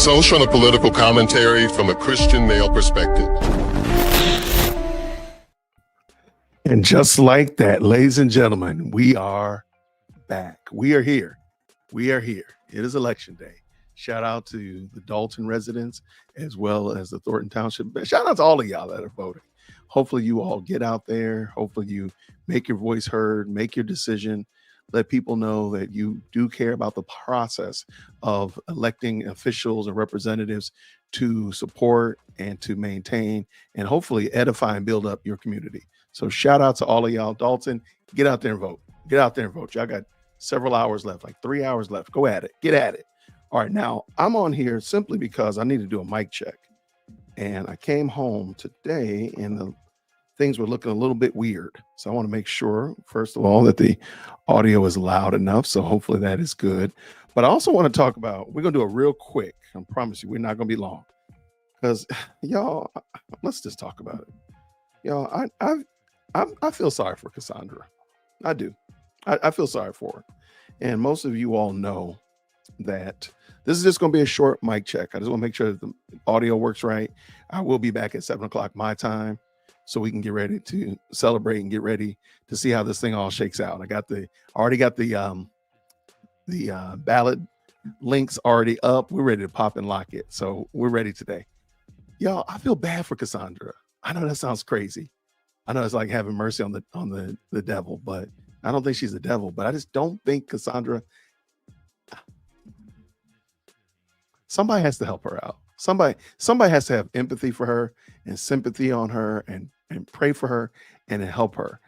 Social and political commentary from a Christian male perspective. And just like that, ladies and gentlemen, we are back. We are here. We are here. It is election day. Shout out to the Dolton residents as well as the Thornton Township. Shout out to all of y'all that are voting. Hopefully you all get out there. Hopefully you make your voice heard, make your decision. Let people know that you do care about the process of electing officials and representatives to support and to maintain and hopefully edify and build up your community. So shout out to all of y'all. Dolton, get out there and vote. Get out there and vote. Y'all got several hours left, like 3 hours left. Go at it. Get at it. All right, now I'm on here simply because I need to do a mic check. And I came home today and the things were looking a little bit weird. So I want to make sure, first of all, that the audio is loud enough. So hopefully that is good. But I also want to talk about, we're going to do it real quick. I promise you, we're not going to be long. Because y'all, let's just talk about it. Y'all, I feel sorry for Cassandra. I do. I feel sorry for her. And most of you all know that this is just going to be a short mic check. I just want to make sure that the audio works right. I will be back at 7 o'clock my time so we can get ready to celebrate and get ready to see how this thing all shakes out. I already got the ballot links already up. We're ready to pop and lock it. So we're ready today. Y'all, I feel bad for Cassandra. I know that sounds crazy. I know it's like having mercy on the devil, but I don't think she's the devil. But I just don't think Cassandra. Somebody has to help her out. Somebody has to have empathy for her and sympathy on her and pray for her and help her.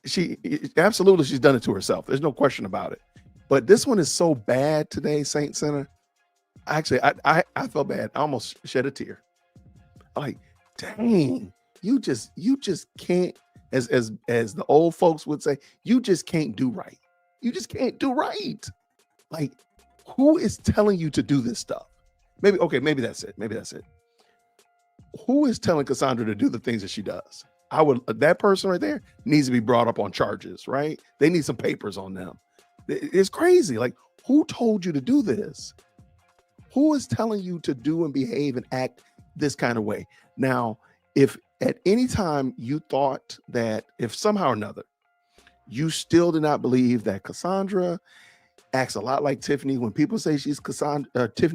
She's done it to herself. There's no question about it. But this one is so bad today, Saint Center. Actually, I felt bad. I almost shed a tear. Like, dang, you just can't, as the old folks would say, you just can't do right. You just can't do right. Like, who is telling you to do this stuff? Maybe that's it. Maybe that's it. Who is telling Cassandra to do the things that she does? That person right there needs to be brought up on charges, right? They need some papers on them. It's crazy. Like, who told you to do this? Who is telling you to do and behave and act this kind of way? Now, if at any time you thought that if somehow or another you still did not believe that Cassandra acts a lot like Tiffany, when people say she's Tiffany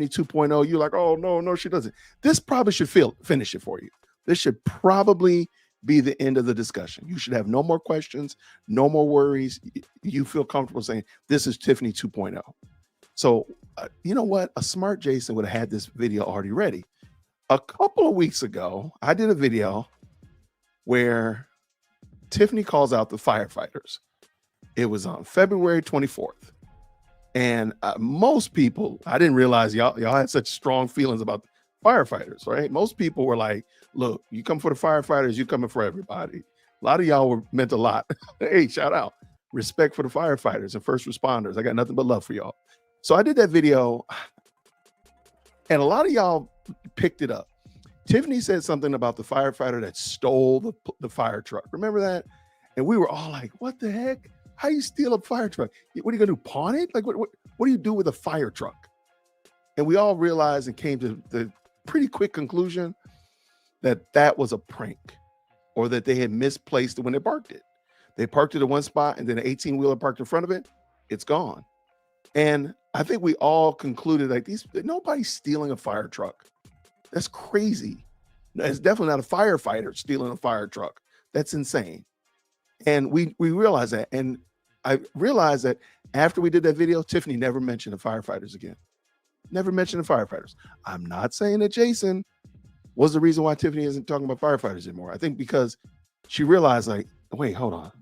2.0, you're like, oh, no, she doesn't. This probably should finish it for you. This should probably be the end of the discussion. You should have no more questions, no more worries. You feel comfortable saying this is Tiffany 2.0. So you know what? A smart Jason would have had this video already ready. A couple of weeks ago, I did a video where Tiffany calls out the firefighters. It was on February 24th. And most people, I didn't realize y'all had such strong feelings about firefighters, right? Most people were like, look, you come for the firefighters, you coming for everybody. A lot of y'all meant a lot. Hey, shout out. Respect for the firefighters and first responders. I got nothing but love for y'all. So I did that video and a lot of y'all picked it up. Tiffany said something about the firefighter that stole the fire truck. Remember that? And we were all like, what the heck? How do you steal a fire truck? What are you gonna do, pawn it? Like, what do you do with a fire truck? And we all realized and came to the pretty quick conclusion that was a prank, or that they had misplaced it when they parked it. They parked it at one spot and then an 18-wheeler parked in front of it. It's gone. And I think we all concluded like nobody's stealing a fire truck. That's crazy. It's definitely not a firefighter stealing a fire truck. That's insane. And we realized that. And I realized that after we did that video, Tiffany never mentioned the firefighters again. Never mentioned the firefighters. I'm not saying that Jason was the reason why Tiffany isn't talking about firefighters anymore. I think because she realized like, wait, hold on.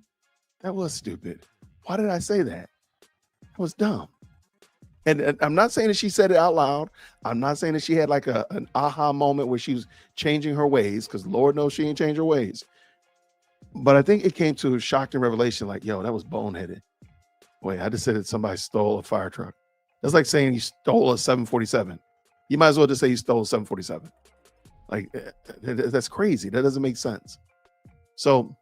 That was stupid. Why did I say that? That was dumb. And I'm not saying that she said it out loud. I'm not saying that she had like an aha moment where she was changing her ways, because Lord knows she ain't changed her ways. But I think it came to a shocking revelation like, yo, that was boneheaded. Wait, I just said that somebody stole a fire truck. That's like saying you stole a 747. You might as well just say you stole a 747. Like, that's crazy. That doesn't make sense. So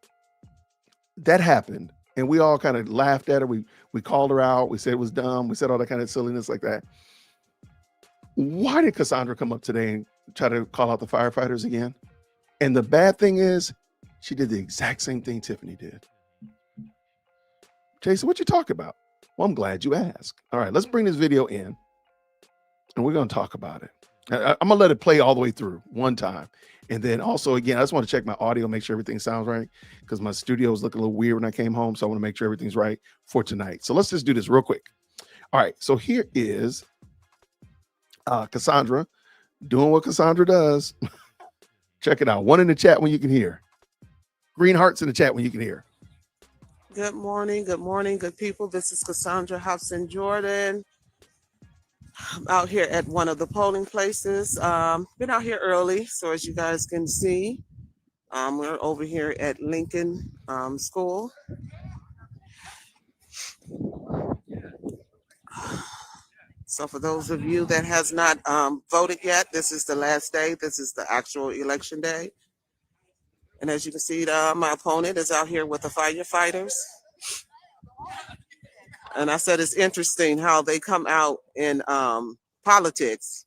that happened. And we all kind of laughed at her. We called her out. We said it was dumb. We said all that kind of silliness like that. Why did Cassandra come up today and try to call out the firefighters again? And the bad thing is, she did the exact same thing Tiffany did. Jason, what you talking about? Well, I'm glad you asked. All right, let's bring this video in, and we're going to talk about it. I'm going to let it play all the way through one time. And then also, again, I just want to check my audio, make sure everything sounds right, because my studio was looking a little weird when I came home. So I want to make sure everything's right for tonight. So let's just do this real quick. All right, so here is Cassandra doing what Cassandra does. Check it out. One in the chat when you can hear. Green hearts in the chat when you can hear. Good morning, good people. This is Cassandra Hobson Jordan. I'm out here at one of the polling places. Been out here early, so as you guys can see, we're over here at Lincoln School. So for those of you that has not voted yet, this is the last day. This is the actual election day. And as you can see, my opponent is out here with the firefighters. And I said it's interesting how they come out in politics,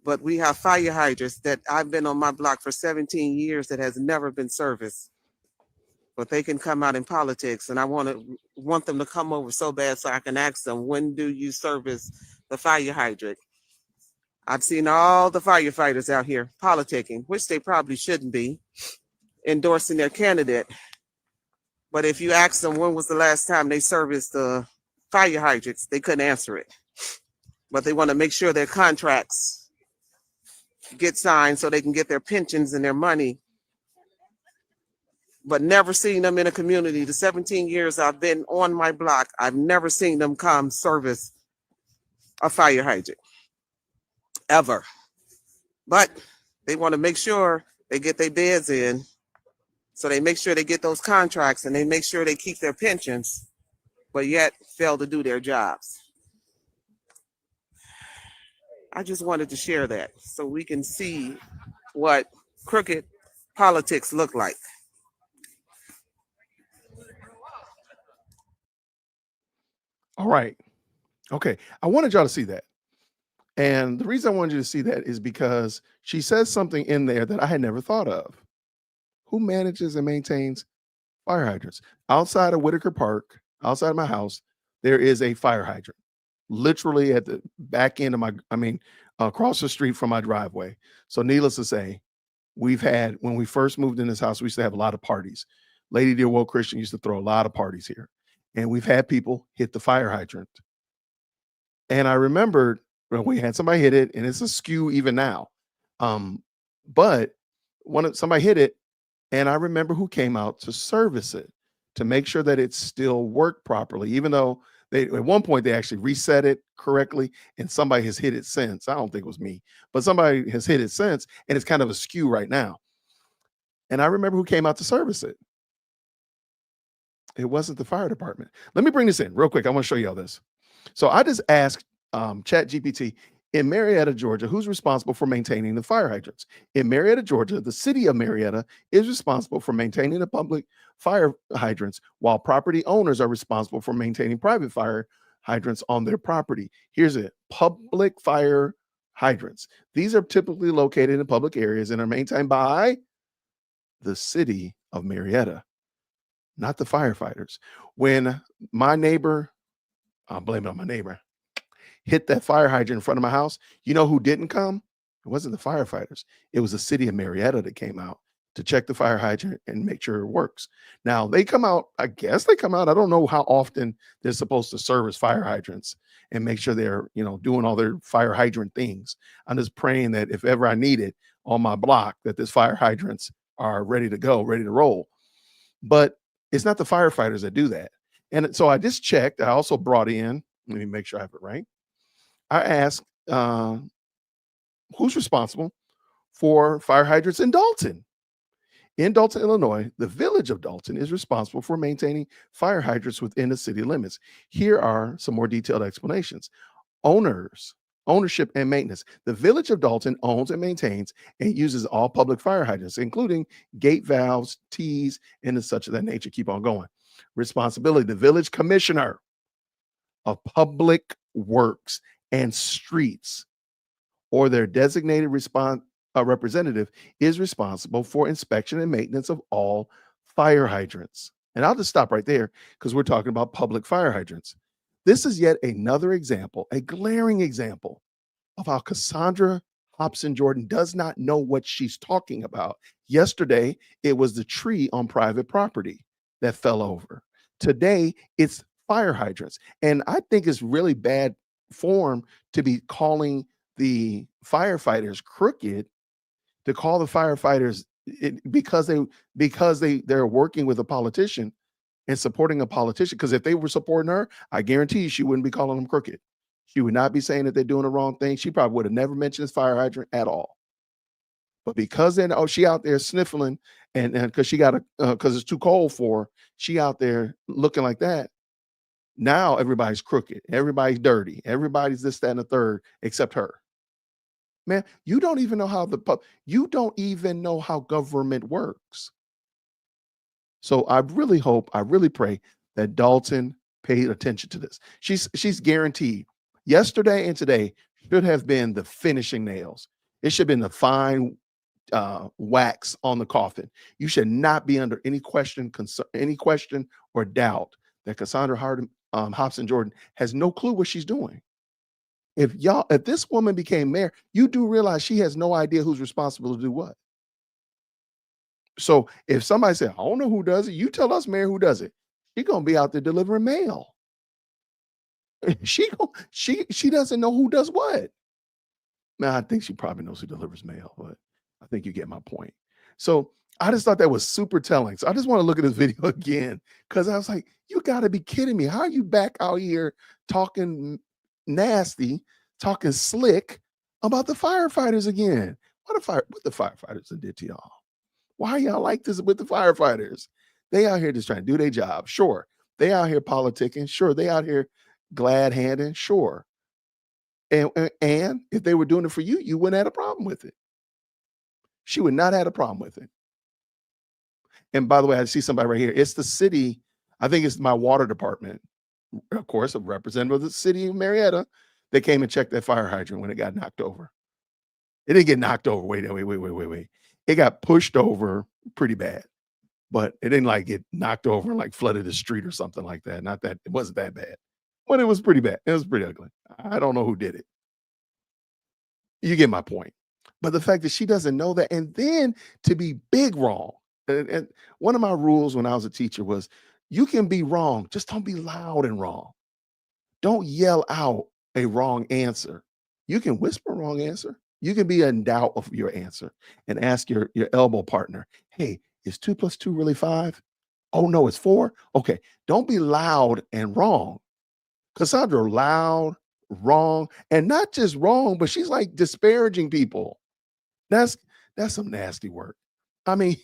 but we have fire hydrants that I've been on my block for 17 years that has never been serviced. But they can come out in politics, and I want them to come over so bad so I can ask them, when do you service the fire hydrant? I've seen all the firefighters out here politicking, which they probably shouldn't be, endorsing their candidate. But if you ask them when was the last time they serviced the fire hydrants, they couldn't answer it. But they want to make sure their contracts get signed so they can get their pensions and their money. But never seen them in a community. The 17 years I've been on my block, I've never seen them come service a fire hydrant, ever. But they want to make sure they get their beds in. So they make sure they get those contracts and they make sure they keep their pensions, but yet fail to do their jobs. I just wanted to share that so we can see what crooked politics look like. All right. Okay. I wanted y'all to see that. And the reason I wanted you to see that is because she says something in there that I had never thought of. Who manages and maintains fire hydrants? Outside of Whitaker Park, outside of my house, there is a fire hydrant, literally at the back end of across the street from my driveway. So needless to say, when we first moved in this house, we used to have a lot of parties. Lady Dear Woke Christian used to throw a lot of parties here. And we've had people hit the fire hydrant. And I remembered we had somebody hit it, and it's askew even now. But somebody hit it, and I remember who came out to service it, to make sure that it still worked properly, even though at one point they actually reset it correctly, and somebody has hit it since. I don't think it was me, but somebody has hit it since, and it's kind of askew right now. And I remember who came out to service it. It wasn't the fire department. Let me bring this in real quick. I want to show you all this. So I just asked ChatGPT, in Marietta, Georgia, who's responsible for maintaining the fire hydrants? In Marietta, Georgia, the city of Marietta is responsible for maintaining the public fire hydrants, while property owners are responsible for maintaining private fire hydrants on their property. Here's it. Public fire hydrants. These are typically located in public areas and are maintained by the city of Marietta, not the firefighters. When my neighbor, I'll blame it on my neighbor, hit that fire hydrant in front of my house, you know who didn't come? It wasn't the firefighters. It was the city of Marietta that came out to check the fire hydrant and make sure it works. Now they come out, I guess they come out. I don't know how often they're supposed to service fire hydrants and make sure they're, doing all their fire hydrant things. I'm just praying that if ever I need it on my block, that this fire hydrants are ready to go, ready to roll. But it's not the firefighters that do that. And so I just checked. I also brought in, let me make sure I have it right. I asked, who's responsible for fire hydrants in Dolton? In Dolton, Illinois, the village of Dolton is responsible for maintaining fire hydrants within the city limits. Here are some more detailed explanations. Ownership and maintenance. The village of Dolton owns and maintains and uses all public fire hydrants, including gate valves, T's, and such of that nature. Keep on going. Responsibility. The village commissioner of public works and streets or their designated representative is responsible for inspection and maintenance of all fire hydrants. And I'll just stop right there because we're talking about public fire hydrants. This is yet another example, a glaring example of how Cassandra Hobson Jordan does not know what she's talking about. Yesterday, it was the tree on private property that fell over. Today, it's fire hydrants. And I think it's really bad form to be calling the firefighters crooked, to call the firefighters because they're working with a politician and supporting a politician. Because if they were supporting her, I guarantee you she wouldn't be calling them crooked. She would not be saying that they're doing the wrong thing. She probably would have never mentioned this fire hydrant at all. But because then, she out there sniffling and because she got because it's too cold for her, she out there looking like that. Now everybody's crooked, everybody's dirty, everybody's this, that, and the third, except her. Man, you don't even know how you don't even know how government works. So I really hope, I really pray that Dolton paid attention to this. She's guaranteed. Yesterday and today should have been the finishing nails. It should have been the fine wax on the coffin. You should not be under any question or doubt that Cassandra Hobson Jordan has no clue what she's doing. If this woman became mayor, you do realize she has no idea who's responsible to do what. So if somebody said, I don't know who does it, you tell us, mayor, who does it. She's gonna be out there delivering mail. She doesn't know who does what. Now, I think she probably knows who delivers mail, but I think you get my point. So I just thought that was super telling. So I just want to look at this video again because I was like, you got to be kidding me. How are you back out here talking nasty, talking slick about the firefighters again? What the firefighters did to y'all? Why y'all like this with the firefighters? They out here just trying to do their job. Sure. They out here politicking. Sure. They out here glad handing. Sure. And if they were doing it for you, you wouldn't have a problem with it. She would not have a problem with it. And by the way, I see somebody right here. It's the city. I think it's my water department. Of course, a representative of the city of Marietta. They came and checked that fire hydrant when it got knocked over. It didn't get knocked over. Wait. It got pushed over pretty bad, but it didn't like get knocked over and like flooded the street or something like that. Not that it wasn't that bad, but it was pretty bad. It was pretty ugly. I don't know who did it. You get my point. But the fact that she doesn't know that, and then to be big wrong. And one of my rules when I was a teacher was, you can be wrong, just don't be loud and wrong. Don't yell out a wrong answer. You can whisper a wrong answer. You can be in doubt of your answer and ask your elbow partner, hey, is 2 + 2 really 5? Oh, no, it's 4. Okay. Don't be loud and wrong. Cassandra loud, wrong, and not just wrong, but she's like disparaging people. That's some nasty work. I mean,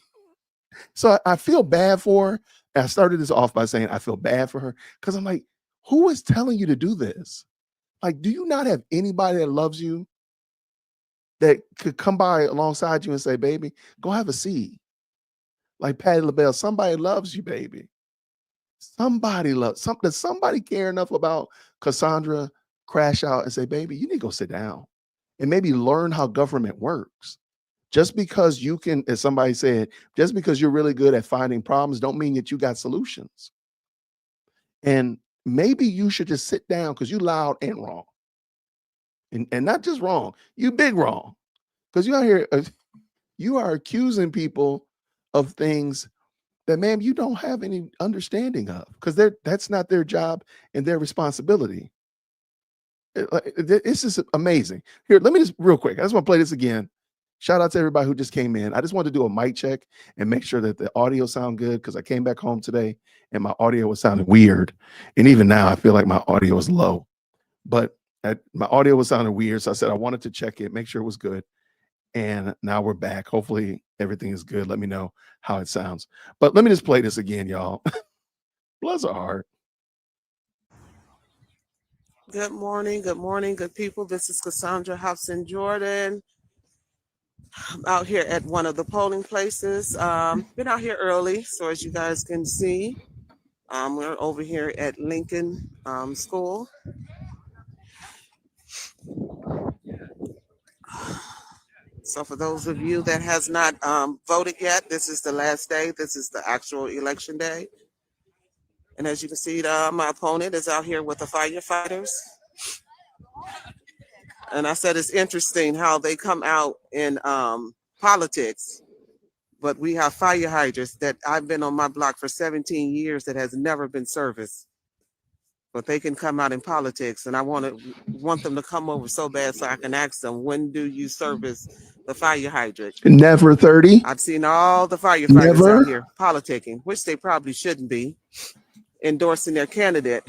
so I feel bad for her. I started this off by saying I feel bad for her because I'm like, who is telling you to do this? Like, do you not have anybody that loves you that could come by alongside you and say, baby, go have a seat? Like Patti LaBelle, somebody loves you, baby. Somebody loves does somebody care enough about Cassandra crash out and say, baby, you need to go sit down and maybe learn how government works. Just because you can, as somebody said, just because you're really good at finding problems don't mean that you got solutions. And maybe you should just sit down because you loud and wrong. And not just wrong, you big wrong. Because you out here, you are accusing people of things that, ma'am, you don't have any understanding of because that's not their job and their responsibility. It's just amazing. Here, let me just real quick. I just want to play this again. Shout out to everybody who just came in. I just wanted to do a mic check and make sure that the audio sound good because I came back home today and my audio was sounding weird. And even now, I feel like my audio is low. But my audio was sounding weird. So I said I wanted to check it, make sure it was good. And now we're back. Hopefully everything is good. Let me know how it sounds. But let me just play this again, y'all. Bless her heart. Good morning, good people. This is Cassandra Hobson Jordan. I'm out here at one of the polling places. Been out here early, so as you guys can see, we're over here at Lincoln School. So for those of you that has not voted yet, this is the last day. This is the actual election day. And as you can see, my opponent is out here with the firefighters. And I said it's interesting how they come out in politics, but we have fire hydrants that I've been on my block for 17 years that has never been serviced. But they can come out in politics, and I want them to come over so bad so I can ask them, when do you service the fire hydrant? Never 30. I've seen all the firefighters Never. out here politicking, which they probably shouldn't be, endorsing their candidate.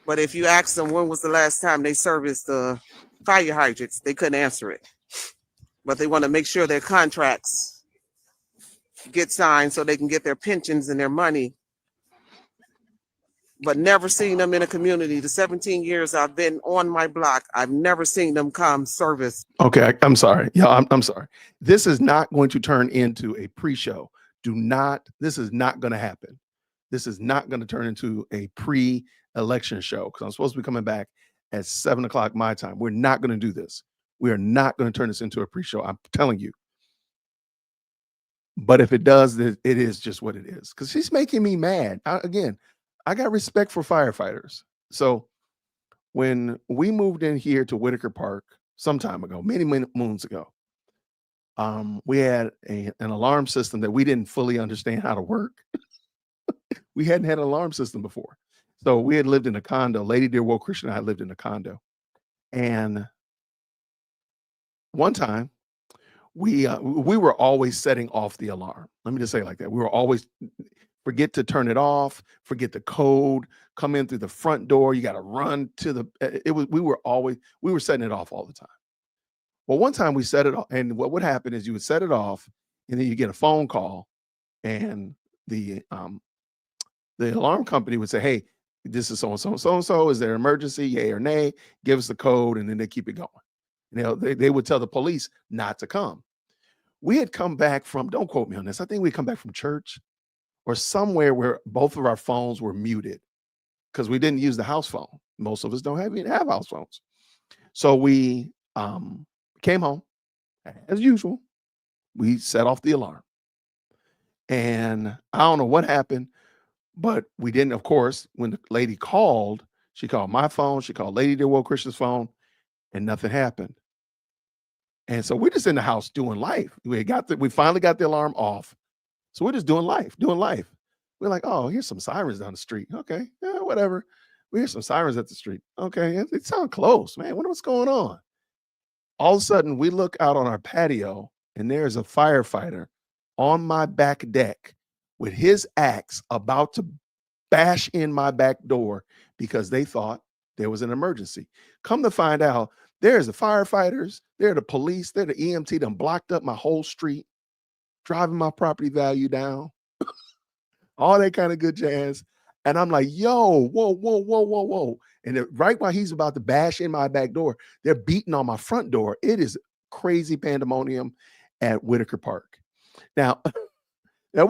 But if you ask them when was the last time they serviced the fire hydrants, they couldn't answer it. But they want to make sure their contracts get signed so they can get their pensions and their money. But never seen them in a community. The 17 years I've been on my block, I've never seen them come service. Okay, I'm sorry. Yeah, I'm sorry. This is not going to turn into a pre-show. This is not going to happen. This is not going to turn into a pre-election show because I'm supposed to be coming back at 7 o'clock my time. We're not going to do this. We are not going to turn this into a pre-show. I'm telling you. But if it does, it is just what it is because she's making me mad. I got respect for firefighters. So when we moved in here to Whitaker Park some time ago, many moons ago, we had an alarm system that we didn't fully understand how to work. We hadn't had an alarm system before. So we had lived in a condo. Lady Dear Woe Christian and I lived in a condo. And one time we were always setting off the alarm. Let me just say it like that. We were always forget to turn it off, forget the code, come in through the front door. You got to run to we were setting it off all the time. Well, one time we set it off, and what would happen is you would set it off, and then you get a phone call, and the alarm company would say, hey, this is so-and-so and so-and-so. Is there an emergency? Yay or nay? Give us the code, and then they keep it going. They would tell the police not to come. We had come back from, don't quote me on this, I think we come back from church or somewhere where both of our phones were muted because we didn't use the house phone. Most of us don't even have house phones. So we came home, as usual. We set off the alarm. And I don't know what happened, but we didn't, of course, when the lady called, she called my phone, she called Lady Dear Woe Christian's phone, and nothing happened. And so we're just in the house doing life. We finally got the alarm off. So we're just doing life. We're like, oh, here's some sirens down the street. Okay, yeah, whatever. We hear some sirens at the street. Okay, it sounds close, man. What's going on? All of a sudden, we look out on our patio, and there's a firefighter on my back deck with his axe about to bash in my back door because they thought there was an emergency. Come to find out, there's the firefighters, they're the police, they're the EMT that blocked up my whole street, driving my property value down, all that kind of good jazz. And I'm like, yo, whoa. And right while he's about to bash in my back door, they're beating on my front door. It is crazy pandemonium at Whitaker Park. Now, dare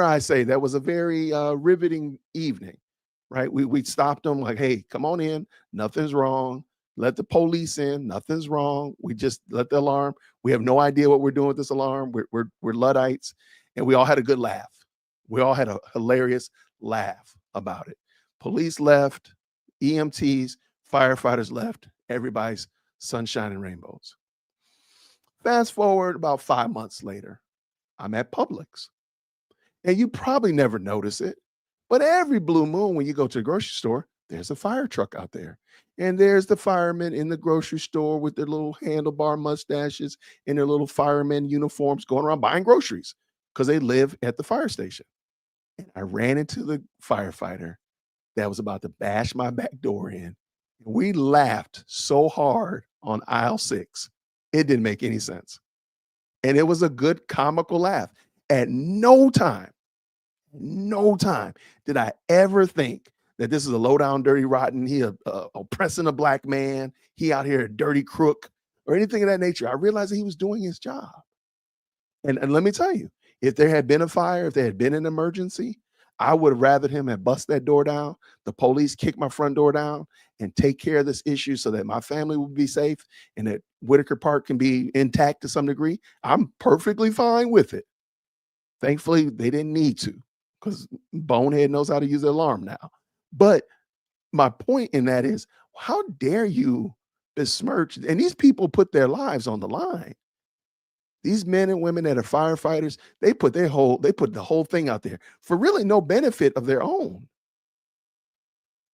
I say, that was a very riveting evening, right? We stopped them like, hey, come on in. Nothing's wrong. Let the police in. Nothing's wrong. We just let the alarm. We have no idea what we're doing with this alarm. We're Luddites. And we all had a good laugh. We all had a hilarious laugh about it. Police left, EMTs, firefighters left. Everybody's sunshine and rainbows. Fast forward about 5 months later, I'm at Publix. And you probably never notice it, but every blue moon when you go to the grocery store, there's a fire truck out there. And there's the firemen in the grocery store with their little handlebar mustaches and their little fireman uniforms going around buying groceries because they live at the fire station. And I ran into the firefighter that was about to bash my back door in. We laughed so hard on aisle 6. It didn't make any sense. And it was a good comical laugh. At no time did I ever think that this is a low down, dirty, rotten, he oppressing a black man, he out here a dirty crook or anything of that nature. I realized that he was doing his job. And let me tell you, if there had been a fire, if there had been an emergency, I would have rather him have bust that door down, the police kick my front door down, and take care of this issue so that my family would be safe and that Whitaker Park can be intact to some degree. I'm perfectly fine with it. Thankfully, they didn't need to, because Bonehead knows how to use the alarm now. But my point in that is, how dare you besmirch? And these people put their lives on the line. These men and women that are firefighters, they put the whole thing out there for really no benefit of their own.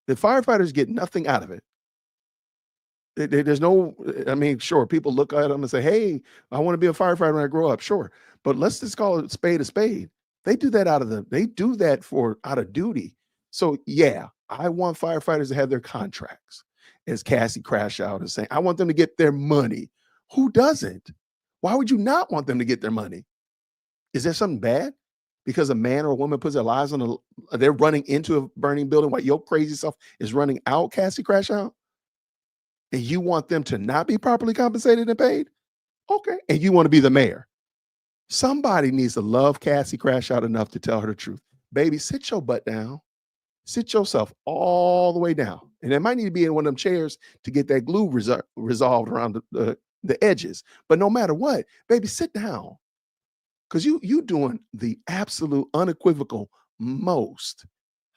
The firefighters get nothing out of it. There's no, I mean, sure, people look at them and say, hey, I want to be a firefighter when I grow up. Sure. But let's just call it spade a spade. They do that out of duty. So yeah, I want firefighters to have their contracts, as Cassie Crashout is saying. I want them to get their money. Who doesn't? Why would you not want them to get their money? Is there something bad because a man or a woman puts their lives on they're running into a burning building while your crazy self is running out, Cassie Crashout? And you want them to not be properly compensated and paid? Okay. And you want to be the mayor. Somebody needs to love Cassie Crashout enough to tell her the truth. Baby, sit your butt down. Sit yourself all the way down. And it might need to be in one of them chairs to get that glue resolved around the edges. But no matter what, baby, sit down. Because you doing the absolute unequivocal most.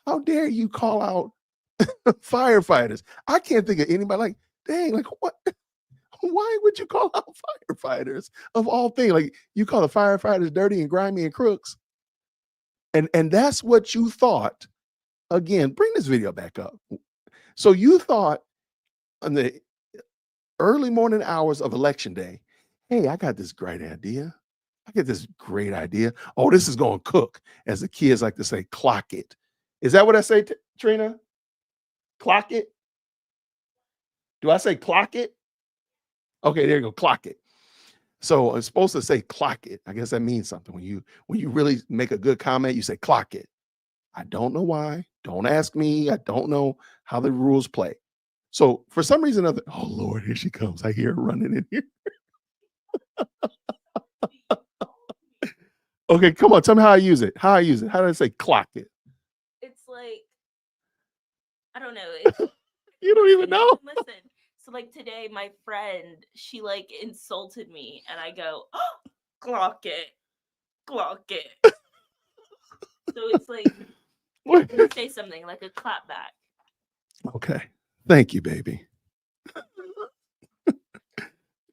How dare you call out firefighters? I can't think of anybody like, dang, like what? Why would you call out firefighters of all things? Like you call the firefighters dirty and grimy and crooks. And that's what you thought. Again, bring this video back up. So you thought in the early morning hours of election day, hey, I got this great idea. I get this great idea. Oh, this is going to cook, as the kids like to say, clock it. Is that what I say, Trina? Clock it? Do I say clock it? Okay, there you go, clock it. So I'm supposed to say clock it. I guess that means something. When you really make a good comment, you say clock it. I don't know why. Don't ask me. I don't know how the rules play. So for some reason, oh Lord, here she comes. I hear her running in here. Okay, come on. Tell me how I use it. How do I say clock it? It's like, I don't know. You don't even know? Listen. So like today, my friend, she like insulted me and I go, oh, clock it. So it's like, you say something like a clap back. Okay. Thank you, baby.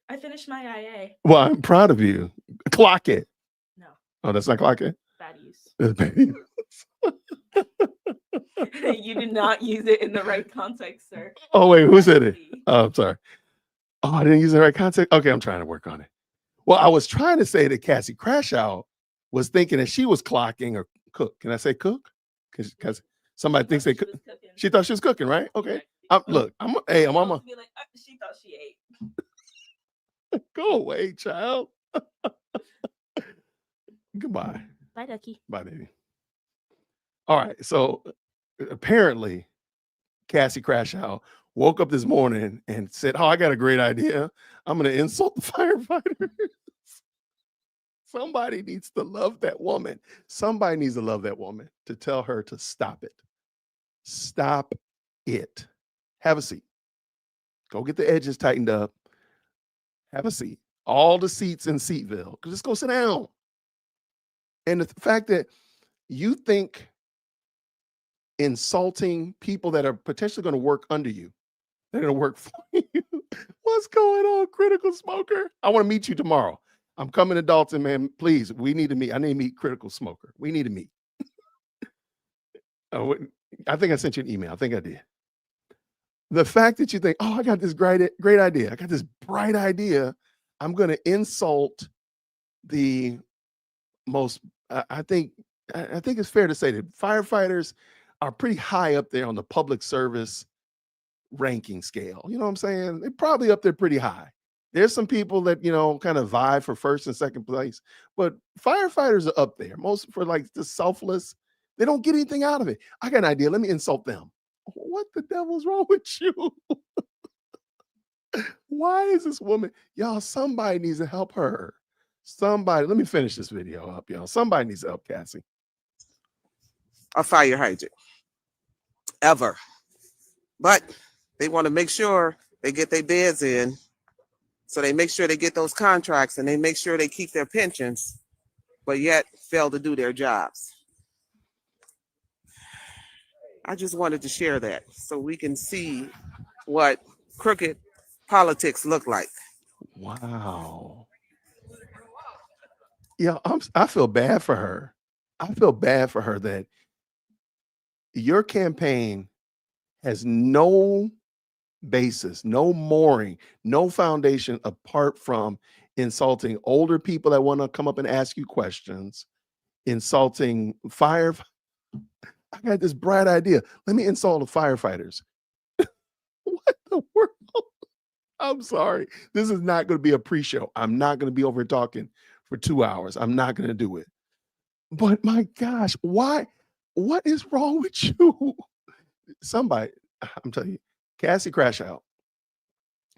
I finished my IA. Well, I'm proud of you. Clock it. No. Oh, that's not clock it? Bad use. That's bad use. You did not use it in the right context, sir. Oh, wait, who said it? Oh, I'm sorry. Oh, I didn't use the right context? Okay, I'm trying to work on it. Well, I was trying to say that Cassie Crashout was thinking that she was clocking or cook. Can I say cook? Because somebody thinks they cook. She thought she was cooking, right? Okay. Look, I'm on a. She thought she ate. Go away, child. Goodbye. Bye, Ducky. Bye, baby. All right. So apparently, Cassie Crashout woke up this morning and said, oh, I got a great idea. I'm going to insult the firefighters. Somebody needs to love that woman. Somebody needs to love that woman to tell her to stop it. Stop it. Have a seat. Go get the edges tightened up. Have a seat. All the seats in Seatville. Just go sit down. And the fact that you think insulting people that are potentially going to work under you, they're going to work for you. What's going on, Critical Smoker? I want to meet you tomorrow. I'm coming to Dolton, man. Please, we need to meet. I need to meet Critical Smoker. We need to meet. I think I sent you an email. I think I did. The fact that you think, oh, I got this great idea. I got this bright idea. I'm going to insult the most, I think it's fair to say that firefighters are pretty high up there on the public service ranking scale. You know what I'm saying? They're probably up there pretty high. There's some people that, kind of vie for first and second place, but firefighters are up there. Most for like the selfless, they don't get anything out of it. I got an idea. Let me insult them. What the devil's wrong with you? Why is this woman? Y'all, somebody needs to help her. Somebody, let me finish this video up, y'all. Somebody needs to help Cassie. a fire hydrant ever. But they want to make sure they get their beds in. So they make sure they get those contracts and they make sure they keep their pensions, but yet fail to do their jobs. I just wanted to share that so we can see what crooked politics look like. Wow. Yeah, I feel bad for her. I feel bad for her that your campaign has no basis, no mooring, no foundation apart from insulting older people that want to come up and ask you questions, insulting fire. I got this bright idea. Let me insult the firefighters. What the world? I'm sorry. This is not going to be a pre-show. I'm not going to be over talking for 2 hours. I'm not going to do it. But my gosh, why? What is wrong with you? Somebody, I'm telling you, Cassie, crash out.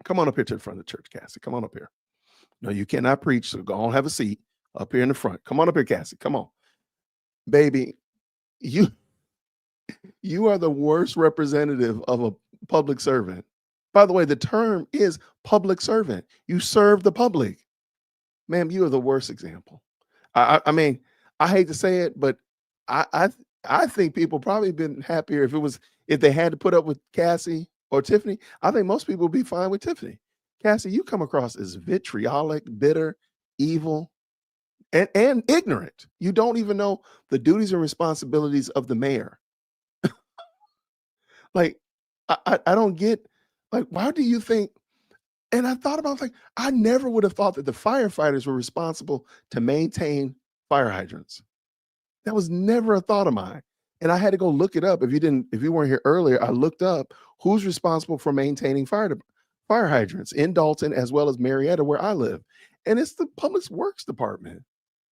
Come on up here to the front of the church, Cassie. Come on up here. No, you cannot preach, so go on, have a seat up here in the front. Come on up here, Cassie. Come on. Baby, you are the worst representative of a public servant. By the way, the term is public servant. You serve the public. Ma'am, you are the worst example. I mean, I hate to say it, but I think people probably been happier if they had to put up with Cassie or Tiffany. I think most people would be fine with Tiffany. Cassie, you come across as vitriolic, bitter, evil, and ignorant. You don't even know the duties and responsibilities of the mayor. Like, I don't get, like, why do you think? And I thought about, like, I never would have thought that the firefighters were responsible to maintain fire hydrants. That was never a thought of mine. And I had to go look it up. If you weren't here earlier, I looked up who's responsible for maintaining fire hydrants in Dolton as well as Marietta, where I live. And it's the Public Works Department.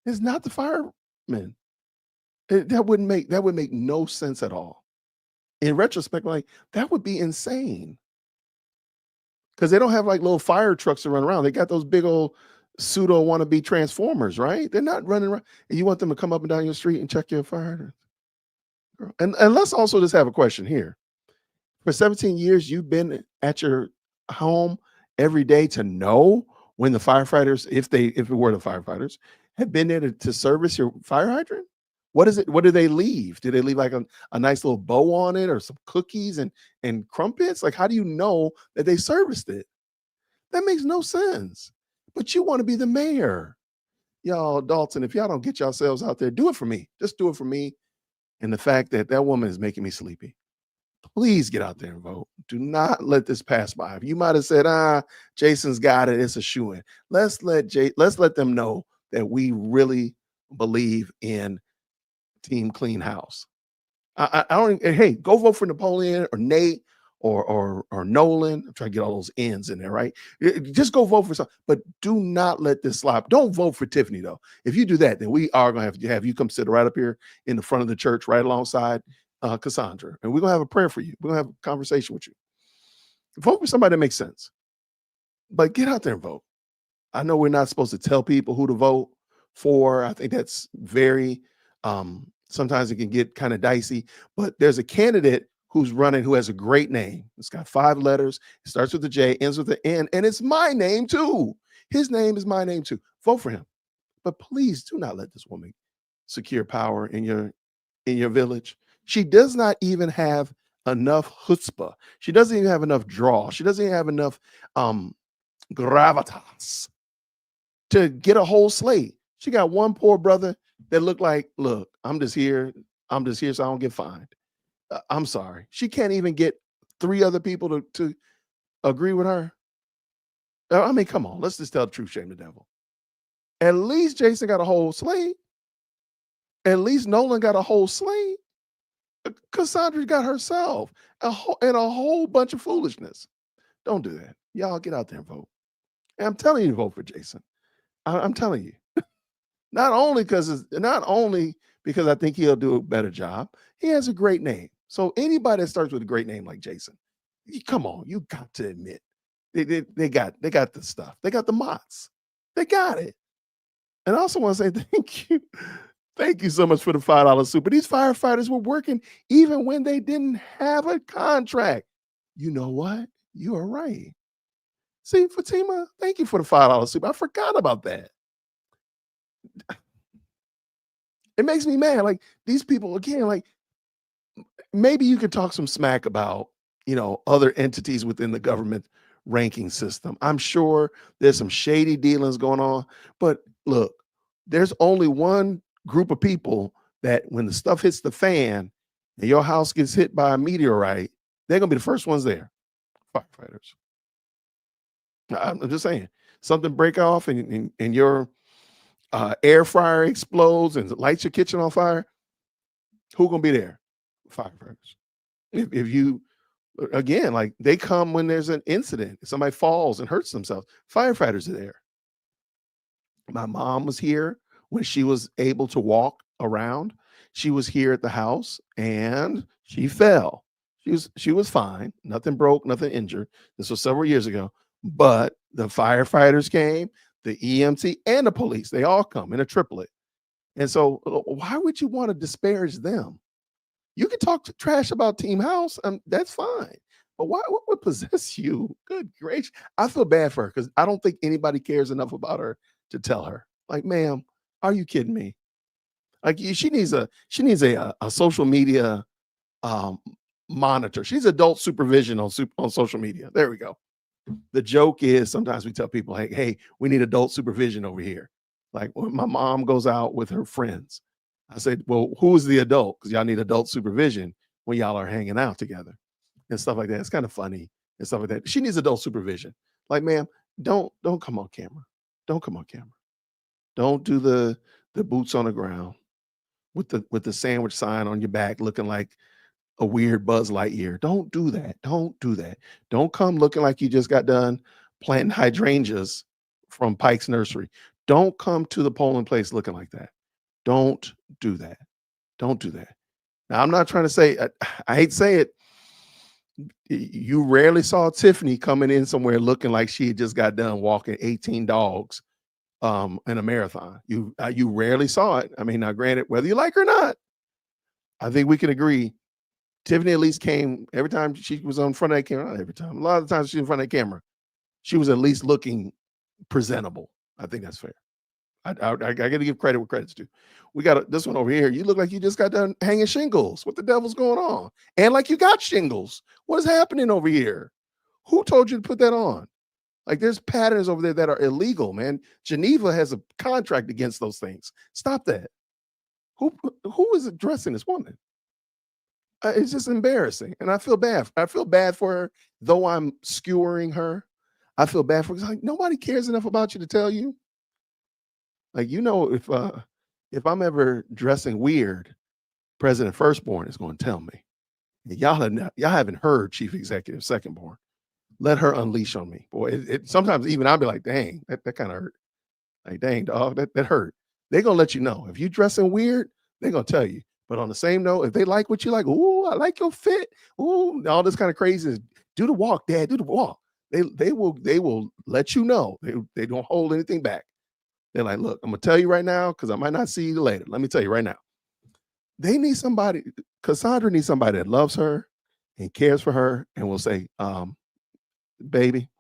It's not the firemen. That would make no sense at all. In retrospect, like, that would be insane. Because they don't have like little fire trucks to run around. They got those big old pseudo wannabe transformers, right? They're not running around. And you want them to come up and down your street and check your fire hydrant. And let's also just have a question here. For 17 years, you've been at your home every day to know when the firefighters, if it were the firefighters, have been there to service your fire hydrant? What is it? What do they leave? Do they leave like a nice little bow on it or some cookies and crumpets? Like, how do you know that they serviced it? That makes no sense. But you want to be the mayor. Y'all, Dolton, if y'all don't get yourselves out there, do it for me. Just do it for me. And the fact that woman is making me sleepy. Please get out there and vote. Do not let this pass by. You might have said, Jason's got it. It's a shoo-in. Let's let them know that we really believe in Team Clean House. I don't. Hey, go vote for Napoleon or Nate or Nolan. I'm trying to get all those N's in there, right? Just go vote for something, but do not let this slide. Don't vote for Tiffany though. If you do that, then we are going to have you come sit right up here in the front of the church, right alongside Cassandra, and we're gonna have a prayer for you. We're gonna have a conversation with you. Vote for somebody that makes sense, but get out there and vote. I know we're not supposed to tell people who to vote for. I think that's very. Sometimes it can get kind of dicey, but there's a candidate who's running who has a great name. It's got 5 letters. It starts with a J, ends with an N, and it's my name too. His name is my name too. Vote for him. But please do not let this woman secure power in your village. She does not even have enough chutzpah. She doesn't even have enough draw. She doesn't even have enough gravitas to get a whole slate. She got one poor brother that looked like, look, I'm just here so I don't get fined. I'm sorry. She can't even get 3 other people to agree with her. I mean, come on. Let's just tell the truth, shame the devil. At least Jason got a whole slate. At least Nolan got a whole slate. Cassandra got herself and a whole bunch of foolishness. Don't do that. Y'all get out there and vote. And I'm telling you to vote for Jason. I'm telling you. Not only because I think he'll do a better job. He has a great name. So anybody that starts with a great name like Jason, come on, you got to admit they got the stuff. They got the mots. They got it. And I also want to say thank you Thank you so much for the $5 super. These firefighters were working even when they didn't have a contract. You know what? You are right. See, Fatima, thank you for the $5 super. I forgot about that. It makes me mad. Like these people, again, like maybe you could talk some smack about, other entities within the government ranking system. I'm sure there's some shady dealings going on, but look, there's only one group of people that when the stuff hits the fan and your house gets hit by a meteorite, they're gonna be the first ones there. Firefighters. I'm just saying, something break off and your air fryer explodes and lights your kitchen on fire. Who gonna be there? Firefighters. If you again, like they come when there's an incident, somebody falls and hurts themselves. Firefighters are there. My mom was here when she was able to walk around. She was here at the house and she fell. She was fine. Nothing broke, nothing injured. This was several years ago. But the firefighters came, the EMT and the police, they all come in a triplet. And so why would you want to disparage them? You can talk trash about Team House, that's fine. But what would possess you? Good gracious. I feel bad for her because I don't think anybody cares enough about her to tell her. Like, ma'am, are you kidding me? Like she needs a social media monitor. She's adult supervision on social media. There we go. The joke is sometimes we tell people, hey, we need adult supervision over here. Like when my mom goes out with her friends, I said, well, who's the adult? Because y'all need adult supervision when y'all are hanging out together and stuff like that. It's kind of funny and stuff like that. She needs adult supervision. Like, ma'am, don't come on camera. Don't come on camera. Don't do the boots on the ground with the sandwich sign on your back looking like a weird Buzz Lightyear. Don't do that. Don't do that. Don't come looking like you just got done planting hydrangeas from Pike's Nursery. Don't come to the polling place looking like that. Don't do that. Don't do that. Now, I'm not trying to say, I hate to say it, you rarely saw Tiffany coming in somewhere looking like she had just got done walking 18 dogs in a marathon. You rarely saw it. I mean, now granted, whether you like her or not, I think we can agree Tiffany at least came every time she was on front of that camera. Not every time. A lot of the times she's in front of the camera, she was at least looking presentable. I think that's fair. I got to give credit where credit's due. We got this one over here. You look like you just got done hanging shingles. What the devil's going on? And like you got shingles. What is happening over here? Who told you to put that on? Like there's patterns over there that are illegal, man. Geneva has a contract against those things. Stop that. Who is addressing this woman? It's just embarrassing. And I feel bad. I feel bad for her, though I'm skewering her. I feel bad for her. Like nobody cares enough about you to tell you. Like, if I'm ever dressing weird, President Firstborn is going to tell me. Y'all haven't heard Chief Executive Secondborn. Let her unleash on me. Boy, sometimes even I'll be like, dang, that kind of hurt. Like, dang, dog, that hurt. They're going to let you know. If you dressing weird, they're going to tell you. But on the same note, if they like what you like, ooh, I like your fit. Ooh, all this kind of crazy. Do the walk, Dad, do the walk. They will let you know. They don't hold anything back. They're like, look, I'm going to tell you right now because I might not see you later. Let me tell you right now. They need somebody. Cassandra needs somebody that loves her and cares for her and will say, baby,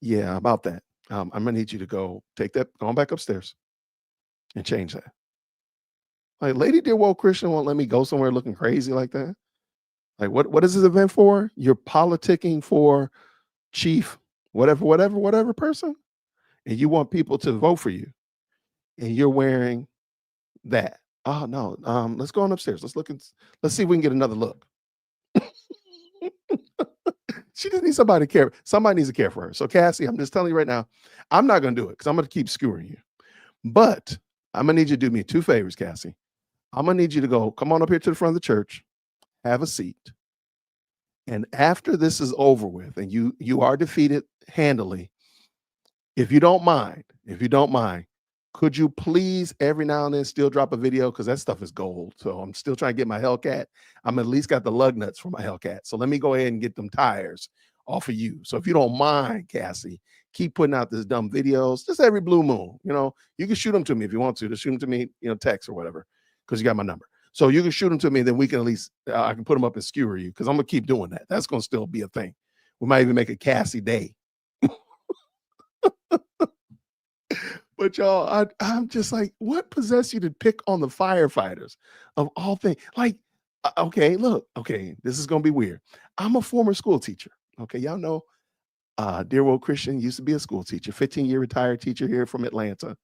yeah, about that. I'm going to need you to go on back upstairs and change that. Like Lady Dear Woke Christian won't let me go somewhere looking crazy like that. Like what is this event for? You're politicking for chief, whatever person. And you want people to vote for you. And you're wearing that. Oh no. Let's go on upstairs. Let's see if we can get another look. She just needs somebody to care. Somebody needs to care for her. So Cassie, I'm just telling you right now, I'm not gonna do it because I'm gonna keep skewering you. But I'm gonna need you to do me 2 favors, Cassie. I'm gonna need you to come on up here to the front of the church, have a seat. And after this is over with and you are defeated handily, if you don't mind, could you please every now and then still drop a video? Because that stuff is gold. So I'm still trying to get my Hellcat. I'm at least got the lug nuts for my Hellcat. So let me go ahead and get them tires off of you. So if you don't mind, Cassie, keep putting out this dumb videos just every blue moon. You can shoot them to me if you want to. Just shoot them to me, text or whatever. because you got my number. So you can shoot them to me, and then we can at least I can put them up and skewer you, because I'm gonna keep doing that. That's gonna still be a thing. We might even make a Cassie day. But y'all, I'm just like, what possessed you to pick on the firefighters of all things? Like, okay, look, okay, this is gonna be weird. I'm a former school teacher. Okay, y'all know, Dear World Christian used to be a school teacher, 15-year retired teacher here from Atlanta.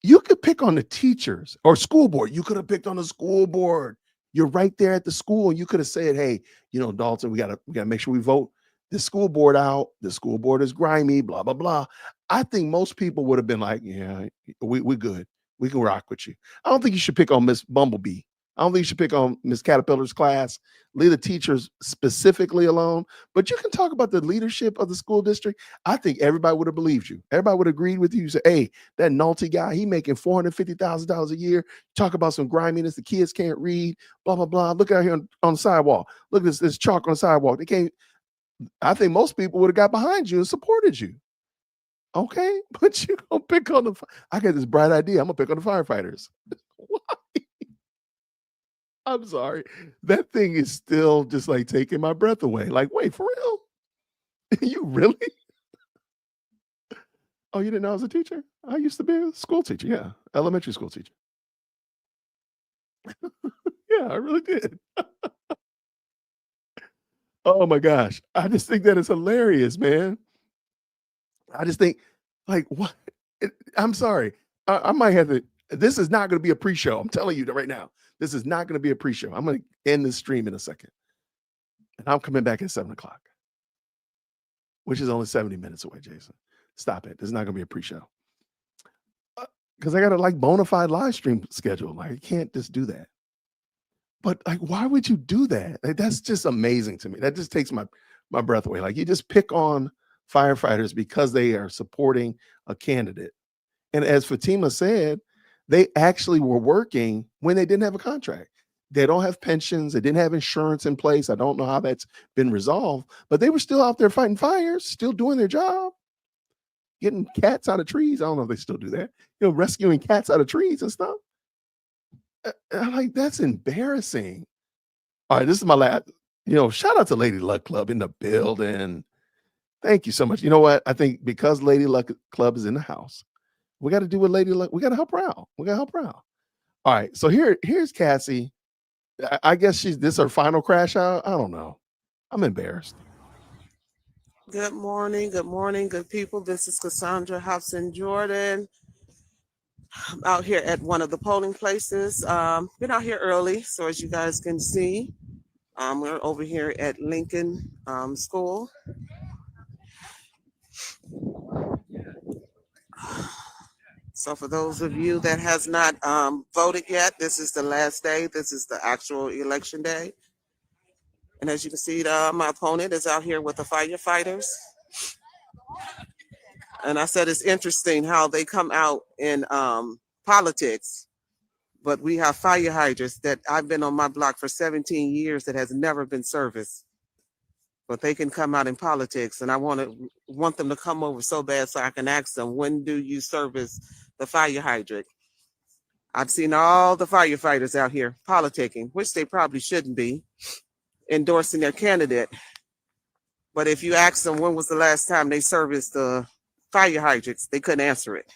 You could pick on the teachers or school board. You could have picked on the school board. You're right there at the school, and you could have said, "Hey, Dolton, we gotta make sure we vote the school board out. The school board is grimy, blah blah blah." I think most people would have been like, "Yeah, we good. We can rock with you." I don't think you should pick on Miss Bumblebee. I don't think you should pick on Miss Caterpillar's class. Leave the teachers specifically alone. But you can talk about the leadership of the school district. I think everybody would have believed you. Everybody would have agreed with you. You say, "Hey, that Nolte guy, he making $450,000 a year. Talk about some griminess. The kids can't read. Blah blah blah. Look out here on the sidewalk. Look at this chalk on the sidewalk. They can't." I think most people would have got behind you and supported you. Okay, but you gonna pick on the. I got this bright idea. I'm gonna pick on the firefighters. Why? I'm sorry. That thing is still just like taking my breath away. Like, wait, for real? You really? Oh, you didn't know I was a teacher? I used to be a school teacher. Yeah, elementary school teacher. Yeah, I really did. Oh my gosh. I just think that is hilarious, man. I just think, like, what? I'm sorry. I might have to. This is not going to be a pre-show. I'm telling you that right now. This is not going to be a pre-show. I'm going to end this stream in a second. And I'm coming back at 7 o'clock, which is only 70 minutes away, Jason. Stop it. This is not going to be a pre-show. Because I got a bona fide live stream schedule. Like, I can't just do that. But like, why would you do that? Like, that's just amazing to me. That just takes my breath away. Like, you just pick on firefighters because they are supporting a candidate. And as Fatima said, they actually were working when they didn't have a contract. They don't have pensions. They didn't have insurance in place. I don't know how that's been resolved, but they were still out there fighting fires, still doing their job, getting cats out of trees. I don't know if they still do that, rescuing cats out of trees and stuff. I'm like, that's embarrassing. All right, this is my last, shout out to Lady Luck Club in the building. Thank you so much. You know what? I think because Lady Luck Club is in the house, we got to do what Lady Luck. We got to help her out. We got to help her out. All right. So here's Cassie. I guess this is her final crash out. I don't know. I'm embarrassed. Good morning. Good morning, good people. This is Cassandra Hobson Jordan. I'm out here at one of the polling places. Been out here early. So as you guys can see, we're over here at Lincoln School. So for those of you that has not voted yet, this is the last day. This is the actual election day. And as you can see, my opponent is out here with the firefighters. And I said it's interesting how they come out in politics, but we have fire hydrants that I've been on my block for 17 years that has never been serviced. But they can come out in politics, and I want them to come over so bad so I can ask them, when do you service the fire hydrant? I've seen all the firefighters out here politicking, which they probably shouldn't be, endorsing their candidate. But if you ask them when was the last time they serviced the fire hydrants, they couldn't answer it.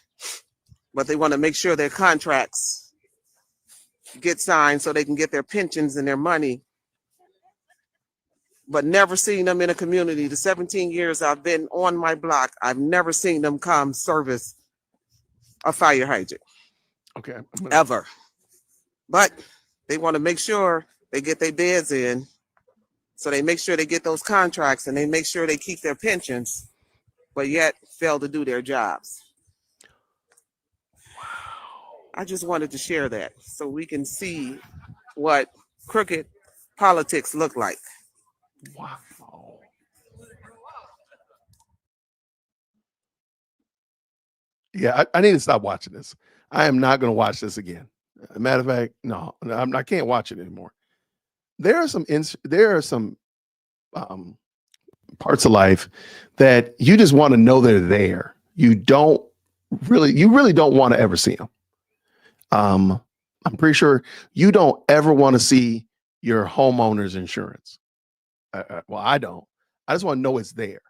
But they want to make sure their contracts get signed so they can get their pensions and their money. But never seen them in a community. The 17 years I've been on my block, I've never seen them come service a fire hydrant. Okay. Ever. But they want to make sure they get their bids in. So they make sure they get those contracts and they make sure they keep their pensions, but yet fail to do their jobs. I just wanted to share that so we can see what crooked politics look like. Wow. Yeah, I need to stop watching this. I am not going to watch this again. As a matter of fact, no, I can't watch it anymore. There are some parts of life that you just want to know they're there. You really don't want to ever see them. I'm pretty sure you don't ever want to see your homeowner's insurance. Well, I don't. I just want to know it's there.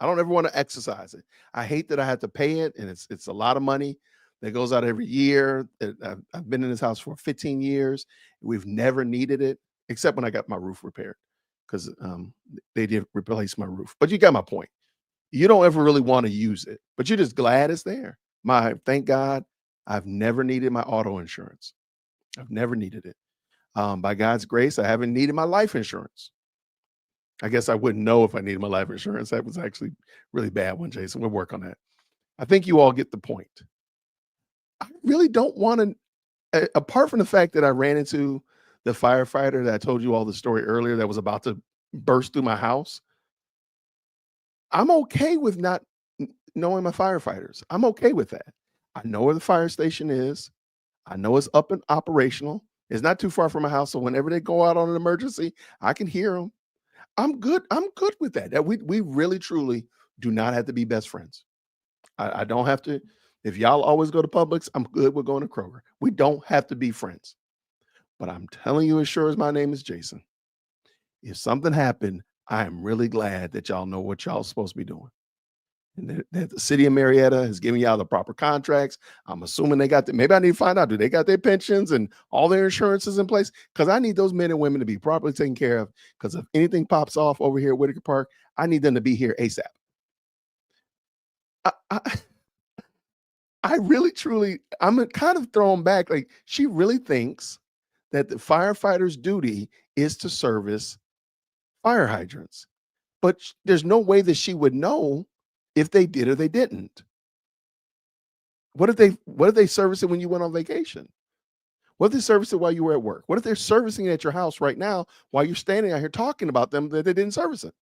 I don't ever want to exercise it. I hate that I have to pay it, and it's a lot of money that goes out every year. I've been in this house for 15 years. We've never needed it, except when I got my roof repaired, because they did replace my roof. But you got my point. You don't ever really want to use it, but you're just glad it's there. Thank God, I've never needed my auto insurance. I've never needed it. By God's grace, I haven't needed my life insurance. I guess I wouldn't know if I needed my life insurance. That was actually really bad one, Jason. We'll work on that. I think you all get the point. I really don't want to, apart from the fact that I ran into the firefighter that I told you all the story earlier that was about to burst through my house. I'm okay with not knowing my firefighters. I'm okay with that. I know where the fire station is. I know it's up and operational. It's not too far from my house. So whenever they go out on an emergency, I can hear them. I'm good. I'm good with that. That we really truly do not have to be best friends. I don't have to. If y'all always go to Publix, I'm good with going to Kroger. We don't have to be friends. But I'm telling you, as sure as my name is Jason, if something happened, I am really glad that y'all know what y'all supposed to be doing. And that the city of Marietta is giving y'all the proper contracts. I'm assuming they got the, maybe I need to find out, do they got their pensions and all their insurances in place? Because I need those men and women to be properly taken care of. Because if anything pops off over here at Whitaker Park, I need them to be here ASAP. I really, truly, I'm kind of thrown back. Like, she really thinks that the firefighter's duty is to service fire hydrants. But there's no way that she would know if they did or they didn't. What if they service it when you went on vacation? What if they service it while you were at work? What if they're servicing it at your house right now while you're standing out here talking about them that they didn't service it?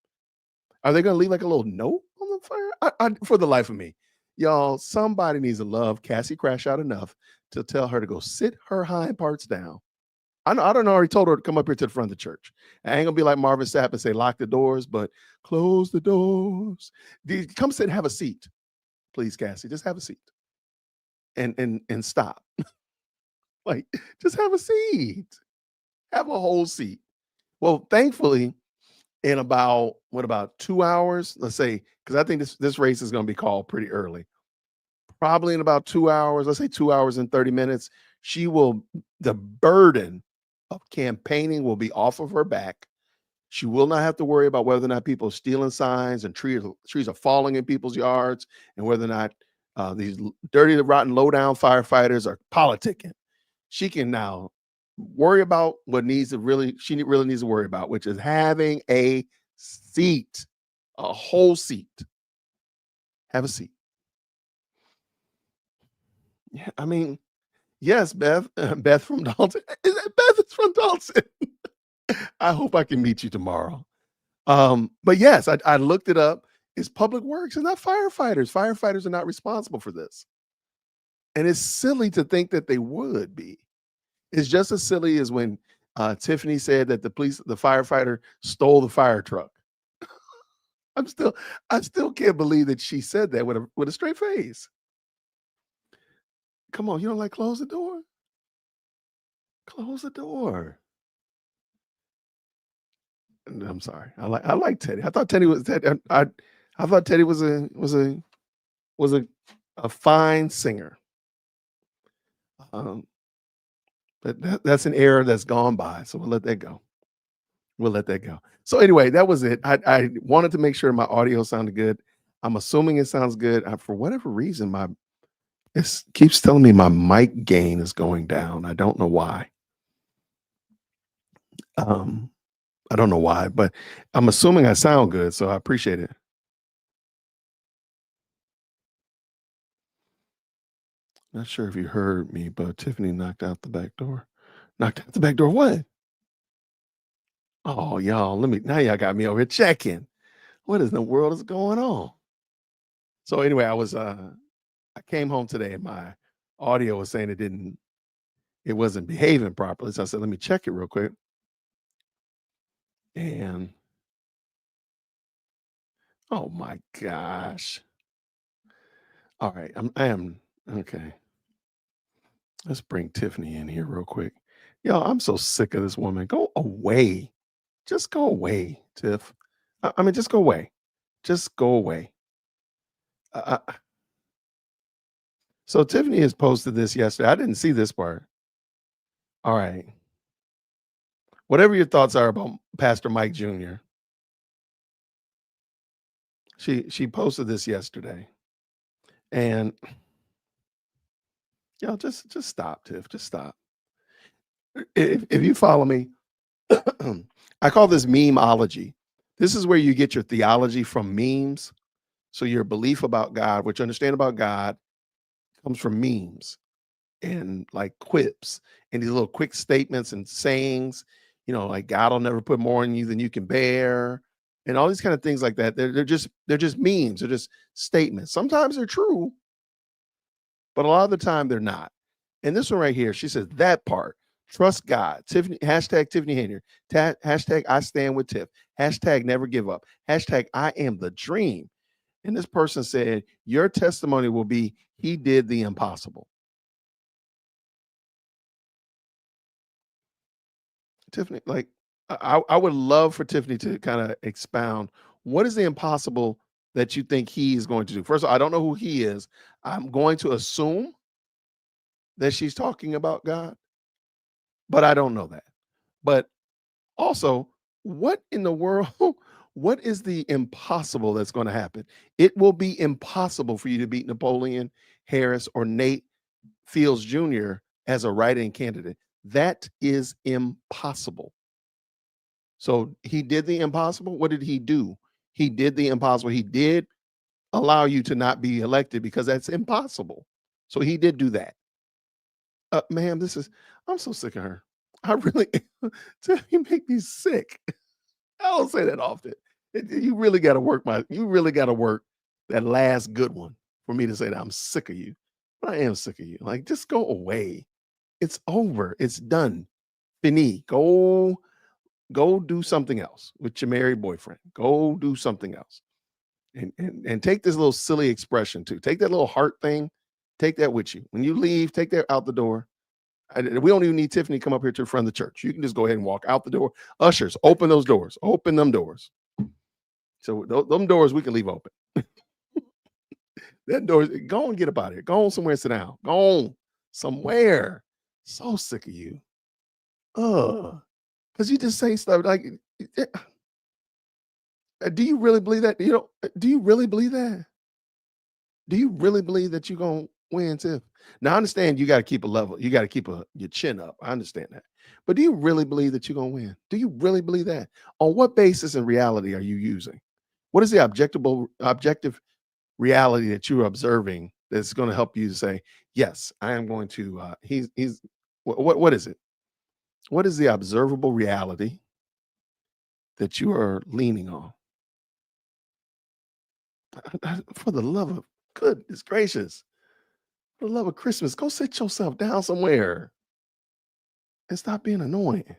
Are they going to leave like a little note on the fire? For the life of me, y'all, somebody needs to love Cassie Crash out enough to tell her to go sit her hind parts down. I don't know. I already told her to come up here to the front of the church. I ain't gonna be like Marvin Sapp and say lock the doors, but close the doors. Come sit and have a seat, please, Cassie. Just have a seat and stop. Like, just have a seat. Have a whole seat. Well, thankfully, in about 2 hours, let's say, because I think this race is gonna be called pretty early. Probably in about 2 hours, let's say 2 hours and 30 minutes, the burden of campaigning will be off of her back. She will not have to worry about whether or not people are stealing signs and trees are falling in people's yards, and whether or not these dirty, rotten, low-down firefighters are politicking. She can now worry about what she really needs to worry about, which is having a seat, a whole seat. Have a seat. Yeah, I mean, yes, Beth. Beth from Dolton. Beth is from Dolton. I hope I can meet you tomorrow. But yes, I looked it up. It's public works and not firefighters. Firefighters are not responsible for this. And it's silly to think that they would be. It's just as silly as when Tiffany said that the firefighter stole the fire truck. I still can't believe that she said that with a straight face. Come on, you don't like close the door? Close the door. I'm sorry. I like Teddy. I thought Teddy was Teddy. I thought Teddy was a fine singer. But that's an era that's gone by. So we'll let that go. So anyway, that was it. I wanted to make sure my audio sounded good. I'm assuming it sounds good. For whatever reason, it keeps telling me my mic gain is going down. I don't know why. I don't know why, but I'm assuming I sound good, so I appreciate it. Not sure if you heard me, but Tiffany knocked out the back door. Knocked out the back door what? Oh, y'all, now y'all got me over here checking. What in the world is going on? So anyway, I came home today and my audio was saying it wasn't behaving properly. So I said, let me check it real quick. And oh my gosh. All right. I am okay. Let's bring Tiffany in here real quick. Yo, I'm so sick of this woman. Go away. Just go away, Tiff. I mean, just go away. Just go away. So Tiffany has posted this yesterday. I didn't see this part. All right. Whatever your thoughts are about Pastor Mike Jr., she posted this yesterday. And just stop, Tiff. Just stop. If you follow me, I call this memeology. This is where you get your theology from memes. So your belief about God, what you understand about God, comes from memes and like quips and these little quick statements and sayings, like God will never put more on you than you can bear, and all these kind of things like that. They're just memes. They're just statements. Sometimes they're true, but a lot of the time they're not. And this one right here, she says that part. Trust God. Tiffany, hashtag Tiffany Henyard. Hashtag I stand with Tiff. Hashtag never give up. Hashtag I am the dream. And this person said, your testimony will be, he did the impossible. Tiffany, like, I would love for Tiffany to kind of expound. What is the impossible that you think he is going to do? First of all, I don't know who he is. I'm going to assume that she's talking about God, but I don't know that. But also, what in the world, what is the impossible that's going to happen? It will be impossible for you to beat Napoleon Harris or Nate Fields Jr. as a write-in candidate. That is impossible. So he did the impossible. What did he do? He did the impossible. He did allow you to not be elected because that's impossible. So he did do that. Ma'am, I'm so sick of her. I really, you make me sick. I don't say that often. You really got to work that last good one for me to say that I'm sick of you. But I am sick of you. Like, just go away. It's over. It's done. Fini. Go do something else with your married boyfriend. Go do something else. And take this little silly expression too. Take that little heart thing. Take that with you. When you leave, take that out the door. We don't even need Tiffany to come up here to the front of the church. You can just go ahead and walk out the door. Ushers, open those doors. Open them doors. So them doors we can leave open. That door, go and get up out of here. Go on somewhere and sit down. Go on somewhere. So sick of you. Because you just say stuff like, do you really believe that? Do you really believe that? Do you really believe that you're going to win, Tiff? Now, I understand you got to keep a level. You got to keep your chin up. I understand that. But do you really believe that you're going to win? Do you really believe that? On what basis and reality are you using? What is the objective reality that you're observing that's going to help you to say, yes, I am going to, what is it? What is the observable reality that you are leaning on? For the love of goodness gracious, for the love of Christmas, go sit yourself down somewhere and stop being annoying.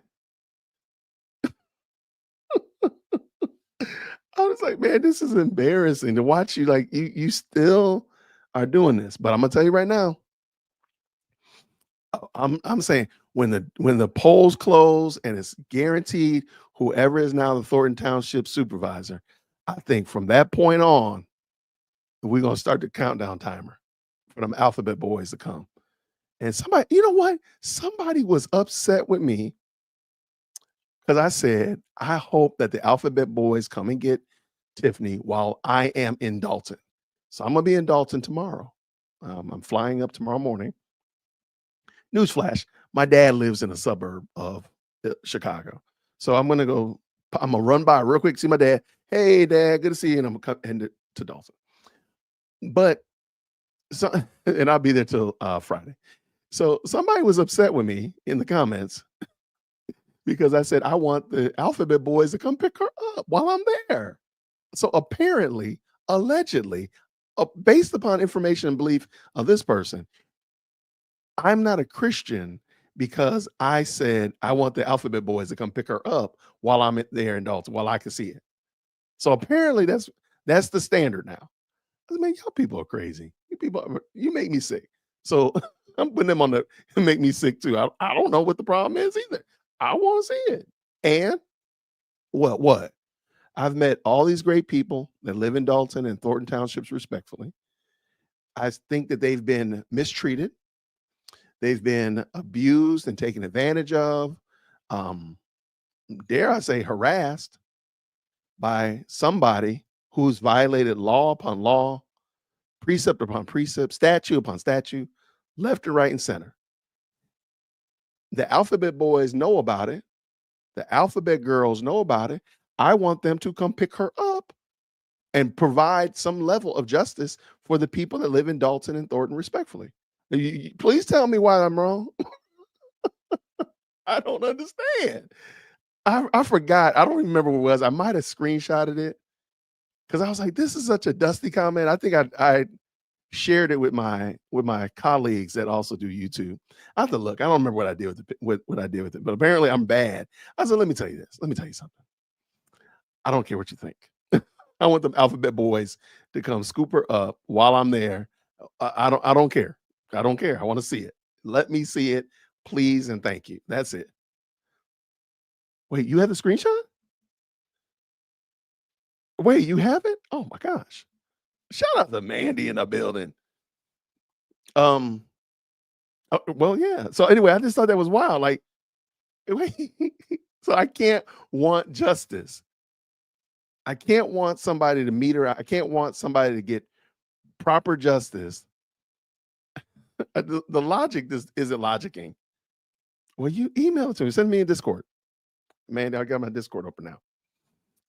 I was like, man, this is embarrassing to watch you. Like you still are doing this. But I'm gonna tell you right now, I'm saying when the polls close and it's guaranteed whoever is now the Thornton Township supervisor, I think from that point on, we're gonna start the countdown timer for them alphabet boys to come. And somebody, you know what? Somebody was upset with me because I said, I hope that the alphabet boys come and get Tiffany while I am in Dolton. So I'm gonna be in Dolton tomorrow. I'm flying up tomorrow morning. Newsflash, my dad lives in a suburb of Chicago. So I'm gonna run by real quick, see my dad. Hey, Dad, good to see you. And I'm gonna come to Dolton. But and I'll be there till Friday. So somebody was upset with me in the comments because I said I want the alphabet boys to come pick her up while I'm there. So apparently, allegedly, based upon information and belief of this person, I'm not a Christian because I said I want the alphabet boys to come pick her up while I'm there in Dolton, while I can see it. So apparently that's the standard now. I mean, y'all people are crazy. You make me sick. So I'm putting them on the make me sick too. I don't know what the problem is either. I want to see it. And what? I've met all these great people that live in Dolton and Thornton townships respectfully. I think that they've been mistreated. They've been abused and taken advantage of. Dare I say harassed by somebody who's violated law upon law, precept upon precept, statute upon statute, left and right and center. The alphabet boys know about it. The alphabet girls know about it. I want them to come pick her up and provide some level of justice for the people that live in Dolton and Thornton respectfully. Please tell me why I'm wrong. I don't understand. I forgot. I don't remember what it was. I might have screenshotted it because I was like, this is such a dusty comment. I think I shared it with my colleagues that also do YouTube. I have to look. I don't remember what I did with what I did with it, but apparently I'm bad. I said, let me tell you this. Let me tell you something. I don't care what you think. I want them alphabet boys to come scoop her up while I'm there. I don't care. I don't care. I want to see it. Let me see it, please, and thank you. That's it. Wait, you have the screenshot? Wait, you have it? Oh my gosh. Shout out to Mandy in the building. Well, yeah. So anyway, I just thought that was wild. Like, wait, so I can't want justice. I can't want somebody to meet her. I can't want somebody to get proper justice. The logic just isn't logicking. Well, you email it to me. Send me a Discord. Man, I got my Discord open now.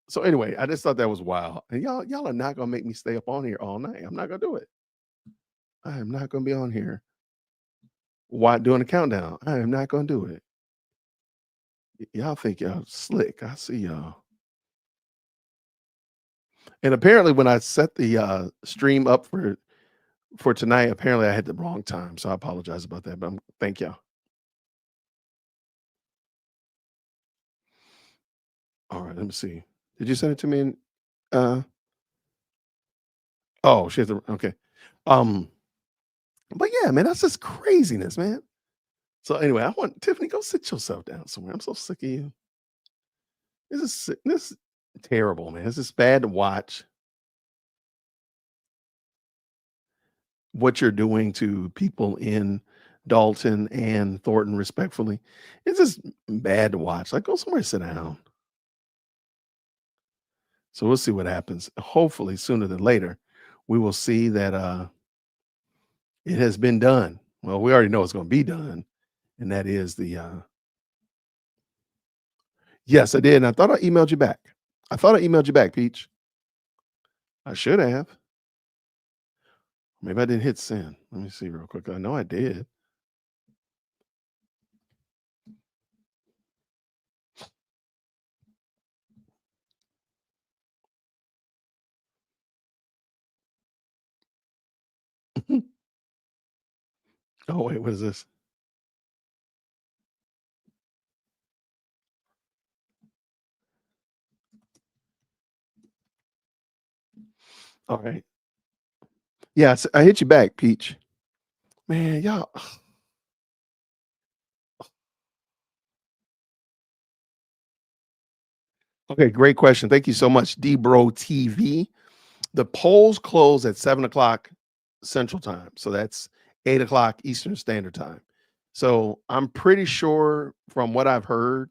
So anyway, I just thought that was wild. And y'all are not gonna make me stay up on here all night. I'm not gonna do it. I am not gonna be on here. Why doing a countdown? I am not gonna do it. Y'all think y'all slick. I see y'all. And apparently, when I set the stream up for tonight, apparently I had the wrong time. So I apologize about that. But thank y'all. All right, let me see. Did you send it to me? Oh, she has the okay. But yeah, man, that's just craziness, man. So anyway, I want Tiffany, go sit yourself down somewhere. I'm so sick of you. This is terrible, man. This is bad to watch what you're doing to people in Dolton and Thornton, respectfully. It's just bad to watch. Like, go somewhere, sit down. So we'll see what happens. Hopefully, sooner than later, we will see that it has been done. Well, we already know it's going to be done, and that is the yes, I did. And I thought I emailed you back. I thought I emailed you back, Peach. I should have. Maybe I didn't hit send. Let me see real quick. I know I did. Oh, wait, what is this? All right. Yeah, I hit you back, Peach. Man, y'all. Okay, great question. Thank you so much, D-Bro TV. The polls close at 7 o'clock Central Time. So that's 8 o'clock Eastern Standard Time. So I'm pretty sure from what I've heard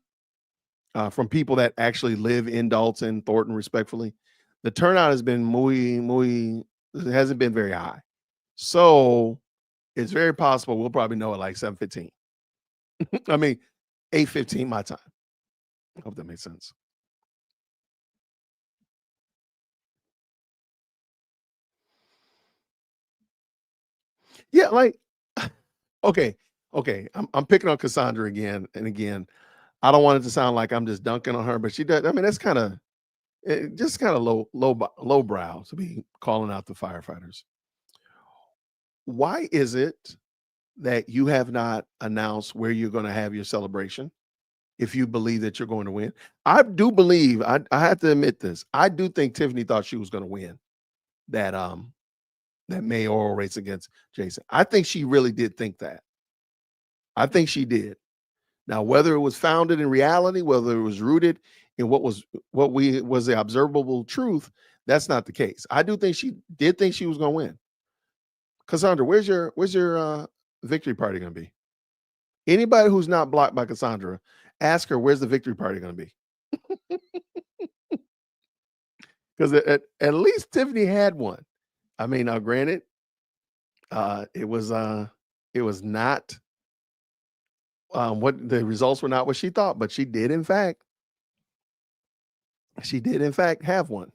from people that actually live in Dolton, Thornton, respectfully, the turnout has been it hasn't been very high. So it's very possible we'll probably know at like 7:15. I mean, 8:15 my time. I hope that makes sense. Yeah, like okay. I'm picking on Cassandra again and again. I don't want it to sound like I'm just dunking on her, but she does. I mean, that's kind of just kind of low brow to be calling out the firefighters. Why is it that you have not announced where you're going to have your celebration if you believe that you're going to win? I do believe, I have to admit this. I do think Tiffany thought she was going to win that mayoral race against Jason. I think she really did think that. I think she did. Now, whether it was founded in reality, whether it was rooted in what was the observable truth, that's not the case. I do think she did think she was going to win. Cassandra, where's your victory party going to be? Anybody who's not blocked by Cassandra, ask her where's the victory party going to be. Because at least Tiffany had one. I mean, now granted, it was not what the results were not what she thought, but she did in fact have one.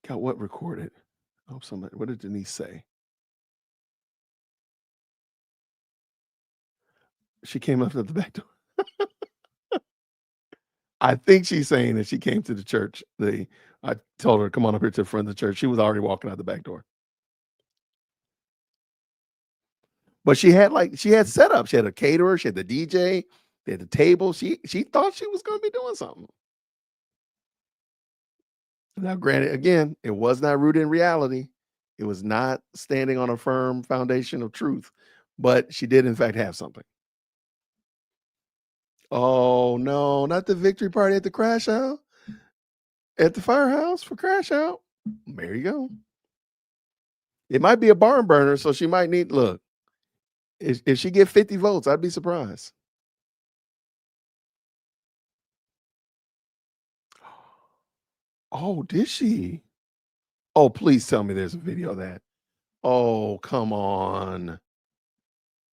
God, what recorded? Oh, somebody. What did Denise say? She came up at the back door. I think she's saying that she came to the church. I told her, come on up here to the front of the church. She was already walking out the back door. But she had set up. She had a caterer. She had the DJ. They had the table. She thought she was going to be doing something. Now, granted, again, it was not rooted in reality. It was not standing on a firm foundation of truth. But she did, in fact, have something. Oh, no, not the victory party at the crash out. At the firehouse for crash out. There you go. It might be a barn burner, so she might need, look, if she get 50 votes, I'd be surprised. Oh, did she? Oh, please tell me there's a video of that. Oh, come on.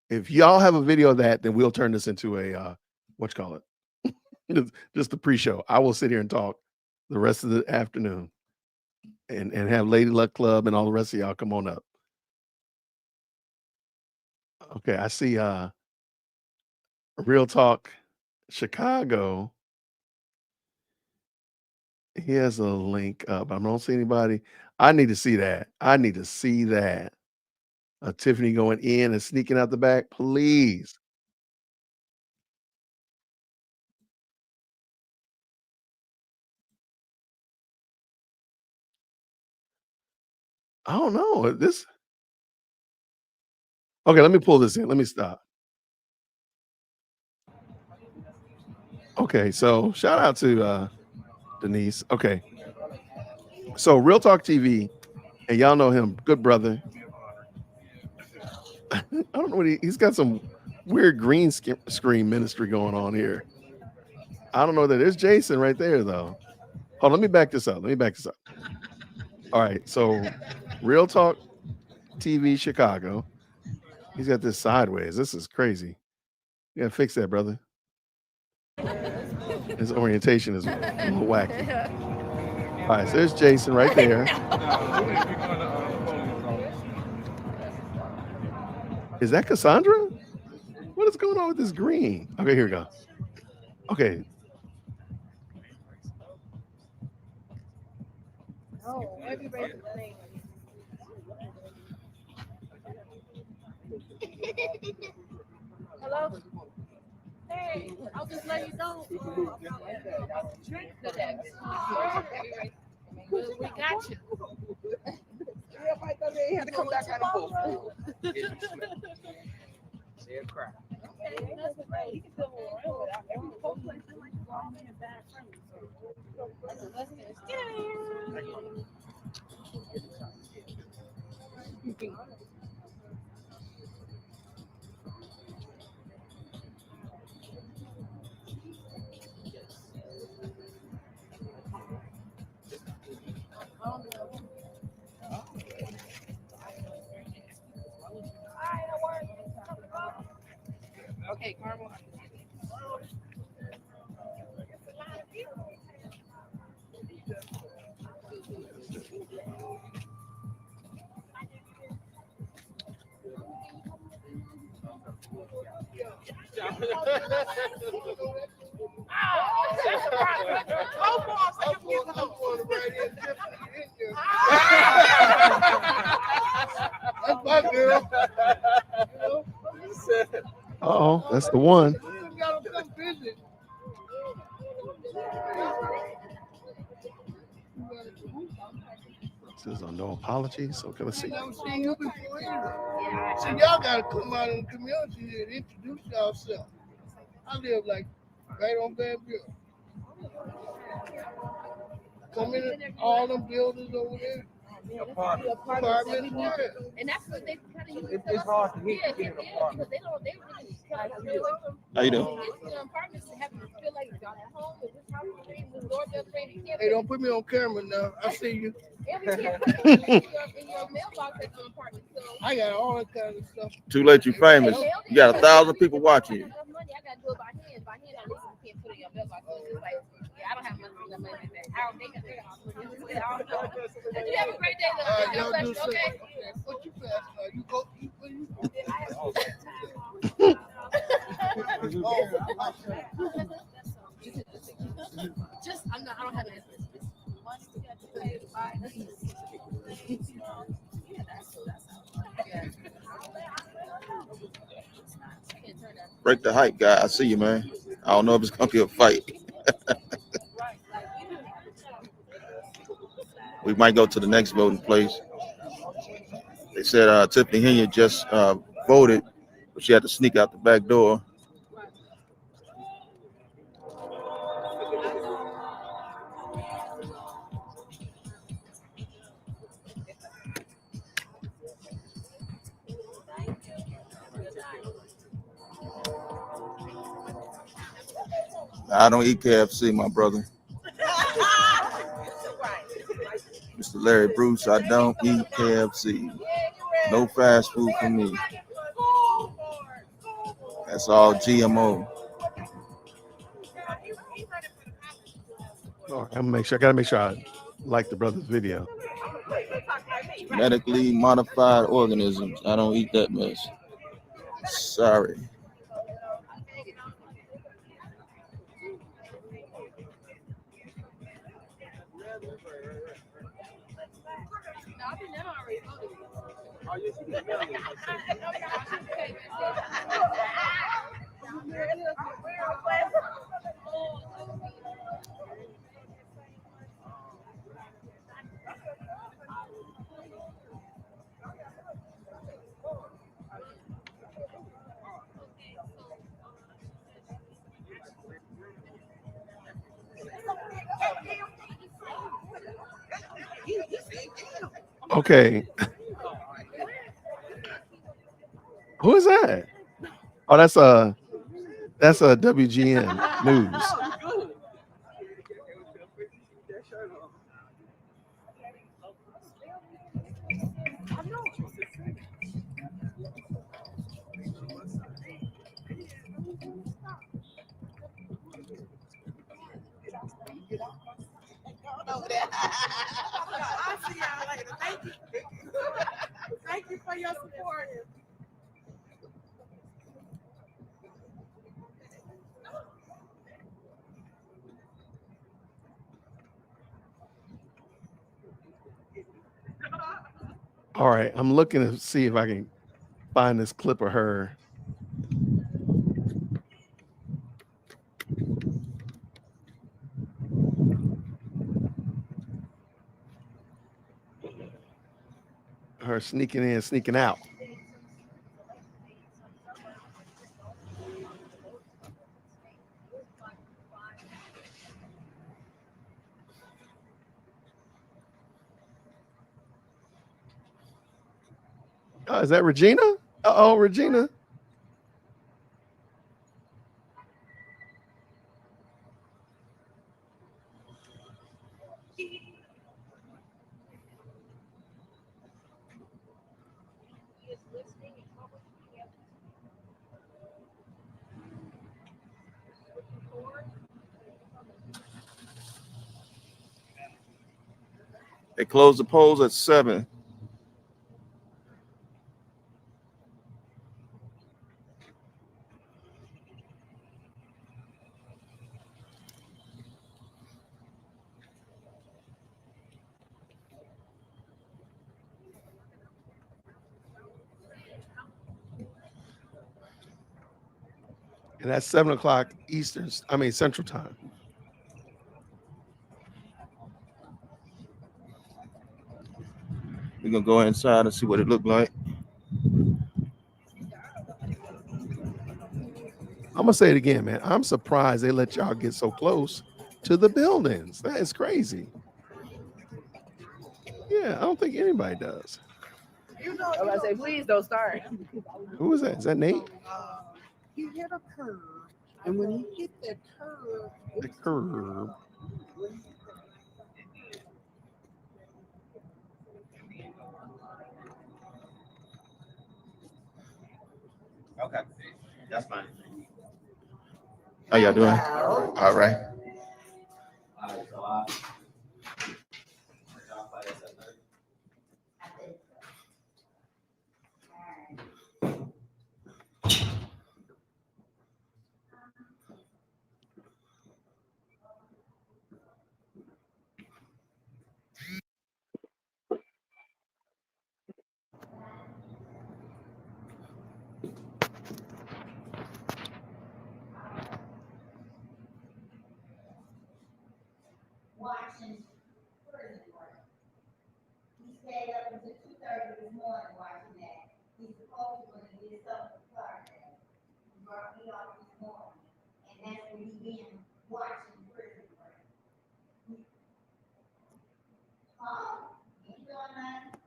If y'all have a video of that, then we'll turn this into a, just the pre-show. I will sit here and talk the rest of the afternoon and have Lady Luck Club and all the rest of y'all come on up. Okay, I see Real Talk Chicago. He has a link up. I don't see anybody. I need to see that. Tiffany going in and sneaking out the back, please. I don't know. Okay, let me pull this in. Let me stop. Okay, so shout out to Denise. Okay. So Real Talk TV, and y'all know him, good brother. I don't know what he's got some weird green screen ministry going on here. I don't know that. There's Jason right there, though. Hold on, let me back this up. All right, so Real Talk TV Chicago. He's got this sideways. This is crazy. You gotta fix that, brother. His orientation is a little wacky. All right, so there's Jason right there. Is that Cassandra? What is going on with this green? Okay, here we go. Okay. Oh, everybody's playing. Hello? Hey, I'll just let you know. Drink the next. We got you. He had to come back out of both. They'll cry. Okay, that's great. You can feel more around it. Hopefully, I feel like you're all in a bad frame. Let's get it. Okay, Carmel. Uh-oh, that's the one. says, "Oh, no apologies." Okay, let's see. Never seen you before either. See, y'all gotta come out in the community here and introduce yourself. I live like right on Van Buren. Come in all them buildings over there. Apartments, yeah. And that's what they kind of use. It's hard to hit Yeah, you in an because apartment. they really try to do it. How you doing? It's apartments to have you feel like y'all at home with this house frame, this doorbell frame. Hey, don't put me on camera now. I see you. Everything in your mailbox at the apartment. So I got all that kind of stuff. Too late, you famous. You got 1,000 people watching you. I gotta do it by hand. By hand, I can't put it in your mailbox. So it's like, yeah, I don't have money for that money like that. I don't make it. You have a great day, though. Y'all God do bless you, okay? What you fast? You go. Just, I don't have an answer. Break the hype, guy. I see you, man. I don't know if it's gonna be a fight. We might go to the next voting place. They said Tiffany Henyard just voted, but she had to sneak out the back door. I don't eat KFC, my brother. Mr. Larry Bruce, I don't eat KFC. No fast food for me. That's all GMO. All right, I gotta make sure I like the brother's video. Medically modified organisms. I don't eat that mess. Sorry. Okay. Who is that? Oh, that's a WGN News. I'll see y'all later. Thank you. Thank you for your support. All right, I'm looking to see if I can find this clip of her. Her sneaking in, sneaking out. Oh, is that Regina? Oh, Regina. They close the polls at 7. And that's 7 o'clock Central Time. We're gonna go inside and see what it looked like. I'm gonna say it again, man. I'm surprised they let y'all get so close to the buildings. That is crazy. Yeah, I don't think anybody does. You know, I say, please don't start. Who is that? Is that Nate? he hit a curve, and when he hit that curve, The curb. Okay, that's fine. How y'all doing? All right. Watching prison work. He stayed up until 2:30 this morning watching that. He's supposed to when he did something for Friday. He brought me off this morning, and that's when he been watching prison work. Oh, you doing that?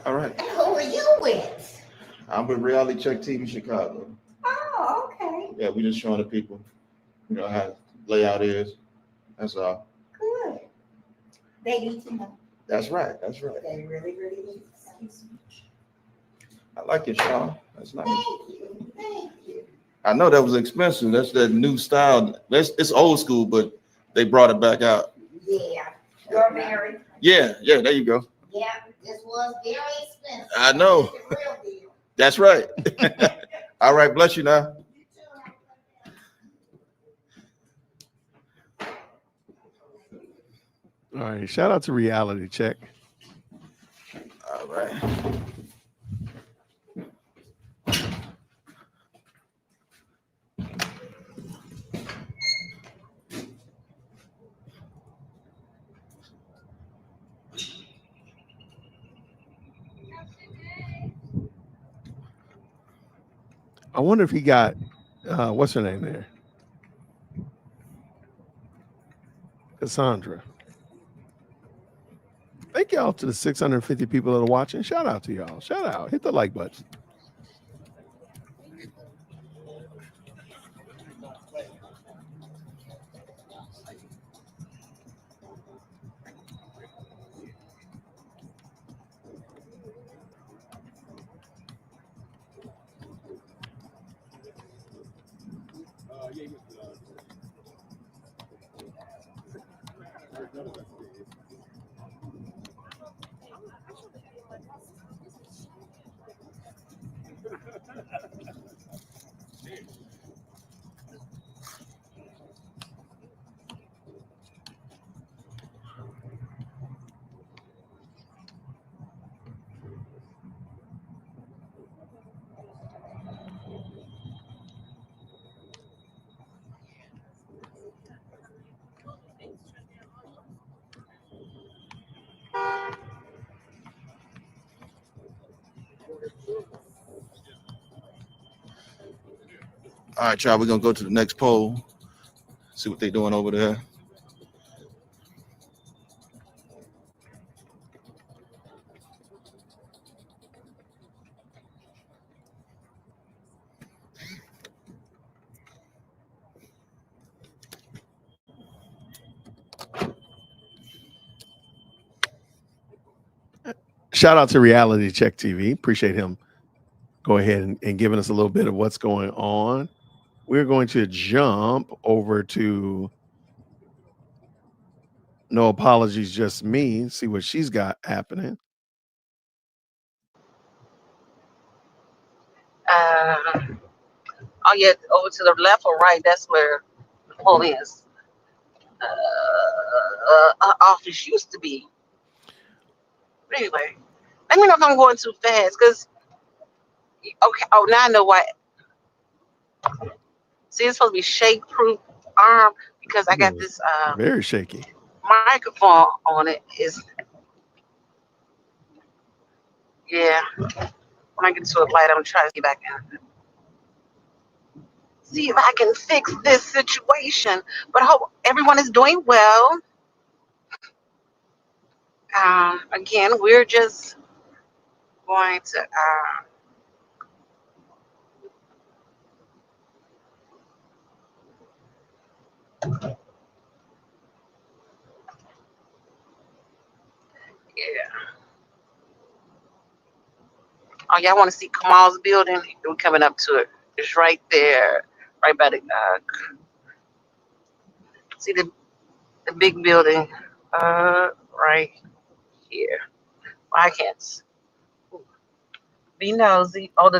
All right. And who are you with? I'm with Reality Check TV Chicago. Oh, okay. Yeah, we just showing the people, how the layout is. That's all. Good. They need to know. That's right. That's right. They really, really need to know. I like it, Sean. That's nice. Thank you. Thank you. I know that was expensive. That's that new style. It's old school, but they brought it back out. Yeah. You're married. Yeah, there you go. Yeah, this was very expensive. I know. It's the real deal. That's right. All right, bless you now. All right. Shout out to Reality Check. All right. I wonder if he got what's her name there? Cassandra. Thank y'all to the 650 people that are watching. Shout out to y'all. Shout out. Hit the like button. All right, y'all. We're gonna go to the next poll. See what they're doing over there. Shout out to Reality Check TV. Appreciate him. Go ahead and giving us a little bit of what's going on. We're going to jump over to No Apologies, Just Me. See what she's got happening. Oh yeah, over to the left or right, that's where the pole is. office used to be. But anyway, let me know if I'm going too fast, cause okay. Oh, now I know why. See, it's supposed to be shake-proof arm because I got Yeah, this very shaky. microphone on it. Is yeah. When I get to a light, I'm trying to see if I can fix this situation. But I hope everyone is doing well. Again, we're just going to yeah. Oh, y'all want to see Kamal's building? We're coming up to it. It's right there, right by the see the big building, right here. I can't be nosy. Oh,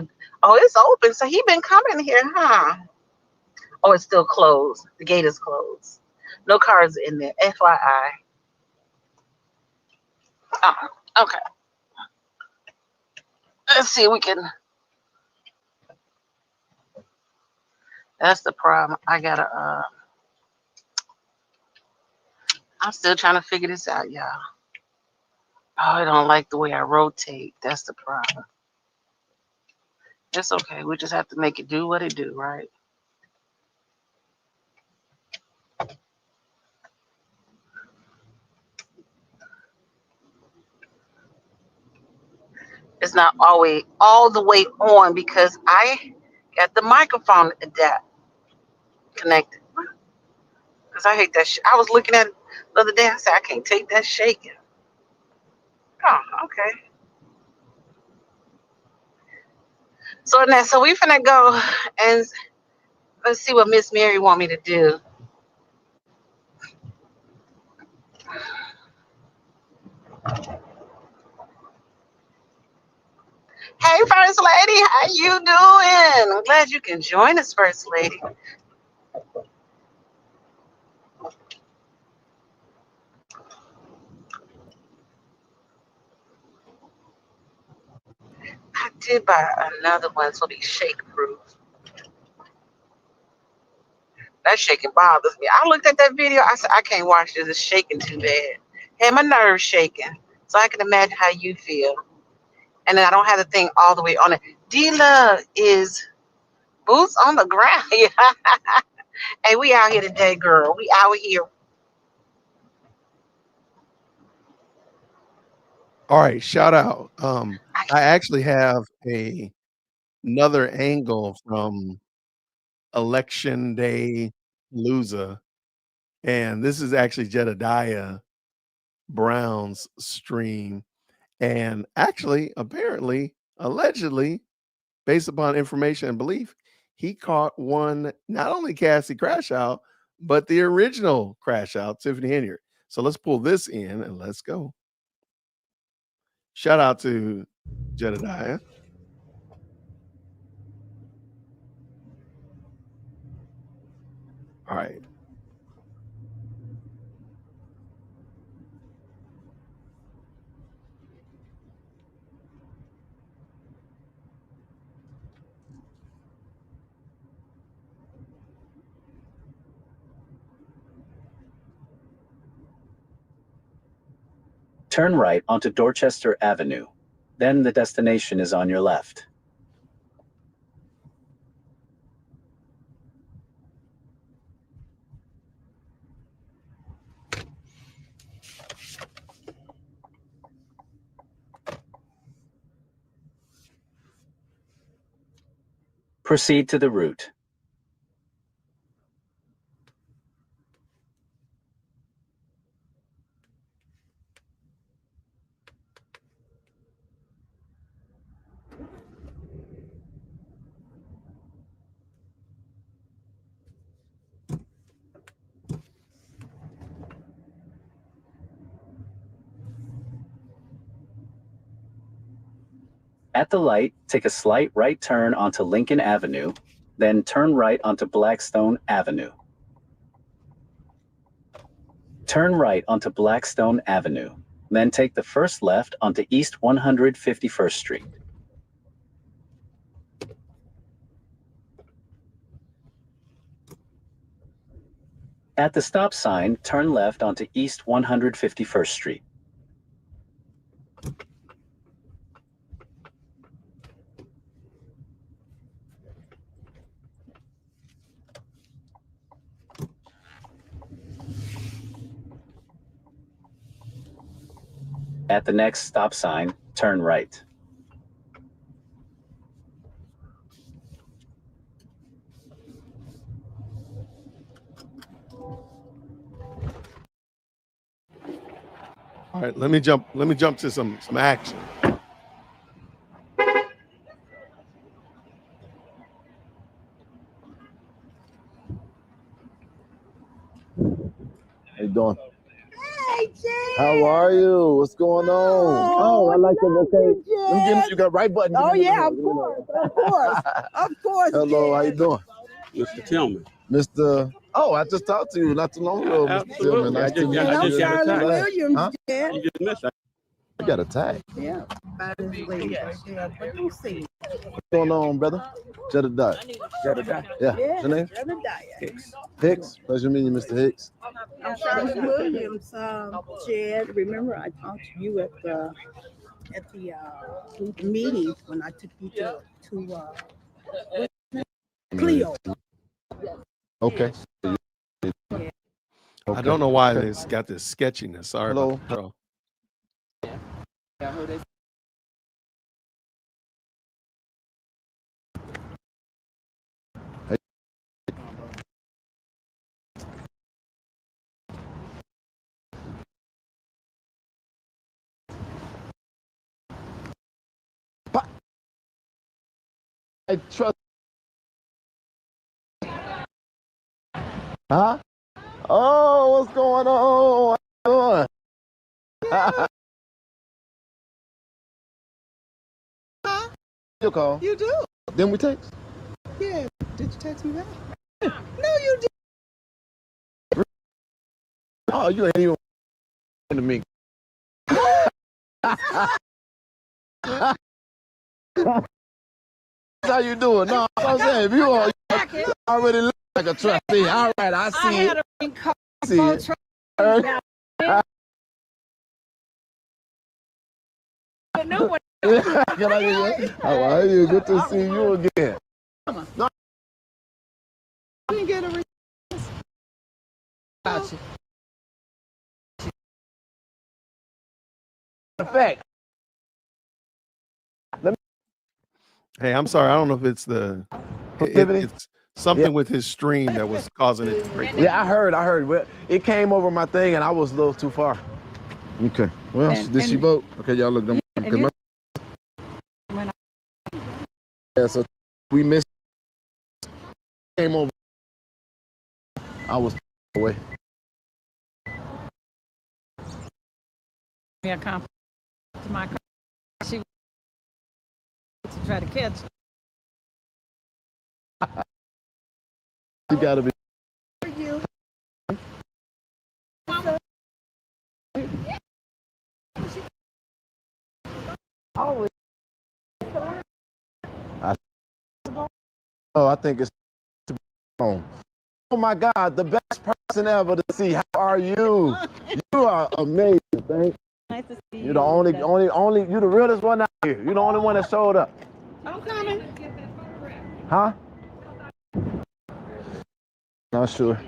it's open. So he been coming here, huh? Oh, it's still closed. The gate is closed. No cars in there. FYI. Okay. Let's see. We can. That's the problem. I gotta. I'm still trying to figure this out, y'all. Oh, I don't like the way I rotate. That's the problem. It's okay. We just have to make it do what it do, right? It's not always all the way on because I got the microphone adapt connected. Because I hate that shit. I was looking at it the other day. I said, I can't take that shaking. Oh, okay. So we finna go and let's see what Miss Mary want me to do. Hey, First Lady, how you doing? I'm glad you can join us, First Lady. I did buy another one, so be shake proof. That shaking bothers me. I looked at that video. I said, I can't watch this. It's shaking too bad. Had my nerves shaking. So I can imagine how you feel. And then I don't have the thing all the way on it. D-Love is boots on the ground. Hey, we out here today, girl. We out here. All right, shout out. I actually have another angle from Election Day Loser, and this is actually Jedediah Brown's stream. And actually, apparently, allegedly, based upon information and belief, he caught one, not only Cassie Crash Out, but the original Crash Out, Tiffany Henyard. So let's pull this in and let's go. Shout out to Jedediah. All right. Turn right onto Dorchester Avenue. Then the destination is on your left. Proceed to the route. At the light, take a slight right turn onto Lincoln Avenue, then turn right onto Blackstone Avenue. Turn right onto Blackstone Avenue. Then take the first left onto East 151st Street. At the stop sign, turn left onto East 151st Street. At the next stop sign, turn right. All right, let me jump to some action. How you doing? Hey, Jay. How are you? What's going on? Oh, I like them. Okay, you got right button. Oh yeah, of course, of course. Hello, how you doing, Mr. Tillman? Mr. Oh, I just talked to you not too long ago, Mr. Tillman. Nice to meet you. I'm Good Charlotte to see you. Williams. Huh? Jen. You just missed that. You got a tag. Yeah, by this lady right there. But you see. What's going on, brother? Jedediah. Jedediah. Yeah. Yeah, What's your name? Jedediah. Hicks. Pleasure meeting you, Mr. Hicks. I'm Charlotte Williams. Jed, remember I talked to you at the meeting when I took you to Cleo. Okay. I don't know why it's got this sketchiness. Sorry. Hello. About the control. I trust. Huh? Oh, what's going on? How you doing? Your call. You do? Then we text. Yeah. Did you text me back? No, you did. Oh, you ain't even to me. How you doing? No, I'm saying if you are already look like a trustee. All right, I see it. I see it. Can I get you? How are you? Good to see you again. No. I didn't get a response. Gotcha. Effect. Hey, I'm sorry. I don't know if it's it's something with his stream that was causing it to break. Yeah, I heard. Well, it came over my thing and I was a little too far. Okay. Well, did she vote? Okay, y'all look them. Yeah, so we missed. Came over. I was away. Me a compliment to my car. She to try to catch it. You gotta be. I think it's on. Oh my God, the best person ever to see. How are you? You are amazing. Thank Nice to see you. You're the only, you're the realest one out here. You're the only one that showed up. I'm coming. Huh? Not sure.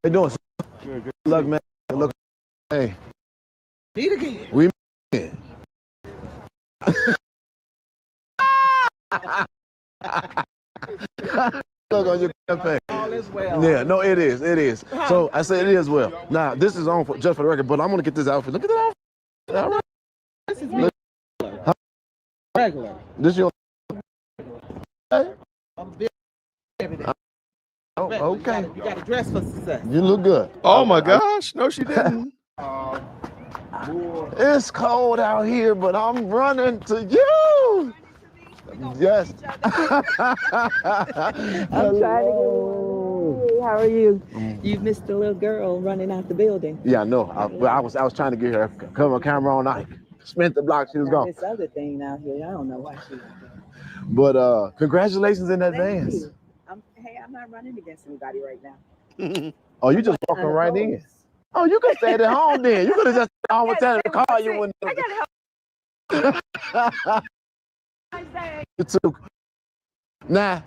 Hey, doing? Good luck, man. Good luck. Hey. Meet again. We meet again. Look on your campaign. All is well. Yeah, no, it is. It is. So I said it is well. Now, this is on for, just for the record, but I'm going to get this outfit. Look at that outfit. All right. This is me. Huh? Regular. This your. Hey? I'm big every day. Oh, okay. You got to dress for success. You look good. Oh my gosh. No, she didn't. It's cold out here, but I'm running to you. Yes. I'm trying to get Hey, how are you? You missed the little girl running out the building. Yeah, I know. I was trying to get her cover camera on. I spent the block. She was Now, gone. this other thing out here, I don't know why she. But congratulations in Thank advance. you. Hey, I'm not running against anybody right now. Oh, you just walking right in. Oh, you could stay at home then. You could have just always tell the car you wouldn't. I gotta help. You too. Nah,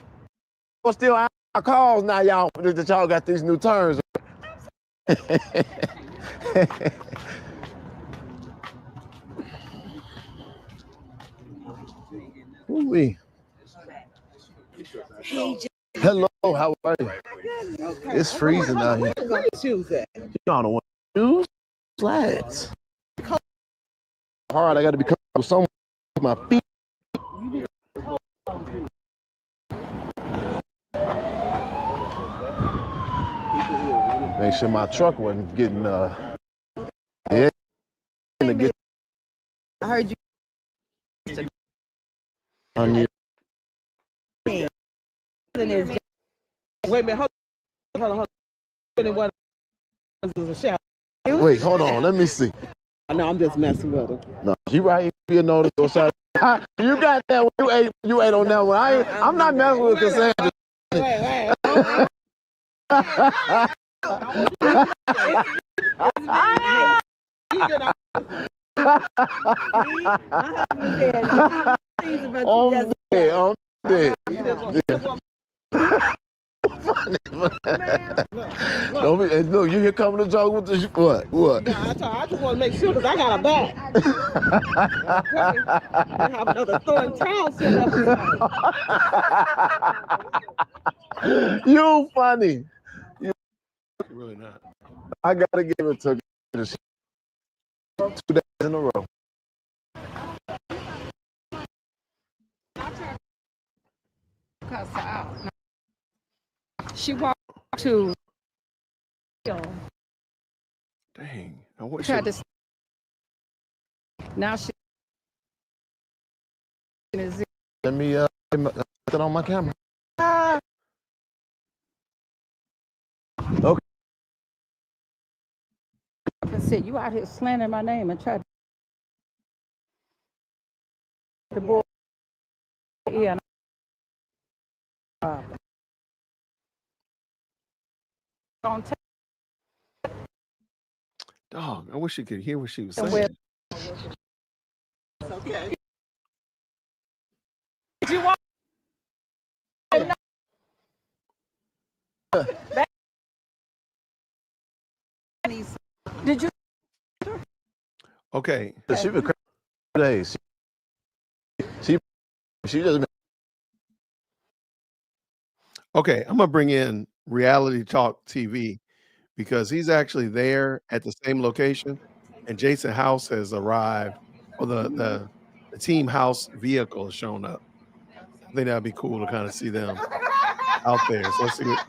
I'm still answering my calls now, y'all. That y'all got these new turns. Ooh-wee. Hello, how are you? It's freezing out here. Where the shoes at? You don't want shoes? Slats. Hard, I got to be comfortable with someone with my feet. Make sure my truck wasn't getting yeah. I heard you. Wait a minute, hold on. Wait, hold on, let me see. No, I'm just messing with her. No, she right here notice or something. You got that one. You ain't on that one. I'm not messing with Cassandra. I'm dead. Don't be, look, you here coming to talk with the what? I just want to make sure because I got a back. I have another Thornton towel sitting up. You funny. You really not. I gotta give it to her. 2 days in a row. She walked to. Dang. I wish Tried to. Now she. Let me put it on my camera. Okay. I said, you out here slandering my name and tried the boy. Yeah. Dog, I wish you could hear what she was saying. Okay. Did you want? Did you? Okay. She been crazy days. She just. Okay, I'm gonna bring in Reality Talk TV because he's actually there at the same location, and Jason House has arrived, or the team house vehicle has shown up. I think that'd be cool to kind of see them out there. So let's see what.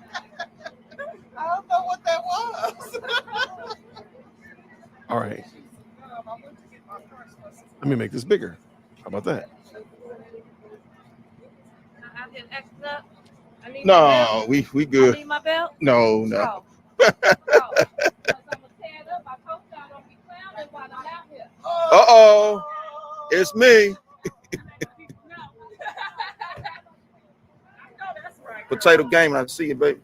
I don't know what that was. All right. Let me make this bigger. How about that? No, we good. I need my belt? No. Uh-oh. It's me. Potato game, I see you, baby.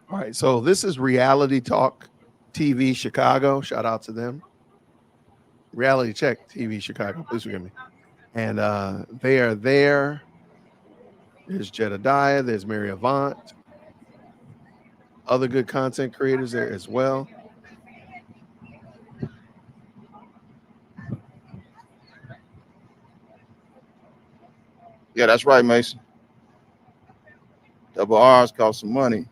All right, so this is Reality Talk TV Chicago. Shout out to them. Reality Check TV Chicago. Please forgive me. And they are there. There's Jedediah. There's Mary Avant. Other good content creators there as well. Yeah, that's right, Mason. Double R's cost some money.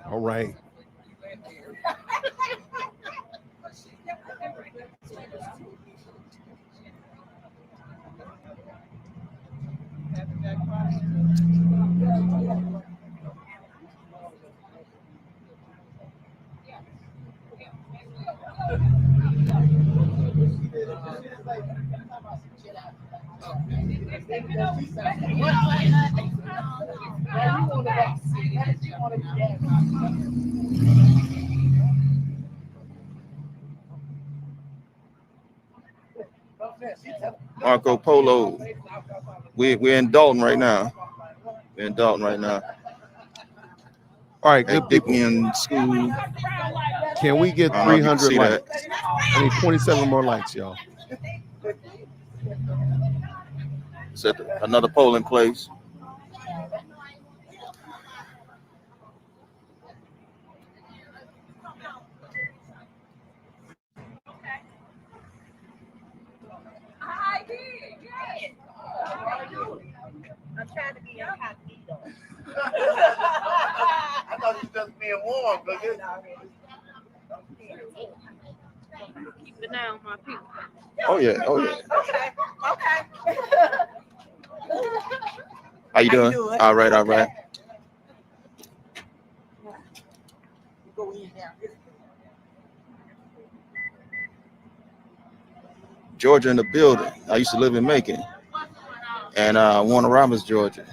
All right. Marco Polo. We're in Dolton right now. We're in Dolton right now. All right, good people. In school. Can we get 300 likes? I need 27 more likes, y'all. Set another poll in place. I'm trying to be incognito. I thought you just being warm, but Keep it down, my people. Oh yeah, oh yeah. Okay. How you doing? All right, all right. Go in now. Georgia in the building. I used to live in Macon and Warner Robins, Georgia.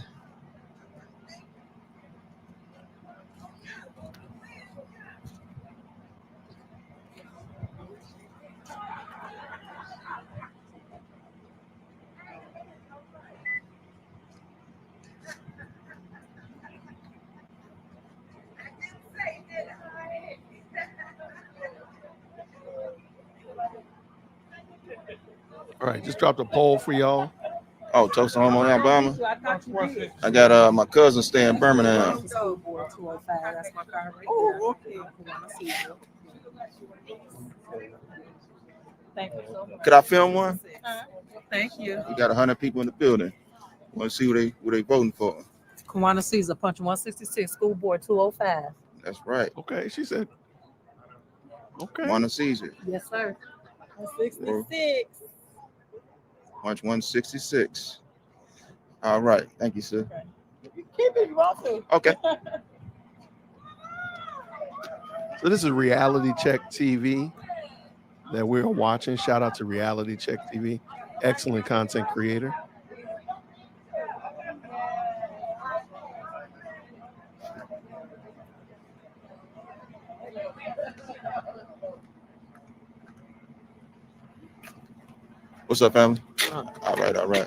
All right, just dropped a poll for y'all. Oh, Tulsa-Home, Alabama. I got my cousin staying in Birmingham. That's my car right oh, okay. Thank you so much. Could I film one? Thank you. We got 100 people in the building. Want to see who they voting for? Kiwana Caesar, punch 166, school board 205. That's right. Okay, she said. Okay. Kiwana Caesar. Yes, sir. 166. Punch 166. All right. Thank you, sir. Okay. You keep it, you want to. Okay. So this is Reality Check TV that we're watching. Shout out to Reality Check TV. Excellent content creator. What's up, family? All right, all right.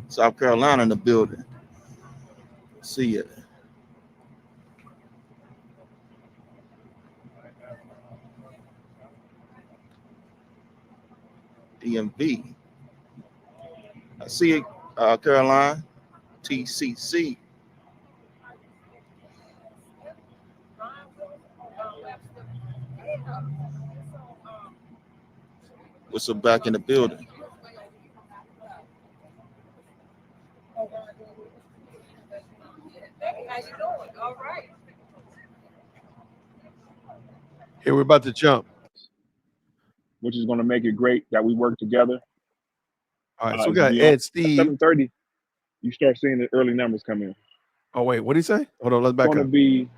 South Carolina in the building. See it. DMV. I see it, Caroline. TCC. What's up back in the building? How you doing? All right. Here we're about to jump. Which is going to make it great that we work together. All right, so we got Ed, Steve. 7:30, you start seeing the early numbers come in. Oh, wait, what did he say? Hold on, let's back It's going up. to be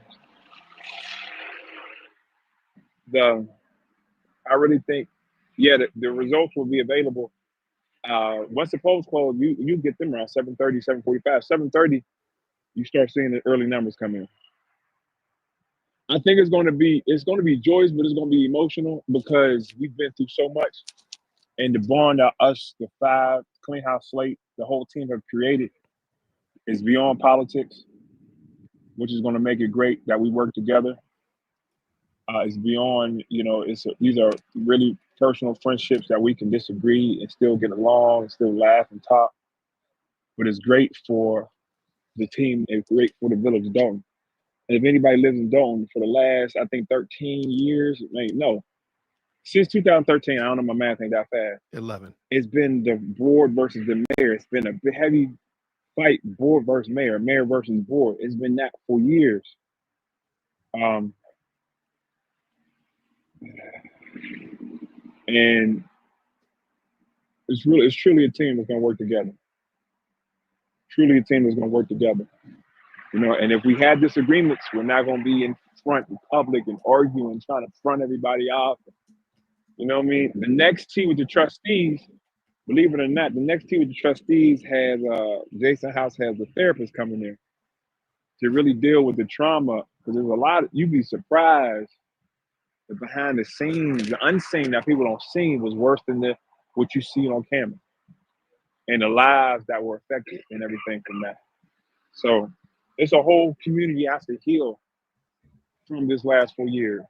I really think, yeah, the results will be available. Once the polls close, you get them around 7:30, 7:45. 7:30, you start seeing the early numbers come in. I think it's going to be joyous, but it's going to be emotional because we've been through so much, and the bond that us, the 5 clean house slate, the whole team have created is beyond politics, which is going to make it great that we work together. It's beyond, these are really personal friendships that we can disagree and still get along and still laugh and talk. But it's great for the team. It's great for the village of Dolton. And if anybody lives in Dolton for the last, I think, 13 years, since 2013, I don't know, my math ain't that fast. 11. It's been the board versus the mayor. It's been a heavy fight, board versus mayor, mayor versus board. It's been that for years. And it's truly a team that's going to work together. Truly a team that's going to work together. And if we have disagreements, we're not going to be in front in public and arguing, trying to front everybody off. You know what I mean? The next tea with the trustees, believe it or not, the next tea with the trustees has Jason House has a therapist coming in to really deal with the trauma. Because there's a lot, you'd be surprised that behind the scenes, the unseen that people don't see was worse than what you see on camera. And the lives that were affected and everything from that. So it's a whole community has to heal from this last 4 years.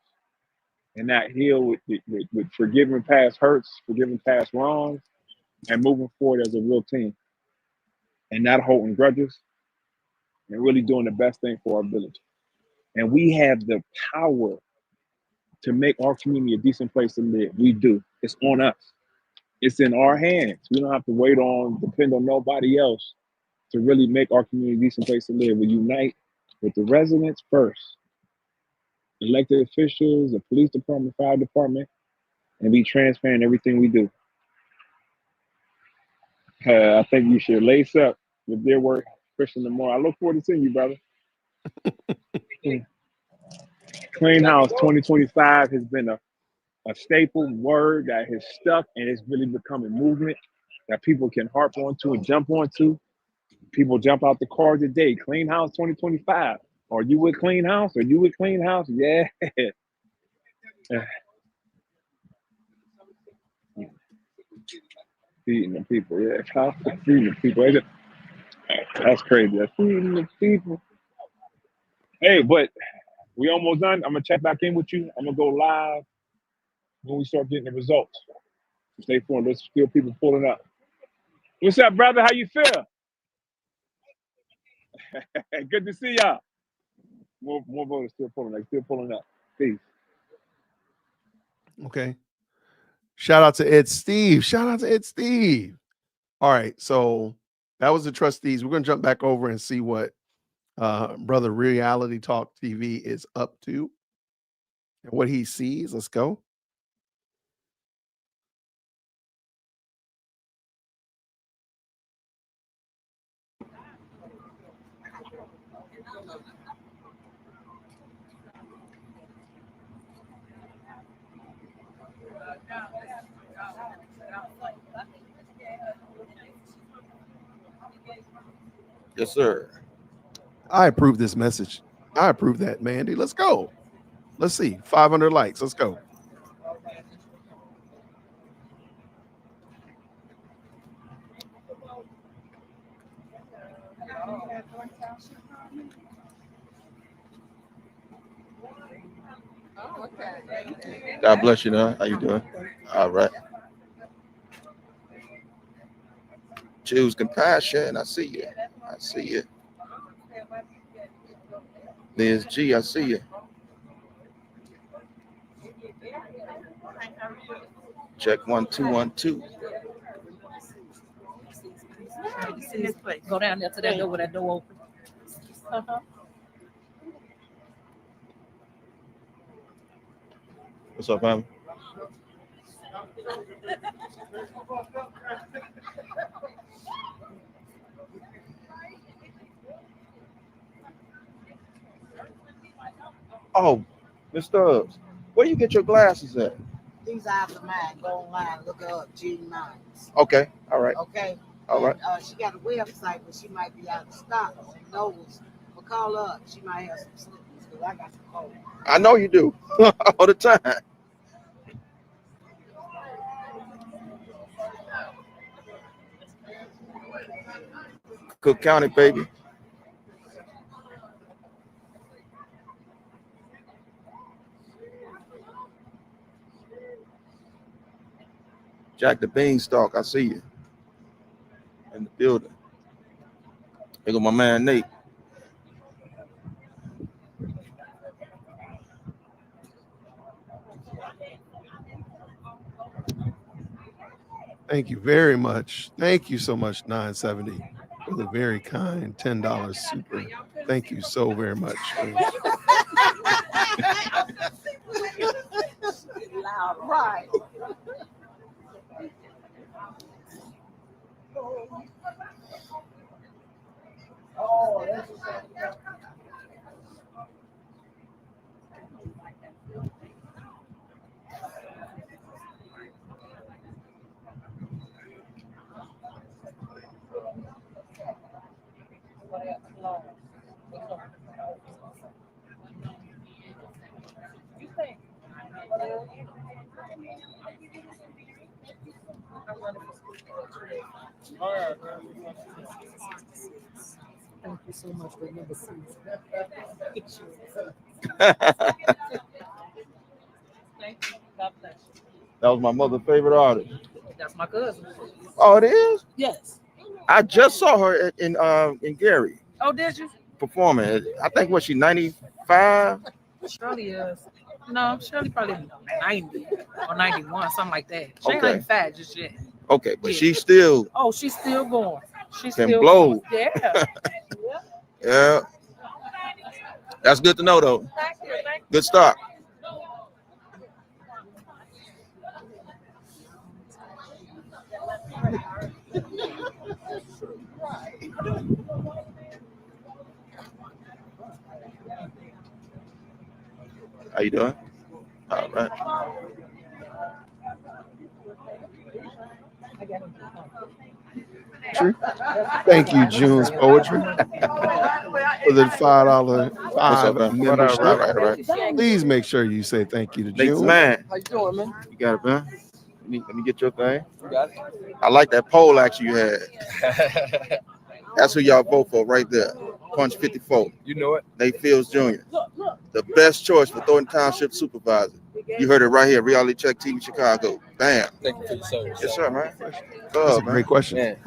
And that heal with forgiving past hurts, forgiving past wrongs, and moving forward as a real team. And not holding grudges and really doing the best thing for our village. And we have the power to make our community a decent place to live. We do. It's on us. It's in our hands. We don't have to depend on nobody else to really make our community a decent place to live. We unite with the residents first, elected officials, the police department, fire department, and be transparent in everything we do. I think you should lace up with their work, Christian tomorrow. I look forward to seeing you, brother. Clean House 2025 has been a staple word that has stuck, and it's really become a movement that people can harp onto and jump onto. People jump out the car today. Clean House 2025. Are you with Clean House? Are you with Clean House? Yeah. Feeding the people. Yeah. Feeding the people. That's crazy. That's feeding the people. Hey, but we almost done. I'm going to check back in with you. I'm going to go live when we start getting the results. Stay informed. There's still people pulling up. What's up, brother? How you feel? Good to see y'all. More voters still pulling up. Peace. Okay. Shout out to Ed Steve. All right. So that was the trustees. We're going to jump back over and see what Brother Reality Talk TV is up to and what he sees. Let's go. Yes, sir. I approve this message. I approve that, Mandy. Let's go. Let's see. 500 likes. Let's go. God bless you, now. How you doing? All right. Choose compassion. I see you. Liz G, I see you. Check 1 2 1 2. Go down there to that door with that door open. What's up, man? Oh, Miss Stubbs, where you get your glasses at? These are after mine. Go online, look her up, Jean Mines. Okay, all right, Okay. all right. And, she got a website, but she might be out of stock and knows. But call her up. She might have some slippers because I got some cold. I know you do all the time. Cook County, baby. Jack the Beanstalk, I see you in the building. Here go my man Nate. Thank you very much. Thank you so much, 970, for the very kind $10 super. Thank you so very much. Loud, right. Oh, that's Thank you so much for number 6. Thank you. God bless you. That was my mother's favorite artist. That's my cousin. Oh, it is? Yes. I just saw her in Gary Oh, did you? performing. I think was she 95? Shirley is. No, Shirley probably 90 or 91, something like that. She ain't Okay. 95 just yet. Okay, but Yeah. she's still Oh, she's still going. She's can still blow. going. Yeah. Yeah. That's good to know though. Thank you. Thank you. Good start. How you doing? All right. Thank you, June's Poetry, for the $5 membership. All right. Please make sure you say thank you to Nate's June. man. How you doing, man? You got it, man. Let me get your thing. You got it. I like that poll action you had. That's who y'all vote for right there. Punch 54. You know it. Nate Fields Jr. The best choice for Thornton Township Supervisor. You heard it right here. Reality Check TV Chicago. Bam. Thank you for your service. Yes, sir, man. That's a great question. Man.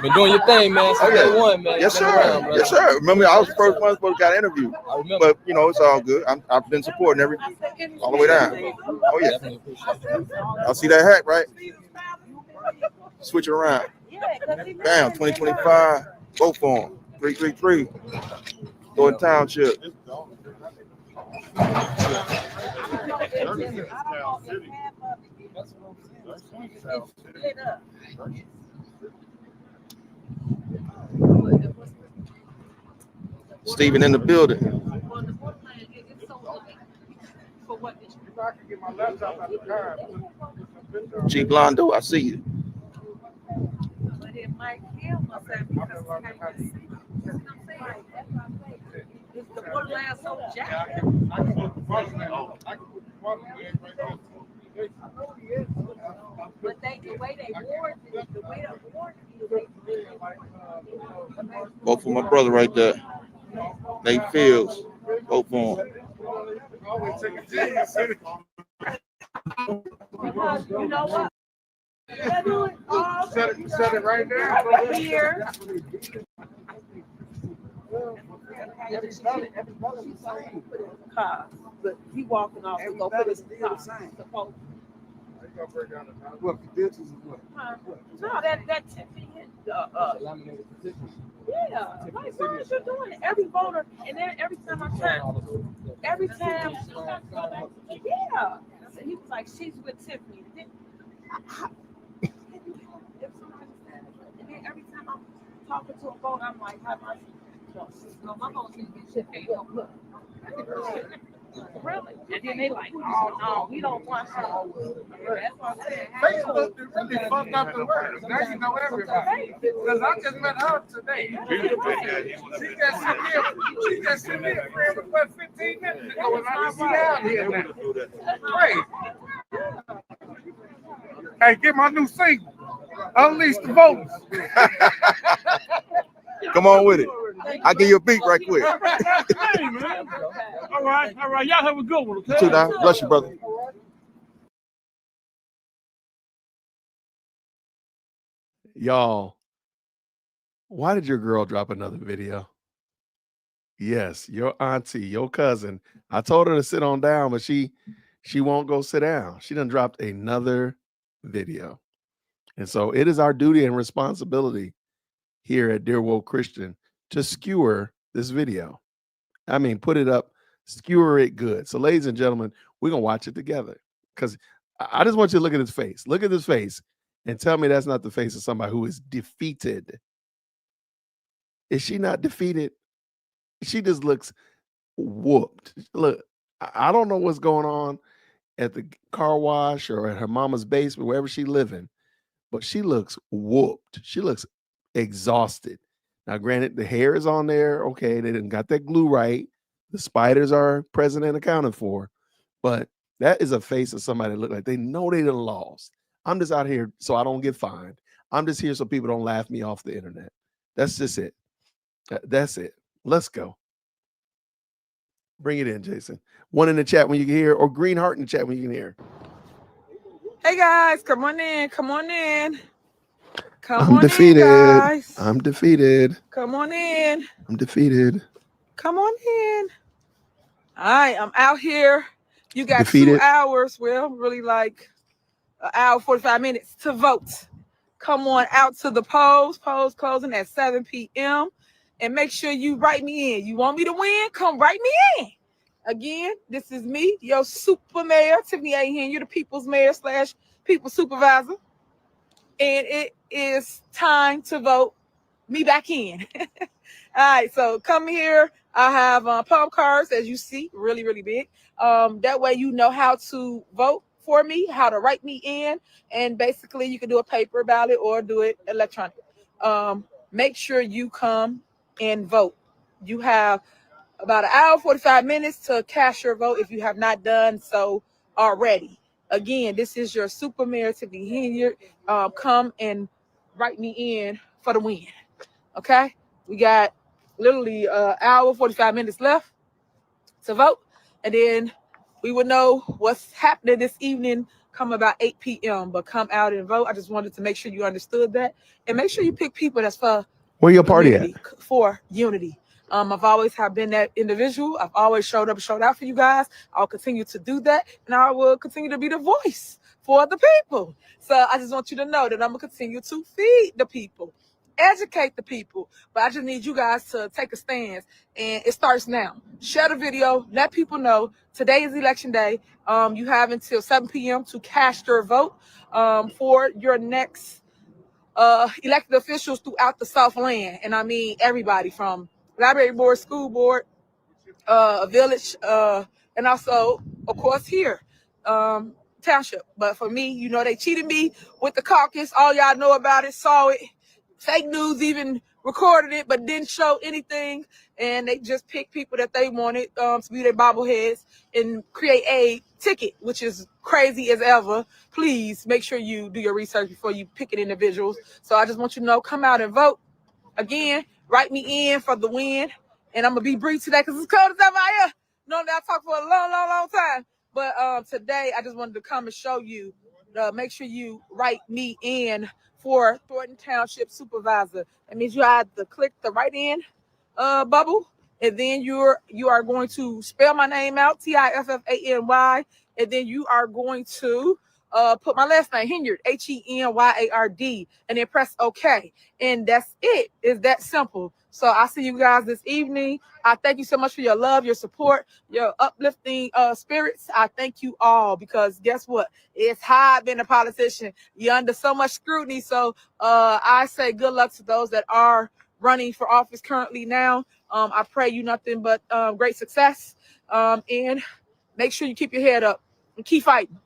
Been doing your thing, man. Since day one, man. Yes, Been sir. around, brother. Yes, sir. Remember, I was the first one supposed to got interviewed. I remember. But, you know, it's all good. I've been supporting all the way down. Oh, yeah. Definitely appreciate it. I'll see that hat, right? Switch it around. Bam, 2025. Vote for him. 333. Thornton Township. Steven in the building. G Blondo, I see you. Vote for my brother right there. Nate Fields. Vote for him. You know what? Set it right there. Right here. But he walking off to go put his car. What credentials is what? No, that Tiffany. Yeah, like why is you doing it? Every voter, and then every time I turn, yeah. So he was like, she's with Tiffany. And then every time I'm talking to a voter, I'm like, how am I? No, my vote's gonna get Tiffany. Look. Really? And then they like, oh no, we don't want her. That's what I'm saying. Facebook really fucked up the world. Now you know everybody. Because I just met her today. She just sent me a friend request 15 minutes ago, and I just see out here now. Crazy. Hey, get my new single. Unleash the voters. Come on with it. I'll give you a beat right quick. Hey, man. All right. Y'all have a good one, okay? You too, now. Bless you, brother. Y'all, why did your girl drop another video? Yes, your auntie, your cousin. I told her to sit on down, but she won't go sit down. She done dropped another video. And so it is our duty and responsibility here at Dear Woke Christian to skewer this video. I mean, put it up, skewer it good. So ladies and gentlemen, we're going to watch it together because I just want you to look at his face. Look at this face and tell me that's not the face of somebody who is defeated. Is she not defeated? She just looks whooped. Look, I don't know what's going on at the car wash or at her mama's basement, wherever she's living, but she looks whooped. She looks exhausted. Now, granted, the hair is on there. Okay, they didn't got that glue right. The spiders are present and accounted for, but that is a face of somebody that look like they know they done lost. I'm just out here so I don't get fined. I'm just here so people don't laugh me off the internet. That's just it. That's it. Let's go. Bring it in, Jason. One in the chat when you can hear, or green heart in the chat when you can hear. Hey guys, come on in. Come on in. I'm defeated. Guys. I'm defeated. Come on in. I'm defeated. Come on in. All right, I'm out here. You got Defeated. 2 hours. Well, really like an hour, 45 minutes to vote. Come on out to the polls. Polls closing at 7 p.m. And make sure you write me in. You want me to win? Come write me in. Again, this is me, your super mayor, Tiffany Henyard. You're the people's mayor / people supervisor. And it is time to vote me back in. All right, so come here. I have palm cards, as you see, really, really big. That way you know how to vote for me, how to write me in, and basically you can do a paper ballot or do it electronic. Make sure you come and vote. You have about an hour, 45 minutes to cast your vote if you have not done so already. Again, this is your super mayor, Tiffany Henyard. Come and write me in for the win. Okay? We got literally an hour, 45 minutes left to vote. And then we will know what's happening this evening come about 8 p.m. But come out and vote. I just wanted to make sure you understood that. And make sure you pick people that's for where your party at? For unity. I've always have been that individual. I've always showed up and showed out for you guys. I'll continue to do that. And I will continue to be the voice for the people. So I just want you to know that I'm going to continue to feed the people, educate the people. But I just need you guys to take a stance. And it starts now. Share the video. Let people know today is election day. You have until 7 p.m. to cast your vote for your next elected officials throughout the Southland. And I mean everybody from library board, school board, village, and also, of course, here, township. But for me, you know, they cheated me with the caucus. All y'all know about it, saw it. Fake news even recorded it, but didn't show anything. And they just picked people that they wanted to be their bobbleheads and create a ticket, which is crazy as ever. Please make sure you do your research before you pick individuals. So I just want you to know, come out and vote. Again, write me in for the win. And I'm going to be brief today because it's cold as ever out here. Normally I talk for a long, long, long time. But today I just wanted to come and show you, make sure you write me in for Thornton Township Supervisor. That means you have to click the write in bubble. And then you are going to spell my name out, Tiffany. And then you are going to put my last name, Henyard, Henyard, and then press OK. And that's it. It's that simple. So I'll see you guys this evening. I thank you so much for your love, your support, your uplifting spirits. I thank you all because guess what? It's hard being a politician. You're under so much scrutiny. So I say good luck to those that are running for office currently now. I pray you nothing but great success. And make sure you keep your head up and keep fighting.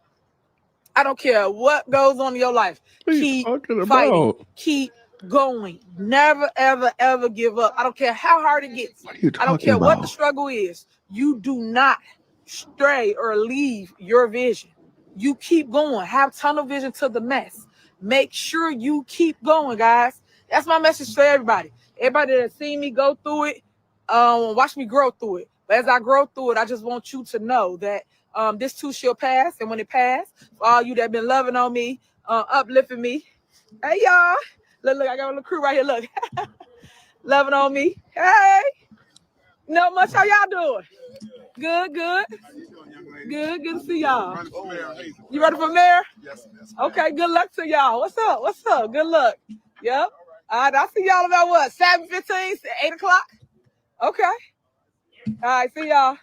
I don't care what goes on in your life. Keep fighting. Keep going. Never, ever, ever give up. I don't care how hard it gets. I don't care what the struggle is. You do not stray or leave your vision. You keep going. Have tunnel vision to the mess. Make sure you keep going, guys. That's my message to everybody. Everybody that seen me go through it, watch me grow through it. But as I grow through it, I just want you to know that this too shall pass. And when it passes, for all you that been loving on me, uplifting me, hey y'all, look, I got a little crew right here. Look, loving on me. Hey, not much. How y'all doing? Good, good. Good to see y'all. You ready for mayor? Yes. Okay, good luck to y'all. What's up? What's up? Good luck. Yep. I see y'all about what? 7:15, 8 o'clock? Okay. All right, see y'all.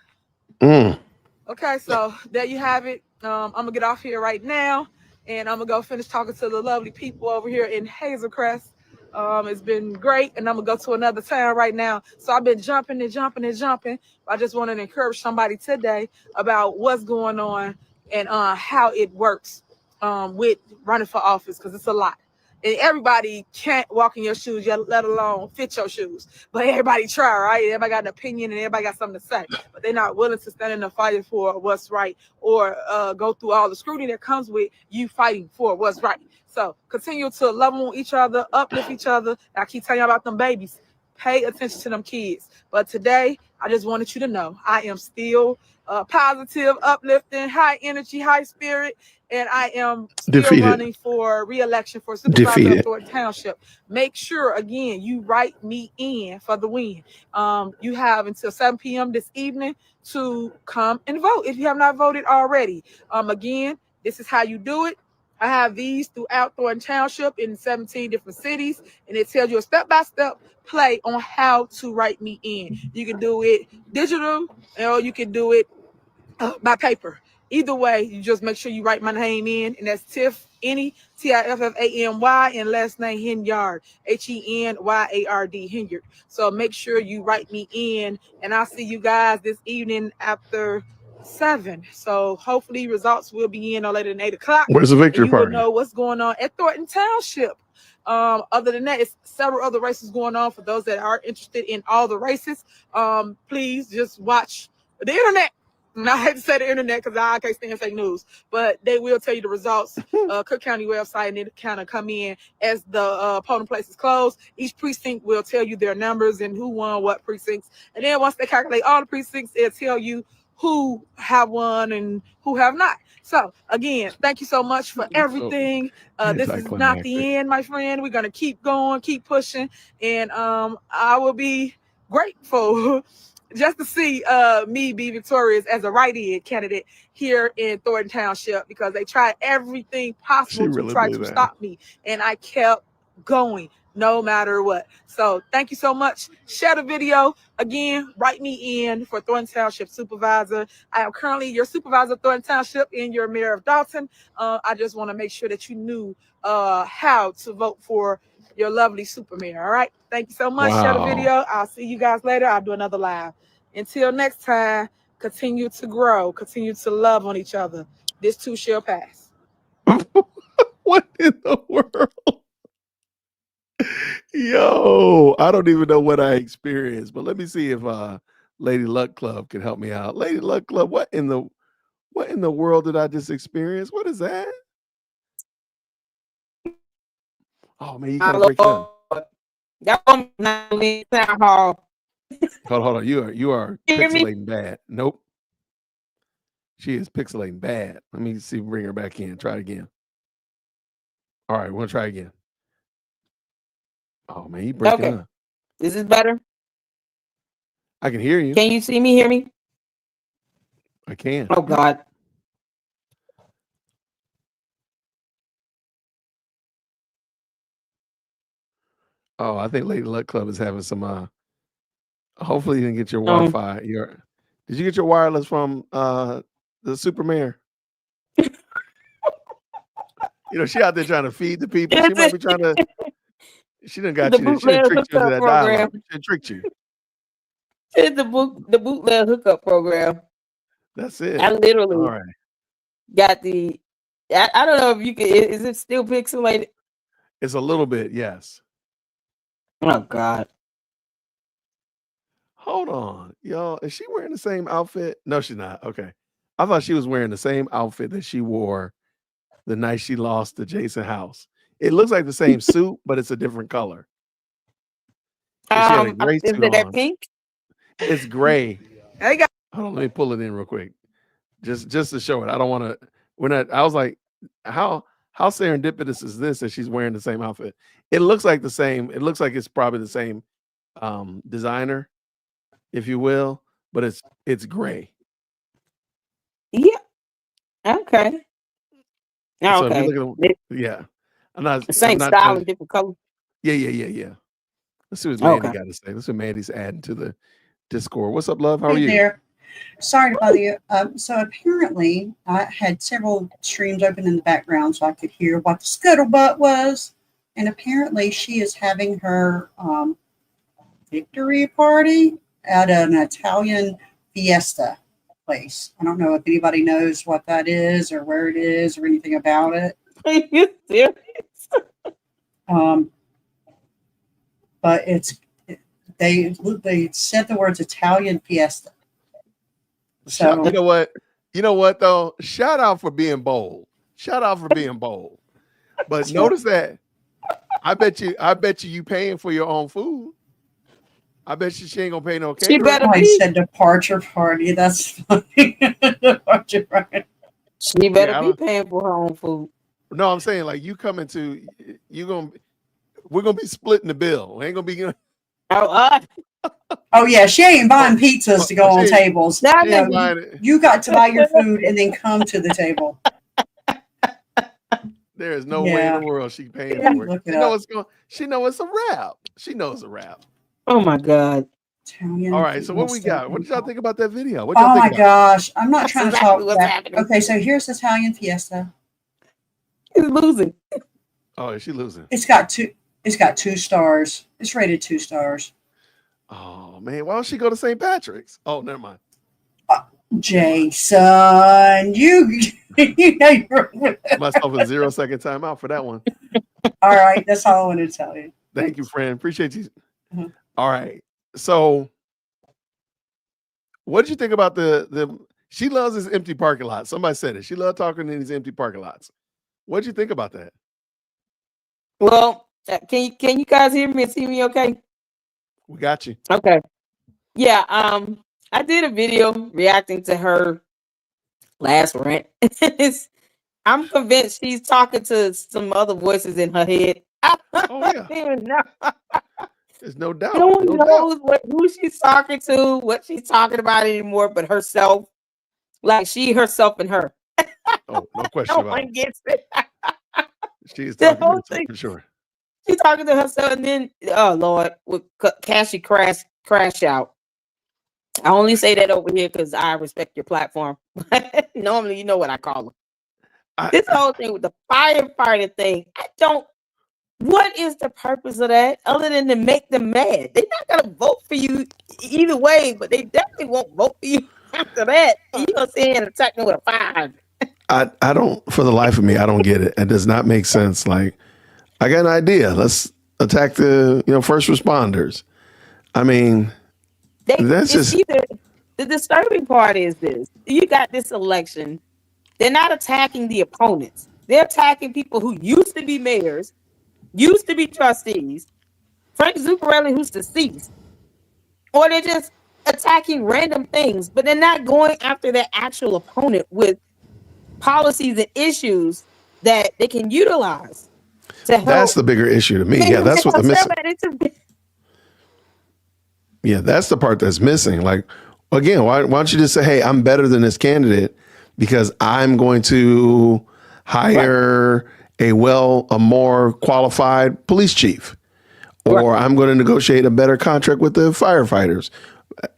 Okay, so there you have it. I'm gonna get off here right now, and I'm gonna go finish talking to the lovely people over here in Hazelcrest. It's been great, and I'm gonna go to another town right now. So I've been jumping. I just want to encourage somebody today about what's going on and how it works with running for office, because it's a lot. And everybody can't walk in your shoes, let alone fit your shoes. But everybody try, right? Everybody got an opinion and everybody got something to say. But they're not willing to stand in the fight for what's right, or go through all the scrutiny that comes with you fighting for what's right. So continue to love on each other, uplift each other. I keep telling you about them babies. Pay attention to them kids. But today, I just wanted you to know I am still positive, uplifting, high energy, high spirit, and I am still running for re-election for supervisor of Thornton Township. Make sure, again, you write me in for the win. You have until 7 p.m. this evening to come and vote if you have not voted already. Again, this is how you do it. I have these throughout Thornton Township in 17 different cities, and it tells you a step-by-step play on how to write me in. You can do it digital, or you can do it by paper. Either way, you just make sure you write my name in, and that's Tiffany, Tiffamy, and last name Henyard, Henyard, Henyard. So make sure you write me in, and I'll see you guys this evening after 7. So hopefully results will be in no later than 8 o'clock. Where's the victory party? You will know what's going on at Thornton Township. Other than that, it's several other races going on. For those that are interested in all the races, please just watch the internet. And I hate to say the internet because I can't stand fake news, but they will tell you the results. Cook County website, and it kind of come in as the polling places close. Each precinct will tell you their numbers and who won what precincts. And then once they calculate all the precincts, it'll tell you who have won and who have not. So again, thank you so much for everything. This is not the end, my friend. We're gonna keep going, keep pushing, and I will be grateful just to see me be victorious as a write-in candidate here in Thornton Township, because they tried everything possible to try to stop me, and I kept going no matter what. So thank you so much. Share the video. Again, write me in for Thornton Township supervisor. I am currently your supervisor of Thornton Township and your mayor of Dolton. I just want to make sure that you knew how to vote for your lovely super mayor. All right. Thank you so much. Share the video. I'll see you guys later. I'll do another live. Until next time, continue to grow, continue to love on each other. This too shall pass. What in the world? Yo, I don't even know what I experienced, but let me see if Lady Luck Club can help me out. Lady Luck Club, what in the world did I just experience? What is that? Oh man, you gotta break it down. Town hall. Hold on. You are pixelating bad. Nope. She is pixelating bad. Let me see. Bring her back in. Try it again. All right, we're gonna try again. Oh man, you breaking up. Is this better? I can hear you. Can you see me, hear me? I can. Oh God. Oh, I think Lady Luck Club is having some hopefully you didn't get your Wi-Fi. Did you get your wireless from the super mayor? She out there trying to feed the people. She might be trying to. She done got you. She done tricked you into that dialogue. She done tricked you. It's the bootleg hookup program. That's it. I All literally right. got the. I don't know if you can. Is it still pixelated? It's a little bit, yes. Oh God. Hold on, y'all. Is she wearing the same outfit? No, she's not. Okay. I thought she was wearing the same outfit that she wore the night she lost to Jason House. It looks like the same suit, but it's a different color. And she had a gray Is suit it that on. pink? It's gray. I got. Hold on, let me pull it in real quick. Just to show it. I don't want to. I was like, how serendipitous is this that she's wearing the same outfit? It looks like the same. It looks like it's probably the same designer, if you will, but it's gray. Yeah. Okay. So if Okay. you look at The I'm not same style trying and different color. Yeah. Let's see what Mandy Okay. got to say. Let's see what Mandy's adding to the Discord. What's up, love? How are Hey you? there. Sorry to bother you. So apparently I had several streams open in the background so I could hear what the scuttlebutt was. And apparently she is having her victory party at an Italian fiesta place. I don't know if anybody knows what that is or where it is or anything about it. Are you serious? But they said the words Italian fiesta. So You know what though? Shout out for being bold. Shout out for being bold. But notice that I bet you paying for your own food. I bet you she ain't gonna pay no She catering. better I be. said departure party. That's funny. Departure party. She better Yeah, I be don't- paying for her own food. No, I'm saying like we're gonna be splitting the bill. Ain't gonna be Oh yeah, she ain't buying pizzas to go on she- tables. Now she ain't that buying it. You got to buy your food and then come to the table. There is no way in the world she paying Yeah, for it. look it She know up. it's going. She know it's a wrap. She knows a wrap. Oh my God. Italian All right. So what we fiesta. got? What did y'all think about that video? What y'all Oh think my about gosh, I'm not That's trying to exactly talk what's back. happening. Okay, so here's Italian fiesta. He's losing. it? Oh, is she losing? It's got two stars. It's rated 2 stars. Oh man, why don't she go to St. Patrick's? Oh, never mind. Jason, you you're Myself a 0-second timeout for that one. all right. That's all I wanted to tell you. Thank you, friend. Appreciate you. Mhm. All right. So, what did you think about the? She loves this empty parking lot. Somebody said it. She loved talking in these empty parking lots. What did you think about that? Well, can you guys hear me and see me okay? We got you. Okay. Yeah, I did a video reacting to her last rant. I'm convinced she's talking to some other voices in her head. Oh I yeah, don't even know. there's no doubt. No one No doubt. knows who she's talking to, what she's talking about anymore, but herself. Like she, herself, and her. Oh, no question No about one it. gets it. She's The talking to whole herself thing. for sure. She's talking to herself, and then, oh Lord, with Cassie crash out. I only say that over here because I respect your platform. Normally, you know what I call them. This whole thing with the firefighter thing, I don't. What is the purpose of that other than to make them mad? They're not gonna vote for you either way, but they definitely won't vote for you after that. You gonna sit here and attack them with a fire. I don't, for the life of me, I don't get it. It does not make sense. Like, I got an idea. Let's attack the first responders. I mean, that's just Either the disturbing part is this: you got this election. They're not attacking the opponents. They're attacking people who used to be mayors, used to be trustees, Frank Zuccarelli, who's deceased, or they're just attacking random things, but they're not going after their actual opponent with policies and issues that they can utilize to help. That's the bigger issue to me. Yeah, that's what the missing. Yeah, that's the part that's missing. Like, again, why don't you just say, hey, I'm better than this candidate because I'm going to hire a more qualified police chief, or I'm going to negotiate a better contract with the firefighters,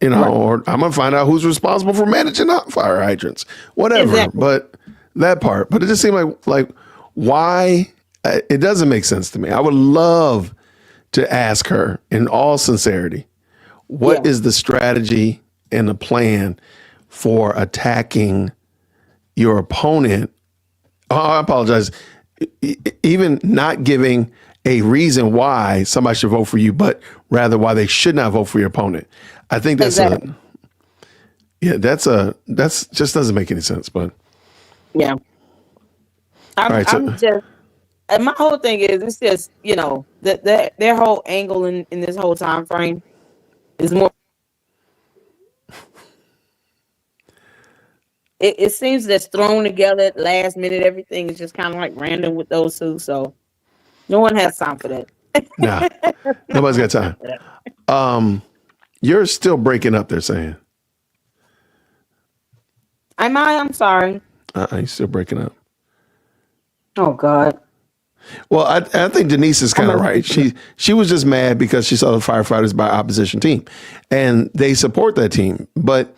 or I'm going to find out who's responsible for managing fire hydrants, whatever. Exactly. But that part, but it just seemed like why it doesn't make sense to me. I would love to ask her in all sincerity, what is the strategy and the plan for attacking your opponent. Oh, I apologize. Even not giving a reason why somebody should vote for you, but rather why they should not vote for your opponent. I think that's Exactly. that's just doesn't make any sense. But Yeah. right, so- I'm just, and my whole thing is, it's just, that their whole angle in this whole time frame is more. It seems that's thrown together at the last minute. Everything is just kind of like random with those two. So no one has time for that. nah, nobody's got time. You're still breaking up, they're saying. I'm sorry. You're still breaking up. Oh God. Well, I think Denise is kind of right. She was just mad because she saw the firefighters by opposition team, and they support that team. But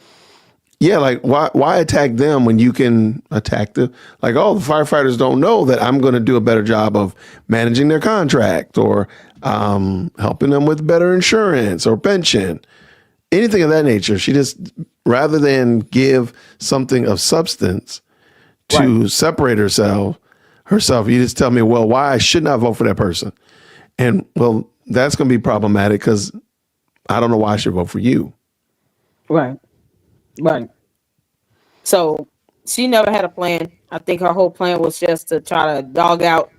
yeah, like why attack them when you can attack the the firefighters don't know that I'm going to do a better job of managing their contract or helping them with better insurance or pension, anything of that nature. She just, rather than give something of substance to separate herself, you just tell me, well, why I should not vote for that person. And well, that's going to be problematic because I don't know why I should vote for you. Right. So she never had a plan. I think her whole plan was just to try to dog out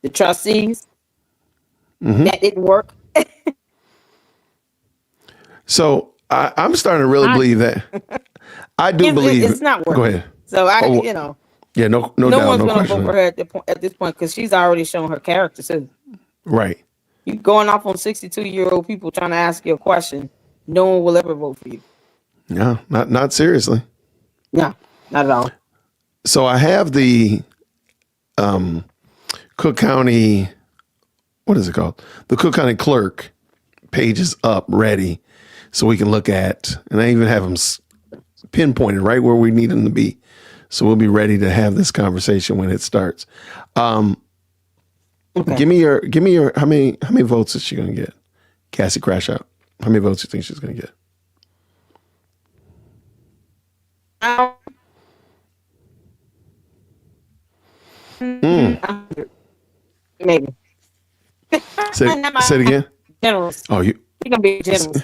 the trustees. Mm-hmm. That didn't work. So I'm starting to really believe that. I do believe it's not working. Go ahead. So Yeah, no doubt, one's no going to question. vote for her at this point because she's already shown her character too. Right. You going off on 62-year-old people trying to ask you a question. No one will ever vote for you. No, not seriously. No, not at all. So I have the Cook County, what is it called? The Cook County Clerk pages up ready so we can look at, and I even have them pinpointed right where we need them to be. So we'll be ready to have this conversation when it starts. Okay. Give me your how many votes is she gonna get? Cassie Crash Out. How many votes do you think she's gonna get? Maybe. Say it again. Generals. Oh, You're gonna be generals.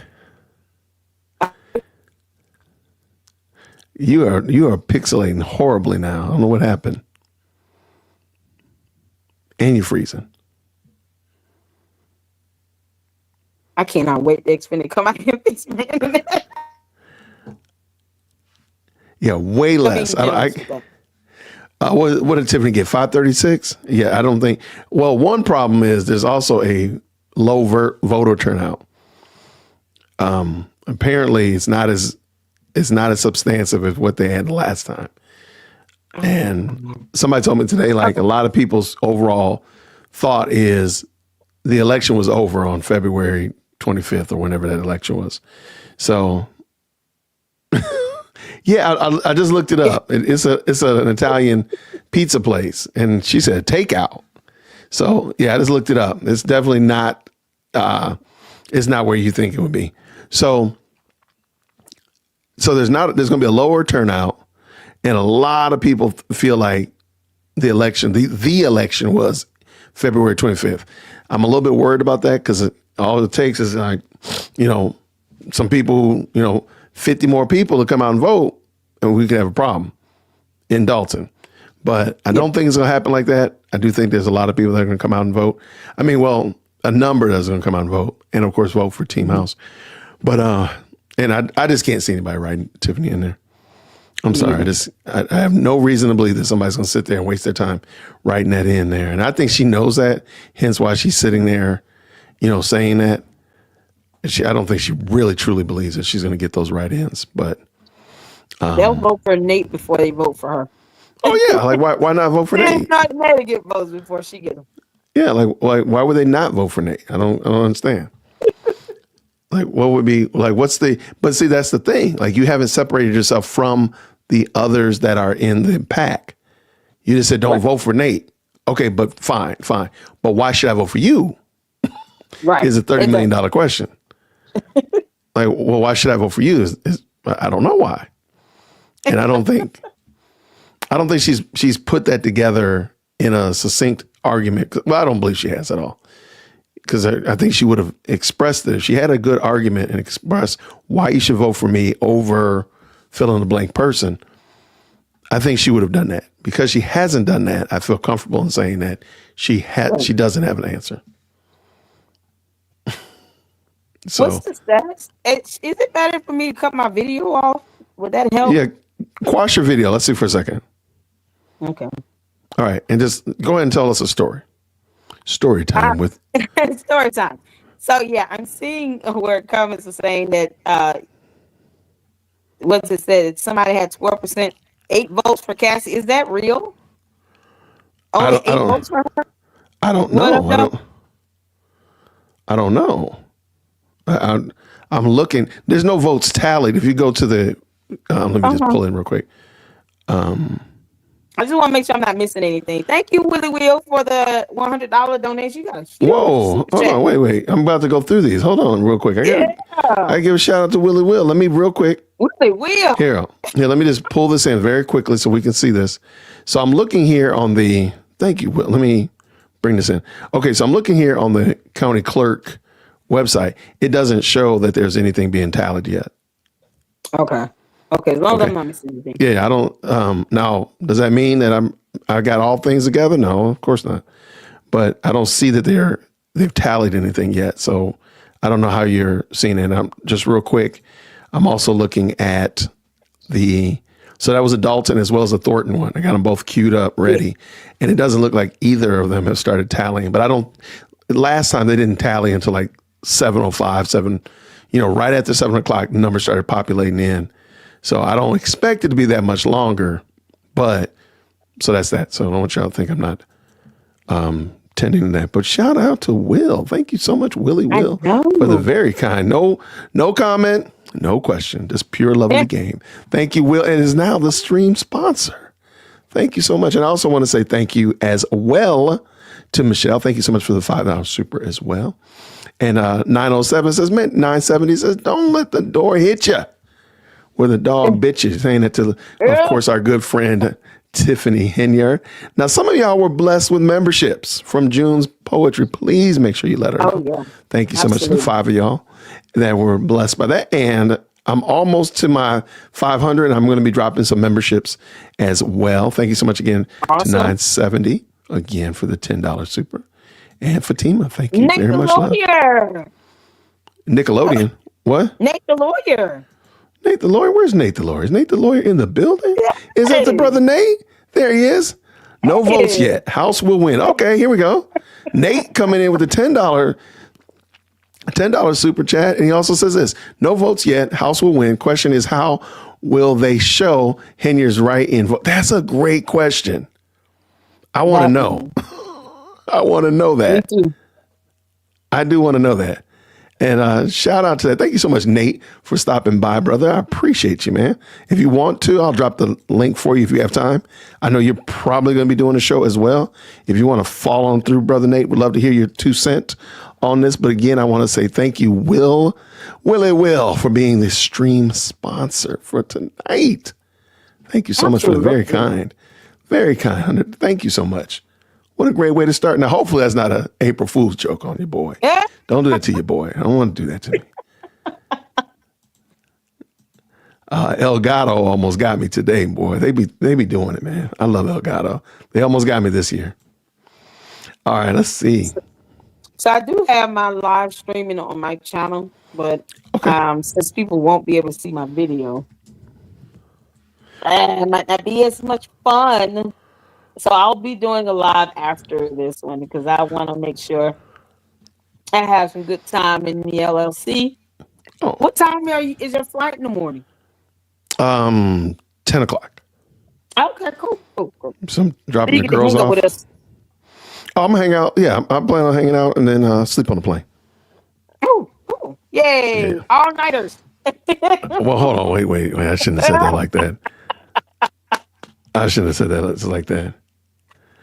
You are pixelating horribly now. I don't know what happened. And you're freezing. I cannot wait to expand it. Come out here, fix me. Yeah, way less. What did Tiffany get? 536? Yeah, I don't think. Well, one problem is there's also a low voter turnout. Apparently, it's not as substantive as what they had the last time. And somebody told me today, like a lot of people's overall thought is the election was over on February 25th or whenever that election was. So, yeah, I just looked it up. It's an Italian pizza place, and she said takeout. So yeah, I just looked it up. It's definitely not. It's not where you think it would be. So there's going to be a lower turnout, and a lot of people feel like the election was February 25th. I'm a little bit worried about that because all it takes is some people, 50 more people to come out and vote, and we could have a problem in Dolton. But I don't think it's going to happen like that. I do think there's a lot of people that are going to come out and vote. I mean, well, a number that's going to come out and vote, and of course vote for Team House. But and I just can't see anybody writing Tiffany in there. I'm sorry. I have no reason to believe that somebody's going to sit there and waste their time writing that in there. And I think she knows that, hence why she's sitting there, saying that. I don't think she really truly believes that she's going to get those write-ins. But they'll vote for Nate before they vote for her. Oh yeah, like why not vote for Nate? Not Nate to get votes before she get them. Yeah, like why would they not vote for Nate? I don't understand. Like what would be like? But see, that's the thing. Like you haven't separated yourself from the others that are in the pack. You just said don't vote for Nate. Okay, but fine. But why should I vote for you? Right, is a $30 million question. Like, well, why should I vote for you? I don't know why. And I don't think she's put that together in a succinct argument. Well, I don't believe she has at all. Because I think she would have expressed it. If she had a good argument and expressed why you should vote for me over fill in the blank person, I think she would have done that. Because she hasn't done that, I feel comfortable in saying that she doesn't have an answer. So, what's the status? Is it better for me to cut my video off? Would that help? yeah, quash your video. Let's see for a second. Okay. All right, and just go ahead and tell us a story. Story time with story time. So yeah, I'm seeing where comments are saying that what's it said? Somebody had 12%, 8 votes for Cassie. Is that real? Only 8 votes for her? I don't know. I don't know. I'm looking. There's no votes tallied. If you go to the, let me just pull in real quick. I just want to make sure I'm not missing anything. Thank you, Willie Will, for the $100 donation. You got Whoa, hold on, wait. I'm about to go through these. Hold on, real quick. I give a shout out to Willie Will. Let me real quick. Willie Will. Here, let me just pull this in very quickly so we can see this. So I'm looking here on the. Thank you, Will. Let me bring this in. Okay, so I'm looking here on the county clerk website. It doesn't show that there's anything being tallied yet. Okay. Okay, as long as I'm not missing anything. Yeah, I don't. Now, does that mean that I got all things together? No, of course not. But I don't see that they've tallied anything yet. So I don't know how you're seeing it. I'm just real quick. I'm also looking at so that was a Dolton as well as a Thornton one. I got them both queued up, ready, and it doesn't look like either of them have started tallying. But last time they didn't tally until like 7:05, right after 7 o'clock, the numbers started populating in. So I don't expect it to be that much longer, but so that's that. So I don't want y'all to think I'm not tending to that. But shout out to Will. Thank you so much, Willie Will, for the very kind. No comment, no question, just pure love of the game. Thank you, Will. It is now the stream sponsor. Thank you so much. And I also want to say thank you as well to Michelle. Thank you so much for the $5 super as well. And 907 says, 970 says, don't let the door hit you. Where the dog bit you, saying it to, of course, our good friend, Tiffany Henyard. Now, some of y'all were blessed with memberships from June's Poetry. Please make sure you let her know. Yeah. Thank you so much to the 5 of y'all that were blessed by that. And I'm almost to my 500. I'm going to be dropping some memberships as well. Thank you so much again to 970, again, for the $10 super. And Fatima, thank you very much. Nickelodeon. What? Nate the Lawyer. Nate the Lawyer? Where's Nate the Lawyer? Is Nate the Lawyer in the building? Is that the brother Nate? There he is. No votes yet. House will win. Okay, here we go. Nate coming in with a $10 super chat. And he also says this, no votes yet. House will win. Question is, how will they show Henyard's right in vote? That's a great question. I want to know. I want to know that. I do want to know that. And shout out to that. Thank you so much, Nate, for stopping by, brother. I appreciate you, man. If you want to, I'll drop the link for you if you have time. I know you're probably going to be doing a show as well. If you want to follow on through, brother Nate, would love to hear your 2 cents on this. But again, I want to say thank you, Willie Will, for being the stream sponsor for tonight. Thank you so much for the very kind. Thank you so much. What a great way to start. Now, hopefully that's not an April Fool's joke on your boy. Don't do that to your boy. I don't want to do that to me. Elgato almost got me today, boy. They be doing it, man. I love Elgato. They almost got me this year. All right, let's see. So I do have my live streaming on my channel, but since people won't be able to see my video, it might not be as much fun. So I'll be doing a live after this one because I want to make sure I have some good time in the LLC. Oh. What time is your flight in the morning? 10 o'clock. Okay, cool. So I'm dropping the girls off. With us? Oh, I'm gonna hang out. Yeah, I plan on hanging out and then sleep on the plane. Oh, cool. Yay. Yeah. All nighters. Well, hold on. Wait. I shouldn't have said that like that. I shouldn't have said that like that.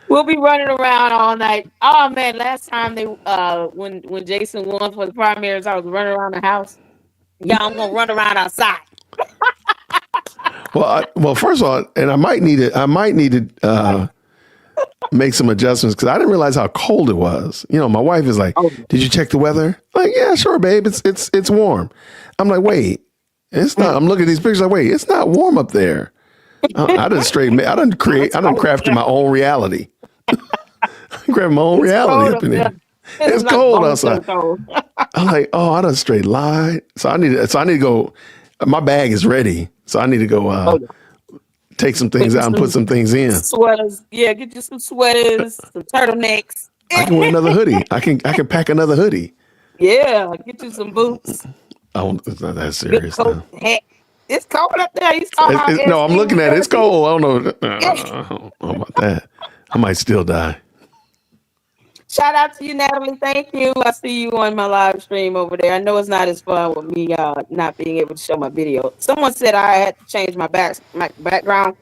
We'll be running around all night. Oh man, last time when Jason won for the primaries, I was running around the house. Yeah, I'm gonna run around outside. Well, first of all, and I might need to make some adjustments because I didn't realize how cold it was. You know, my wife is like, "Did you check the weather?" I'm like, yeah, sure, babe. It's warm. I'm like, wait, it's not. I'm looking at these pictures. Like, wait, it's not warm up there. I done crafted my own reality. Grab my own reality up in there. It's cold outside. I'm like, oh, I done straight lied. So I need to go. My bag is ready, so I need to go take some things out and put some things in. Sweaters, yeah, get you some sweaters, some turtlenecks. I can wear another hoodie. I can pack another hoodie. Yeah, get you some boots. It's not that serious. Coat, hat. It's cold up there. No, I'm looking at it. It's cold. I don't know. I don't know about that. I might still die. Shout out to you, Natalie. Thank you. I see you on my live stream over there. I know it's not as fun with me not being able to show my video. Someone said I had to change my background.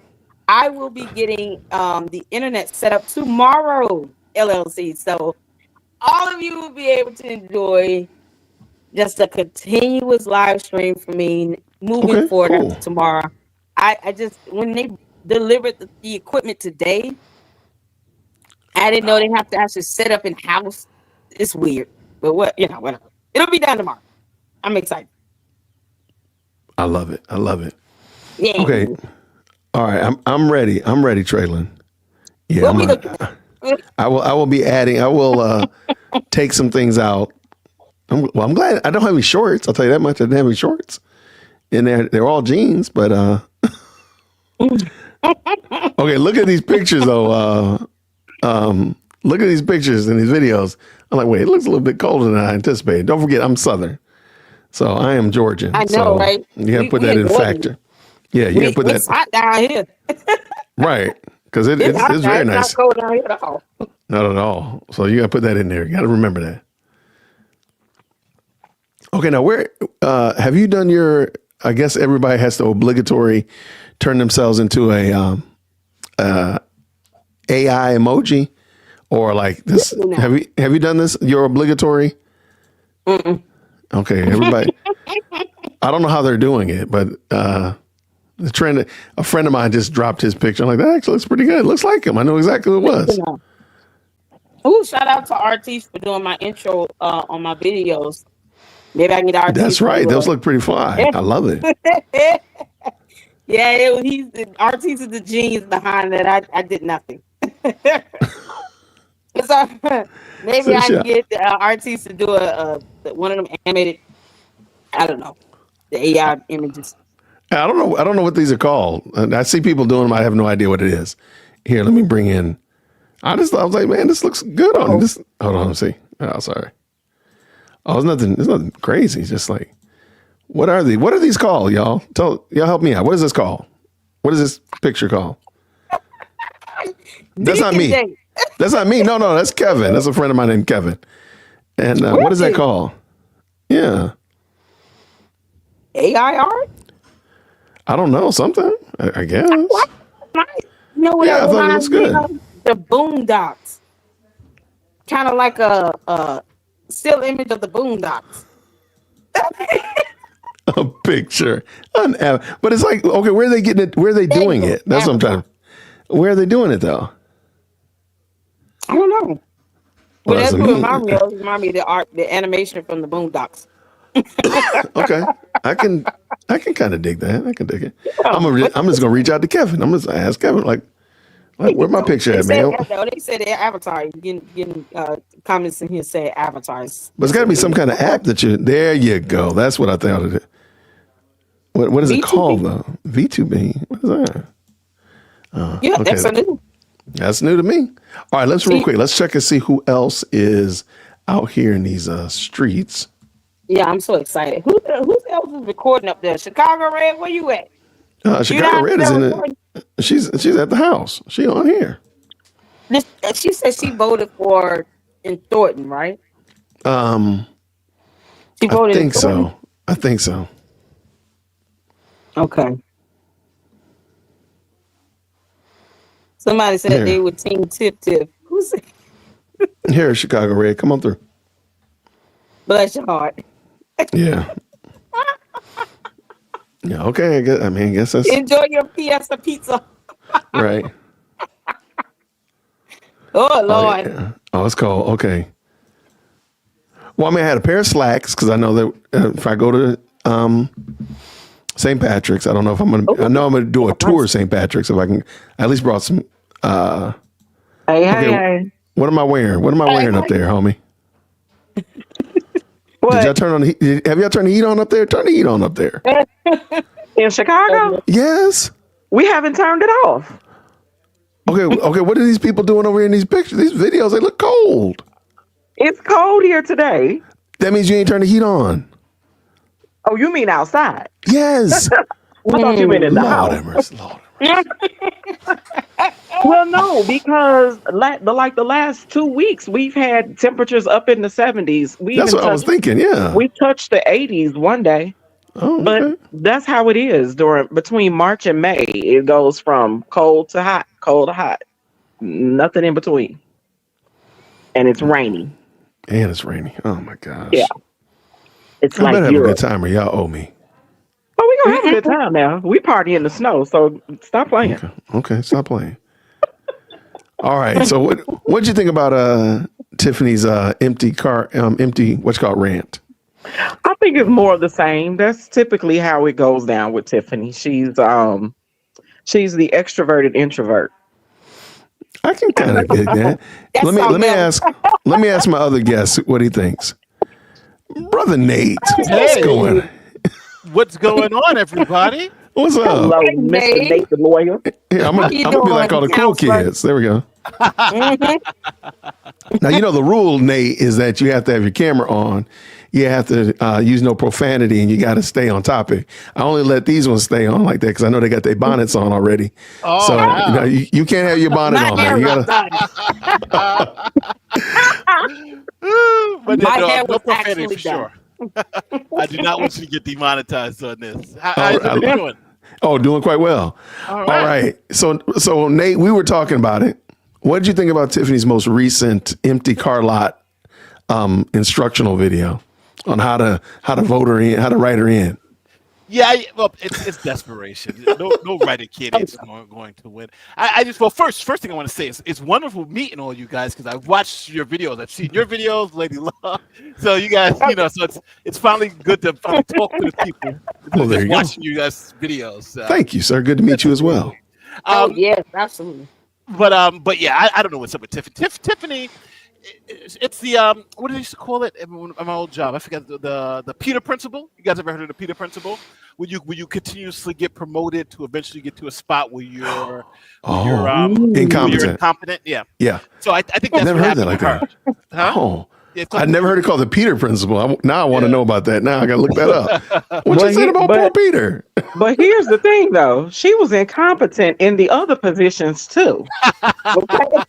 I will be getting the internet set up tomorrow, LLC. So all of you will be able to enjoy just a continuous live stream for me moving forward after tomorrow. I just, when they delivered the equipment today, I didn't know they have to actually set up in house. It's weird, but whatever. It'll be done tomorrow. I'm excited. I love it. Yeah. Okay. All right. I'm ready. Traylon. Yeah. I will be adding. I will take some things out. I'm glad I don't have any shorts. I'll tell you that much. I didn't have any shorts in there. They're all jeans, but okay. Look at these pictures though. Look at these pictures and these videos. I'm like, wait, it looks a little bit colder than I anticipated. Don't forget, I'm Southern, so I am Georgian. I know, so right? You got to put that in factor. Yeah, you got to put that. It's hot down here. Right, because it's very nice. It's not cold down here at all. Not at all. So you got to put that in there. You got to remember that. Okay, now where have you done your? I guess everybody has to obligatory turn themselves into a AI emoji, or like this. Have you done this? Your obligatory. Mm-mm. Okay, everybody. I don't know how they're doing it, but the trend. A friend of mine just dropped his picture. I'm like, that actually looks pretty good. It looks like him. I know exactly who it was. Oh, shout out to Artis for doing my intro on my videos. Maybe I can get Artis. That's right. Those look pretty fly. I love it. Yeah, Artis is the genius behind that. I did nothing. So maybe I can get Artis to do one of them animated. I don't know, the AI images. I don't know what these are called. I see people doing them. I have no idea what it is. Here, let me bring in. I was like, man, this looks good on this. Hold on, let's see. Oh, sorry. Oh, it's nothing crazy. It's just like, what are these? What are these called, y'all? Y'all help me out. What is this called? What is this picture called? That's not me. That's not me. No, that's Kevin. That's a friend of mine named Kevin. And what is that called? Yeah. AI art? I don't know. Something, I guess. You know what? Yeah, I thought it looks good. The Boondocks. Kind of like a still image of the Boondocks. A picture. But it's like, okay, where are they getting it? Where are they doing it? That's what I'm trying to. Where are they doing it though? I don't know. Well, That's what remind me of the animation from the Boondocks. Okay, I can kind of dig that. I can dig it. I'm just gonna reach out to Kevin. I'm just gonna ask Kevin like where my picture at, man? They said their avatar. Getting comments in here say avatars. But it's got to be some kind of app that you. There you go. That's what I thought it is. What is it called though? V2B. What is that? Yeah, okay. that's new. That's new to me. All right, let's real quick. Let's check and see who else is out here in these streets. Yeah, I'm so excited. Who else is recording up there? Chicago Red, where you at? Chicago Red is in it. She's at the house. She on here. She said she voted for in Thornton, right? She voted. I think so. Okay. Somebody said they would team Tip. Who's it? Here, Chicago Red, come on through. Bless your heart. Yeah. Yeah, okay. I guess that's Enjoy your Fiesta pizza. right. Oh Oh, Lord. yeah. Oh, it's cold. Okay. Well, I mean, I had a pair of slacks because I know that if I go to St. Patrick's, I don't know if I'm gonna. I know I'm gonna do a tour of St. Patrick's. If I can, I at least brought some. Hey. What am I wearing? What am I wearing up there, homie? Did y'all turn on the heat? Have y'all turned the heat on up there? Turn the heat on up there. In Chicago, Yes. we haven't turned it off. Okay. What are these people doing over here in these pictures? These videos, they look cold. It's cold here today. That means you ain't turned the heat on. Oh, you mean outside? Yes. I thought you meant in the Lord house. have mercy, Lord. Well, no, because the last 2 weeks we've had temperatures up in the 70s. That's what I was thinking. Yeah. We touched the 80s one day. Oh, But okay. that's how it is between March and May. It goes from cold to hot, cold to hot. Nothing in between. And it's rainy. And it's rainy. Oh my gosh. Yeah. It's I like better have a Europe. good time or y'all owe me. But we gonna have a good time now. We party in the snow, so stop playing. Okay, stop playing. All right. So what'd you think about Tiffany's empty what's called rant? I think it's more of the same. That's typically how it goes down with Tiffany. She's the extroverted introvert. I can kind of get that. Let me ask my other guest what he thinks. Brother Nate, What's going on, everybody? What's up? Hello, Mr. Nate the lawyer. Yeah, I'm gonna be like all the cool kids. There we go. Now you know the rule, Nate, is that you have to have your camera on. You have to use no profanity, and you got to stay on topic. I only let these ones stay on like that because I know they got their bonnets on already. Oh, so wow. you, know, you can't have your bonnet on. Man. You gotta. But My no, hair no was profanity actually for sure. I do not want you to get demonetized on this. How Oh, you doing? Oh, doing quite well. All All right. right. So Nate, we were talking about it. What did you think about Tiffany's most recent empty car lot instructional video on how to vote her in, how to write her in? Yeah, well, it's desperation. No writer kid is going to win. First thing I want to say is it's wonderful meeting all you guys because I've watched your videos. I've seen your videos, Lady Law. So you guys, so it's finally good to finally talk to the people. Well, there you go. Watching you guys' videos. Thank you, sir. Good to meet you as well. Yes, absolutely. But yeah, I don't know what's up with Tiffany. Tiffany, it's the what did they used to call it at my old job? I forgot the Peter principle. You guys ever heard of the Peter principle? Would you continuously get promoted to eventually get to a spot where you're incompetent? Yeah. Yeah. So I think that's never what heard that like happened that. with her. Huh? Oh. Yeah, it's I like- never heard it called the Peter principle. Now I want to know about that. Now I got to look that up. What you said about poor Peter? But here's the thing, though. She was incompetent in the other positions, too.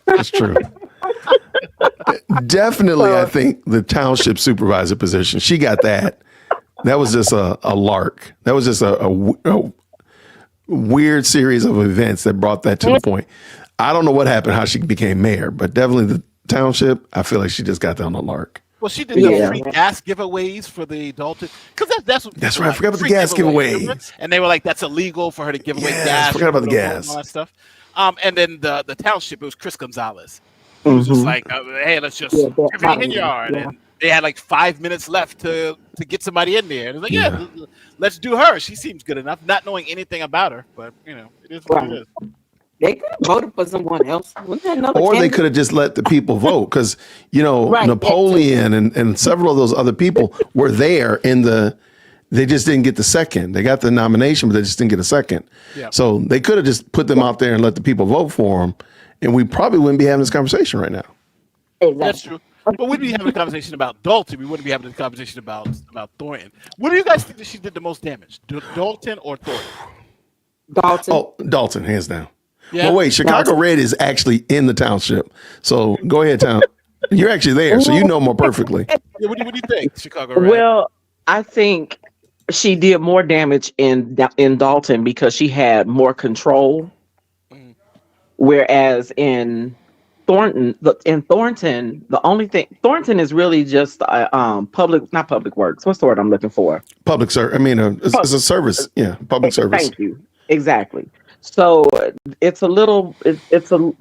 That's true. Definitely, I think the township supervisor position, she got that. That was just a lark. That was just a weird series of events that brought that to the point. I don't know what happened, how she became mayor, but definitely the township, I feel like she just got that on the lark. Well, she did the free gas giveaways for the Dolton because that's right. I forgot about the gas giveaways. And they were like, that's illegal for her to give away Yes, gas. forgot about the and gas. all that stuff. And then the township, it was Chris Gonzalez. It was just like, hey, let's just Tiffany Henyard. And they had like 5 minutes left to get somebody in there. And it was like, let's do her. She seems good enough, not knowing anything about her, but it is what it is. They could have voted for someone else. Or they could have just let the people vote because, Right, Napoleon and several of those other people were there they just didn't get the second. They got the nomination, but they just didn't get a second. Yeah. So they could have just put them out there and let the people vote for them. And we probably wouldn't be having this conversation right now. That's true. But we'd be having a conversation about Dolton. We wouldn't be having a conversation about Thornton. What do you guys think that she did the most damage? Dolton or Thornton? Dalton. Oh, Dolton, hands down. Yeah. Well, wait, Chicago Red is actually in the township. So go ahead, town. You're actually there, so you know more perfectly. Yeah, what do you think, Chicago Red? Well, I think she did more damage in Dolton because she had more control. Whereas in in Thornton, the only thing Thornton is really just not public works. What's the word I'm looking for? Public service. I mean, it's a service. Yeah, public service. Thank you. Exactly. So it's a little. It's a.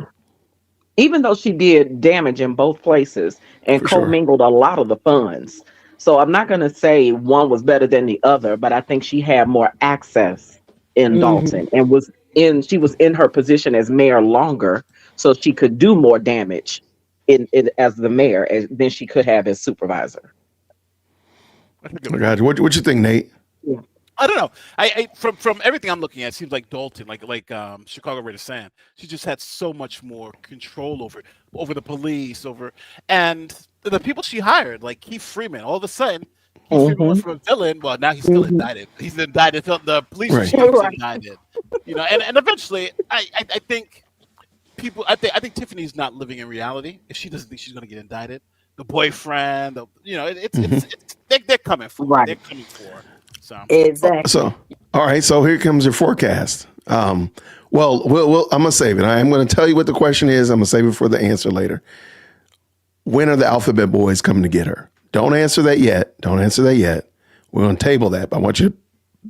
Even though she did damage in both places and For sure. commingled a lot of the funds, so I'm not going to say one was better than the other, but I think she had more access in Dolton and she was in her position as mayor longer, so she could do more damage in as the mayor than she could have as supervisor. Oh, God, what you think, Nate? Yeah. I don't know. I from everything I'm looking at, it seems like Dolton, like Chicago Red Sand, she just had so much more control over the police, and the people she hired, like Keith Freeman. All of a sudden, Keith Freeman went from a villain. Well, now he's still indicted. He's indicted. The police chief is indicted. And eventually, I think people. I think Tiffany's not living in reality. If she doesn't think she's going to get indicted, the boyfriend, they're coming for. Her. They're coming for. Her. So. Exactly. So, all right. So here comes your forecast. Well, I'm gonna save it. I am gonna tell you what the question is. I'm gonna save it for the answer later. When are the Alphabet Boys coming to get her? Don't answer that yet. We're gonna table that. But I want you to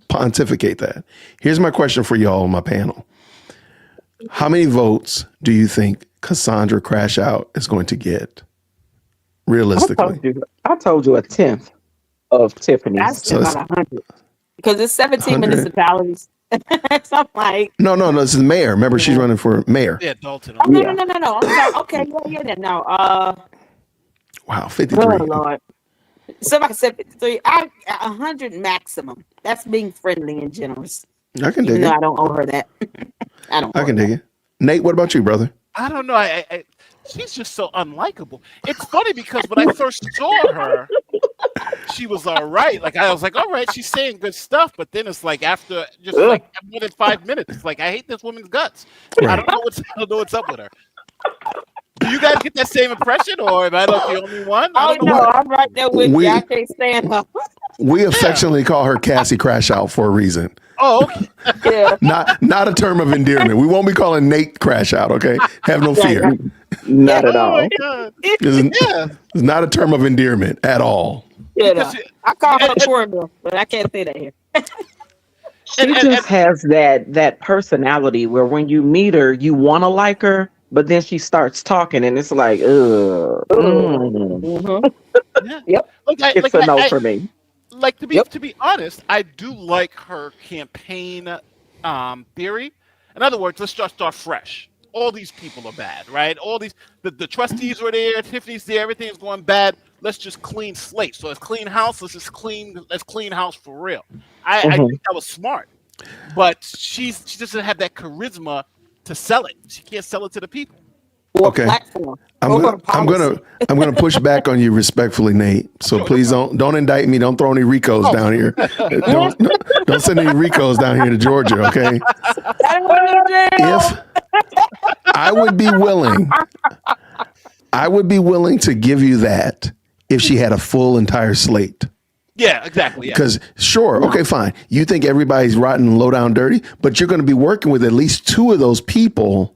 pontificate that. Here's my question for y'all on my panel. How many votes do you think Cassandra Crash Out is going to get? Realistically, I told you a 10th of Tiffany. That's So about 100 because it's 17 100. municipalities. So I'm like, no. This is mayor. Remember, she's running for mayor. Yeah, Dolton. oh no. I'm sorry. Okay, no. Wow, 53. Oh Lord. Somebody said 53. 100 maximum. That's being friendly and generous. I can dig Even it. though I don't owe her that. I can dig it. Nate, what about you, brother? I don't know. She's just so unlikable. It's funny because when I first saw her, she was all right. Like I was like, all right, she's saying good stuff. But then it's like after just like more than 5 minutes, it's like I hate this woman's guts. I don't know what's up with her. Do you guys get that same impression, or am I like the only one? Oh no, I'm right there with you. I can't stand her. We affectionately call her Cassie Crash Out for a reason. Oh, okay. Yeah. Not a term of endearment. We won't be calling Nate Crash Out, okay? Have no fear. Not at all. my God. It's not a term of endearment at all. Yeah, no. I call her corridor, but I can't say that here. She just has that personality where when you meet her, you want to like her, but then she starts talking, and it's like, ugh. Yep. It's a no for me. Like to be honest, I do like her campaign theory. In other words, let's just start fresh. All these people are bad, right? All these the trustees were there, Tiffany's there, everything is going bad. Let's just clean slate. So it's clean house. Let's clean house for real. I think that was smart, but she doesn't have that charisma to sell it. She can't sell it to the people. Okay. I'm gonna push back on you respectfully, Nate. So please don't indict me. Don't throw any Ricos down here. Don't send any Ricos down here to Georgia. Okay. If I would be willing to give you that if she had a full entire slate. Yeah, exactly. Because sure, okay, fine. You think everybody's rotten, low down, dirty, but you're going to be working with at least two of those people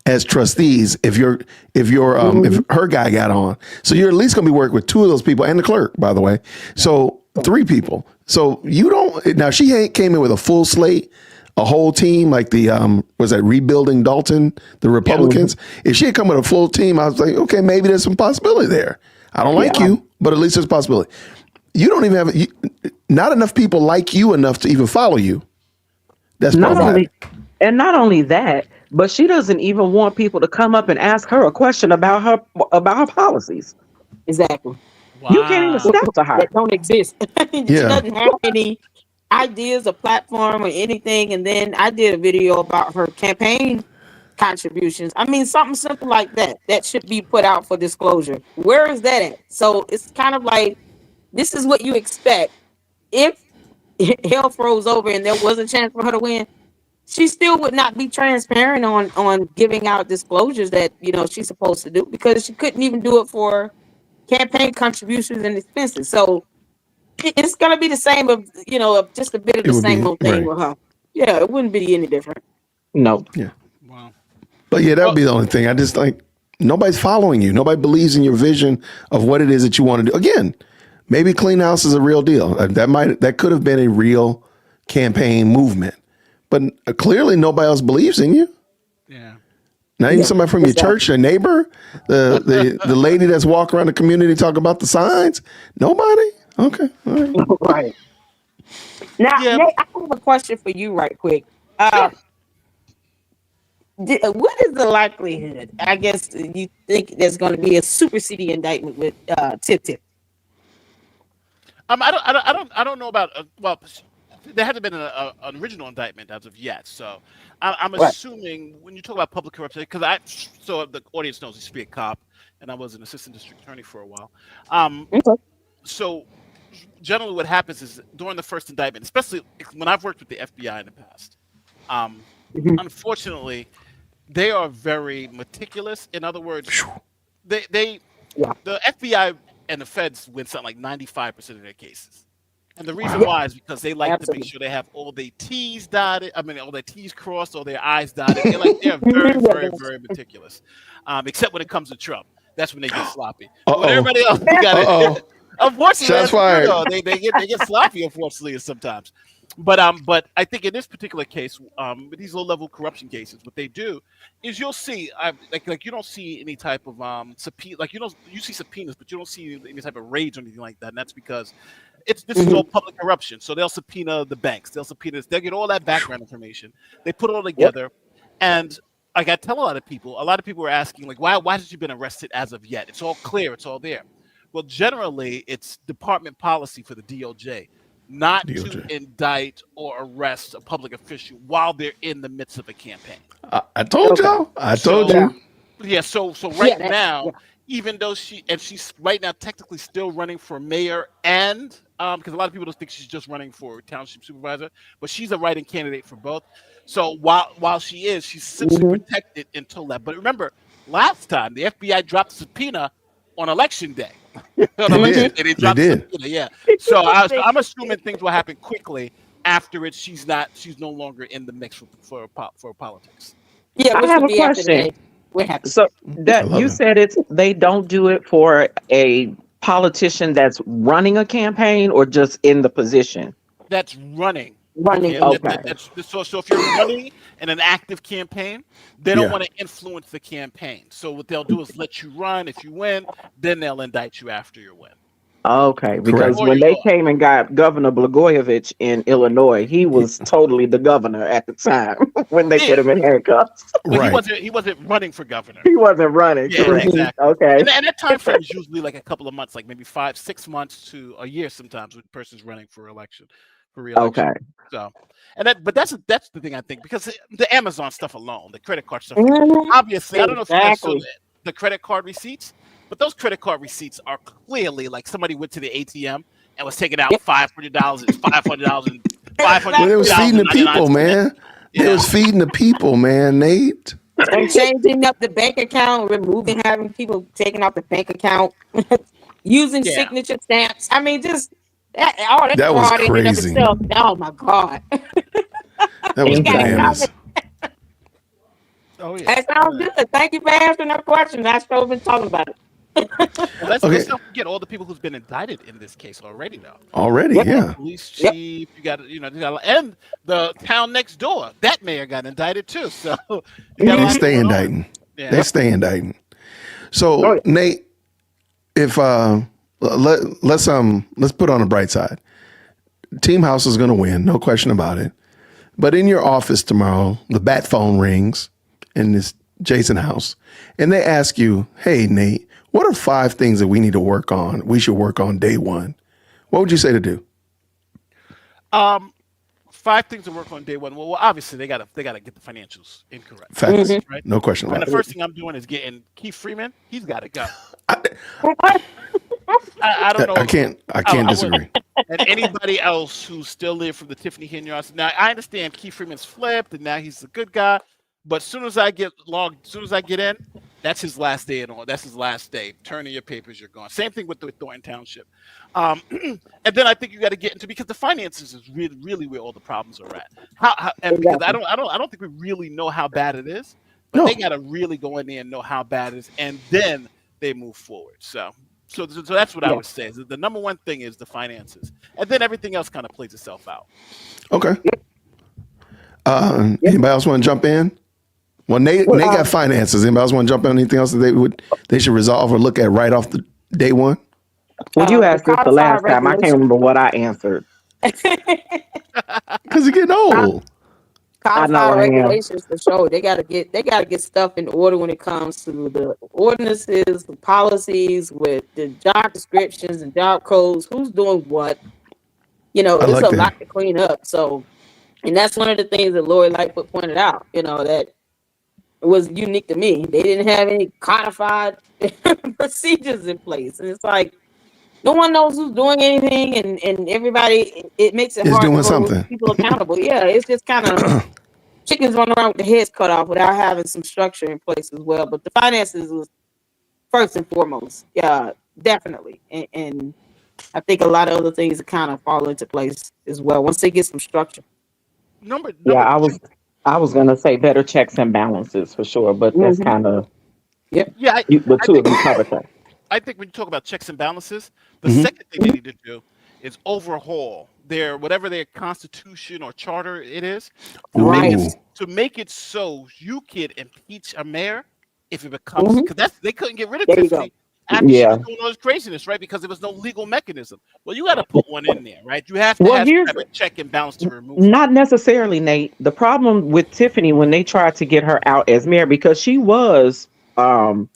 as trustees if her guy got on. So you're at least going to be working with two of those people and the clerk, by the way. So 3 people. So you don't now she came in with a full slate, a whole team like the was that Rebuilding Dolton, the Republicans. If she had come with a full team, I was like, okay, maybe there's some possibility there. I don't like you, but at least there's a possibility. You don't even have not enough people like you enough to even follow you. That's problematic. Not only that, but she doesn't even want people to come up and ask her a question about her policies. Exactly. Wow. You can't even step to her. That don't exist. She doesn't have any ideas, a platform, or anything. And then I did a video about her campaign contributions. I mean, something simple like that. That should be put out for disclosure. Where is that at? So it's kind of like, this is what you expect. If hell froze over and there was a chance for her to win, she still would not be transparent on giving out disclosures that she's supposed to do, because she couldn't even do it for campaign contributions and expenses. So it's gonna be the same of just a bit of the same old thing with her. Yeah, it wouldn't be any different. No. Yeah. Wow. But yeah, that would be the only thing. I just like Nobody's following you. Nobody believes in your vision of what it is that you want to do. Again, maybe clean house is a real deal. That could have been a real campaign movement, but clearly nobody else believes in you. Yeah. Not even somebody from your church, your neighbor, the lady that's walking around the community talking about the signs. Nobody. Okay. All right. Right. Now, Nate, I have a question for you, right quick. What is the likelihood? I guess you think there's going to be a superseding indictment with Tip. I don't know about well, there hasn't been an original indictment as of yet. So I'm assuming when you talk about public corruption, because the audience knows I used to be a cop and I was an assistant district attorney for a while. So generally what happens is during the first indictment, especially when I've worked with the FBI in the past, unfortunately, they are very meticulous. In other words, the FBI and the feds win something like 95% of their cases. And the reason why is because they like to make sure they have all their T's dotted. I mean, all their T's crossed, all their I's dotted. They're very, very, very meticulous. Except when it comes to Trump. That's when they get sloppy. But everybody else, unfortunately, they get sloppy, unfortunately, sometimes. But I think in this particular case, with these low-level corruption cases, what they do is you'll see, like you don't see any type of subpoena, like you see subpoenas, but you don't see any type of raids or anything like that. And that's because this is all public corruption. So they'll subpoena the banks, they'll get all that background information, they put it all together, and like I tell a lot of people are asking, like, why hasn't you been arrested as of yet? It's all clear, it's all there. Well, generally, it's department policy for the DOJ not to indict or arrest a public official while they're in the midst of a campaign. I told y'all. I told you. Yeah. So right now, even though she's right now technically still running for mayor and because a lot of people don't think she's just running for township supervisor, but she's a write-in candidate for both. So while she's essentially protected until that. But remember, last time the FBI dropped a subpoena on election day. They did. Yeah. So I'm assuming things will happen quickly after it. She's no longer in the mix for politics. Yeah, I have a question. What happened? So that you said they don't do it for a politician that's running a campaign or just in the position? That's running. Okay. So if you're running in an active campaign, they don't want to influence the campaign. So what they'll do is let you run. If you win, then they'll indict you after your win. Okay, because when they came and got Governor Blagojevich in Illinois, he was totally the governor at the time when they put him in handcuffs. But he wasn't running for governor. He wasn't running. Yeah, correct. exactly. Okay. And that time frame is usually like a couple of months, like maybe 5-6 months to a year sometimes when a person's running for re-election. Okay. So, but that's the thing I think, because the Amazon stuff alone, the credit card stuff, obviously, I don't know if you guys saw the credit card receipts, but those credit card receipts are clearly like somebody went to the ATM and was taking out $500, $500, Well, it was feeding the people, man. It was feeding the people, man, Nate. And changing up the bank account, having people taking out the bank account, using signature stamps. I mean, just that was crazy. Oh my God. That was bananas. Oh yeah. That sounds good. Thank you for answering that question. I've still been talking about it. Let's not forget all the people who's been indicted in this case already, though. Already, yeah. Police chief, you got and the town next door, that mayor got indicted too. So they stay indicting. Yeah. They stay indicting. So Nate, if let's put on the bright side. Team House is going to win, no question about it. But in your office tomorrow, the bat phone rings in this Jason house, and they ask you, "Hey, Nate, what are 5 things that we need to work on? We should work on day one." What would you say to do? 5 things to work on day one. Well, obviously they gotta get the financials incorrect. Facts, right? No question about and it. the first thing I'm doing is getting Keith Freeman. He's got to go. I don't know. I can't disagree. And anybody else who's still there from the Tiffany Henyard. Now I understand Keith Freeman's flipped and now he's a good guy, but as soon as I get in, that's his last day and all. That's his last day. Turn in your papers, you're gone. Same thing with the Thornton Township. And then I think you got to get into, because the finances is really where all the problems are at. Because I don't think we really know how bad it is. but they got to really go in there and know how bad it is, and then they move forward. So that's what I would say. The number one thing is the finances, and then everything else kind of plays itself out. Okay. Anybody else want to jump in? Well, Nate got finances. Anybody else want to jump in on anything else that they should resolve or look at right off the day one? Well, you asked this the last time. I can't remember what I answered. Because you're getting old. Codified regulations for sure. They gotta get stuff in order when it comes to the ordinances, the policies, with the job descriptions and job codes. Who's doing what? It's a lot to clean up. So, and that's one of the things that Lori Lightfoot pointed out. That was unique to me. They didn't have any codified procedures in place, and it's like no one knows who's doing anything, and everybody. It makes it hard to hold people accountable. Yeah, it's just kind of chickens running around with their heads cut off without having some structure in place as well. But the finances was first and foremost. Yeah, definitely, and I think a lot of other things kind of fall into place as well once they get some structure. I was gonna say better checks and balances for sure, but that's kind of the two of you covered that. I think when you talk about checks and balances, the second thing they need to do is overhaul whatever their constitution or charter it is to make it so you could impeach a mayor if it becomes because they couldn't get rid of Tiffany after she was doing all this craziness, right? Because there was no legal mechanism. Well, you got to put one in there, right? You have to have a check and balance to remove. Not necessarily, Nate. The problem with Tiffany when they tried to get her out as mayor because she was recalled.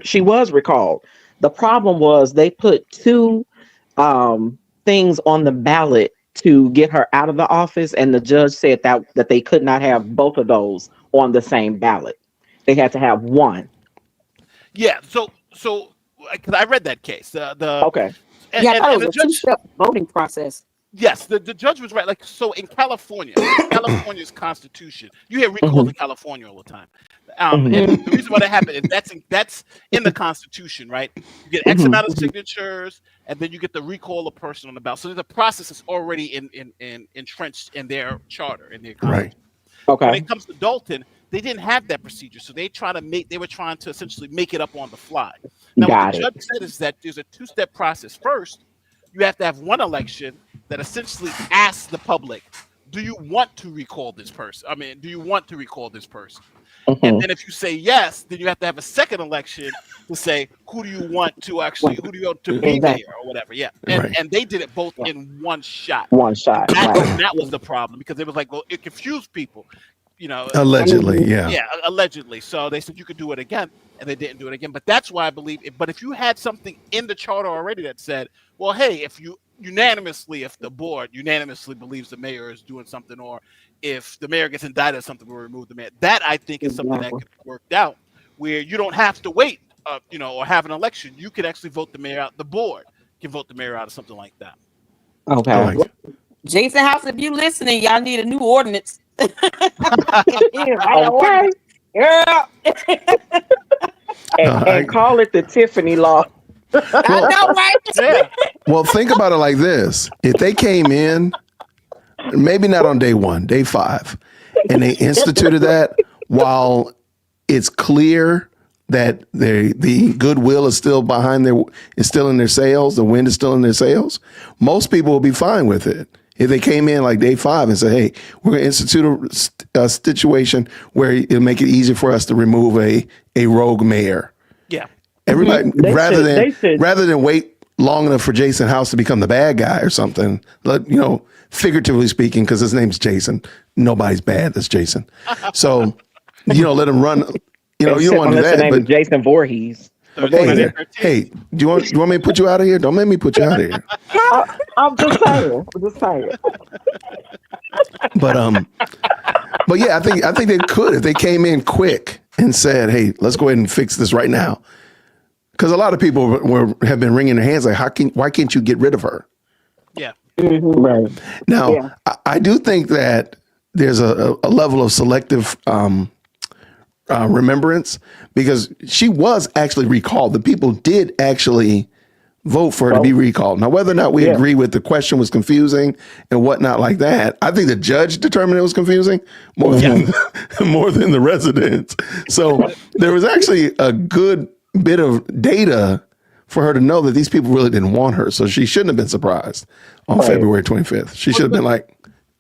She was recalled. The problem was they put two things on the ballot to get her out of the office, and the judge said that they could not have both of those on the same ballot. They had to have one. Yeah, so because I read that case. Okay. And it was the a two-step voting process. Yes, the judge was right. Like so, in California's constitution, you hear recalls in California all the time. And the reason why that happened is that's in the Constitution, right? You get X amount of signatures, and then you get the recall a person on the ballot. So the process is already entrenched in their charter, in their Constitution. Right. Okay. When it comes to Dolton, they didn't have that procedure, so they were trying to essentially make it up on the fly. Now, what the judge said is that there's a two-step process. First, you have to have one election that essentially asks the public, do you want to recall this person? Do you want to recall this person? And then if you say yes, then you have to have a second election to say, who do you want to be mayor or whatever? Yeah. And they did it both in one shot. That was the problem because it was like, well, it confused people. Allegedly, yeah. Yeah, allegedly. So they said you could do it again, and they didn't do it again. But that's why I believe it. But if you had something in the charter already that said, well, hey, if the board unanimously believes the mayor is doing something, or if the mayor gets indicted or something, we'll remove the mayor. That I think is something that could be worked out, where you don't have to wait, or have an election. You could actually vote the mayor out. The board can vote the mayor out or something like that. Okay. Jason House, if you listening, y'all need a new ordinance. Okay. Yeah. and call it the Tiffany law. I know, right? Yeah. Well, think about it like this. If they came in, maybe not on day 1, day 5, and they instituted that while it's clear that the goodwill is still in their sails, the wind is still in their sails, most people will be fine with it. If they came in like day 5 and said, hey, we're going to institute a situation where it'll make it easier for us to remove a rogue mayor. Yeah. Everybody, rather than wait long enough for Jason House to become the bad guy or something, figuratively speaking, because his name's Jason, nobody's bad. That's Jason. So, let him run. You don't want to do that. But Jason Voorhees. Hey, do you want me to put you out of here? Don't make me put you out of here. I'm just saying. But yeah, I think they could if they came in quick and said, "Hey, let's go ahead and fix this right now," because a lot of people have been wringing their hands like, why can't you get rid of her? Yeah. Right. Now, I do think that there's a level of selective remembrance because she was actually recalled. The people did actually vote for her to be recalled. Now, whether or not we agree with the question was confusing and whatnot like that, I think the judge determined it was confusing more than more than the residents. So there was actually a good bit of data for her to know that these people really didn't want her. So she shouldn't have been surprised on February 25th. She should have been like,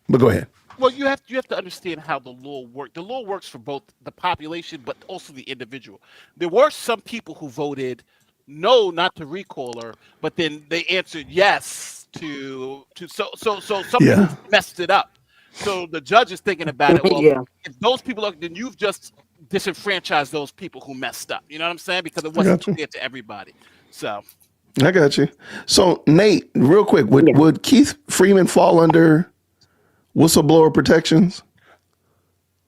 but go ahead. Well, you have to understand how the law works. The law works for both the population, but also the individual. There were some people who voted no, not to recall her, but then they answered yes to so some people messed it up. So the judge is thinking about it. Well, if those people are, then you've just disenfranchised those people who messed up. You know what I'm saying? Because it wasn't clear to everybody. So I got you. So Nate, real quick, would Keith Freeman fall under whistleblower protections?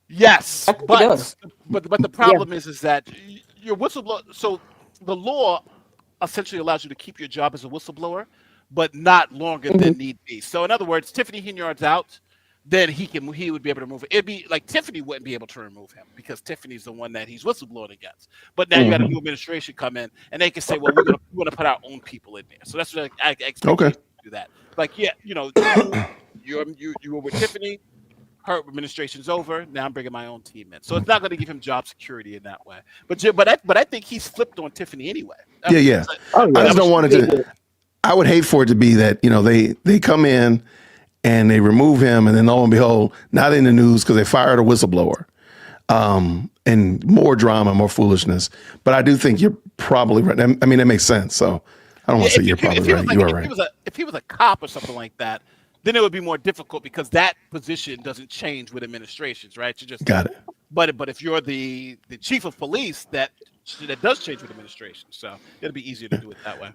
Yes, but the problem is that your whistleblower. So the law essentially allows you to keep your job as a whistleblower, but not longer than need be. So in other words, Tiffany Henyard's out, then he would be able to remove it. It'd be like Tiffany wouldn't be able to remove him because Tiffany's the one that he's whistleblowing against. But now you got a new administration come in, and they can say, "Well, we want to put our own people in there." So that's what I expect you to do that. Like, you were with Tiffany. Her administration's over. Now I'm bringing my own team in. So it's not going to give him job security in that way. But I think he's flipped on Tiffany anyway. I just don't want it to. I would hate for it to be that they come in and they remove him, and then lo and behold, not in the news because they fired a whistleblower, and more drama, more foolishness. But I do think you're probably right. I mean, that makes sense. So I don't want to say you're probably right. You are right. If he was a cop or something like that, then it would be more difficult because that position doesn't change with administrations, right? You just got it. But if you're the chief of police, that does change with administration. So it'll be easier to do it that way.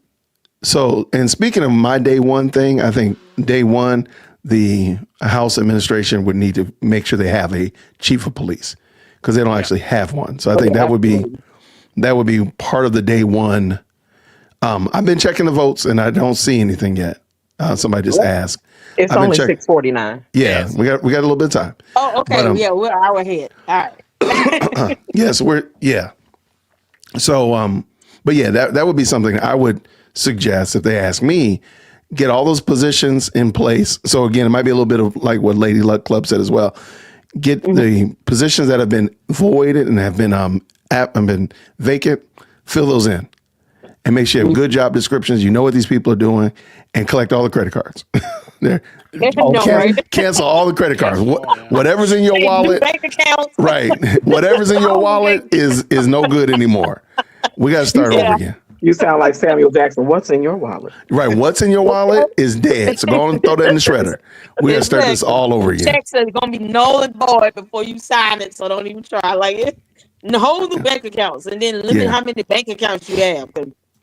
So, and speaking of my day one thing, I think day one, the House administration would need to make sure they have a chief of police because they don't actually have one. So I think that would be part of the day one. I've been checking the votes and I don't see anything yet. Somebody just asked. It's only 6:49. Yeah, we got a little bit of time. Oh, okay. But, we're an hour ahead. All right. Yes, So, but yeah, that would be something I would suggest if they ask me, get all those positions in place. So again, it might be a little bit of like what Lady Luck Club said as well. Get the positions that have been voided and have been vacant, fill those in. And make sure you have good job descriptions. You know what these people are doing, and collect all the credit cards. Cancel all the credit cards. Whatever's in your wallet, bank accounts. Right? Whatever's in your wallet is no good anymore. We got to start over again. You sound like Samuel Jackson. What's in your wallet? Right. What's in your wallet is dead. So go and throw that in the shredder. We got to start this all over again. Checks are gonna be null and void before you sign it. So don't even try. Like it. Hold the bank accounts and then limit how many bank accounts you have.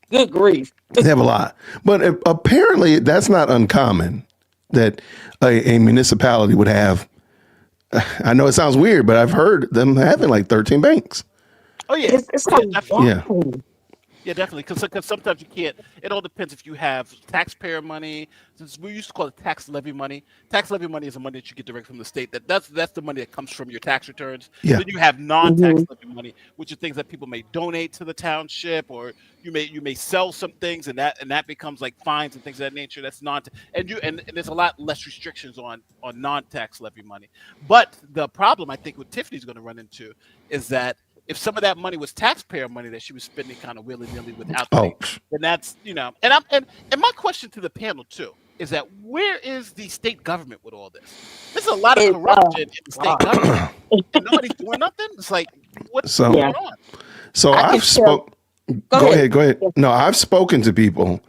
Good grief. They have a lot. But apparently that's not uncommon that a municipality would have. I know it sounds weird, but I've heard them having like 13 banks. Oh, yeah. Yeah. Yeah, definitely. Because sometimes you can't. It all depends if you have taxpayer money. We used to call it tax levy money. Tax levy money is the money that you get direct from the state. That's the money that comes from your tax returns. Yeah. Then you have non-tax levy money, which are things that people may donate to the township, or you may sell some things, and that becomes like fines and things of that nature. That's and there's a lot less restrictions on non-tax levy money. But the problem I think what Tiffany's going to run into is that if some of that money was taxpayer money that she was spending kind of willy-nilly without then that's and my question to the panel too is that where is the state government with all this? There's a lot of corruption in the state government. And nobody's doing nothing. It's like what's going on? So I've spoken. Go ahead. No, I've spoken to people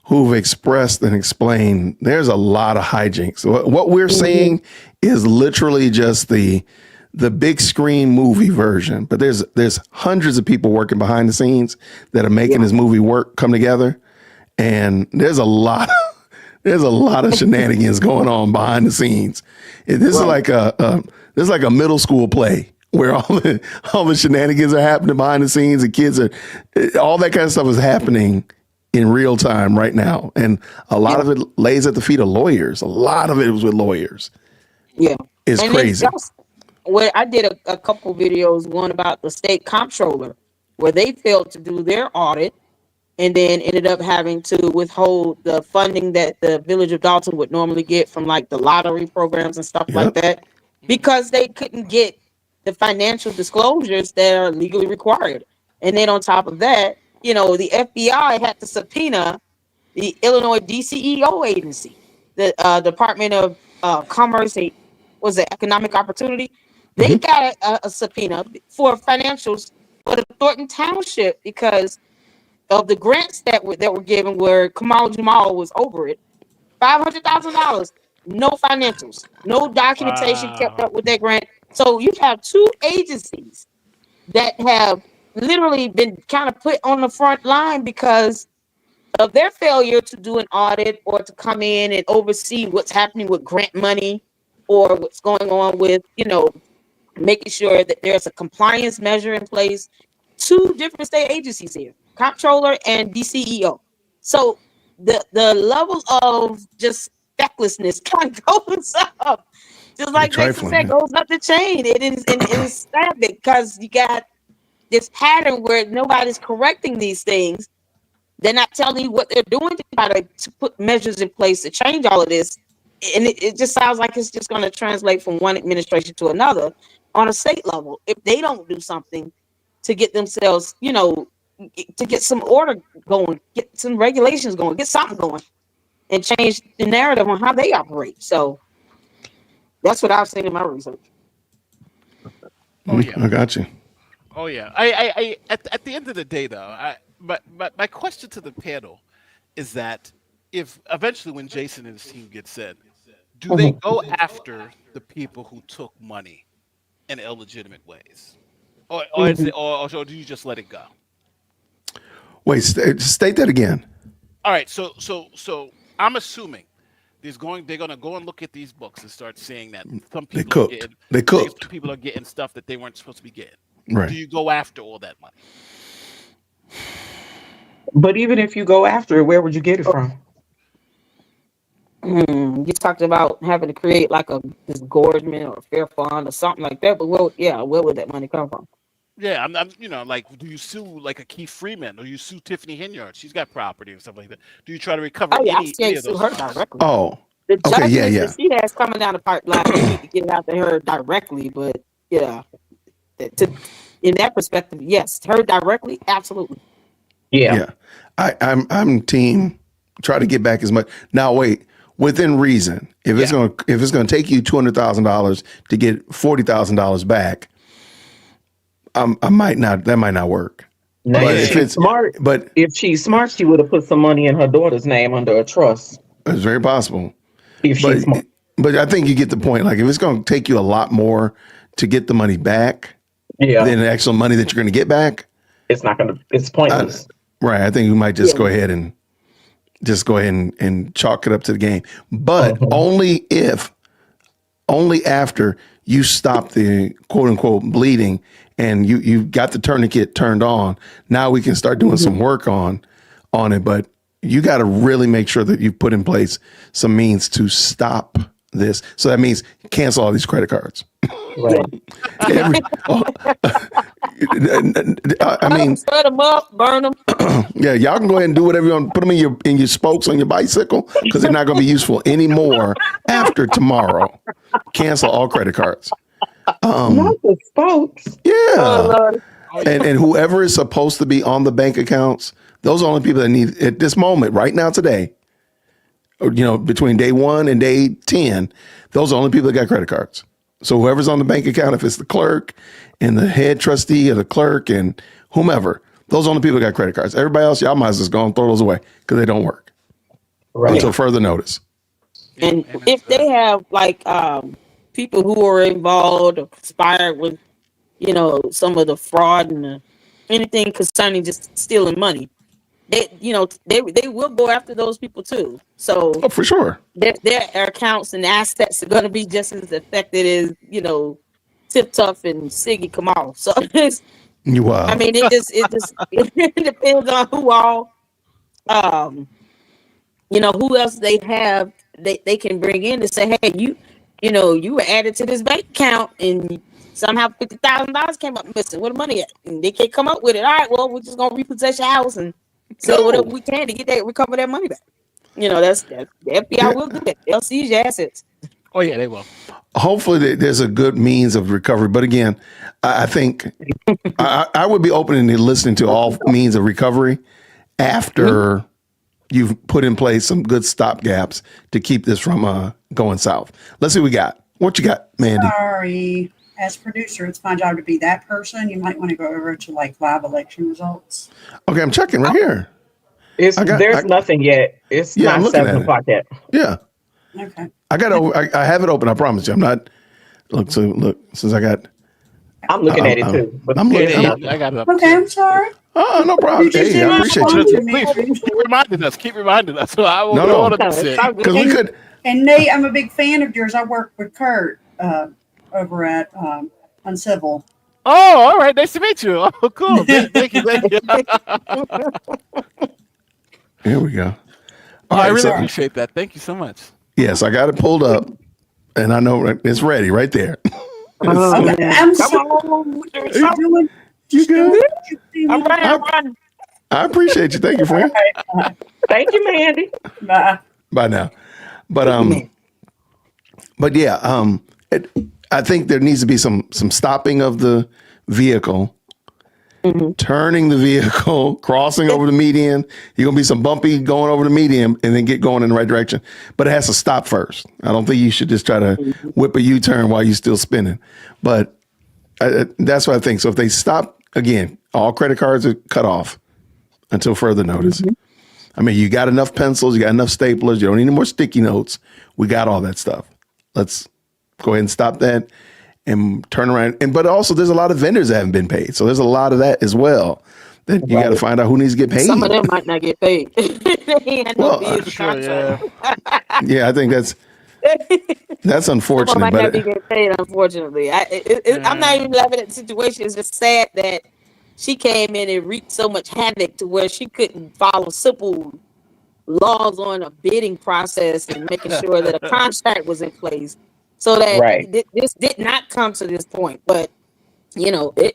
who've expressed and explained there's a lot of hijinks. What we're seeing is literally just the big screen movie version, but there's hundreds of people working behind the scenes that are making this movie come together, and there's a lot of shenanigans going on behind the scenes. This is like a middle school play where all the shenanigans are happening behind the scenes, and kids are all that kind of stuff is happening in real time right now, and a lot of it lays at the feet of lawyers. A lot of it was with lawyers. Yeah, it's crazy. Where I did a couple videos, one about the state comptroller, where they failed to do their audit, and then ended up having to withhold the funding that the village of Dolton would normally get from like the lottery programs and stuff like that, because they couldn't get the financial disclosures that are legally required. And then on top of that, you know, the FBI had to subpoena the Illinois DCEO agency, the Department of Commerce, was it Economic Opportunity? They got a subpoena for financials for the Thornton Township because of the grants that were given, where Kamal Jamal was over it. $500,000, no financials, no documentation kept up with that grant. So you have two agencies that have literally been kind of put on the front line because of their failure to do an audit or to come in and oversee what's happening with grant money, or what's going on with, you know, making sure that there's a compliance measure in place. Two different state agencies here, comptroller and DCEO. So the level of just fecklessness kind of goes up, just like Jason said, goes up the chain. It is sad because you got this pattern where nobody's correcting these things. They're not telling you what they're doing to try to put measures in place to change all of this. And it just sounds like it's just going to translate from one administration to another on a state level if they don't do something to get themselves, you know, to get some order going, get some regulations going, get something going, and change the narrative on how they operate. So that's what I've seen in my research. Oh yeah, I got you. Oh yeah. I at the end of the day though, my question to the panel is that if eventually when Jason and his team gets in, do they go after the people who took money in illegitimate ways, or is it, or do you just let it go? Wait, state that again. All right, so I'm assuming they're going to go and look at these books and start seeing that some people some people are getting stuff that they weren't supposed to be getting. Right. Do you go after all that money? But even if you go after it, where would you get it from? You talked about having to create like a disgorgement or a fair fund or something like that, but where would that money come from? Yeah, I'm you know, like, do you sue like a Keith Freeman, or you sue Tiffany Henyard? She's got property and stuff like that. Do you try to recover I any can't of sue those? her directly. Oh, The okay, judgments yeah. that she has coming down the pipeline, you need to get it out to her directly. But yeah, in that perspective, yes, her directly, absolutely. Yeah. I'm team try to get back as much. Now wait, within reason. If it's gonna take you $200,000 to get $40,000 back, that might not work. Now, But if if she's it's smart, but if she's smart, she would have put some money in her daughter's name under a trust. it's very possible. If she's smart. But I think you get the point. Like if it's gonna take you a lot more to get the money back than the actual money that you're gonna get back, it's pointless. Right. I think we might just go ahead and chalk it up to the game. But only after you stop the quote unquote bleeding and you got the tourniquet turned on. Now we can start doing some work on it. But you got to really make sure that you've put in place some means to stop this. So that means cancel all these credit cards. Right. I mean, set them up, burn them. Yeah, y'all can go ahead and do whatever you want. Put them in your spokes on your bicycle because they're not going to be useful anymore after tomorrow. Cancel all credit cards. Not the spokes. Yeah, and whoever is supposed to be on the bank accounts, those are the only people that need at this moment, right now, today. Or, you know, between day 1 and day 10, those are the only people that got credit cards. So whoever's on the bank account, if it's the clerk and the head trustee or the clerk and whomever, those are the only people that got credit cards. Everybody else, y'all might as well just go and throw those away because they don't work until further notice. And if they have like people who are involved or conspired with, you know, some of the fraud and anything concerning just stealing money, they will go after those people too. So for sure, their accounts and assets are going to be just as affected as, you know, Tip Tough and Siggy Kamal. So it's, I mean, it depends on who all, you know, who else they have they can bring in to say, hey, you were added to this bank account and somehow $50,000 came up missing. Where the money at? And they can't come up with it. All right, well, we're just gonna repossess your house and So No. whatever we can to get that, recover that money back. You know, that's the FBI will do that. They'll seize your assets. Oh yeah, they will. Hopefully there's a good means of recovery. But again, I think I would be open to listening to all means of recovery after you've put in place some good stopgaps to keep this from going south. Let's see what we got. What you got, Mandy? Sorry. As producer, it's my job to be that person. You might want to go over to like live election results. Okay, I'm checking right here. There's nothing yet. It's Yeah, I'm not looking 7 at it. o'clock yet. Yeah. Okay. I have it open. I promise you. I'm not. Look, since I got. I'm looking at it too. But I'm looking. I got it up. Okay, I'm sorry. Oh, no problem. You just Hey, I didn't appreciate respond you. to me. Please keep reminding us. Keep reminding us. So I will No, go no. on and say. Because we could. And Nate, I'm a big fan of yours. I worked with Kurt over at Uncivil. Oh, all right. Nice to meet you. Oh, cool. Thank you. Here we go. Oh, All I right, really so- appreciate that. Thank you so much. Yes, I got it pulled up, and I know it's ready right there. Okay, I'm so doing. You good? I'm running. I appreciate you. Thank you, friend. Thank you, Mandy. Bye. By now, but yeah, I think there needs to be some stopping of the vehicle, turning the vehicle, crossing over the median. You're gonna be some bumpy going over the median, and then get going in the right direction. But it has to stop first. I don't think you should just try to whip a U-turn while you're still spinning. But that's what I think. So if they stop again, all credit cards are cut off until further notice. I mean, you got enough pencils, you got enough staplers, you don't need any more sticky notes. We got all that stuff. Let's go ahead and stop that and turn around. But also, there's a lot of vendors that haven't been paid. So there's a lot of that as well that you got to find out who needs to get paid. Some of them might not get paid. They had no bids or contract. Yeah, I think that's Some unfortunate. might But not be getting paid, unfortunately. I'm not even laughing at the situation. It's just sad that she came in and wreaked so much havoc to where she couldn't follow simple laws on a bidding process and making sure that a contract was in place so that this did not come to this point. But, you know, good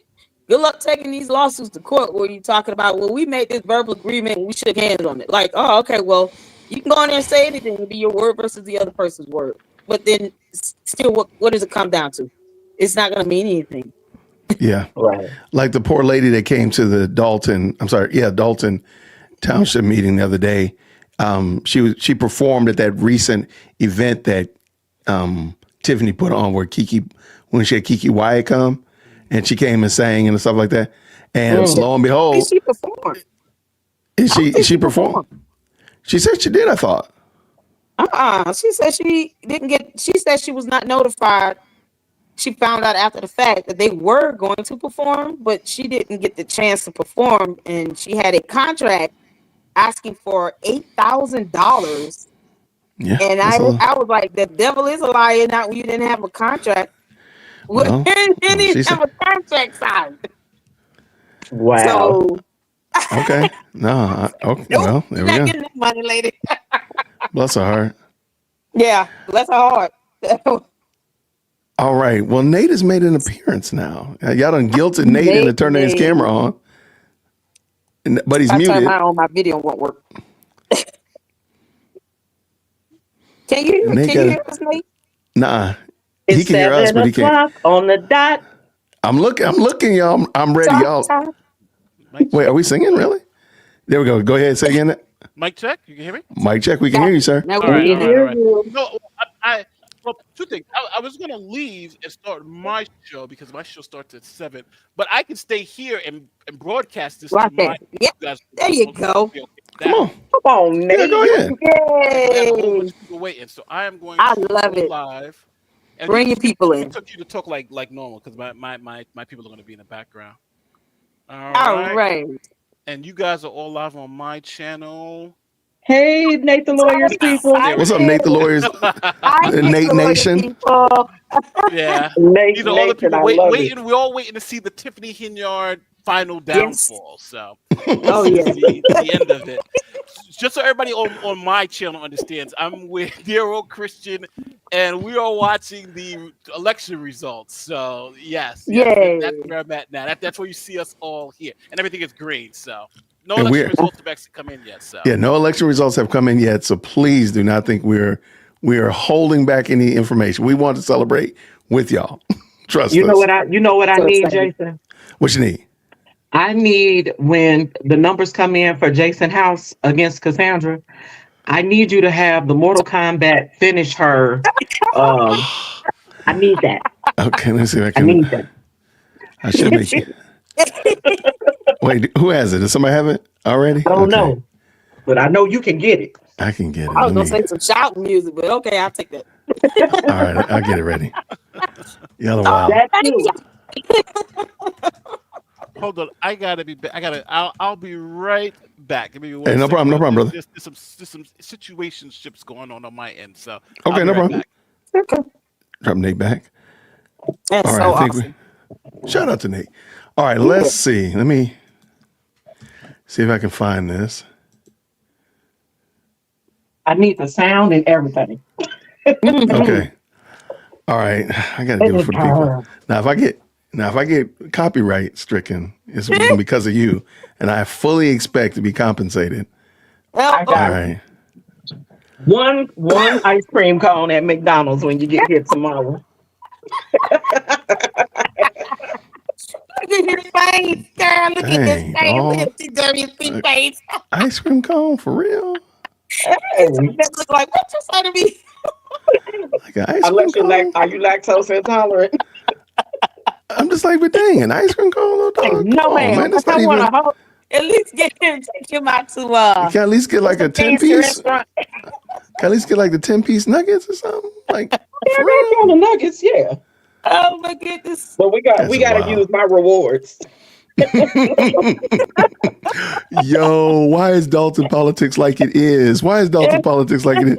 luck taking these lawsuits to court where you're talking about, well, we made this verbal agreement and we shook hands on it. Like, oh, okay, well, you can go in there and say anything and be your word versus the other person's word. But then still, what does it come down to? It's not going to mean anything. yeah, like the poor lady that came to the Dolton Township meeting the other day. She performed at that recent event that Tiffany put on when she had Kiki Wyatt come, and she came and sang and stuff like that. And lo and behold, She performed. She performed. She said she did. I thought. She said she didn't get. She said she was not notified. She found out after the fact that they were going to perform, but she didn't get the chance to perform, and she had a contract asking for $8,000. Yeah, and I was like, the devil is a liar. Not when you didn't have a contract. Well, You didn't have a contract signed. Wow. So, Okay. No. Okay. Well, there you're we not go. getting that money, lady. Bless her heart. Yeah, bless her heart. All right. Well, Nate has made an appearance now. Y'all done guilted Nate into turning his camera on. But he's I muted. turned mine on, my video won't work. Can you hear us, Nate? Nah. It's He can hear us, but he can't. 7 o'clock on the dot. I'm looking, y'all. I'm ready, y'all. Wait, are we singing really? There we go. Go ahead, say again. Mic check. You can hear me? Mic check. We can hear you, sir. Now All right. No, well, two things. I was gonna leave and start my show because my show starts at 7. But I can stay here and broadcast this. Right to there. my Yep. guys. There you go. Come on. Come on, Nate. Yeah, go ahead. I have a whole bunch Yay! of people waiting, so I am going. I to love go it. live. And Bring your people in. It's up to you to talk like normal because my people are going to be in the background. All right. And you guys are all live on my channel. Hey, Nate the Lawyer's people. What's up, Nate the Lawyer's? Nate Nation. Yeah. Nate These are all the Nation, I people love waiting. We're all waiting to see the Tiffany Henyard final downfall. So, Oh yeah. the end of it. Just so everybody on my channel understands, I'm with Dear Old Christian, and we are watching the election results. So, yes, Yay. that's where I'm at now. That's where you see us all here, and everything is green. So, No And election results have actually come in yet. So Yeah, no election results have come in yet. So please do not think we are holding back any information. We want to celebrate with y'all. Trust You us. know what I So need, excited. Jason? What you need? I need when the numbers come in for Jason House against Cassandra, I need you to have the Mortal Kombat finish her. I need that. Okay, let me see if I I can. need that. I should make it. Wait, who has it? Does somebody have it already? I don't Okay, know, but I know you can get it. I can get it. I was Let gonna me. say some shouting music, but okay, I'll take that. All right, I'll get it ready. Y'all are wild. That too. hold on, I gotta be. I'll be right back. Give me one Hey, no second. problem, no problem, brother. There's some situationships going on my end. So Okay, I'll be no right problem. back. Drop Nate back. That's All right, so I think awesome. shout out to Nate. All right, let's see. Let me see if I can find this. I need the sound and everything. Okay. All right. I gotta do it for the people. Now if I get copyright stricken, it's because of you. And I fully expect to be compensated. I All got right. one ice cream cone at McDonald's when you get here tomorrow. Look at his face, girl. Look at this Dang, face. Look dog. at this dirty big face. Ice cream cone for real? That look like what you say to me? Like an ice cream Unless you cone? are you lactose intolerant? I'm just like, but dang, an ice cream cone, little dog. No, Come on, ma'am. man. That's I not want even. to at least get him, take him out to You can at least get like a some 10 fancy piece. restaurant. Can at least get like the 10-piece nuggets or something? Like for Yeah, real? on the nuggets, yeah. Oh my goodness. But we That's gotta wild. use my rewards. Yo, why is Dolton politics like it is? Why is Dolton politics like it is?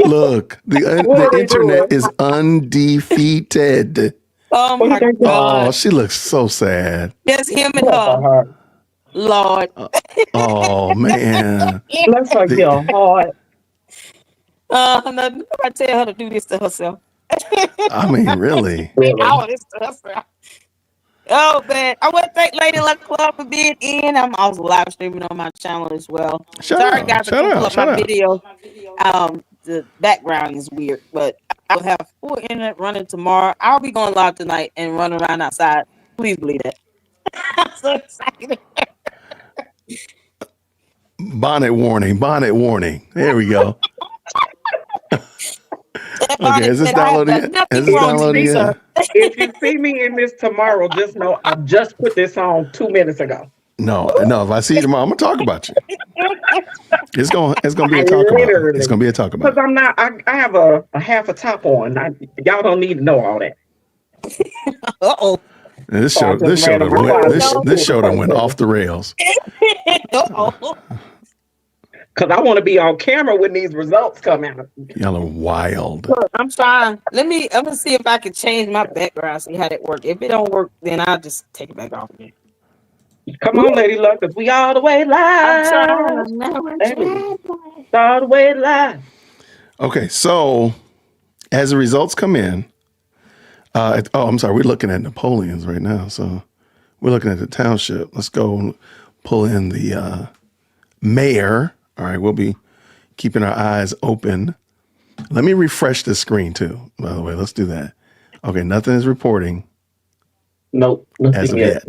Look, the internet is undefeated. Oh my Oh, God. she looks so sad. Just him and her. Lord. Oh man. Bless her The- your heart. Nobody tell her to do this to herself. I mean, really. All this to herself. Oh man, I want to thank Lady Luck Club for being in. I'm also live streaming on my channel as well. Sorry guys, I couldn't pull up my video. The background is weird, but I'll have full internet running tomorrow. I'll be going live tonight and running around outside. Please believe that. I'm so excited. Bonnet warning, bonnet warning. There we go. Okay, is this downloading yet? Is this downloading yet? If you see me in this tomorrow, just know I just put this on 2 minutes ago. No. If I see you tomorrow, I'm gonna talk about you. It's gonna be a talk about. It's gonna be a talk about. Because I'm not. I have a half a top on. Y'all don't need to know all that. Uh-oh. This show done went off the rails. Because I want to be on camera when these results come out. Y'all are wild. Look, I'm trying. I'm gonna see if I can change my background, see how that works. If it don't work, then I'll just take it back off again. Come on, Lady Luck, because we all the way live. I'm trying. All the way live. Okay, so as the results come in, I'm sorry, we're looking at Napoleon's right now. So we're looking at the township. Let's go and pull in the mayor. All right, we'll be keeping our eyes open. Let me refresh the screen too, by the way. Let's do that. Okay, nothing is reporting. Nope. As of yet.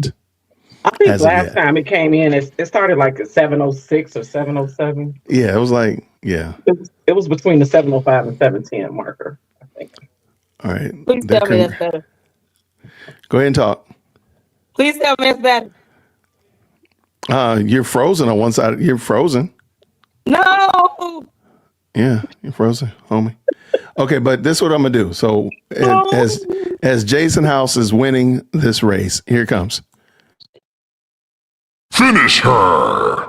I think last time it came in, it started like at 7:06 or 7:07. Yeah, it was like, yeah. It was between the 7:05 and 7:10 marker, I think. All right. Please tell me that's better. Go ahead and talk. Please tell me it's better. You're frozen on one side. You're frozen. No. Yeah, you're frozen, homie. Okay, but this is what I'm gonna do. So as Jason House is winning this race, here it comes. Finish her.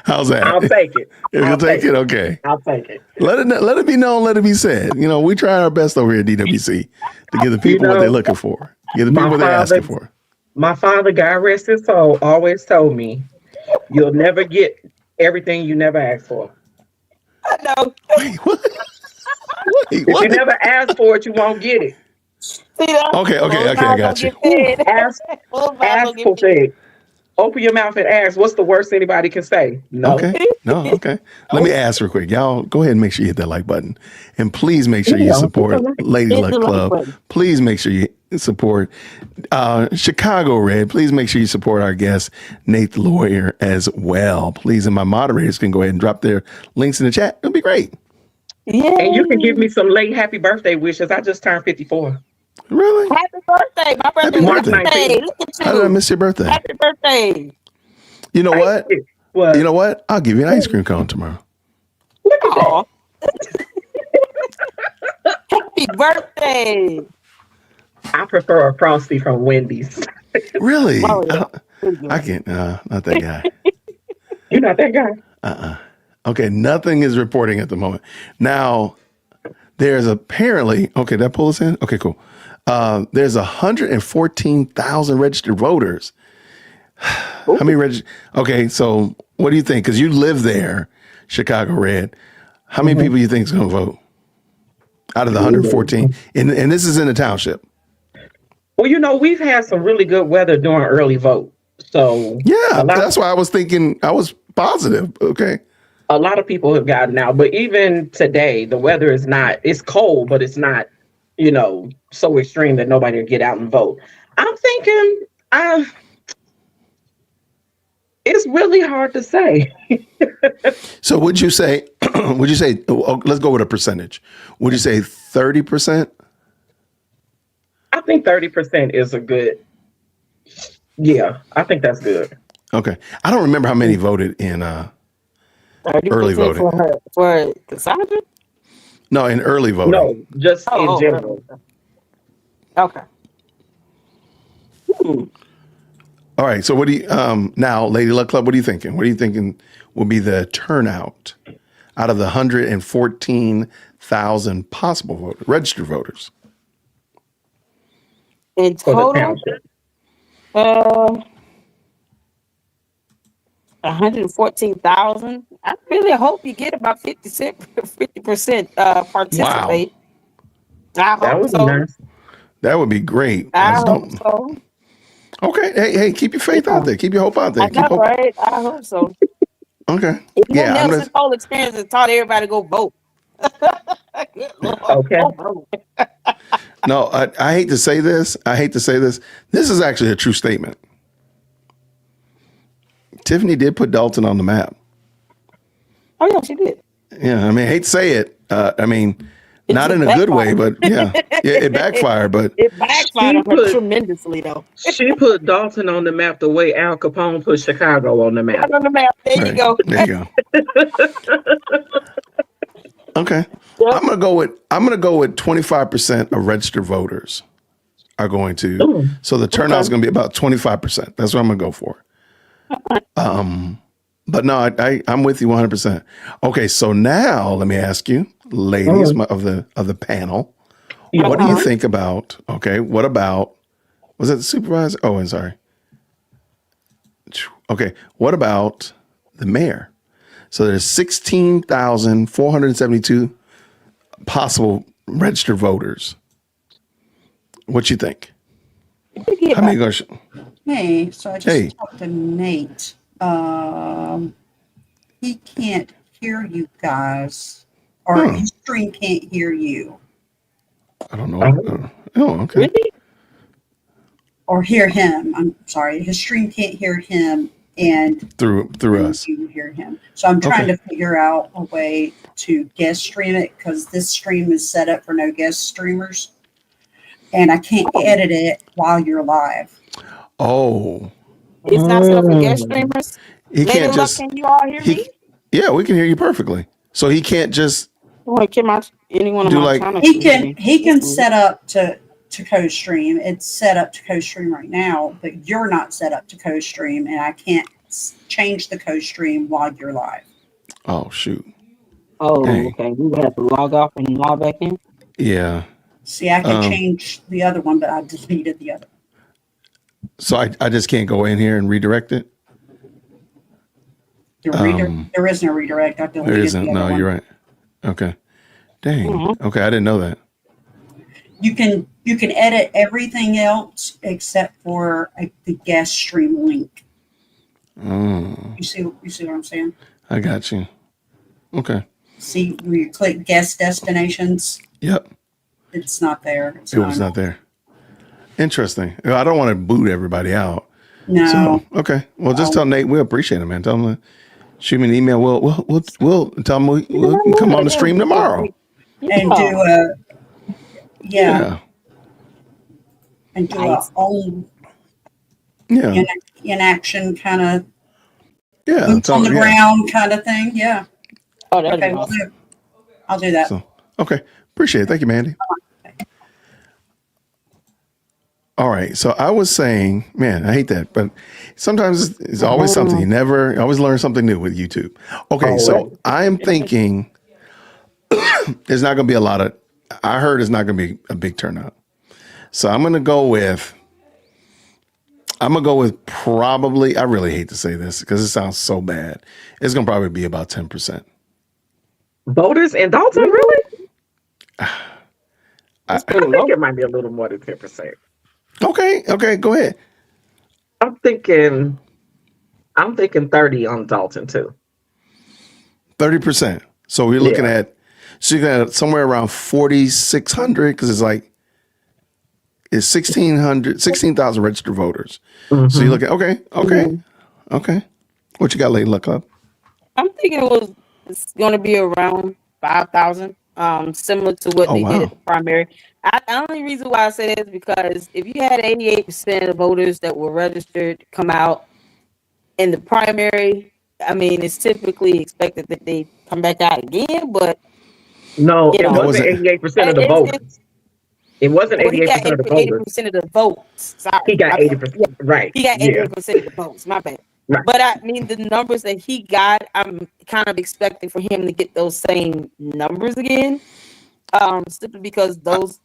How's that? I'll take it. You'll take it? Okay. I'll take it. Let it be known, let it be said. You know, we try our best over here at DWC to give the people what they're looking for. Give the people what they're asking for. My father, God rest his soul, always told me, you'll never get everything you never asked for. I know. Wait, what? If you never ask for it, you won't get it. Okay, I got you. Ask for things. Open your mouth and ask, what's the worst anybody can say? No. Okay. No, okay. Let me ask real quick. Y'all go ahead and make sure you hit that like button. And please make sure you support Lady Hit Luck the like Club. button. Please make sure you support Chicago Red. Please make sure you support our guest, Nate the Lawyer, as well. Please, and my moderators can go ahead and drop their links in the chat. It'll be great. Yeah. And you can give me some late happy birthday wishes. I just turned 54. Really? Happy birthday. My birthday. Happy birthday. Birthday. Look at you. How did I miss your birthday? Happy birthday. You know what? What? You know what? I'll give you an ice cream cone tomorrow. Look at that. Happy birthday. I prefer a Frosty from Wendy's. Really? Oh, yeah. I can't. Not that guy. You're not that guy. Okay, nothing is reporting at the moment. Now, there's apparently, okay, that pull us in? Okay, cool. There's 114,000 registered voters. How many registered? Okay, so what do you think? Because you live there, Chicago Red. How many people do you think is going to vote out of the 114? And this is in the township. Well, you know, we've had some really good weather during early vote. So yeah, that's why I was thinking, I was positive. Okay. A lot of people have gotten out, but even today, the weather is not, it's cold, but it's not, you know, so extreme that nobody will get out and vote. I'm thinking, it's really hard to say. So would you say, let's go with a percentage. Would you say 30%? I think 30% is a good, yeah, I think that's good. Okay. I don't remember how many voted in early voting. For Cassandra? No, in early voting. No, just in general. Okay. All right. So what do you now, Lady Luck Club, what are you thinking? What are you thinking will be the turnout out of the 114,000 possible voters, registered voters? In total? 114,000. I really hope you get about 50% participate. Wow. I hope so. Nice. That would be great. I hope so. Okay. Hey, keep your faith out there. Keep your hope out there. I know, right? I hope so. Okay. If Yeah. nothing else, this whole experience has taught everybody to go vote. Okay. No, I hate to say this. This is actually a true statement. Tiffany did put Dolton on the map. Oh, yeah, she did. Yeah. I mean, I hate to say it. I mean, not in a good way, but yeah, it backfired. But it backfired on her tremendously, though. She put Dolton on the map the way Al Capone put Chicago on the map. On the map. There you go. There you go. Okay. Yep. I'm gonna go with 25% of registered voters are going to. Ooh, so the turnout is gonna be about 25%. That's what I'm gonna go for. But no, I'm with you 100%. Okay, so now let me ask you, ladies of the panel, what do you think about? Okay, what about? Was it the supervisor? Oh, I'm sorry. Okay, what about the mayor? So there's 16,472 possible registered voters. What you think? How many go? Hey, so I just talked to Nate. He can't hear you guys, or his stream can't hear you. I don't know. Oh, okay. Really? Or hear him. I'm sorry, his stream can't hear him, and through us. You hear him. So I'm trying to figure out a way to guest stream it, because this stream is set up for no guest streamers, and I can't edit it while you're live. Oh. It's not set up for guest streamers. He can't just. Can you all hear me? Yeah, we can hear you perfectly. So he can't just. Wait, can anyone do like he can set up to co-stream. It's set up to co-stream right now, but you're not set up to co-stream, and I can't change the co-stream while you're live. Oh shoot. Oh, okay. We would have to log off and log back in. Yeah. See, I can change the other one, but I deleted the other. So I just can't go in here and redirect it. There is no redirect. I deleted there isn't. The other No, one. you're right. Okay. Dang. Okay, I didn't know that. You can edit everything else except for the guest stream link. You see what I'm saying? I got you. Okay. See where you click guest destinations. Yep. It's not there. It was not there. Interesting. I don't want to boot everybody out. No. So, okay. Well, just tell Nate we appreciate him, man. Tell him to shoot me an email. We'll tell him we'll come on the stream tomorrow. And do Yeah. and do our own Yeah. in action kind of Yeah. boots on the ground kind of thing. Yeah. Oh, that'd Okay, be we'll awesome. do. I'll do that. So, okay. Appreciate it. Thank you, Mandy. All right. So I was saying, man, I hate that, but sometimes it's always something. You always learn something new with YouTube. Okay. So I am thinking there's not going to be I heard it's not going to be a big turnout. So I'm going to go with probably, I really hate to say this because it sounds so bad. It's going to probably be about 10%. Voters in Dolton, really? I think it might be a little more than 10%. Okay, go ahead. I'm thinking 30 on Dolton too. 30%. So we're looking at somewhere around 4,600 because it's 16,000 registered voters. Mm-hmm. So you look at okay. What you got, Lady Luck Club? I'm thinking it's going to be around 5,000. Similar to what they did at the primary. The only reason why I say that is because if you had 88% of the voters that were registered come out in the primary, I mean, it's typically expected that they come back out again, but no, it wasn't 88% of the voters. It wasn't 88% of the voters. 80% of the votes. Sorry. He got 80%. Right. He got 80% of the votes. My bad. Right. But I mean, the numbers that he got, I'm kind of expecting for him to get those same numbers again. Simply because those,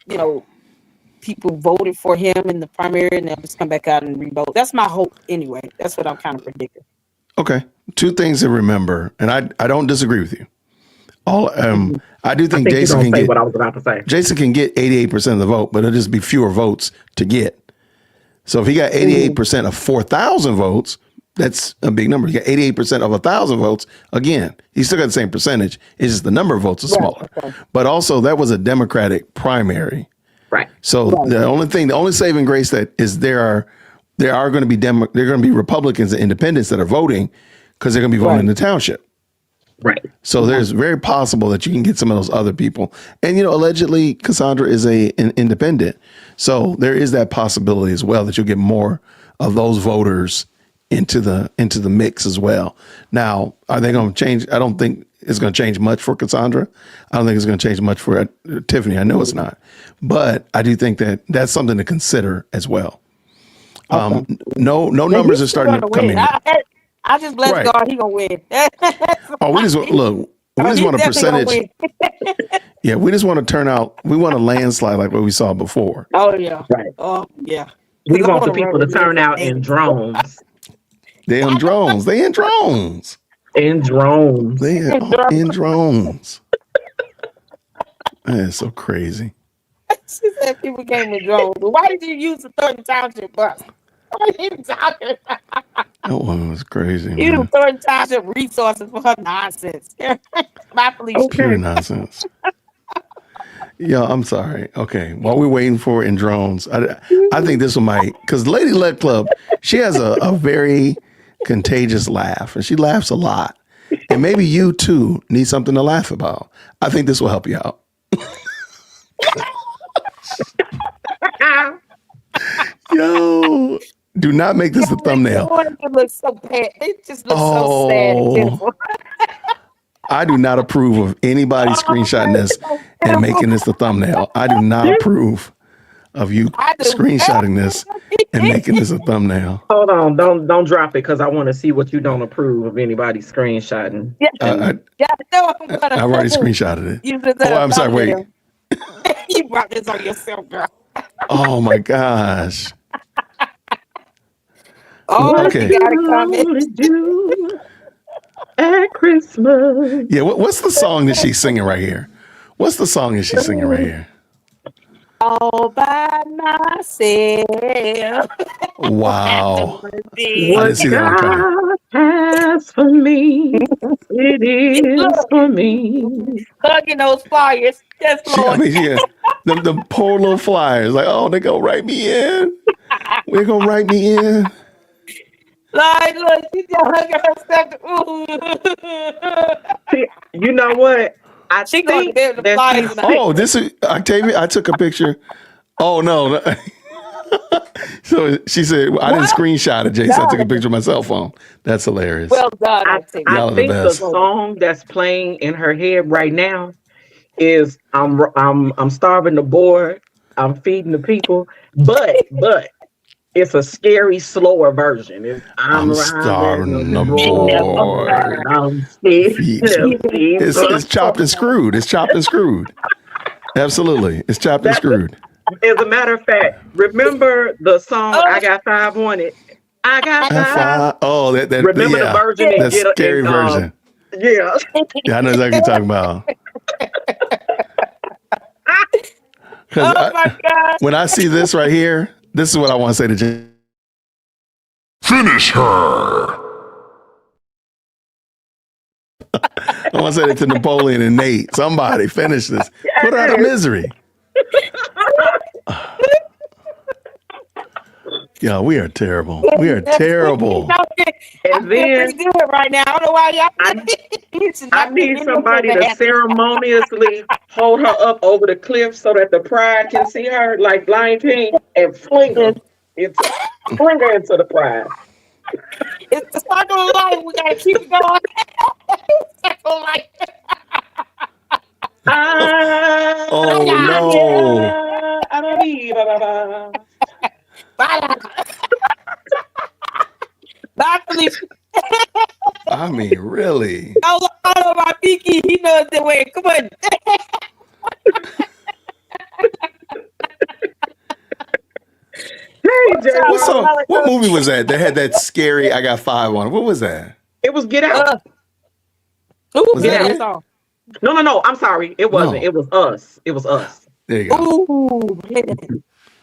people voted for him in the primary and they'll just come back out and re-vote. That's my hope anyway. That's what I'm kind of predicting. Okay. Two things to remember, and I don't disagree with you. I do think Jason can get what I was about to say. Jason can get 88% of the vote, but it'll just be fewer votes to get. So if he got 88% of 4,000 votes, that's a big number. He got 88% of 1,000 votes. Again, he still got the same percentage. It's just the number of votes is smaller. Okay. But also that was a Democratic primary. Right. So the only saving grace that is there are going to be Republicans and independents that are voting because they're going to be voting in the township. Right. So there's very possible that you can get some of those other people. And, allegedly Cassandra is an independent. So there is that possibility as well that you'll get more of those voters into the mix as well. Now, are they going to change? I don't think it's going to change much for Cassandra. I don't think it's going to change much for Tiffany. I know it's not. But I do think that that's something to consider as well. Okay. No numbers are starting to come in. I just bless God he gonna win. We just want a percentage. Yeah, we just want to turn out. We want a landslide like what we saw before. Oh yeah, right. Oh yeah. We want the people to turn out in drones. They in drones. They in drones. In drones. They are in drones. That is so crazy. She said people came in drones. Why did you use the Thornton Township bus? What are you talking about? That one was crazy. You use Thornton Township resources for her nonsense. My police. Pure nonsense. Yeah, I'm sorry. Okay, while we're waiting for in drones, I think this one might, because Lady Luck Club, she has a very contagious laugh, and she laughs a lot. And maybe you too need something to laugh about. I think this will help you out. Yo, do not make this the thumbnail. It looks so bad. It just looks so sad and pitiful. I do not approve of anybody screenshotting this and making this the thumbnail. I do not approve of you screenshotting this and making this a thumbnail. Hold on, don't drop it because I want to see what you don't approve of anybody screenshotting. I've already screenshotted it. Oh, I'm sorry. Wait. You brought this on yourself, girl. Oh my gosh. Oh, okay. You gotta comment. At Christmas. Yeah, what's the song that she's singing right here? What's the song that she's singing right here? all by myself. Wow. I didn't What see that one coming. God has for me, it is for me. Hugging those flyers. Yes, Lord. The poor little flyers, like, oh, they gonna write me in. We're gonna write me in. Like, look, she's just hugging herself. See, you know what? I She gonna think build the that flyers. she's Oh, this is Octavia. I took a picture. Oh no. So she said, I didn't screenshot it, Jason. I took a picture of my cell phone. That's hilarious. Well done, I Octavia. think the song that's playing in her head right now is I'm starving the board, I'm feeding the people, but it's a scary, slower version. I'm starving the board. I'm feeding the people. It's chopped and screwed. It's chopped and screwed. Absolutely. It's chopped and screwed. As a matter of fact, remember the song I Got 5 on it? I got 5. Oh, that Remember the version in that scary version. Yeah. Yeah, I know exactly what you're talking about. Oh my God. When I see this right here, this is what I want to say to Jay. Finish her. I want to say that to Napoleon and Nate. Somebody finish this. Put her out of misery. Yeah, we are terrible. We are terrible. And then pretty good right now. I don't know why y'all. I need somebody to ceremoniously hold her up over the cliff so that the pride can see her like Lion King and fling her into the pride. It's the circle of life. We gotta keep it going. Circle of life. Oh no. Bye, Felicia. I mean, really. All of my Pinky, he knows the way. Come on. What movie was that? They had that scary I Got 5 on it. What was that? It was Get Out. Was Get that Out it? song. No. I'm sorry. It wasn't. No. It was Us. It was Us. There you go. Ooh,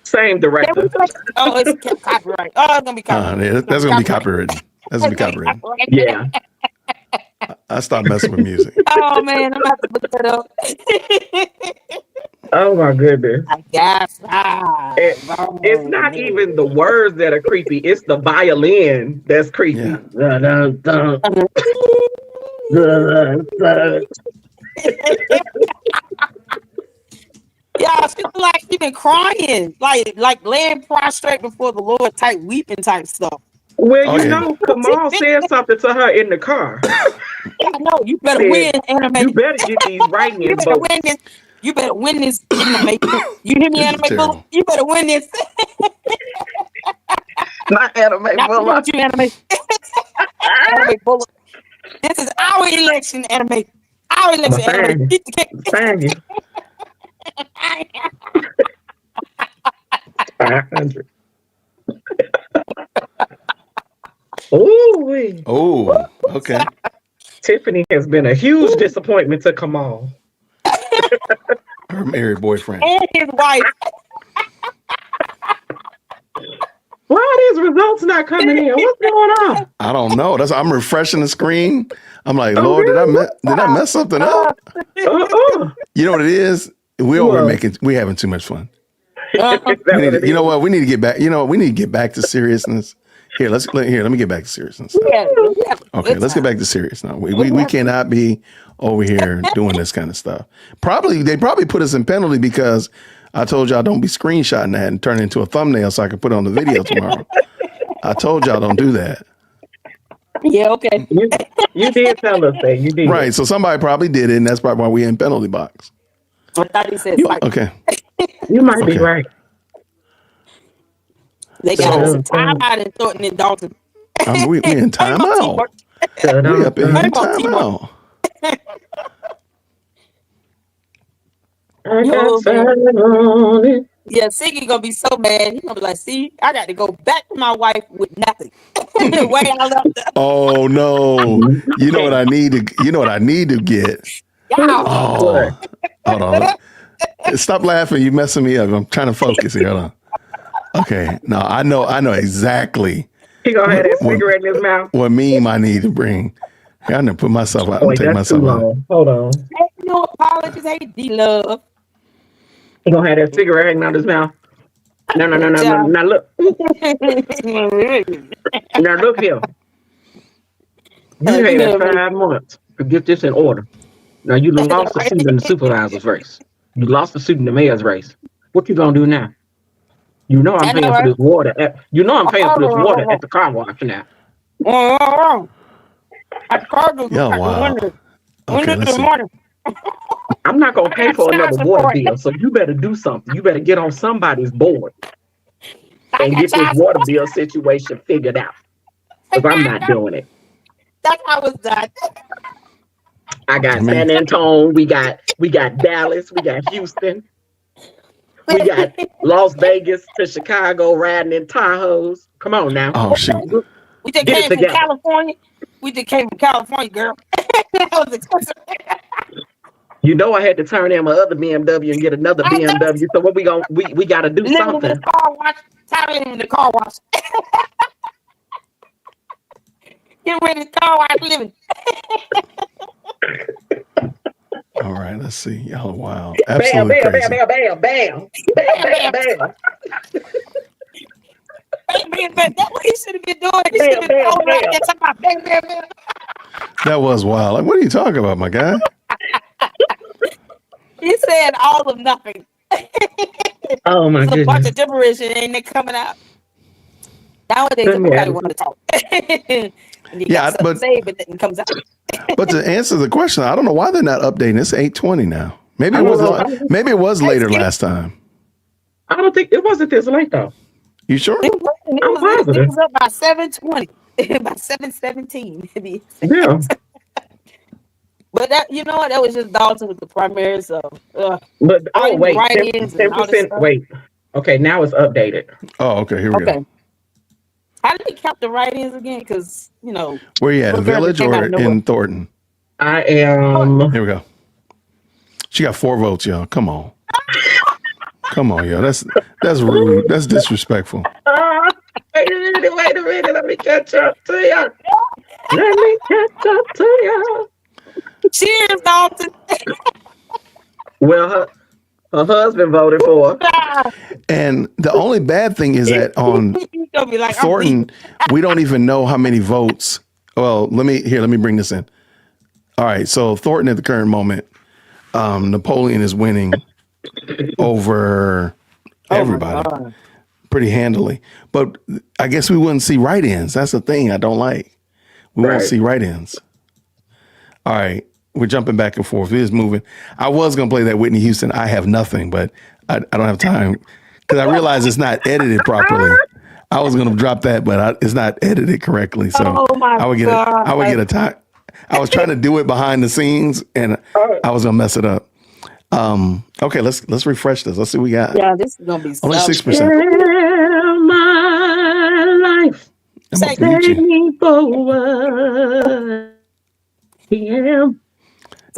Same director. Oh, it's copyright. Oh, it's gonna be copyright. That's gonna be copyrighted. That's gonna be copyrighted. Yeah. I stopped messing with music. Oh man, I'm gonna have to look that up. Oh my goodness. Yes. It's not even the words that are creepy. It's the violin that's creepy. Yeah, she feel like she been crying, like laying prostrate before the Lord, type weeping type stuff. Well, you know, Kamal said something to her in the car. I know. You better win, anime. You better get these writing You better win this. You better win this anime. You hear me, anime bullet? You better win this. Not anime bullet. You anime. Anime bullet. This is our election, anime. Our election, anime. Get the cake. Thank you. 500. Ooh. Oh, okay. Tiffany has been a huge disappointment to Kamal. Her married boyfriend. And his wife. Why are these results not coming in? What's going on? I don't know. I'm refreshing the screen. I'm like, Lord, did I mess something up? You know what it is? We're having too much fun. You know what? We need to get back. You know what? We need to get back to seriousness. Let me get back to seriousness. Okay, let's get back to serious now. We cannot be over here doing this kind of stuff. They probably put us in penalty because I told y'all don't be screenshotting that and turn it into a thumbnail so I can put it on the video tomorrow. I told y'all don't do that. Yeah, okay. You did tell us that. You did. Right, so somebody probably did it, and that's probably why we're in penalty box. I thought he said Okay. You might be right. They got us a timeout in Thornton and Dolton. We in timeout. We up in timeout. Yeah, Siggy gonna be so mad. He's gonna be like, see, I got to go back to my wife with nothing. The way I left her. Oh no. You know what I need to get? Yeah. Oh, hold on. Stop laughing. You messing me up. I'm trying to focus here. Hold on. Okay. No, I know exactly. He gonna have that cigarette in his mouth. What meme I need to bring. I done put myself out. Oh, I'm wait, taking that's too myself out. long. Hold on. Hey, no apologies. Hey, D-Love. He gonna have that cigarette hanging out his mouth. No. Now look. Now look here. You had 5 months to get this in order. Now you lost the suit in the supervisor's race. You lost the suit in the mayor's race. What you gonna do now? You know I'm paying for this water. I'm paying for this water at the car wash now. Yo, wow. Okay, let's see. I'm not gonna pay for another water bill, so you better do something. You better get on somebody's board and get this water bill situation figured out. Because I'm not doing it. That's how it's done. I got San Antonio, we got Dallas, we got Houston, we got Las Vegas to Chicago riding in Tahoes. Come on now. Oh shoot. We just came from California. Girl. That was expensive. You know I had to turn in my other BMW and get another BMW. So what we gotta do something. The car wash. Time in the car wash. Get ready to car wash living. All right, let's see. Y'all are wild. Bam, Absolutely bam, crazy. bam, bam, bam, bam, bam, bam. That's what he should have been doing. He should have been going right there talking about bam, bam, bam. That was wild. Like, what are you talking about, my guy? He said all of nothing. Oh my It's a goodness. bunch of gibberish and ain't it coming out. Nowadays, everybody want to talk. And you Yeah, got something to say, but then it comes out. But to answer the question, I don't know why they're not updating. It's 8:20 now. Maybe it was later last time. I don't think it wasn't this late though. You sure? It was up by 7:20, by 7:17. Yeah. But that, you know what? That was just Dalton with the primary. So, But wait, wait, 10%. Wait. Okay, now it's updated. Oh, okay. Here we go. How did they count the write-ins again? Because Where you at? Brooklyn Village came out or of nowhere. in Thornton? I am. Here we go. She got 4 votes, y'all. Come on. Come on, y'all. That's rude. That's disrespectful. Wait a minute. Let me catch up to you. Cheers, Dalton. Well, her husband voted for her. And the only bad thing is that on Gonna be like, I'm Thornton, we don't even know how many votes. Well, let me bring this in. All right, so Thornton at the current moment, Napoleon is winning over everybody pretty handily. But I guess we wouldn't see write-ins. That's the thing I don't like. We won't see write-ins. All right, we're jumping back and forth. It is moving. I was gonna play that Whitney Houston. I have nothing, but I don't have time because I realize it's not edited properly. I was gonna drop that, but it's not edited correctly. So I would get a time. I was trying to do it behind the scenes, and I was gonna mess it up. Okay, let's refresh this. Let's see what we got. Yeah, this is gonna be Only 6%. My life. Take me forward. Yeah.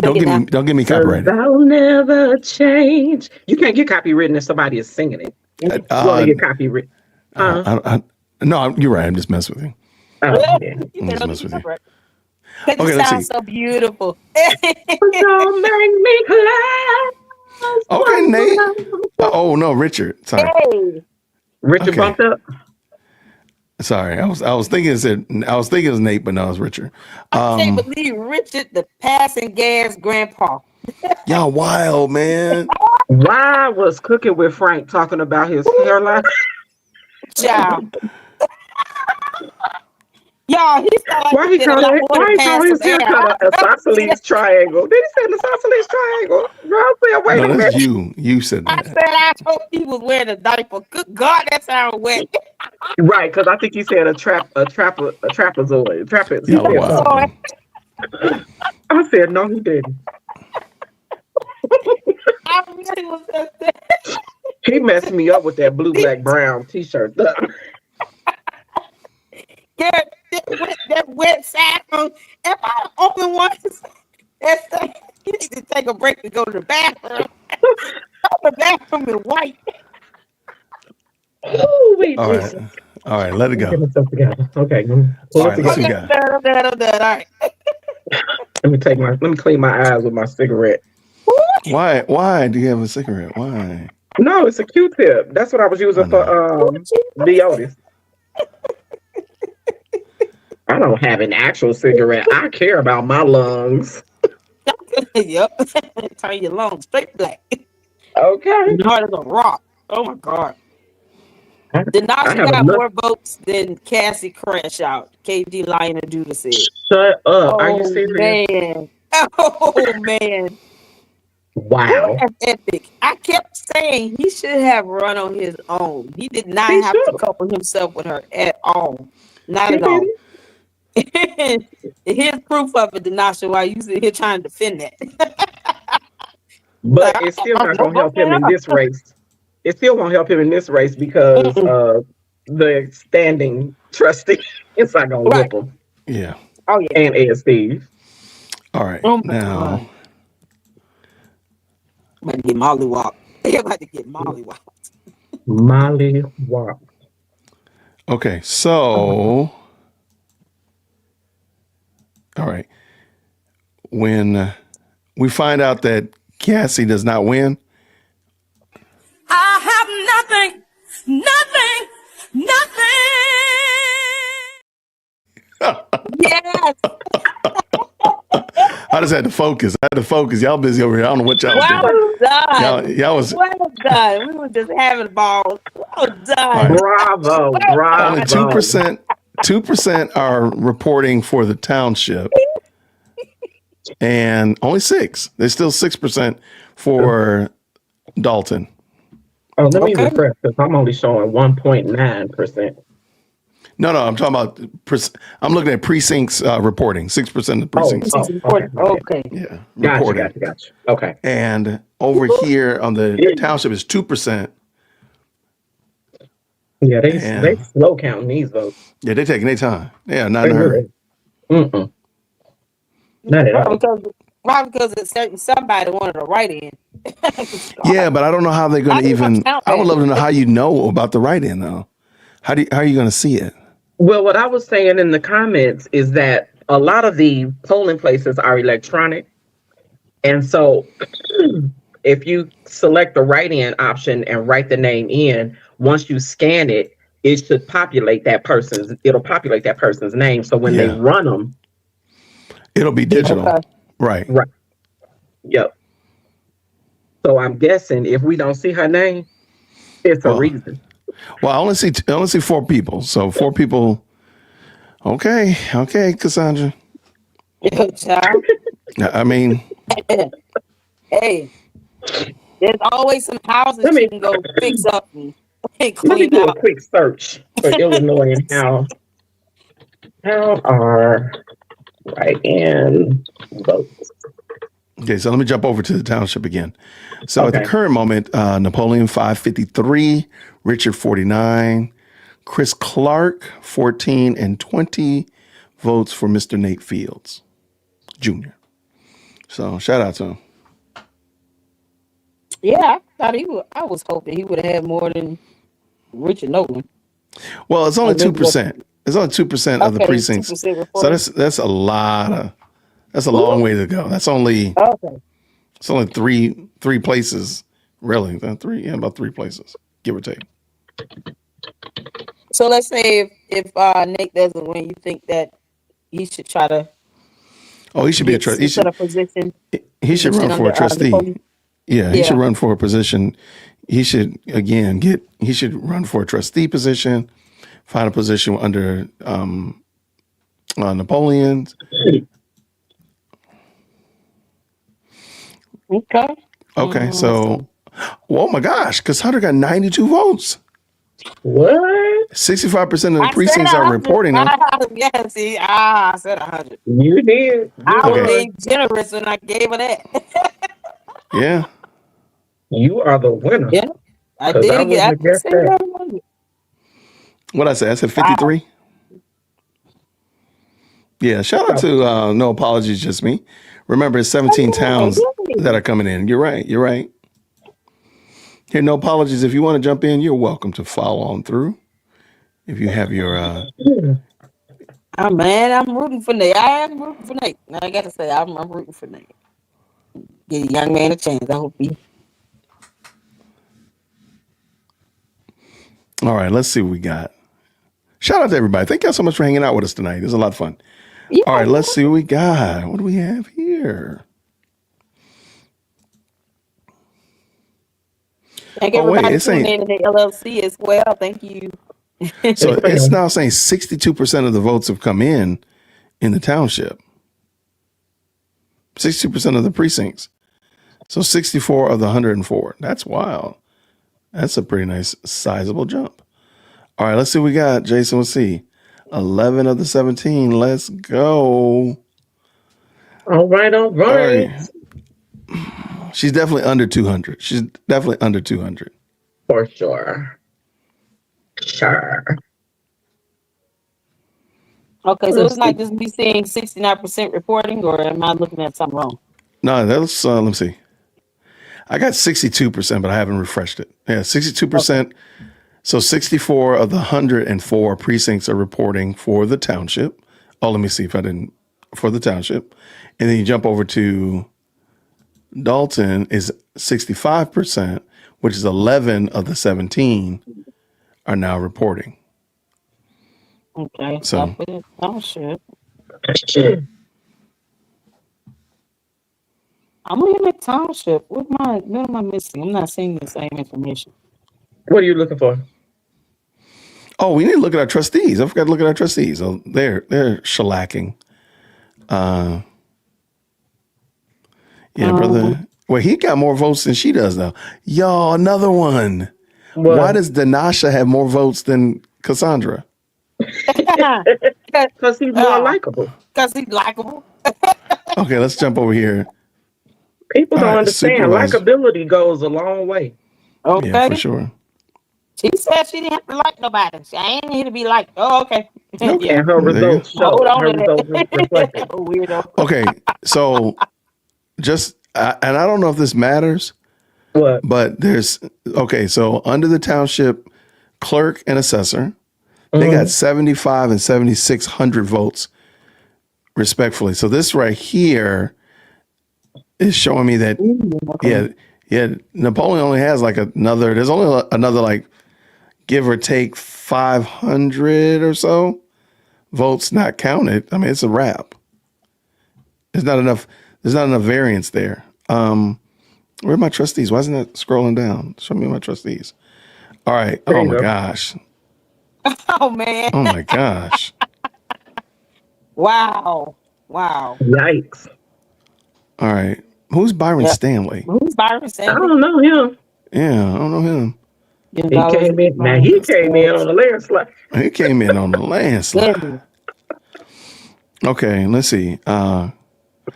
Don't give me copyrighted. I'll never change. You can't get copywritten if somebody is singing it. You want to get copywritten. No, you're right. I'm just messing with you. I'm just messing with you. Okay, let's see. So beautiful. Don't make me cry. Okay, Nate. Oh no, Richard. Sorry. Hey. Richard bumped up. Sorry, I was thinking it was Nate, but no, it was Richard. I can't believe Richard, the passing gas grandpa. Y'all wild, man. Why was Cooking with Frank talking about his hairline? Child. Y'all, he's like why he call his haircut a isosceles triangle? Did he say an isosceles triangle? Girl, I said, wait a minute. That's you said that. I said I hope he was wearing a diaper. Good God, that sounds wet. Right, because I think he said a trapezoid. I said no, he didn't. I really was just He messed me up with that blue, black, brown t-shirt. that wet satin. If I open one, you need to take a break to go to the bathroom. The bathroom is white. Oh, wait, All right. Jesus. All right, let it Get go. myself together. Okay, All right, let's see Okay, what we got. I'm done. All right. Let me clean my eyes with my cigarette. Why do you have a cigarette? Why? No, it's a Q-tip. That's what I was using for deodorant. I don't have an actual cigarette. I care about my lungs. Yep. Turn your lungs straight black. Okay. Hard as a rock. Oh my God. I Denasha have got enough. more votes than Cassie Crash Out. KD Lion and Judah said. Shut up. Are you Oh serious? man. Oh man. Wow. That's epic. I kept saying he should have run on his own. He did not He have to should. couple himself with her at all. Not He at all. didn't. Here's proof of it, Denasha, while you sit here trying to defend that. But it's still not going to help him in this race. It still won't help him in this race because the standing trustee is not going to whip him. Yeah. Oh yeah. And Ed Steve. All right. Oh my Now. God. I'm about to get mollywop. They're about to get mollywop. Mollywop. Okay, so all right. When we find out that Cassie does not win, I have nothing. Yes. I just had to focus. Y'all busy over here. I don't know what y'all was doing. Well done. Y'all was Well done. We were just having balls. Well done. right. Bravo. Well Bravo. Only 2% are reporting for the township, and only 6. There's still 6% for Dolton. Oh, let me refresh because I'm only showing 1.9%. No, I'm talking about. I'm looking at precincts reporting. 6% of precincts. Okay. Yeah, Gotcha. reporting. Okay. And over here on the township is 2%. Yeah, they slow counting these votes. Yeah, they're taking their time. Yeah, not in a hurry. Mm-mm. Not at all. Probably because somebody wanted to write in. Yeah, but I don't know how they're going to even. I would love to know how you know about the write-in though. How are you going to see it? Well, what I was saying in the comments is that a lot of the polling places are electronic. And so if you select the write-in option and write the name in, once you scan it, it should populate it'll populate that person's name. So when they run them, it'll be digital. Right. Right. Yep. So I'm guessing if we don't see her name, it's a reason. Well, I only see 4 people. So 4 people. Okay, Cassandra. Child. I mean, hey, there's always some houses you can go fix up and Let me clean do a out. quick search for Illinois and how are write-in votes. Okay, so let me jump over to the township again. So at the current moment, Napoleon 553, Richard 49, Chris Clark 14, and 20 votes for Mr. Nate Fields Jr. So shout out to him. Yeah, I was hoping he would have had more than Richard Nolan. Well, it's only 2%. It's only 2% of the precincts. 2% So reporting. that's a lot of. That's a long way to go. That's only. It's only three places, really. About 3 places, give or take. So let's say if Nate doesn't win, you think that he should try to? Oh, he should be a trustee. He should run for a trustee. He should run for a position. He should run for a trustee position, find a position under Napoleon's. Okay, so, oh my gosh, because Hunter got 92 votes. What? 65% of the precincts are reporting them. Yeah, see, I said 100. You did. I was being generous when I gave her that. Yeah. You are the winner. Yeah, I did wouldn't get. have guessed that. 100. What I said? I said 53. Wow. 53. Yeah, shout out to No Apologies, Just Me. Remember, it's 17 towns that are coming in. You're right. Here, no apologies. If you want to jump in, you're welcome to follow on through. If you have your Oh man, I'm rooting for Nate. I am rooting for Nate. Now I gotta say, I'm rooting for Nate. Give a young man a chance. I hope he. All right, let's see what we got. Shout out to everybody. Thank y'all so much for hanging out with us tonight. It was a lot of fun. Yeah. All right, let's see what we got. What do we have here? Thank Oh, wait, everybody it's tuning saying, in to the LLC as well. Thank you. so it's now saying 62% of the votes have come in the township. 62% of the precincts. So 64 of the 104. That's wild. That's a pretty nice sizable jump. All right, let's see what we got. Jason, let's see. 11 of the 17. Let's go. All right. All right. She's definitely under 200. She's definitely under 200. For sure. Sure. Okay, so it's not just me seeing 69% reporting, or am I looking at something wrong? No, that's let me see. I got 62%, but I haven't refreshed it. Yeah, 62%. Okay. So 64 of the 104 precincts are reporting for the township. Oh, let me see if I didn't for the township. And then you jump over to Dolton is 65%, which is 11 of the 17 are now reporting. Okay, so township. I'm looking at township. What am I missing? I'm not seeing the same information. What are you looking for? Oh, we need to look at our trustees. I forgot to look at our trustees. Oh, they're shellacking. Yeah, brother. Well, he got more votes than she does now. Y'all, another one. What? Why does Danasha have more votes than Cassandra? Because he's more likable. Because he's likable. Okay, let's jump over here. People don't understand. Likability goes a long way. Okay. Yeah, for sure. She said she didn't have to like nobody. I ain't here to be liked. Oh, okay. Okay. And her results show. Hold on. Her results reflect it. Weirdo. Okay, so just, and I don't know if this matters. What? But there's, okay, so under the township clerk and assessor, they got 75 and 7,600 votes, respectfully. So this right here is showing me that, yeah, Napoleon only has like there's only another like give or take 500 or so votes not counted. I mean, it's a wrap. There's not enough variance there. Where are my trustees? Why isn't that scrolling down? Show me my trustees. All right. Oh my gosh. Oh man. Oh my gosh. Wow. Yikes. All right. Who's Byron Stanley? Who's Byron Stanley? I don't know him. Yeah, I don't know him. He came in. Now he came in on a landslide. He came in on a landslide. Okay, let's see.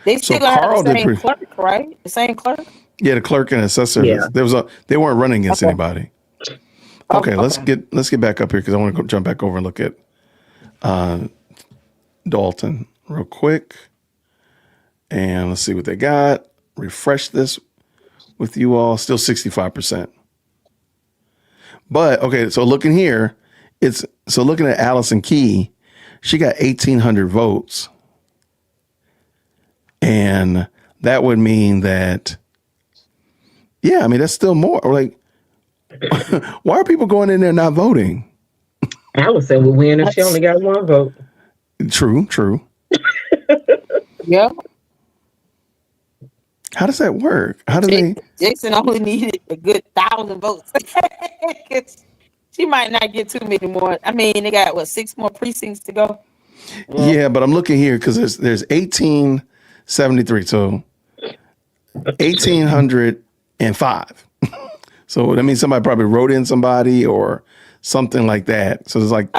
They still have the same clerk, right? The same clerk? Yeah, the clerk and assessor. Yeah. They weren't running against anybody. Okay, let's get back up here because I want to go jump back over and look at Dolton real quick. And let's see what they got. Refresh this with you all. Still 65%. But okay, so looking here, looking at Allison Key, she got 1,800 votes. And that would mean that, yeah, I mean, that's still more. Like, why are people going in there not voting? Allison would win if she only got one vote. True. Yeah. How does that work? How do they? Jason only needed a good 1,000 votes. She might not get too many more. I mean, they got 6 more precincts to go. Yeah, but I'm looking here because there's 1,873, so 1,805. So that means somebody probably wrote in somebody or something like that. So there's like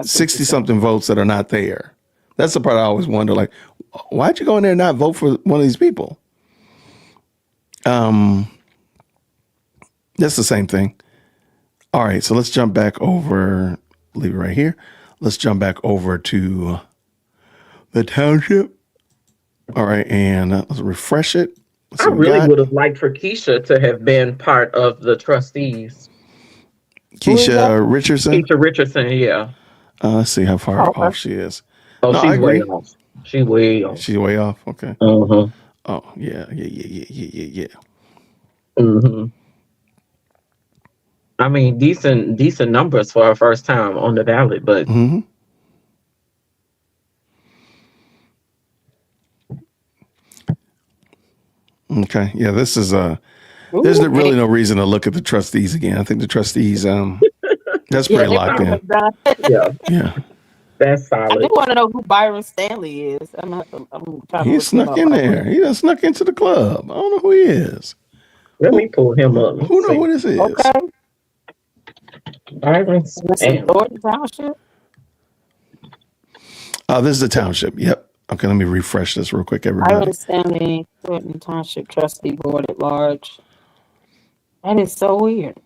60 something votes that are not there. That's the part I always wonder. Like, why'd you go in there and not vote for one of these people? That's the same thing. All right, so let's jump back over. Leave it right here. Let's jump back over to the township. All right, and let's refresh it. I really would have liked for Keisha to have been part of the trustees. Keisha Richardson. Keisha Richardson, yeah. Let's see how far off she is. Oh, No, I she's way agree. off. She's way off. She's way off. Okay. Uh-huh. Oh yeah. Mm-hmm. I mean, decent numbers for her first time on the ballot, but Mm-hmm. Okay. Yeah, this is there's really no reason to look at the trustees again. I think the trustees that's pretty locked in. Yeah. That's I solid. do want to know who Byron Stanley is. I'm trying to He look him snuck up in right there. quick. He done snuck into the club. I don't know who he is. Let me pull him up. Let's Who know see. who this is? Okay. Byron This is Stanley. Thornton Township. This is the township. Yep. Okay, let me refresh this real quick, everybody. Byron Stanley, Thornton Township Trustee Board at Large. That is so weird.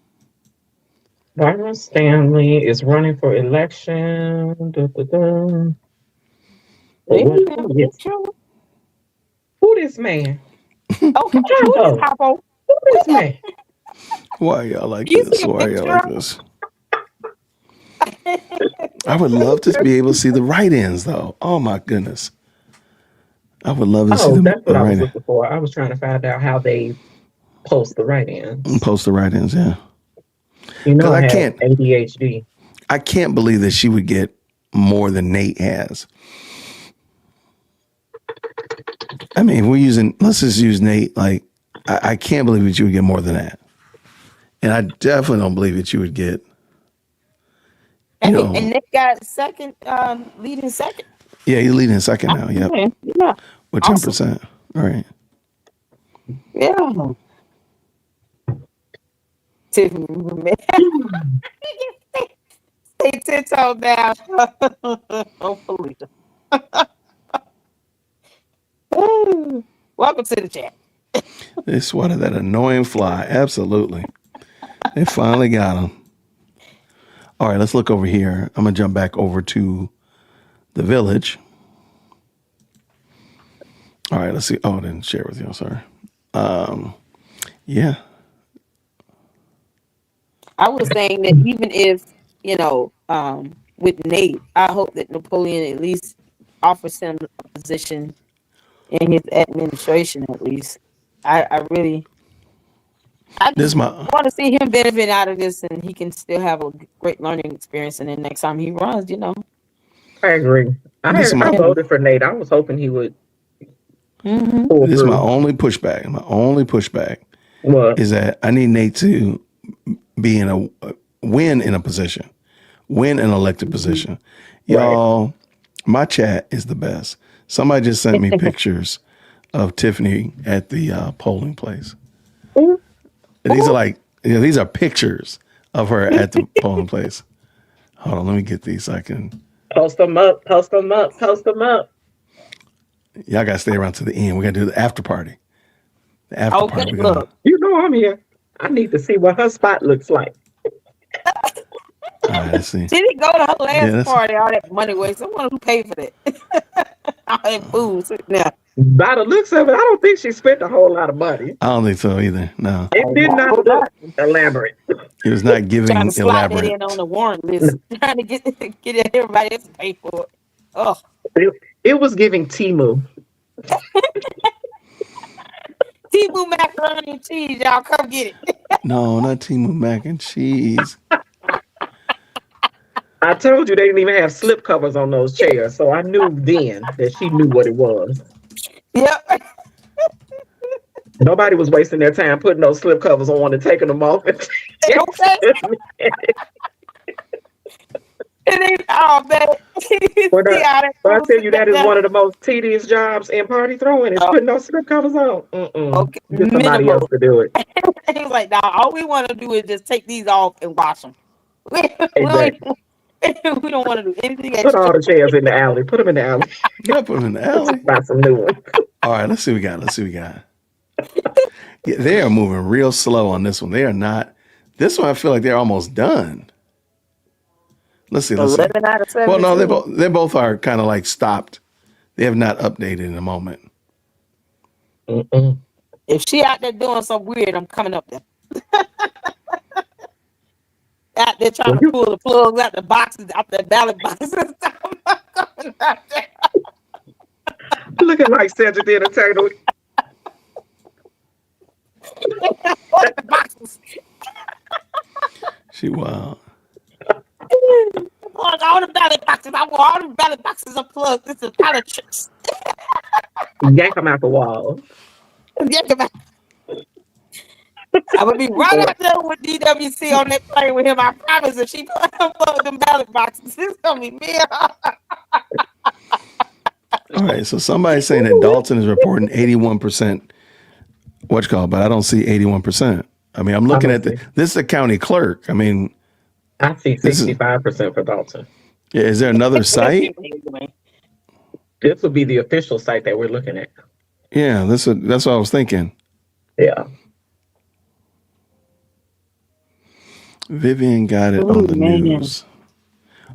Byron Stanley is running for election. They even have a picture. Who this man? Okay, who is Capo? Who this man? Why y'all like You this? see a Why y'all picture like of him? this? I would love to be able to see the write-ins, though. Oh my goodness, I would love to see Oh, the that's what I was write-in. looking for. I was trying to find out how they post the write-ins. Post the write-ins, yeah. You know, 'Cause I I have can't. ADHD. I can't believe that she would get more than Nate has. I mean, let's just use Nate. Like, I can't believe that you would get more than that. And I definitely don't believe that you would get, And Nick got second, leading second. yeah, he's leading second now. Yep. Okay, yeah. With 10%. All right. Yeah. Tiffany, stay 10 toes down. Hopefully. Welcome to the chat. They swatted that annoying fly. Absolutely. They finally got him. All right, let's look over here. I'm going to jump back over to the village. All right, let's see. Oh, I didn't share with you. I'm sorry. Yeah. I was saying that even if, with Nate, I hope that Napoleon at least offers him a position in his administration, at least. I just want to see him benefit out of this, and he can still have a great learning experience. And then next time he runs, I agree. I voted for Nate. I was hoping he would. This is my only pushback. My only pushback is that I need Nate to be win in a position, win an elected position. Y'all, my chat is the best. Somebody just sent me pictures of Tiffany at the polling place. These are these are pictures of her at the polling place. Hold on, let me get these so I can post them up. Post them up. Post them up. Y'all gotta stay around to the end. We gotta do the after party. The after party. Look, you know I'm here. I need to see what her spot looks like. All right, let's see. She didn't go to her last party, all that money wasted. Someone who paid for that. All that food. Now, by the looks of it, I don't think she spent a whole lot of money. I don't think so either. No. It did not look elaborate. It was not giving trying to slide that elaborate. in on the warrant list, trying to get everybody else to pay for it. Oh, it was giving Timu. Timu macaroni and cheese, y'all come get it. No, not Timu mac and cheese. I told you they didn't even have slip covers on those chairs, so I knew then that she knew what it was. Yep. Nobody was wasting their time putting those slip covers on and taking them off. Okay. Oh man! I tell you, that is one of the most tedious jobs in party throwing is putting those slip covers on. Okay. Get somebody else to do it. He was like, "Nah, all we want to do is just take these off and wash them. Exactly. We don't want to do anything Put extra." all the chairs in the alley. Put them in the alley. Yeah, put them in the alley. Buy some new ones. All right, let's see what we got. Let's see what we got. Yeah, they are moving real slow on this one. They are not. This one, I feel like they're almost done. Let's see. Let's 11 see. out of 17. Well, no, they both are kind of like stopped. They have not updated in a moment. Yeah, If she out there doing something weird, I'm coming up there. Out there trying to pull the plugs out the boxes, out the ballot boxes. Looking like Cedric the Entertainer. Boxes. She wild. All the ballot boxes. I want all the ballot boxes unplugged. This is politics. Yank them out the wall. Yank them out. I would be right out there with DWC on that plane with him. I promise. If she unplugged them ballot boxes, it's gonna be me. All right, so somebody's saying that Dolton is reporting 81%. But I don't see 81%. I mean, I'm looking at this is the county clerk. I mean, I see 65% for Dolton. Yeah, is there another site? This would be the official site that we're looking at. Yeah, that's what I was thinking. Yeah. Vivian got it on the news.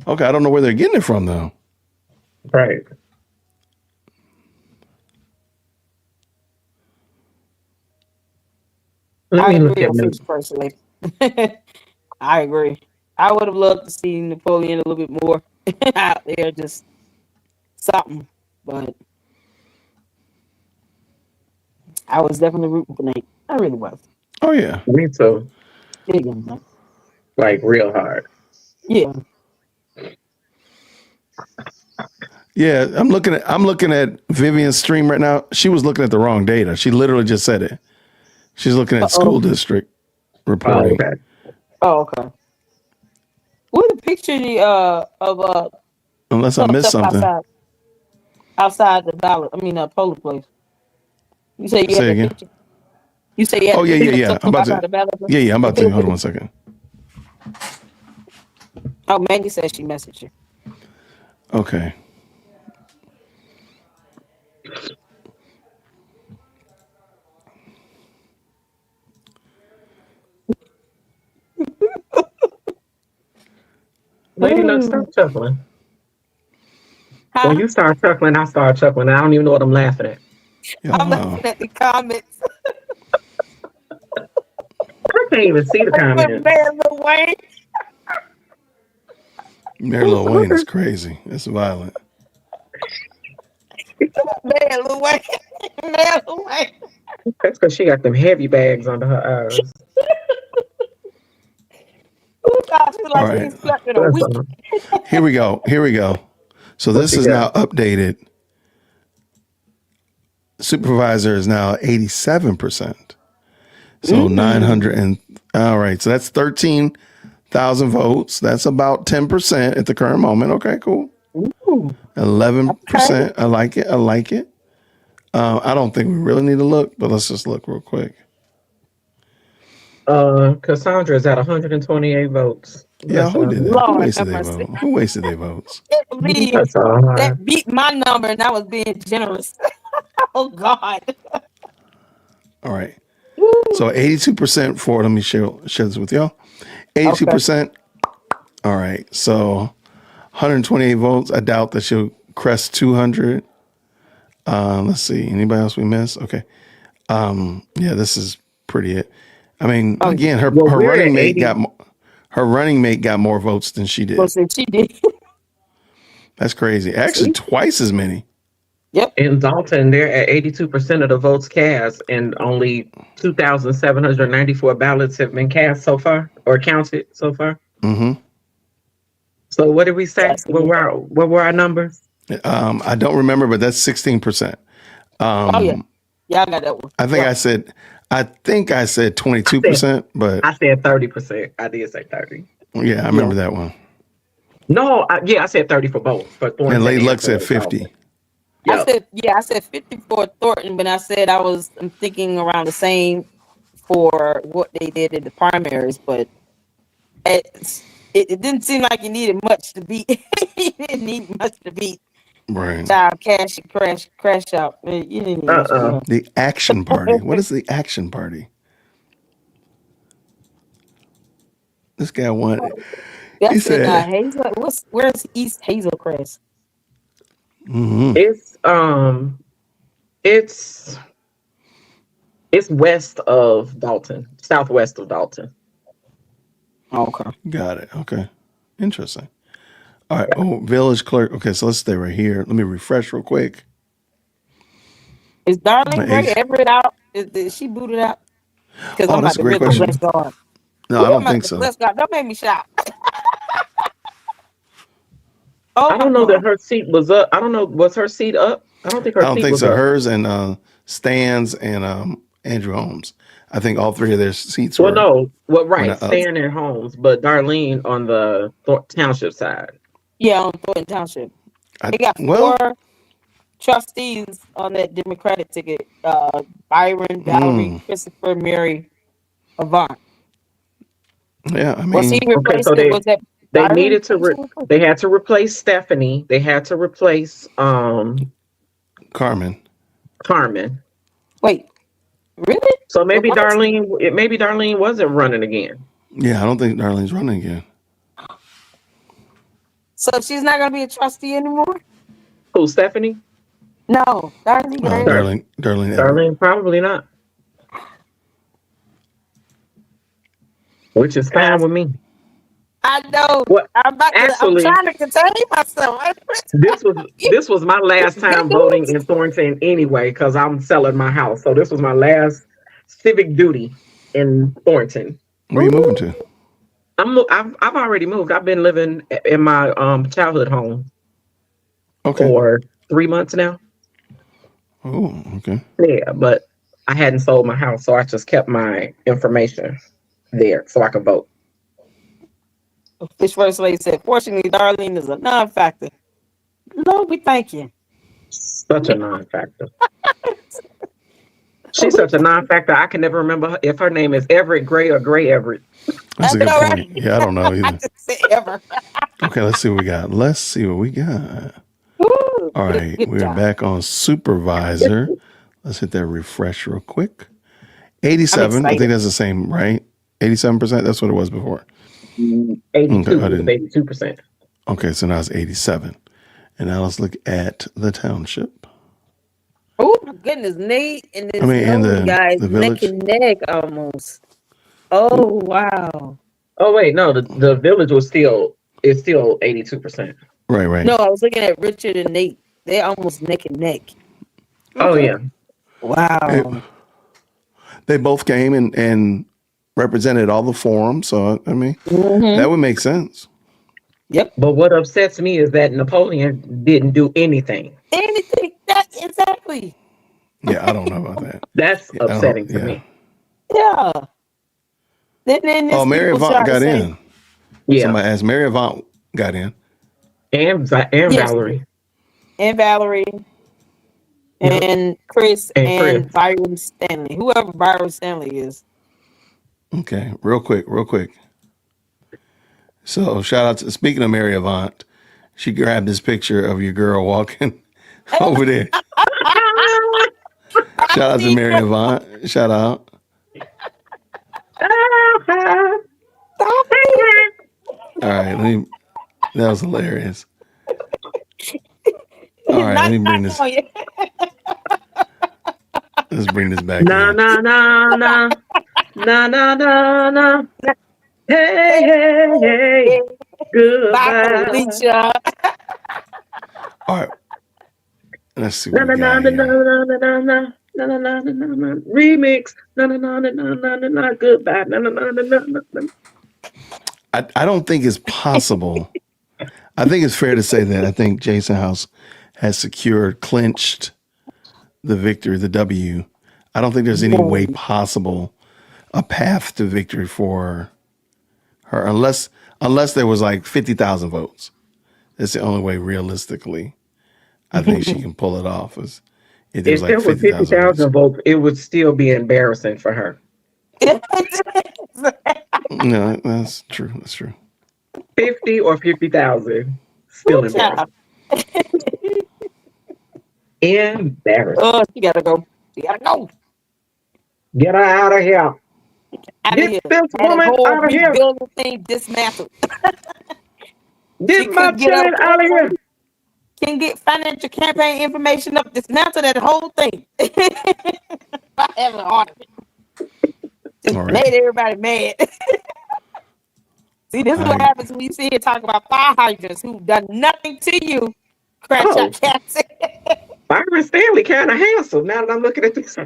Okay, I don't know where they're getting it from though. Right. I agree personally. I agree. I would have loved to see Napoleon a little bit more out there, just something. But I was definitely rooting for Nate. I really was. Oh yeah, me too. Big on that. Like real hard. Yeah. Yeah, I'm looking at Vivian's stream right now. She was looking at the wrong data. She literally just said it. She's looking at school district reporting. Oh, okay. What a picture of Unless I missed something. Outside the ballot. I mean, poll place. You say you Say had again. a picture. You say you had Oh yeah. I'm about outside the to. ballot. Yeah. I'm about to. Hold on 1 second. Oh, Maggie says she messaged you. Okay. Lady, look, stop chuckling. When you start chuckling, I start chuckling. I don't even know what I'm laughing at. I'm looking at the comments. I can't even see the comments. Mary Lil Wayne is crazy. It's violent. Man, Lil Wayne. Man, Lil Wayne. That's because she got them heavy bags under her eyes. All right. Here we go. So this is now updated. Supervisor is now 87%. So 900 and all right. So that's 13,000 votes. That's about 10% at the current moment. Okay, cool. 11%. I like it. I don't think we really need to look, but let's just look real quick. Cassandra is at 128 votes. Yeah, who did that? Who wasted their votes? I can't believe that beat my number and I was being generous. Oh God. All right. So 82% for, let me share this with y'all. 82%. All right. So 128 votes. I doubt that she'll crest 200. Let's see. Anybody else we missed? Okay. Yeah, this is pretty it. I mean, again, her running mate got more votes than she did. Well, since she did. That's crazy. Actually, twice as many. Yep. In Dolton, they're at 82% of the votes cast, and only 2,794 ballots have been cast so far, or counted so far. Mm-hmm. So what did we say? What were our numbers? I don't remember, but that's 16%. Oh yeah, I got that one. I think I said 22%, but I said 30%. I did say 30. Yeah, I remember that one. No, I said 30 for both. For Thornton and Lady Luck said 50. I said 50 for Thornton, but I said I'm thinking around the same for what they did in the primaries, but it didn't seem like you needed much to beat. You didn't need much to beat. Right. Child crash out. You didn't need much. The action party. What is the action party? This guy won. He said, Hazel. Where's East Hazelcrest? Mm-hmm. It's It's west of Dolton, southwest of Dolton. Okay. Got it. Okay. Interesting. All right. Oh, village clerk. Okay, so let's stay right here. Let me refresh real quick. Is Darlene My Gray age- Everett out? Is she booted out? Because Oh, I'm that's about a to great really question. bless God. No, I I'm don't about think to so. bless God. Don't make me shout. Oh I don't know that her seat was up. I don't know. Was her seat up? I don't think I her don't seat think was so. up. Hers and Stan's and Andrew Holmes. I think all three of their seats Well, were no. Well, were right. not up. Stan and Holmes, but Darlene on the township side. Yeah, on Thornton Township. I, They got well, 4 trustees on that Democratic ticket. Byron, Valerie, mm, Christopher, Mary, Avant. yeah. I Was he mean, Okay, replaced? so Was that they Byron? needed to they had to replace Stephanie. They had to replace Carmen. Carmen. Wait, really? So maybe What? Darlene wasn't running again. Yeah, I don't think Darlene's running again. So she's not going to be a trustee anymore? Who, Stephanie? No, Darlene Gray. Darlene Everett. Darlene, probably not. Which is fine with me. I know. What? I'm Actually, trying to contain myself. this was my last time voting in Thornton anyway, because I'm selling my house. So this was my last civic duty in Thornton. Where are you moving to? I've already moved. I've been living in my childhood home for 3 months now. Oh, okay. Yeah, but I hadn't sold my house, so I just kept my information there so I could vote. Fish First Lady said, fortunately, Darlene is a non-factor. Lord, we thank you. Such a non-factor. She's such a non-factor. I can never remember if her name is Everett Gray or Gray Everett. That's a good point. Yeah, I don't know either. Ever. Okay, let's see what we got. All right, we're back on supervisor. Let's hit that refresh real quick. 87. I think that's the same, right? 87%. That's what it was before. 82%. Okay, so now it's 87. And now let's look at the township. Oh my goodness, Nate and this and the guys village. neck and neck almost. Oh wow. Oh wait, no, the village is still 82%. Right. No, I was looking at Richard and Nate. They're almost neck and neck. Oh yeah. Wow. They both came and represented all the forums, so I mean that would make sense. Yep. But what upsets me is that Napoleon didn't do anything. That's exactly. Yeah, I don't know about that. That's upsetting to me. Yeah. Then Oh, Mary Avant got in. Yeah. Somebody asked, Mary Avant got in. And Valerie. And Valerie. And Chris And and Byron Stanley. Whoever Byron Stanley is. Okay, real quick. So shout out to, speaking of Mary Avant, she grabbed this picture of your girl walking over there. Shout out to Mary Avant. Shout out. All right, that was hilarious. All right, let me bring this. Let's bring this back. Na na na na na na na na. Hey. Goodbye. Alicia. All right. Let's see Na what na we na got na here. na na na na na na na na na. Remix. Na na na na na na na na. Goodbye. Na na na na na na. I don't think it's possible. I think it's fair to say that I think Jason House has clinched the victory, the W. I don't think there's any way possible a path to victory for her unless there was like 50,000 votes. That's the only way realistically I think she can pull it off. If there was like 50,000 votes, it would still be embarrassing for her. No, that's true. 50 or 50,000. Still embarrassing. Embarrassing. Oh, she gotta go. Get her out of here. Get this woman out of here. Building thing dismantled. Get my children out of here. can get financial campaign information up, dismantle that whole thing. I have an heart of it. Just All right. made everybody mad. See, this is what happens when you sit here talking about fire hydrants who've done nothing to you. Crash Oh. out cats. Byron Stanley kind of handsome now that I'm looking at this.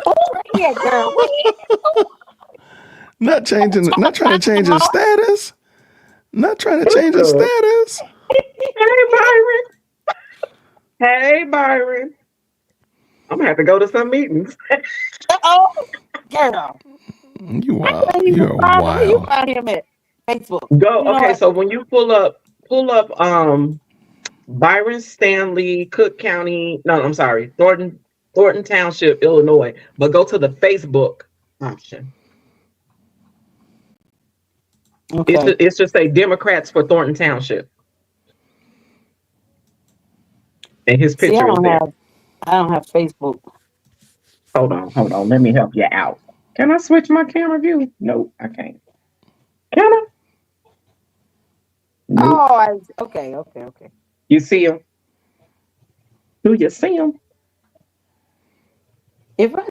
Oh, yeah, girl. Not trying to change his status. Not trying to change his status. Hey, Byron. Hey, Byron. I'm gonna have to go to some meetings. Oh, girl. You wild. Where you You're find wild. him at? Facebook. Go. You know Okay, what? so when you pull up Byron Stanley, Cook County. No, I'm sorry, Thornton Township, Illinois. But go to the Facebook option. Okay. It's just say Democrats for Thornton Township, and his See, picture is there. I don't have Facebook. Hold on. Let me help you out. Can I switch my camera view? No, I can't. Can I? Nope. Oh, okay. You see him? Do you see him? If I'm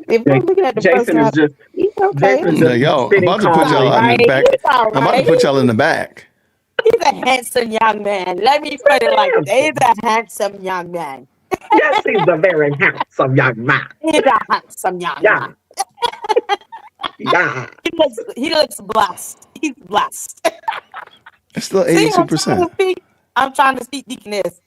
looking at the Jason person, is just he's okay. Jason's No, just yo, I'm sitting about to put y'all calmly. in the back. He's all I'm about to right. put y'all in the back. He's a handsome young man. Let me put it like that. He's a handsome young man. Yes, he's a very handsome young man. He's a handsome young man. Yeah. He looks blessed. He's blessed. It's still See, 82%. I'm trying to speak deaconess.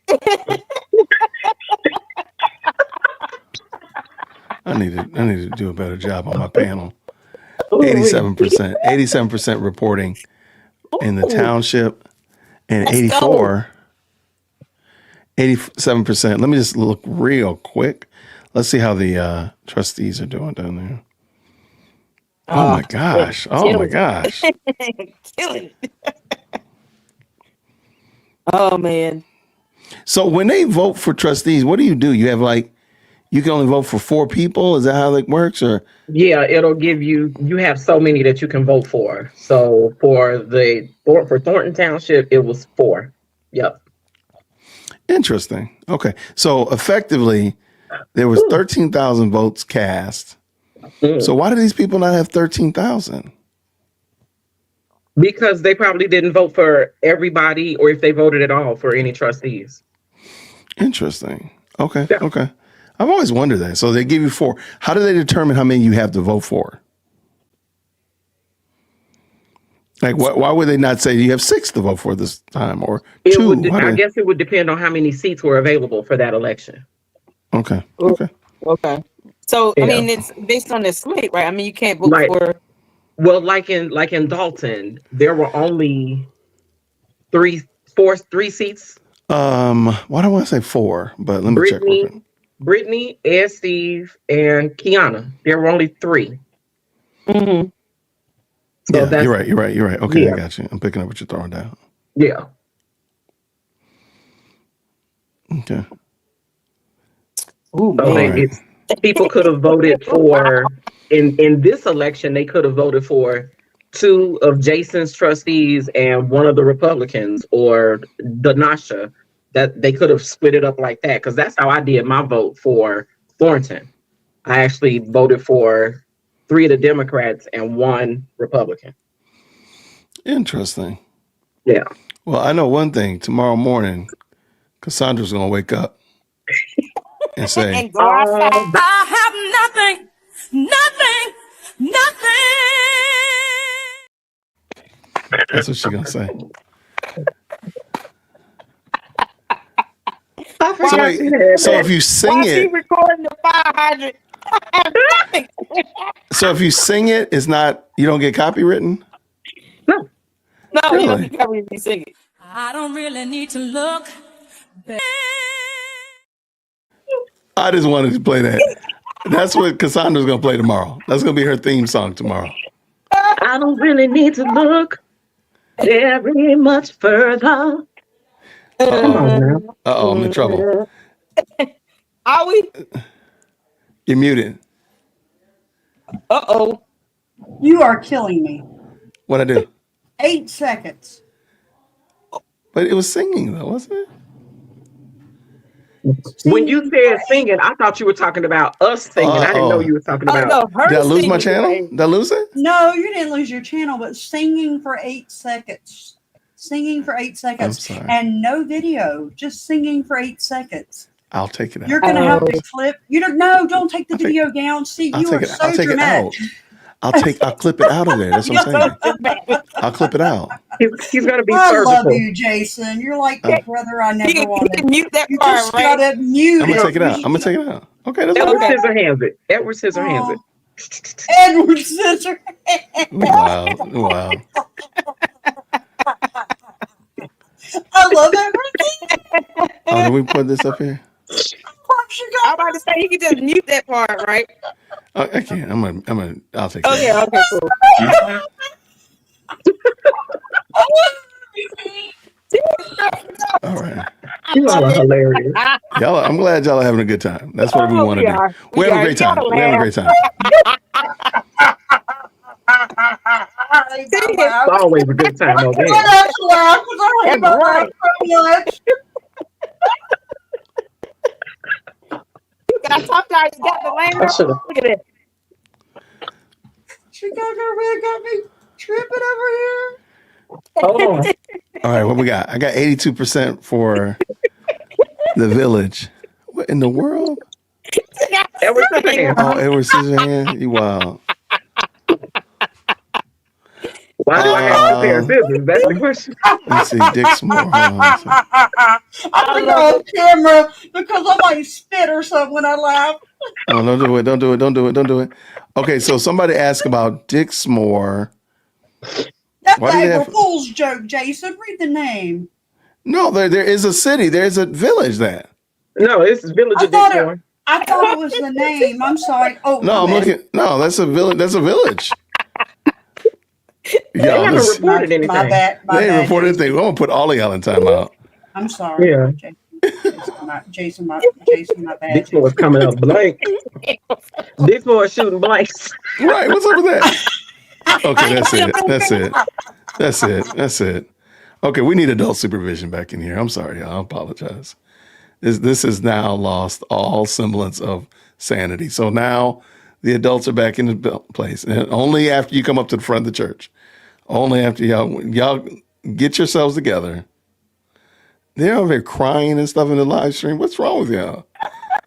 I need to do a better job on my panel. 87%. 87% reporting in the township, and 87%. Let me just look real quick. Let's see how the trustees are doing down there. Oh my gosh. Oh my gosh. Killing it. Oh man. So when they vote for trustees, what do? You have you can only vote for 4 people? Is that how it works? Or Yeah, it'll give you have so many that you can vote for. So for Thornton Township, it was 4. Yep. interesting. Okay. So effectively there was 13,000 votes cast. So why do these people not have 13,000? Because they probably didn't vote for everybody, or if they voted at all for any trustees. Interesting. Okay. Yeah. Okay. I've always wondered that. So they give you 4. How do they determine how many you have to vote for? Like, why would they not say you have 6 to vote for this time, or 2? I guess it would depend on how many seats were available for that election. Okay. Okay. So Yeah. I mean, it's based on the slate, right? I mean, you can't vote for. Well, like in Dolton, there were only 3 seats. Why do I want to say 4? But let me check real quick. Brittany, Ed, Steve, and Kiana. There were only 3. Mm-hmm. So Yeah, you're right. Okay, Yeah. I got you. I'm picking up what you're throwing down. Yeah. Okay. Ooh, So man. people could have voted for in this election. They could have voted for 2 of Jason's trustees and 1 of the Republicans, or Donasha. That they could have split it up like that, because that's how I did my vote for Thornton. I actually voted for 3 of the Democrats and 1 Republican. Interesting. Yeah. Well, I know one thing. Tomorrow morning, Cassandra's going to wake up and say, And go outside. I have nothing. that's what she's going to say. So if you sing While she it, recording the fire hydrant. so if you sing it, it's not, you don't get copywritten? No, Really? you don't get covered if you sing it. I don't really need to look. I just wanted to play that. That's what Cassandra's going to play tomorrow. That's going to be her theme song tomorrow. I don't really need to look very much further. Come on now. Uh-oh, I'm in trouble. Are we? You're muted. Uh-oh. You are killing me. What'd I do? 8 seconds. But it was singing, though, wasn't it? When you said singing, I thought you were talking about us singing. I didn't know you were talking about. no, her Did I lose my singing, channel? right? Did I lose it? No, you didn't lose your channel, but singing for 8 seconds. Singing for 8 seconds. sorry. And no video, just singing for 8 seconds. I'll take it out. You're gonna have to clip. You don't take the video down. See, I'll you take are it. so I'll take dramatic. it out. I'll clip it out of there. That's what I'm saying. I'll clip it out. He's gonna be I surgical. love you, Jason. You're like the brother I never wanted. Mute that You part, just right? gotta mute I'm gonna it. take it out. I'm gonna take it out. Okay, that's Edward fine. Scissorhands it. Edward Scissorhands it. Edward Scissorhands. Wow. Wow. I love that. Oh, did we put this up here? I'm about to say you can just mute that part, right? Oh, I can't. I'll take it. Okay, out. okay, cool. All right. You all are hilarious. I'm glad y'all are having a good time. That's what we want to do. We We're having a are. great time. Y'all We're having a great time. It's always a good time over here. That's right. Sometimes you got the language. Look at it. Chicago Red got me tripping over here. Hold on. All right, what we got? I got 82% for the village. What in the world? Edward Scissorhands. Oh, Edward Scissorhands. You wild. Why do I have two pair of scissors? That's the question. Let's see, Dick S'more. I think on camera because I might spit or something when I laugh. Oh, don't do it. Don't do it. Don't do it. Don't do it. Okay, so somebody asked about Dick S'more. That's Why do the they April have- Fool's joke, Jason. Read the name. No, there is a city. There's a village there. No, it's Village I of thought Dixmoor. I thought it was the name. I'm sorry. Oh, No, I'm my bad. looking. No, that's a village. That's a village. They haven't reported anything. My bad. My They ain't bad. reported anything. We're gonna put all of y'all in timeout. I'm sorry. Yeah. Jason, my bad. Dixmoor is coming up blank. Dixmoor is shooting blanks. Right. What's up with that? Okay, that's it. That's it. That's it. That's it. Okay, we need adult supervision back in here. I'm sorry, y'all. I apologize. This has now lost all semblance of sanity. So now the adults are back in the place, and only after you come up to the front of the church. Only after y'all get yourselves together. They're over there crying and stuff in the live stream. What's wrong with y'all?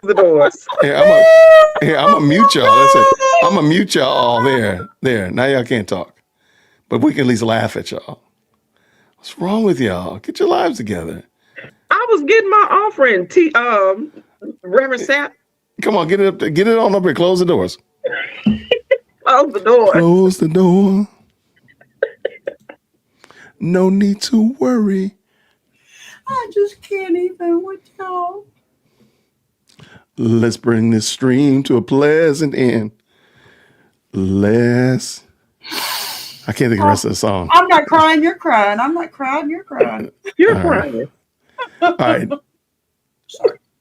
The doors. Here, I'm gonna mute y'all. That's it. I'm gonna mute y'all all there. There. Now y'all can't talk. But we can at least laugh at y'all. What's wrong with y'all? Get your lives together. I was getting my offering. Reverend Sapp. Come on, get it on up here. Close the doors. Close the door. Close the door. No need to worry. I just can't even with y'all. Let's bring this stream to a pleasant end. I can't think of the rest of the song. I'm not crying, you're crying. I'm not crying, you're crying. You're All right. crying. All right.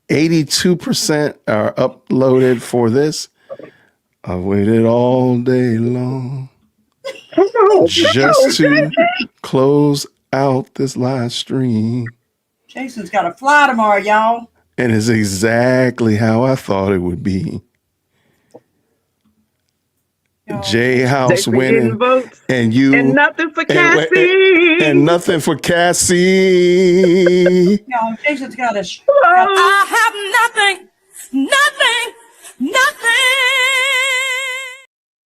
82% are uploaded for this. I've waited all day long just to close out this live stream. Jason's got to fly tomorrow, y'all. And it's exactly how I thought it would be. J House Jason winning, getting votes. and you And nothing for Cassie. and nothing for Cassie. No, Jason's got a. I have nothing.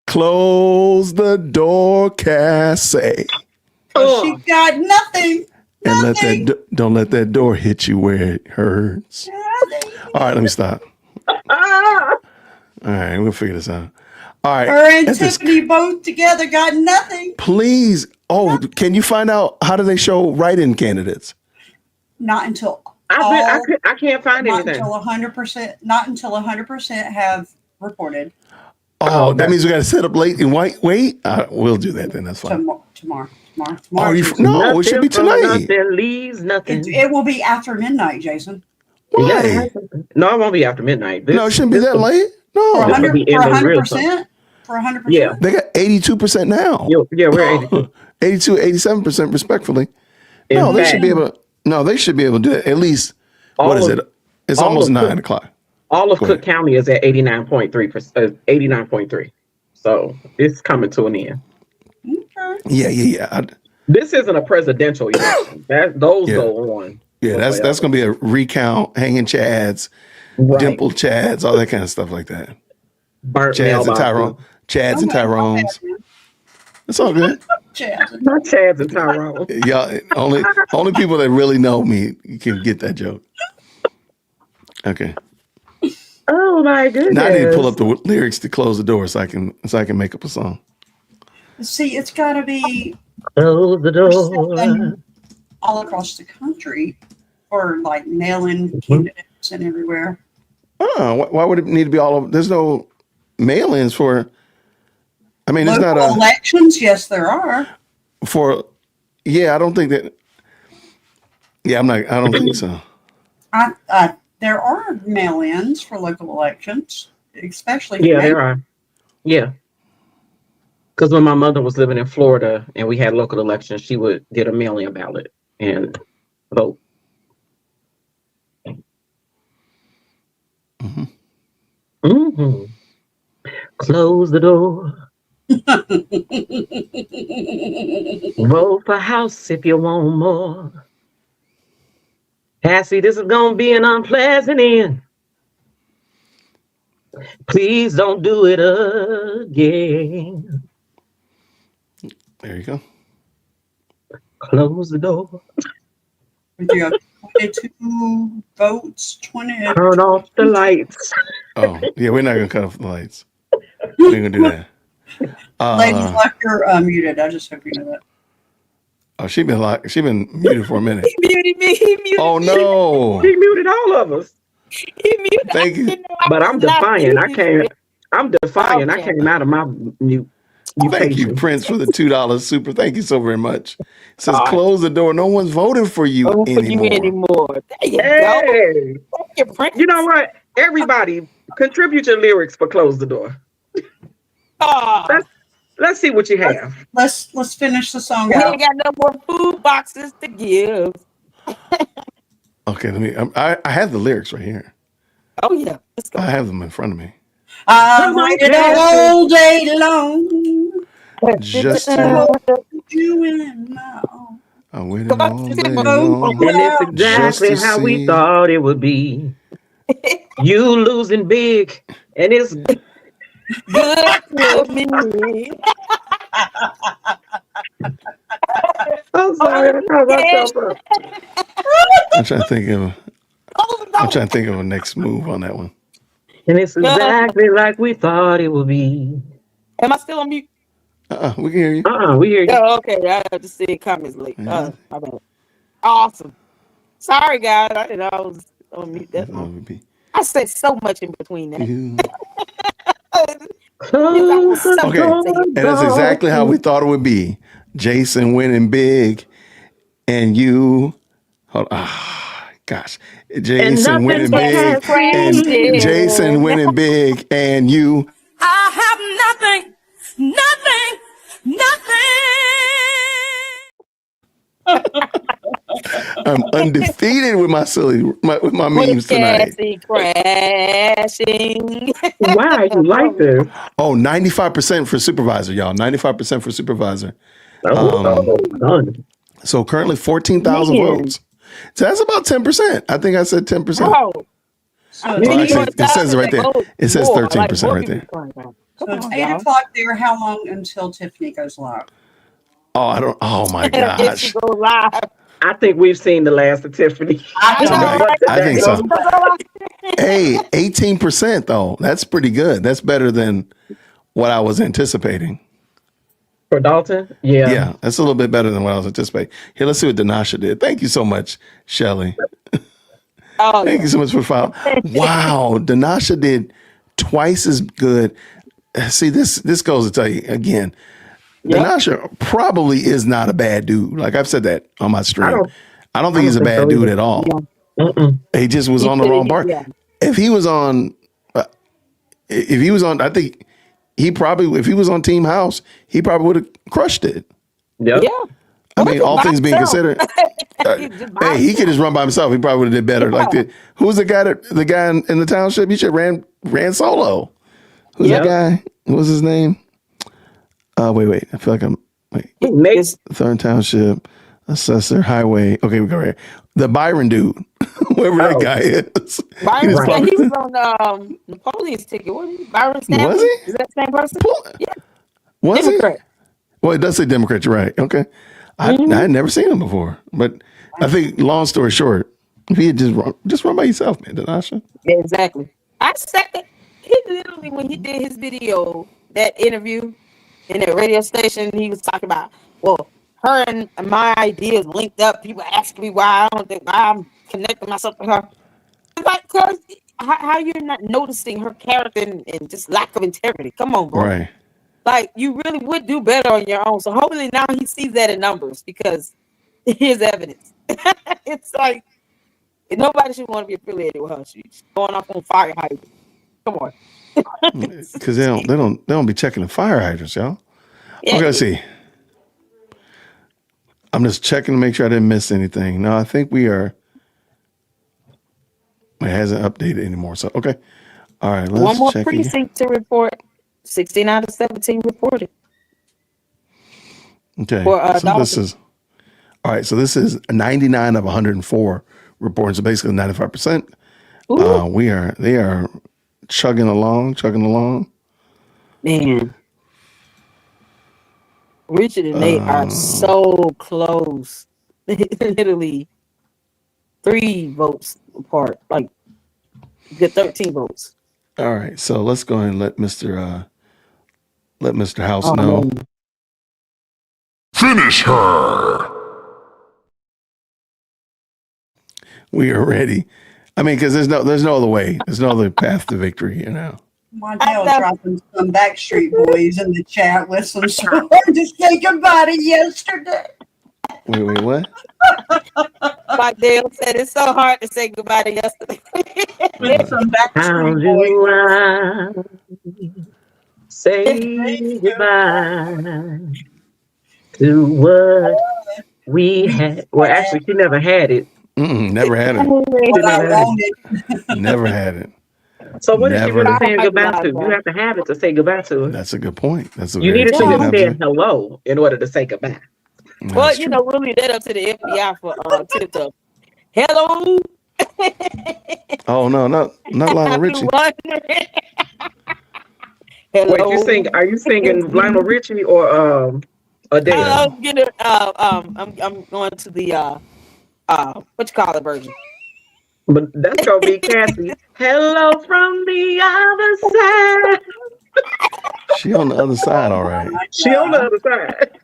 Close the door, Cassie, She got nothing. and don't let that door hit you where it hurts. All right, let me stop. All right, we'll figure this out. All right, Her and that's just- Tiffany both together got nothing. please. Oh, can you find out how do they show write-in candidates? Not until I can't find not anything. until 100%. Not until 100% have reported Oh, that means we got to set up late and wait. We'll do that then. That's fine. tomorrow. Oh, no, it should be tonight. Nothing leaves nothing. It will be after midnight, Jason. Why? No, it won't be after midnight. No, it shouldn't be that late. For No, 100%. For 100%. Yeah. they got 82% now. Yeah, we're 82. 82, 87% respectfully. No, In they fact- should be able to. No, they should be able to do it. At least, what is All it? It's All almost of 9 o'clock. All of Go Cook ahead. County is at 89.3%, 89.3. So it's coming to an end. Yeah. This isn't a presidential election. Those Yeah. go on. Yeah, that's forever. going to be a recount, hanging chads, Right. dimple chads, all that kind of stuff like that. Burnt Chads and mailboxes. Tyrone, Chads and Tyrones. It's all good. Not Chads and Tyrone. Y'all, only people that really know me can get that joke. Okay. Oh my goodness. Now I need to pull up the lyrics to Close the Door so I can make up a song. See, it's got to be Close the door. all across the country for like mail-in candidates and everywhere. Oh, why would it need to be all over? There's no mail-ins for. I mean, it's Local not elections. Yes, there are. Yeah, I don't think that. Yeah, I don't think so. There are mail-ins for local elections, especially. Yeah, there are. Yeah. Because when my mother was living in Florida and we had local elections, she would get a mail-in ballot and vote. Mm-hmm. Close the door. Vote for House if you want more. Cassie, this is going to be an unpleasant end. Please don't do it again. There you go. Close the door. With your 22 votes, 20. Turn off the lights. Oh, yeah, we're not going to cut off the lights. We're going to do that. Lady Luck, you're muted. I just hope you know that. Oh, she been muted for a minute. He muted me. He muted Oh me. no. He muted all of us. He muted. Thank you. But I'm defiant. I came out of my mute. Thank you, Prince, for the $2 super. Thank you so very much. It says close the door. No one's voting for you anymore. There you Hey. go. You know what? Everybody contribute your lyrics for Close the Door. Let's see what you have. Let's finish the song We out. ain't got no more food boxes to give. Okay, I have the lyrics right here. Oh yeah, let's go. I have them in front of me. I waited all day long. Just you in my arms. I waited all day long. And it's exactly just to how we see. thought it would be. You losing big, and it's good to me. I'm sorry. I caught myself up. I'm trying to think of a next move on that one. And it's exactly like we thought it would be. Am I still on mute? We can hear you. We hear you. Oh, okay. I have to see comments late. My bad. Awesome. Sorry, guys. I didn't know I was on mute that long. I said so much in between that. Okay, and that's exactly how we thought it would be. Jason winning big, and you. Jason winning big, and Jason winning big, and you. I have nothing. I'm undefeated with my memes tonight. Cassie crashing. Why you like this? Oh, 95% for supervisor, y'all. 95% for supervisor. So currently 14,000 votes. So that's about 10%. I think I said 10%. Oh. It says it right there. It says 13% right there. So it's 8 o'clock there. How long until Tiffany goes live? Oh my gosh. Go live. I think we've seen the last of Tiffany. I think so. Hey, 18% though. That's pretty good. That's better than what I was anticipating. For Dolton? Yeah. Yeah, that's a little bit better than what I was anticipating. Here, let's see what Danasha did. Thank you so much, Shelly. Thank you so much for the file. Wow, Danasha did twice as good. See, this goes to tell you again. Danasha probably is not a bad dude. Like I've said that on my stream. I don't think he's a bad dude at all. He just was on the wrong part. If he was on, I think he probably, if he was on Team House, he probably would have crushed it. Yeah. I mean, all things being considered, Hey, he could just run by himself. He probably would have did better. Like who's the guy in the township? He should ran solo. Who's that guy? What was his name? Wait. I feel like I'm Thornton Township Assessor Highway. Okay, we go right. The Byron dude, whoever that guy is. Byron, he was on Napoleon's ticket, wasn't he? Byron Stanley? Was he? Is that the same person? Yeah. Was Democrat. Well, it does say Democrat. You're right. Okay. I had never seen him before, but I think, long story short, if he had just run by yourself, man, Danasha. Yeah, exactly. I second. He literally, when he did his video, that interview in that radio station, he was talking about, well, her and my ideas linked up. People asking me why I'm connecting myself to her. It's like, cause how you're not noticing her character and just lack of integrity? Come on, bro. Right. Like, you really would do better on your own. So hopefully now he sees that in numbers, because here's evidence. It's like nobody should want to be affiliated with her. She's going off on fire hydrant. Come on. Because they don't be checking the fire hydrants, y'all. Yeah. Okay, let's see. I'm just checking to make sure I didn't miss anything. No, I think we are. It hasn't updated anymore. So okay. All right, let's one more check precinct to report. 16 out of 17 reported. Okay. For, so this is all right. So this is 99 of 104 reporting. So basically 95%. They are chugging along. Man. Richard and Nate are so close. Literally 3 votes apart. Like, good 13 votes. All right. So let's go ahead and let Mr. House know. Man. Finish her. We are ready. I mean, because there's no other way. There's no other path to victory, you know. Mondale dropping some Backstreet Boys in the chat with some song to say goodbye to yesterday. Wait, what? Mondale said it's so hard to say goodbye to yesterday. With some Backstreet Boys. Say goodbye to what we had. Well, actually, she never had it. Never had it. Never had it. So what is she really saying goodbye to? You have to have it to say goodbye to it. That's a good point. You needed to have said hello in order to say goodbye. Well, you know, really that up to the FBI for Tip. Hello. Oh no, not Lionel Richie. Wait, are you singing Lionel Richie or Adele? I'm going to the what you call it version. But that's gonna be Cassie. Hello from the other side. She on the other side, all right. She on the other side.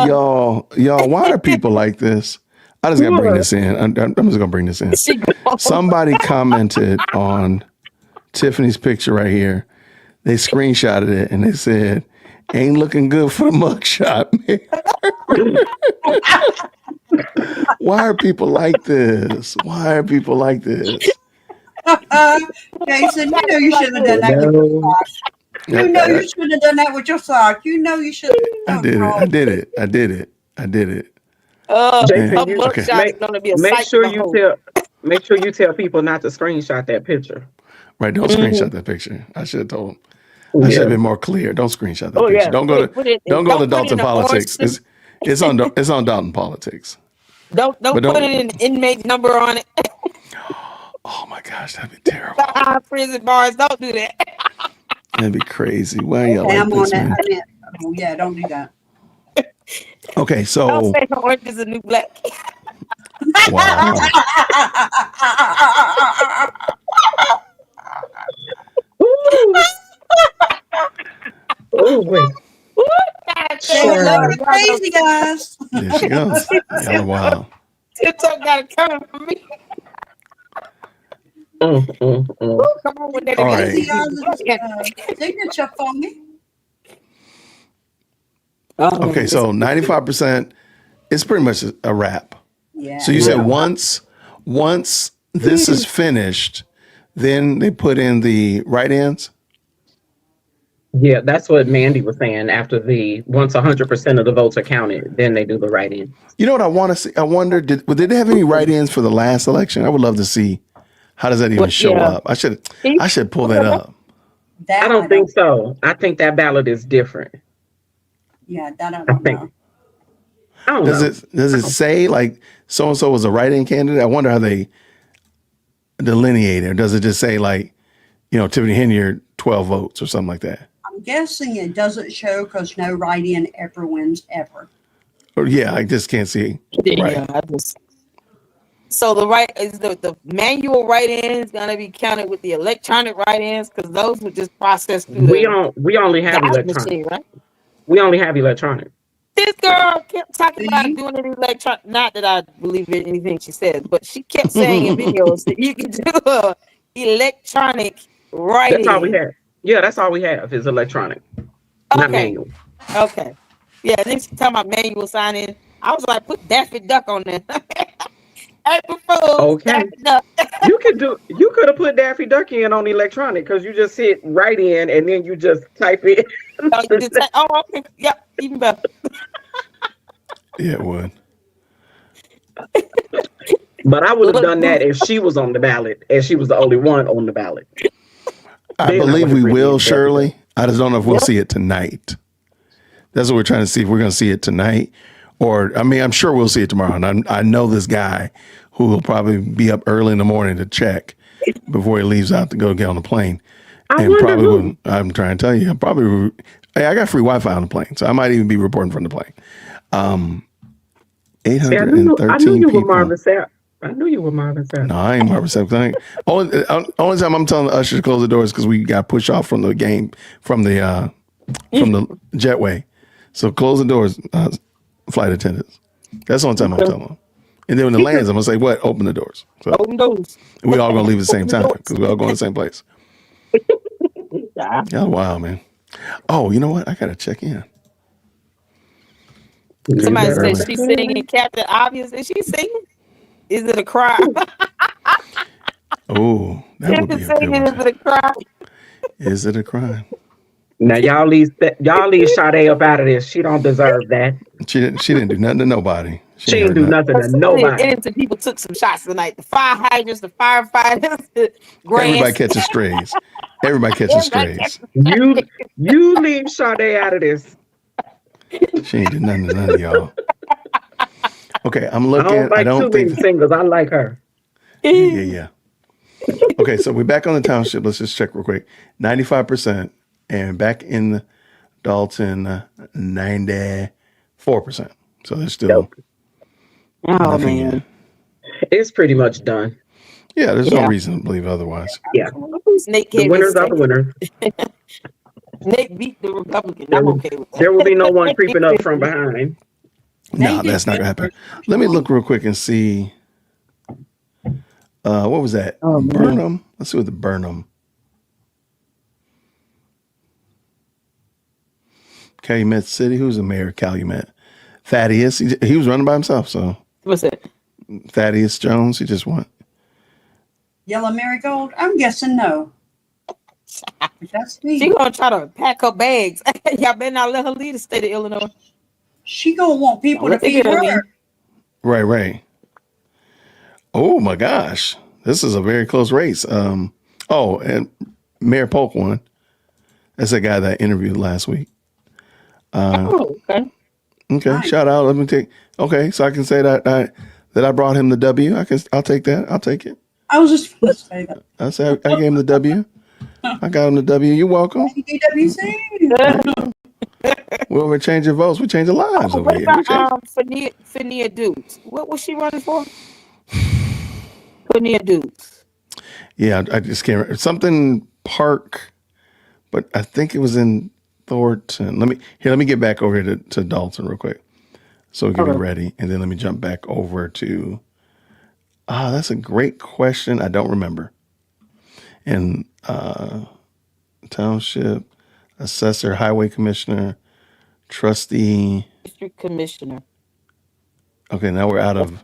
Y'all, why are people like this? I just gotta bring this in. I'm just gonna bring this in. Somebody commented on Tiffany's picture right here. They screenshotted it and they said, "Ain't looking good for the mugshot, man." Why are people like this? Jason, you know you should have done that with your sock. You know you should have done that with your sock. You know you should have. I did it. Jason, make sure you tell people not to screenshot that picture. Right, don't screenshot that picture. I should have told them. I should have been more clear. Don't screenshot that picture. Yeah. Don't go to Dolton politics. It's on Dolton politics. Don't put it in inmate number on it. Oh my gosh, that'd be terrible. Prison bars, don't do that. That'd be crazy. Why are y'all like this, man? Oh yeah, don't do that. Okay, so don't say orange is a new black. Wow. Oh wait. Crazy guys. There she goes. Y'all are wild. TikTok got it coming for me. Come on with that. All right. Signature for me. Okay, so 95%, it's pretty much a wrap. Yeah. So you said once this is finished, then they put in the write-ins? Yeah, that's what Mandy was saying. After once 100% of the votes are counted, then they do the write-in. You know what I want to see? I wonder, did they have any write-ins for the last election? I would love to see. How does that even show up? I should pull that up. I don't think so. I think that ballot is different. Yeah, that I don't know. I don't know. Does it say like so and so was a write-in candidate? I wonder how they delineate it. Or does it just say like, Tiffany Henyard 12 votes or something like that? I'm guessing it doesn't show because no write-in ever wins ever. Or yeah, I just can't see. Yeah, so the manual write-in is gonna be counted with the electronic write-ins because those were just processed through We only have electronic. machine, right? We only have electronic. This girl kept talking about doing it electronic. Not that I believe in anything she says, but she kept saying in videos that you can do electronic writing. That's all we have. Yeah, that's all we have is electronic, not manual. Okay. Yeah, then she talking about manual sign-in. I was like, put Daffy Duck on there. April Fool's, Okay. Daffy Duck. You could have put Daffy Duck in on electronic because you just hit write in and then you just type it. Okay. Yep, even better. Yeah, it would. But I would have done that if she was on the ballot and she was the only one on the ballot. I believe we will, Shirley. I just don't know if we'll see it tonight. That's what we're trying to see, if we're going to see it tonight. Or, I mean, I'm sure we'll see it tomorrow. And I know this guy who will probably be up early in the morning to check before he leaves out to go get on the plane. I'm trying to tell you, I got free Wi-Fi on the plane, so I might even be reporting from the plane. 813 I knew you people. were Marvin Sapp. I knew you were Marvin Sapp. No, I ain't Marvin Sapp. Only time I'm telling the usher to close the doors because we got pushed off from the game from the jetway. So close the doors, flight attendants. That's the only time I'm telling them. And then when it lands, I'm gonna say, "What? Open the doors." So open doors. We all gonna leave at the same time because we all going to the same place. Yeah, wow, man. Oh, you know what? I gotta check in. Somebody said she's singing Captain Obvious. Is she singing? Is it a cry? Oh, that would be a good one. Is it a cry? Is it a crime? Now y'all leave Sade up out of this. She don't deserve that. She didn't do nothing to nobody. She didn't do nothing to nobody. And some people took some shots tonight. The fire hydrants, the firefighters, the grass. Everybody catching strays. Everybody catching strays. You leave Sade out of this. She ain't do nothing to none of y'all. Okay, I'm looking. I don't think singles. I like her. Yeah. Okay, so we're back on the township. Let's just check real quick. 95%, and back in Dolton, 94%. So there's still. Oh man, it's pretty much done. Yeah, there's no reason to believe otherwise. Yeah, Snake the winners are the winners. Snake beat the Republican. I'm okay with that. There will be no one creeping up from behind. No, that's not gonna happen. Let me look real quick and see. What was that? Burnham. Let's see what the Burnham. Calumet City. Who's the mayor of Calumet? Thaddeus. He was running by himself. So what's it? Thaddeus Jones. He just won. Yellow Marigold? I'm guessing no. That's me. She gonna try to pack her bags. Y'all better not let her leave the state of Illinois. She gonna want people to feed her. Right. Oh my gosh, this is a very close race. And Mayor Polk won. That's a guy that I interviewed last week. Okay. Nice. Shout out. Let me take. Okay, so I can say that I brought him the W. I'll take that. I'll take it. I was just going to say that. I said I gave him the W. I got him the W. You're welcome. DWC. Well, we're changing votes. We're changing lives over What here. about Fania Dukes? What was she running for? Fania Dukes. Yeah, I just can't remember. Something Park, but I think it was in Thornton. Let me get back over here to Dolton real quick. So we can be ready. And then let me jump back over to that's a great question. I don't remember. And township, assessor, highway commissioner, trustee. District commissioner. Okay, now we're out of.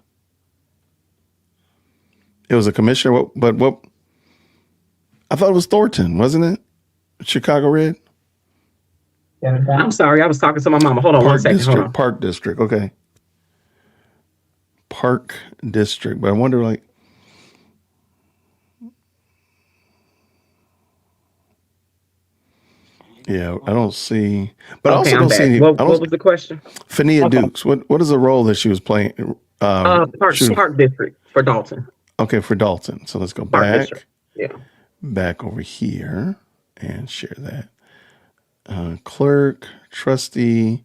It was a commissioner, but what? I thought it was Thornton, wasn't it? Chicago Red. I'm sorry, I was talking to my mama. Hold on one second. District, Hold on. Park District. Okay. Park District. But I wonder, like, yeah, I don't see. But I also I'm don't back. see any. What was the question? Fania Okay. Dukes. What is the role that she was playing? Park District for Dolton. Okay, for Dolton. So let's go Park back. District. Yeah. Back over here and share that. Clerk, trustee,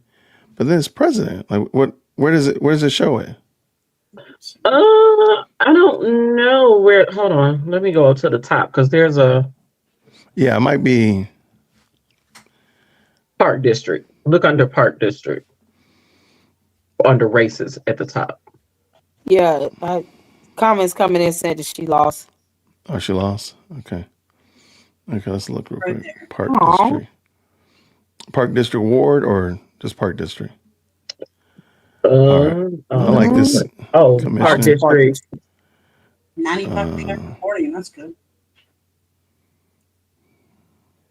but then it's president. Like what? Where does it show it? I don't know where. Hold on. Let me go up to the top because there's a. Yeah, it might be Park District. Look under Park District. Under races at the top. Yeah, comments coming in said that she lost. Oh, she lost. Okay. Okay, let's look real quick. Park Aw. District. Park District Ward or just Park District? All right. I like this. Oh, commissioner. Park District. 95% reporting. That's good.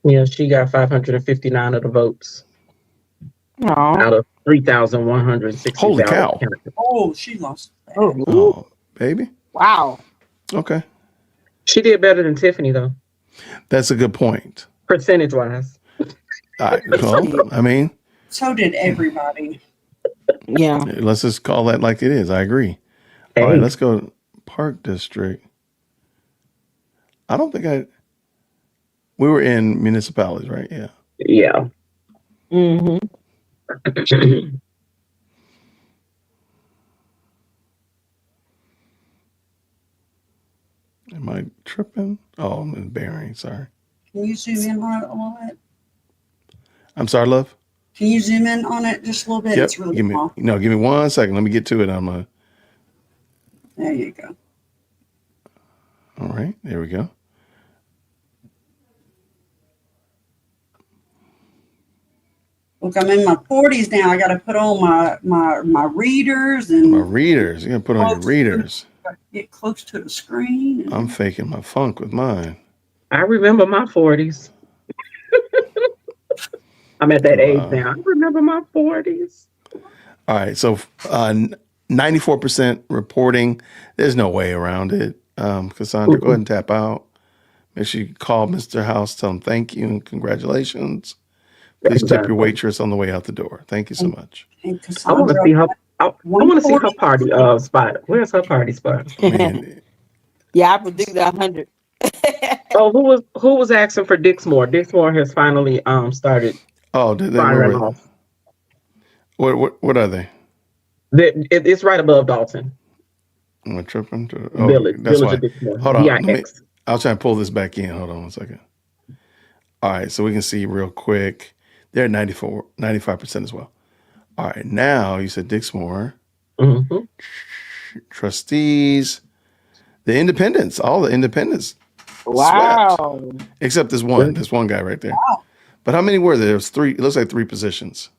Yeah, she got 559 of the votes Aw. out of 3,160. Holy cow. Oh, she lost. Oh, baby. Wow. Okay. She did better than Tiffany though, That's a good point. percentage wise. Well, I mean, So did everybody. Yeah. let's just call that like it is. I agree. All right, let's go Park District. I don't think we were in municipalities, right? Yeah. Yeah. Mm-hmm. Am I tripping? Oh, I'm in bearing. Sorry. Can you zoom in on it a little bit? I'm sorry, love. Can you zoom in on it just a little bit? Yep. It's really Give me small. give me 1 second. Let me get to it. There you go. All right. There we go. Look, I'm in my 40s now. I got to put on my readers and My readers. You gotta put on your readers. get close to the screen. And I'm faking my funk with mine. I remember my 40s. I'm at that age now. I remember my 40s. All right. So 94% reporting. There's no way around it. Cassandra, go ahead and tap out. Make sure you call Mr. House, tell him thank you and congratulations. Please tip your waitress on the way out the door. Thank you so much. and I want to Cassandra, see her. I want to see her 140. party spot. Where's her party spot? Man, Yeah, I predicted 100. Oh, who was asking for Dixmoor? Dixmoor has finally started oh, did they? firing Where, off. what are they? It's right above Dolton. Am I tripping? Village That's why. of Dixmoor. Hold on. VIX. I'll try and pull this back in. Hold on 1 second. All right. So we can see real quick. They're at 95% as well. All right. Now you said Dixmoor. Mm-hmm. Trustees. The independents. All the independents. Wow. Swept. Except this one guy right there. Wow. But how many were there? There was 3. It looks like 3 positions.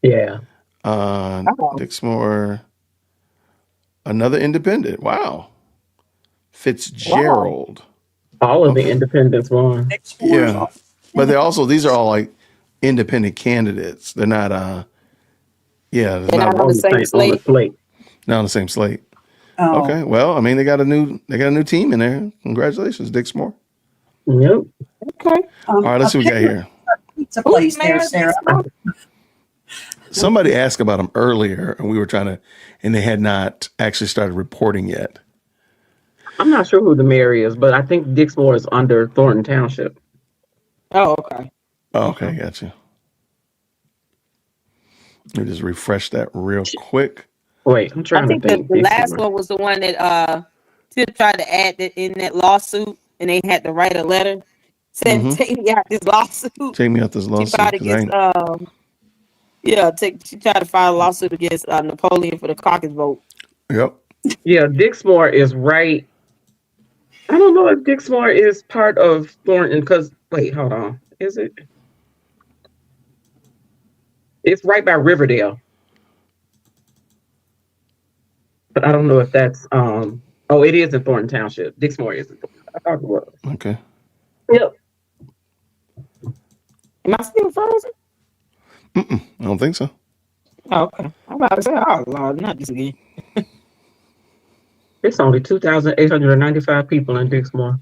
Yeah. Dixmoor. Another independent. Wow. Fitzgerald. All of the independents won. Yeah. But these are all like independent candidates. They're not they're not on the same slate. Not on the same slate. Oh. Okay. Well, I mean they got a new team in there. Congratulations, Dixmoor. Yep. Okay. All right, let's see what we got here. Pizza place there, Sarah. Somebody asked about them earlier, and we were and they had not actually started reporting yet. I'm not sure who the mayor is, but I think Dixmoor is under Thornton Township. Oh, okay. Oh, okay, gotcha. Let me just refresh that real quick. Wait, I'm I trying to think think. the last one was the one that Tip tried to add that in that lawsuit, and they had to write a letter saying, Mhm. "Take me out this lawsuit." Take me out this She lawsuit. tried 'Cause I against ain't- she tried to file a lawsuit against Napoleon for the caucus vote. Yep. Yeah, Dixmoor is right. I don't know if Dixmoor is part of Thornton because wait, hold on. Is it? It's right by Riverdale. But I don't know if that's it is in Thornton Township. Dixmoor is in Thornton. I thought it was. Okay. Yep. Am I still frozen? I don't think so. Oh, okay. I'm about to say, oh Lord, not this again. It's only 2,895 people in Dixmoor.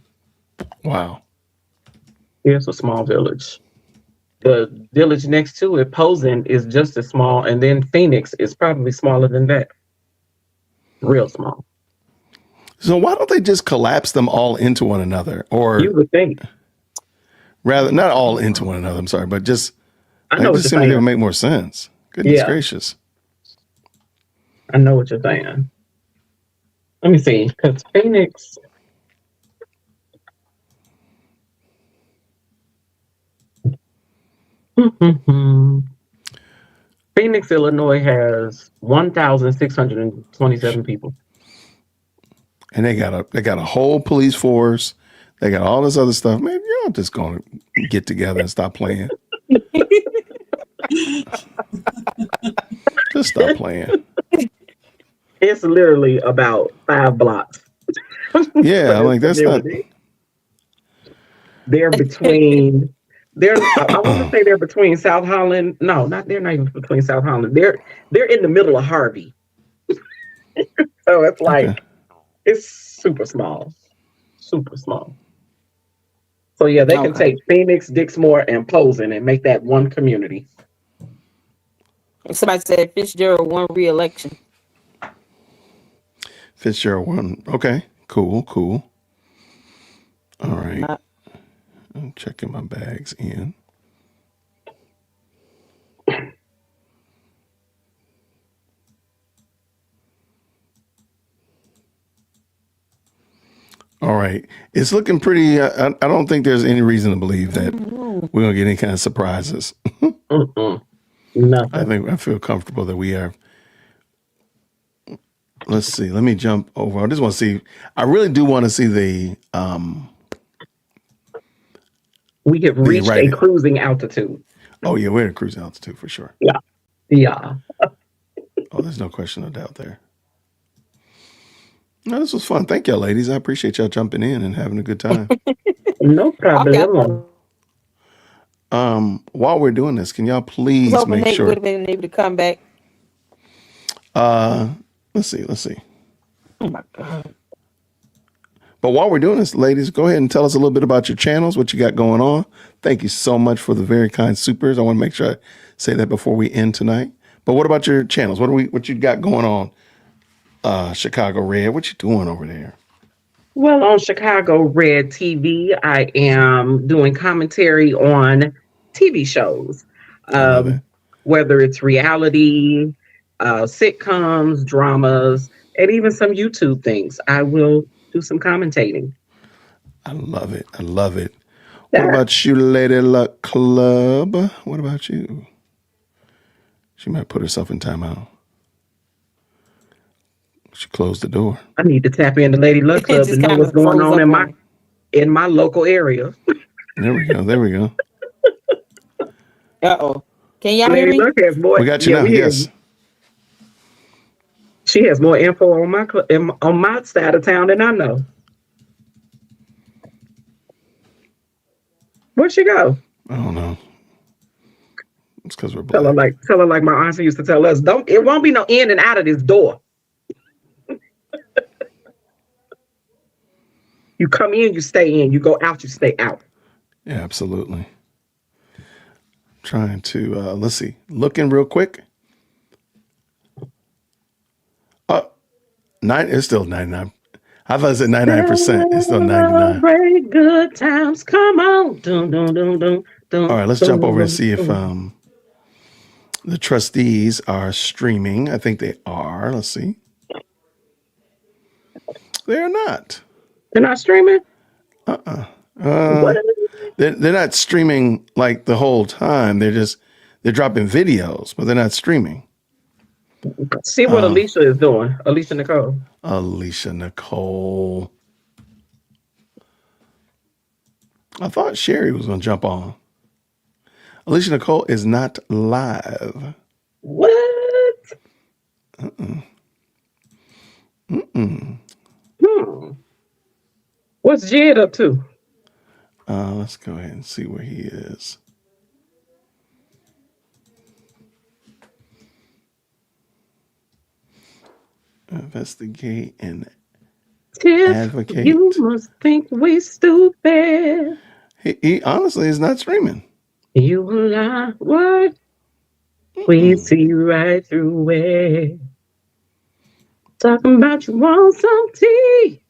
Wow. It's a small village. The village next to it, Posen, is just as small, and then Phoenix is probably smaller than that. Real small. So why don't they just collapse them all into one another? Or you would think. Rather, not all into one another, I'm sorry, but just, I know it what just you're seems like it saying. would make more sense. Goodness Yeah. gracious. I know what you're saying. Let me see, because Phoenix. Phoenix, Illinois has 1,627 people. And they got a whole police force. They got all this other stuff. Man, y'all just gonna get together and stop playing. Just stop playing. It's literally about 5 blocks. Yeah, like that's not. They're between. I want to say they're between South Holland. No, they're not even between South Holland. They're in the middle of Harvey. So it's like it's super small. Super small. So yeah, they can take Phoenix, Dixmoor, and Posen and make that one community. Somebody said Fitzgerald won re-election. Fitzgerald won. Okay, cool. All right. I'm checking my bags in. All right. It's looking pretty. I don't think there's any reason to believe that we're going to get any kind of surprises. Nothing. I feel comfortable that we are. Let's see. Let me jump over. I just want to see. I really do want to see the. We have reached a cruising altitude. Oh, yeah. We're at a cruising altitude for sure. Yeah. Yeah. Oh, there's no question of doubt there. No, this was fun. Thank y'all, ladies. I appreciate y'all jumping in and having a good time. No problem. While we're doing this, can y'all please make Nate sure? would have been able to come back. Let's see. Oh my God. But while we're doing this, ladies, go ahead and tell us a little bit about your channels, what you got going on. Thank you so much for the very kind supers. I want to make sure I say that before we end tonight. But what about your channels? What you got going on? Chicago Red, what you doing over there? Well, on Chicago Red TV, I am doing commentary on TV shows, whether it's reality, sitcoms, dramas, and even some YouTube things. I will do some commentating. I love it. What about you, Lady Luck Club? What about you? She might put herself in timeout. She closed the door. I need to tap into Lady Luck Club to know what's going on in my local area. There we go. Uh-oh. Can y'all hear me? Luck has more, we got you now. Yes. She has more info on my side of town than I know. Where'd she go? I don't know. It's because we're black. Tell her like my auntie used to tell us. It won't be no in and out of this door. You come in, you stay in. You go out, you stay out. Yeah, absolutely. Trying to let's see. Looking real quick. It's still 99. I thought it said 99%. It's still 99. Celebrate good times. Come on. Dun, dun, dun, dun, dun, all right, let's jump over and see if the trustees are streaming. I think they are. Let's see. They're not. They're not streaming? They're not streaming like the whole time. They're dropping videos, but they're not streaming. See what Alicia is doing. Alicia Nicole. I thought Sherry was going to jump on. Alicia Nicole is not live. What? What's Jed up to? Let's go ahead and see where he is. Investigate and Tiff, advocate. you must think we stupid. He honestly is not streaming. You lie. What? We see right through it. Talking about you want some tea.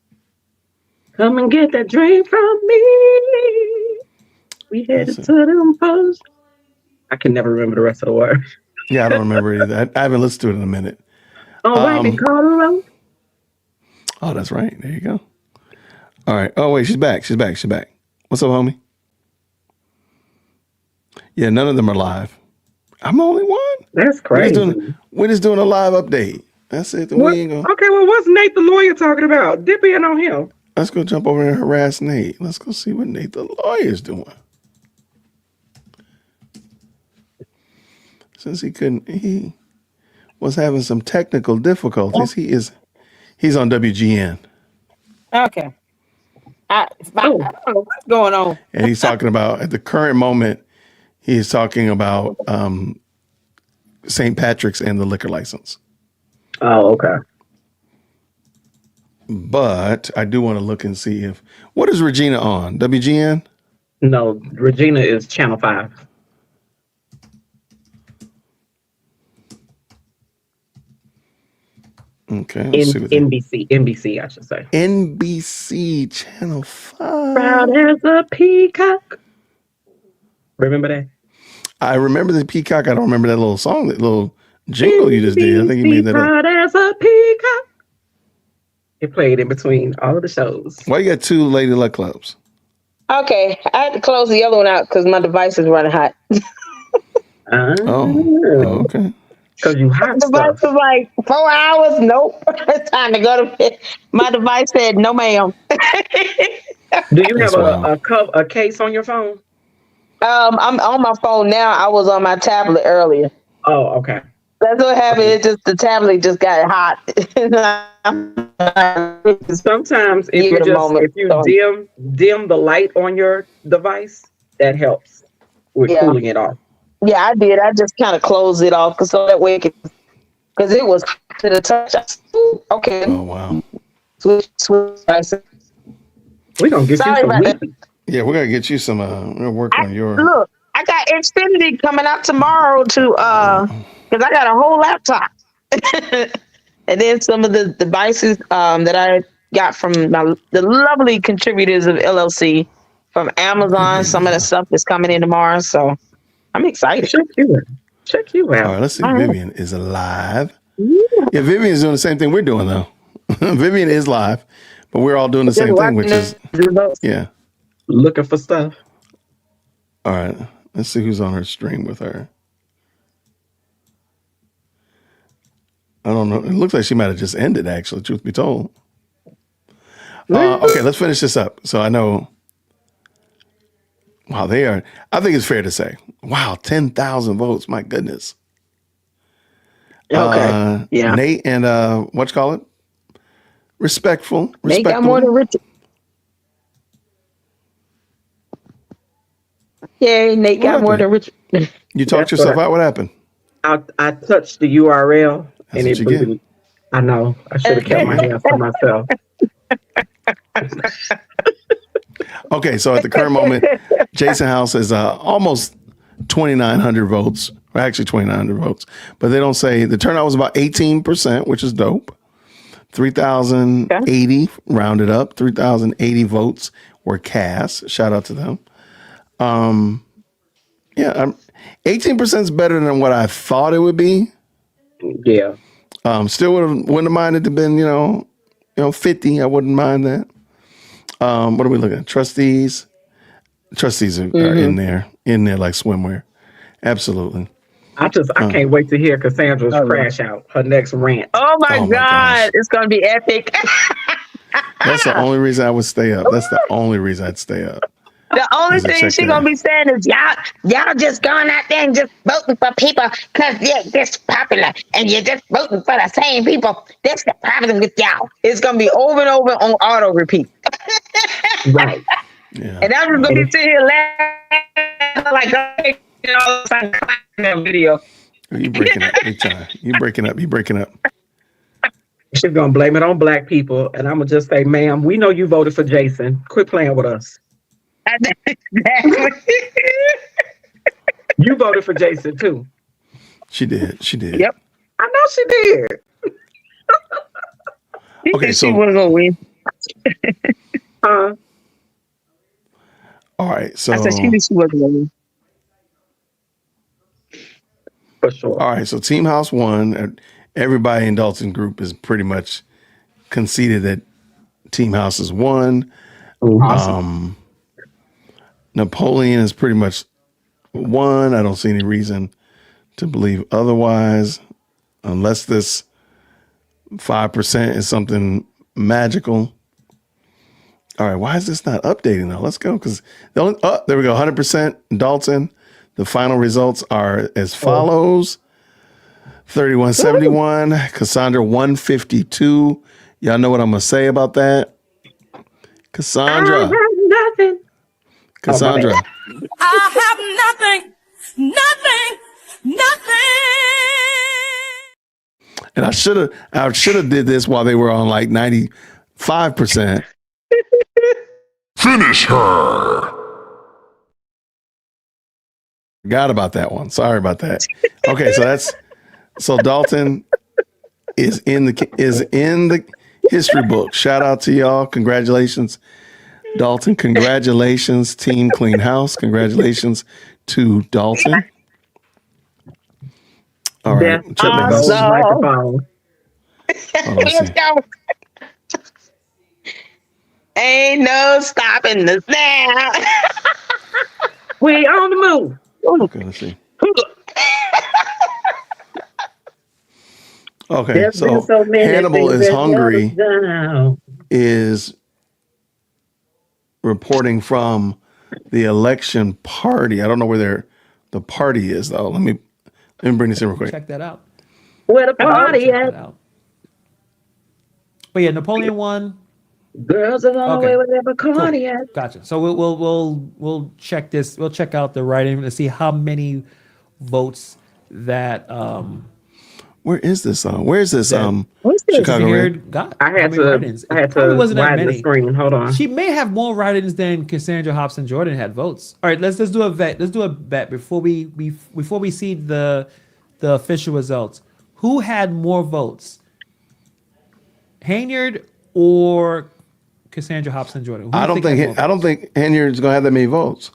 Come and get that drink from me. We headed to them posts. I can never remember the rest of the words. Yeah, I don't remember either. I haven't listened to it in a minute. Oh, right, they called her out. Oh, that's right. There you go. All right. Oh, wait, she's back. She's back. What's up, homie? Yeah, none of them are live. I'm the only one. That's crazy. We're just doing a live update. That's it. We ain't gonna... Okay, well, what's Nate the lawyer talking about? Dippy in on him. Let's go jump over and harass Nate. Let's go see what Nate the lawyer is doing. Since he was having some technical difficulties, he's on WGN. Okay. I don't know what's going on. And he's talking about, at the current moment, he's talking about St. Patrick's and the liquor license. Oh, okay. But I do want to look and see what is Regina on? WGN? No, Regina is Channel 5. Okay. Let's see NBC, I should say. NBC Channel 5. Proud as a peacock. Remember that? I remember the peacock. I don't remember that little song, that little jingle you just did. I think you made that up. Proud as a peacock. It played in between all of the shows. Why you got two Lady Luck clubs? Okay, I had to close the other one out because my device is running hot. Okay. Because you hot device was like 4 hours. Nope. It's time to go to bed. My device said, no, ma'am. Do you have a case on your phone? I'm on my phone now. I was on my tablet earlier. Oh, okay. That's what happened. It's just the tablet just got hot. Sometimes if you dim the light on your device, that helps with cooling it off. Yeah, I did. I just kind of closed it off so that way it could, because it was hot to the touch. Okay. Oh wow. Switch. We're gonna get you some weed. Yeah, we're gonna get you some. We're gonna work on your. Look, I got Xfinity coming out tomorrow to because I got a whole laptop, and then some of the devices that I got from the lovely contributors of LLC from Amazon. Some of the stuff is coming in tomorrow, so I'm excited. Check you out. All right, let's see. Vivian is live. Yeah, Vivian's doing the same thing we're doing though. Vivian is live, but we're all doing the same thing, which is looking for stuff. All right, let's see who's on her stream with her. I don't know. It looks like she might have just ended, actually, truth be told. Okay, let's finish this up. So I know. Wow, they are. I think it's fair to say, wow, 10,000 votes. My goodness. Okay. Yeah. Nate and what you call it? Respectful. Nate got more than Richard. Yay, Nate got more than Richard. You talked yourself out. What happened? I touched the URL and That's it what you blew. I know. I should have kept my hands to myself. Okay, so at the current moment, Jason House is almost 2,900 votes, or actually 2,900 votes. But they don't say the turnout was about 18%, which is dope. 3,080 rounded up. 3,080 votes were cast. Shout out to them. 18% is better than what I thought it would be. Yeah. Still wouldn't have minded to been 50. I wouldn't mind that. What are we looking at? Trustees are in there like swimwear. Absolutely. I can't wait to hear Cassandra's crash out, her next rant. Oh my God, it's gonna be epic. That's the only reason I would stay up. That's the only reason I'd stay up. The only thing she gonna be saying is y'all just going out there and just voting for people because they're just popular and you're just voting for the same people. That's the problem with y'all. It's gonna be over and over on auto repeat. Right. Yeah. And I'm just gonna be sitting here laughing like all the video. You breaking up big time. You breaking up. She's gonna blame it on black people, and I'm gonna just say, ma'am, we know you voted for Jason. Quit playing with us. Exactly. You voted for Jason too. She did. She did. Yep. I know she did. Okay, She so was gonna win. Huh? all right, so I said she knew she was gonna win. For sure. all right, so Team House won. And everybody in Dalton group is pretty much conceded that Team House has won. Awesome. Napoleon is pretty much won. I don't see any reason to believe otherwise, unless this 5% is something magical. All right, why is this not updating though? Let's go, because there we go, 100% Dalton. The final results are as follows: 3171, Cassandra 152. Y'all know what I'm gonna say about that? Cassandra. I have nothing. Cassandra. I have nothing. And I should have did this while they were on like 95%. Finish her. Forgot about that one. Sorry about that. Okay, so Dalton is in the history book. Shout out to y'all. Congratulations, Dalton. Congratulations, Team Clean House. Congratulations to Dalton. All right. That's Check my message. awesome. Microphone. Hold on, let's see. Go. Ain't no stopping us now. We on the move. Okay, let's see. Okay, There's been so many Hannibal things is that hungry let us down. is reporting from the election party. I don't know where the party is though. Let me bring this in real quick. Check that out. Where the party Check at? that out. But yeah, Napoleon won. Girls are on the way with their Bacardi Cool. at. Gotcha. So we'll check this. We'll check out the writing to see how many votes that Where is this song? Where is this What's this? Chicago Red? got. I had to Probably wasn't that widen the many. screen. Hold on. She may have more write-ins than Cassandra Hobson Jordan had votes. All right, let's do a bet. Let's do a bet before we see the official results. Who had more votes? Henyard or Cassandra Hobson Jordan? I don't think Henyard's gonna have that many votes.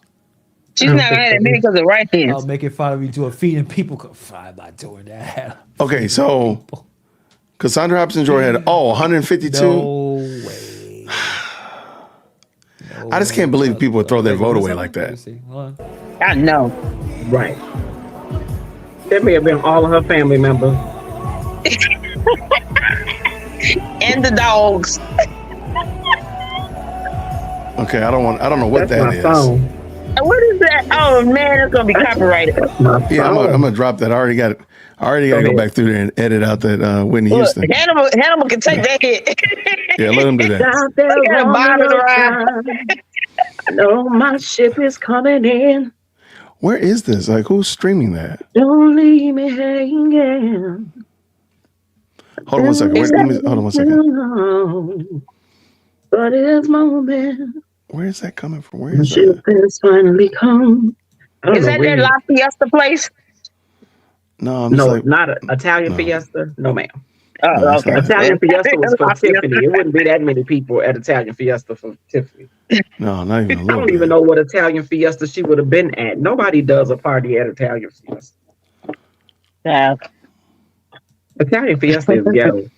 She's not had many because of right hands. I'll make it fun of me to a feat and people go, I'm not doing that. Okay, so Cassandra Hobson Jordan had 152. No way. I just can't believe people would throw their vote away like that. I know. Right. That may have been all of her family members. And the dogs. Okay, I don't know what That's that my is. phone. What is that? Oh man, it's gonna be copyrighted. Yeah, I'm gonna drop that. I already got to go back through there and edit out that Whitney Look, Houston. Hannibal can take that hit. Yeah, let him do that. Out there Look at him on bobbing the around. time. No, my ship is coming in. Where is this? Like, who's streaming that? Don't leave me hanging. Hold on one second. Hold on one second. But it's moment. Where is that coming from? Where The is ship that? has finally come. Is that that La Fiesta place? No, not an Italian Fiesta. No, ma'am. Oh, okay. Italian Fiesta was for La Fiesta. Tiffany. It wouldn't be that many people at Italian Fiesta for Tiffany. No, not even a I little don't bit. even know what Italian Fiesta she would have been at. Nobody does a party at Italian Fiesta. Yeah. Italian Fiesta is ghetto.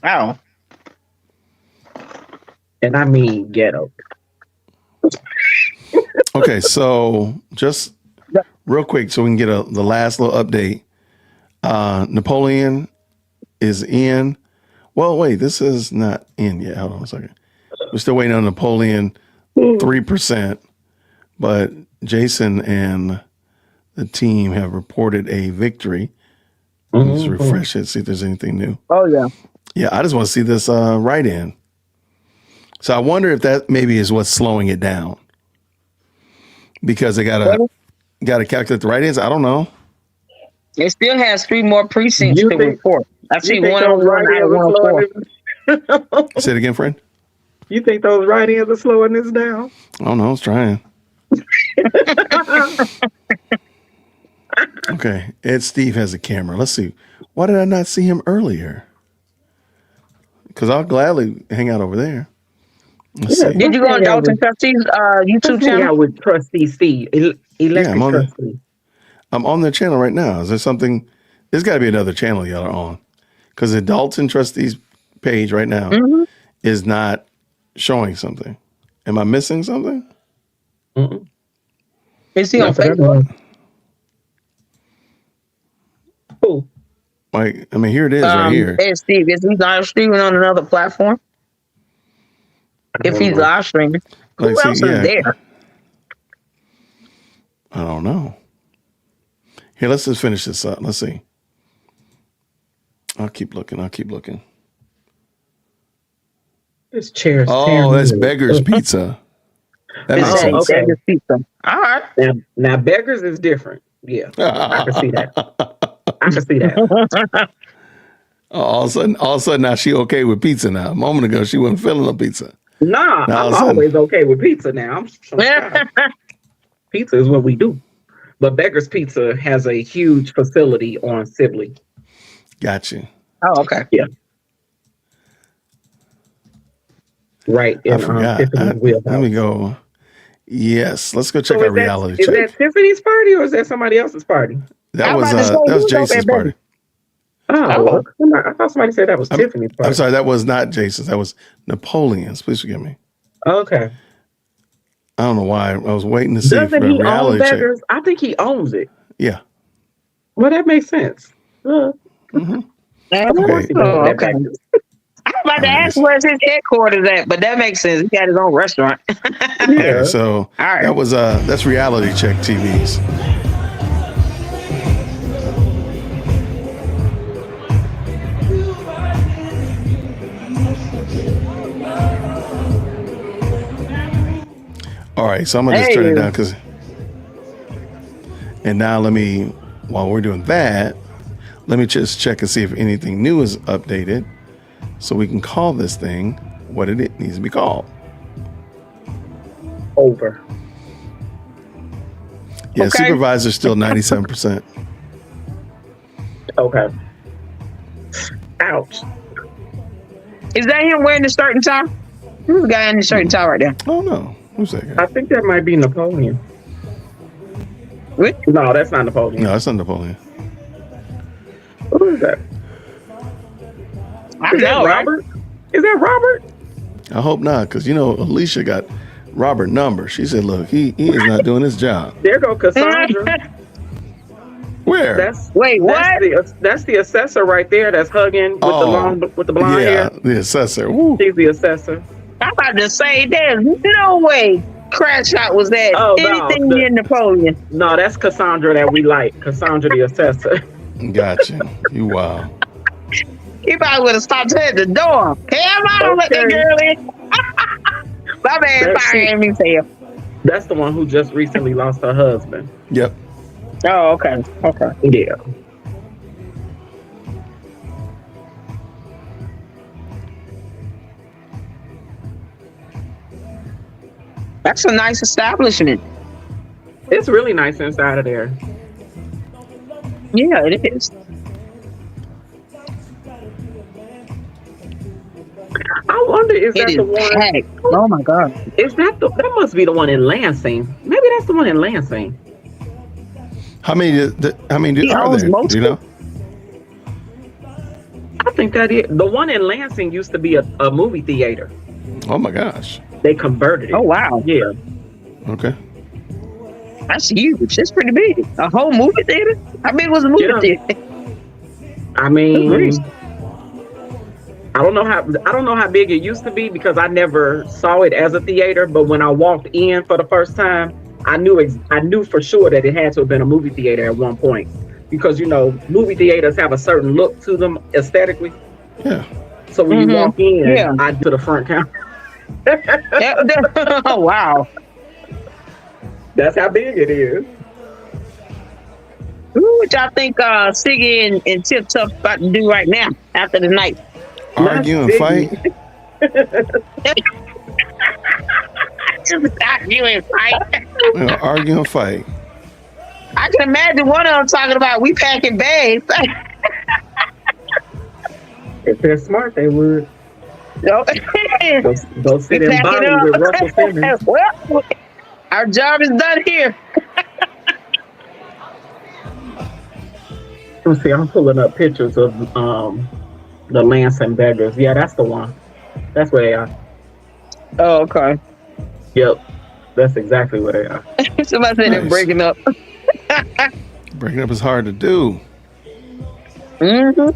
Oh. And I mean ghetto. Okay, so just real quick, so we can get the last little update. Napoleon is in. Well, wait, this is not in yet. Hold on a second. We're still waiting on Napoleon, 3%. But Jason and the team have reported a victory. Let's refresh it, see if there's anything new. Oh yeah. Yeah, I just want to see this write-in. So I wonder if that maybe is what's slowing it down. Because they gotta calculate the write-ins. I don't know. It still has 3 more precincts to report. I see You think one those on one out of write-ins are 104. slowing Say it again, friend. You think those write-ins are slowing this down? I don't know. I was trying. Okay. Ed Steve has a camera. Let's see. Why did I not see him earlier? Because I'll gladly hang out over there. Let's see. Did you go on Dolton Trustees YouTube Hang out channel? with Trustee Steve, elected I'm on trustee. I'm on their channel right now. Is there something? There's got to be another channel y'all are on. Because the Dolton Trustees page right now is not showing something. Am I missing something? Is he on Facebook? Who? Like, I mean, here it is right here. Hey, Steve, is he live streaming on another platform? If he's live streaming, who Like, see, else yeah. is there? I don't know. Here, let's just finish this up. Let's see. I'll keep looking. This chair's Oh, that's Beggar's Pizza. That makes sense. Okay. Beggar's Pizza. All right. Now Beggars is different. Yeah, I can see that. All of a sudden, now she okay with pizza now. A moment ago, she wasn't feeling a pizza. Nah, Now, all I'm of a sudden- always okay with pizza now. Pizza is what we do. But Beggar's Pizza has a huge facility on Sibley. Got you. Oh, okay. Yeah. Right. I forgot. Tiffany's wheelhouse. Let me go. Yes, let's go check So our reality is check. that Tiffany's party or is that somebody else's party? That was Jason's party. Oh, I thought somebody said that was Tiffany's party. I'm sorry, that was not Jason's. That was Napoleon's. Please forgive me. Okay. I don't know why. I was waiting to see for Doesn't a he own reality check. Beggars? I think he owns it. Yeah. Well, that makes sense. Okay. Okay. I'm about to ask where's his headquarters at, but that makes sense. He got his own restaurant. Okay, so that was that's reality check TVs. All right, so I'm gonna just turn it down because. And now while we're doing that, let me just check and see if anything new is updated, so we can call this thing what it needs to be called. Over. Yeah, Okay. supervisor's still 97%. Okay. Ouch. Is that him wearing the shirt and tie? Who's the guy in the shirt and tie right there? Oh no, who's that guy? I think that might be Napoleon. What? No, that's not Napoleon. No, that's not Napoleon. Who is that? I Is that know, right? Robert? Is that Robert? I hope not, because Alicia got Robert number. She said, "Look, he is not doing his job." There go Cassandra. Where? Wait, what? That's the assessor right there. That's hugging with the blonde yeah, hair. the assessor. Woo. She's the assessor. I'm about to say there's no way Crash Out was that anything no, near Napoleon. No, that's Cassandra that we like. Cassandra the assessor. Gotcha. You wow. He probably would have stopped her at the door. Hey, I'm out to let that girl in. My man firing me tail. That's the one who just recently lost her husband. Yep. Oh, okay. Okay. Yeah. That's a nice establishment. It's really nice inside of there. Yeah, it is. I wonder, is that It the is one? packed. Oh my God. Is that that must be the one in Lansing? Maybe that's the one in Lansing. How many? Are there? Do you know? I think that is the one in Lansing used to be a movie theater. Oh my gosh. They converted it. Oh wow. Yeah. Okay. That's huge. That's pretty big. A whole movie theater? How big was the movie theater? I mean, I don't know how big it used to be because I never saw it as a theater. But when I walked in for the first time, I knew for sure that it had to have been a movie theater at one point because movie theaters have a certain look to them aesthetically. Yeah. So when you walk in, I to the front counter. Oh wow. That's how big it is. What y'all think Siggy and Tip Tough about to do right now after the night? Argue and fight. Just argue and fight. Argue and fight. I can imagine one of them talking about we packing bags. If they're smart, they would. No. Go sit in Bobby with Russell Simmons. Well, our job is done here. Let's see, I'm pulling up pictures of the Lansing beggars. Yeah, that's the one. That's where they are. Oh, okay. Yep, that's exactly where they are. Somebody said they're breaking up. Breaking up is hard to do. Mm-hmm.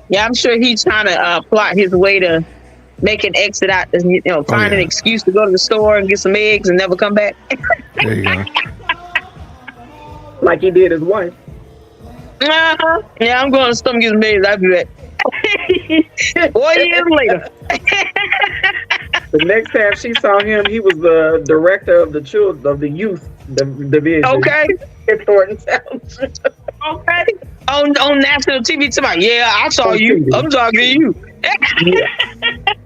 Yeah, I'm sure he's trying to plot his way to make an exit out, find an excuse to go to the store and get some eggs and never come back. There you go. Like he did his wife. Uh-huh. Yeah, I'm going to store and get some eggs. I'll do that. 4 years later. The next time she saw him, he was the director of the children of the youth division. Okay. In Thornton Township. Okay. On national TV tonight. Yeah, I saw you. TV. I'm talking to you.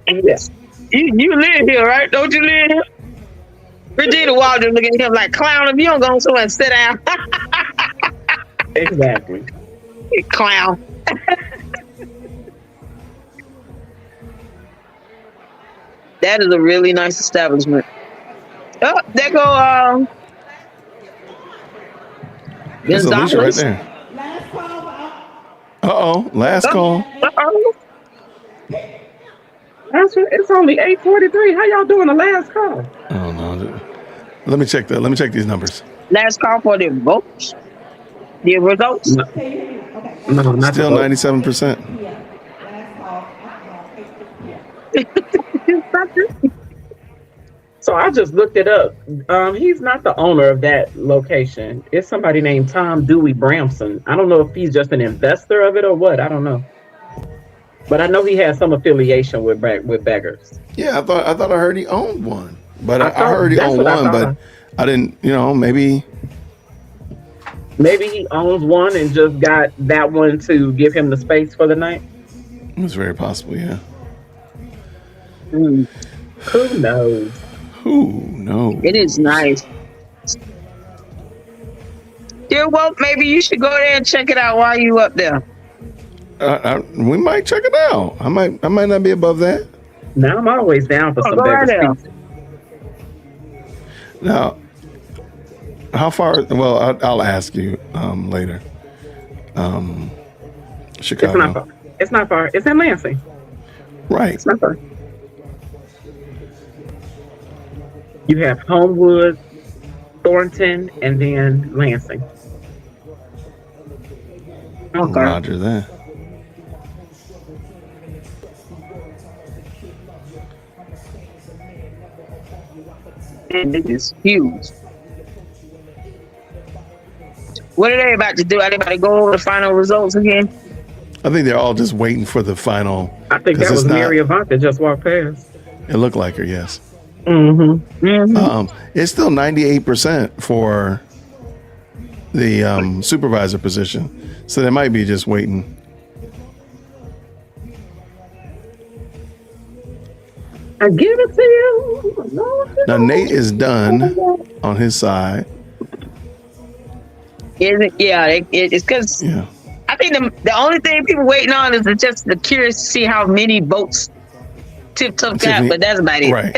Yes. You live here, right? Don't you live here? Regina Wilder looking at him like, clown, if you don't go somewhere and sit down. Exactly. Clown. That is a really nice establishment. Oh, there go That's Alicia right there. Last call. It's only 8:43. How y'all doing the last call? Oh no. Let me check that. Let me check these numbers. Last call for the votes. The results. No, not still 97%. So I just looked it up. He's not the owner of that location. It's somebody named Tom Dewey Bramson. I don't know if he's just an investor of it or what. I don't know. But I know he has some affiliation with beggars. Yeah, I thought I heard he owned one, but I heard he owned one, but I didn't. Maybe he owns one and just got that one to give him the space for the night. It's very possible. Yeah. Who knows? Who knows? It is nice. Yeah, well, maybe you should go there and check it out while you up there. We might check it out. I might not be above that. Now I'm always down for some beggars pizza. Now, how far? Well, I'll ask you later. Chicago. It's not far. It's in Lansing. Right. It's not far. You have Homewood, Thornton, and then Lansing. Okay. Roger that. And it is huge. What are they about to do? Are they about to go over the final results again? I think they're all just waiting for the final. I think that was Mary Avant that just walked past. It looked like her, yes. Mm-hmm. Mm-hmm. It's still 98% for the supervisor position, so they might be just waiting. I give it to you. Now Nate is done on his side. It's because I think the only thing people waiting on is just the curious to see how many votes Tip Tough got, but that's about it. Right.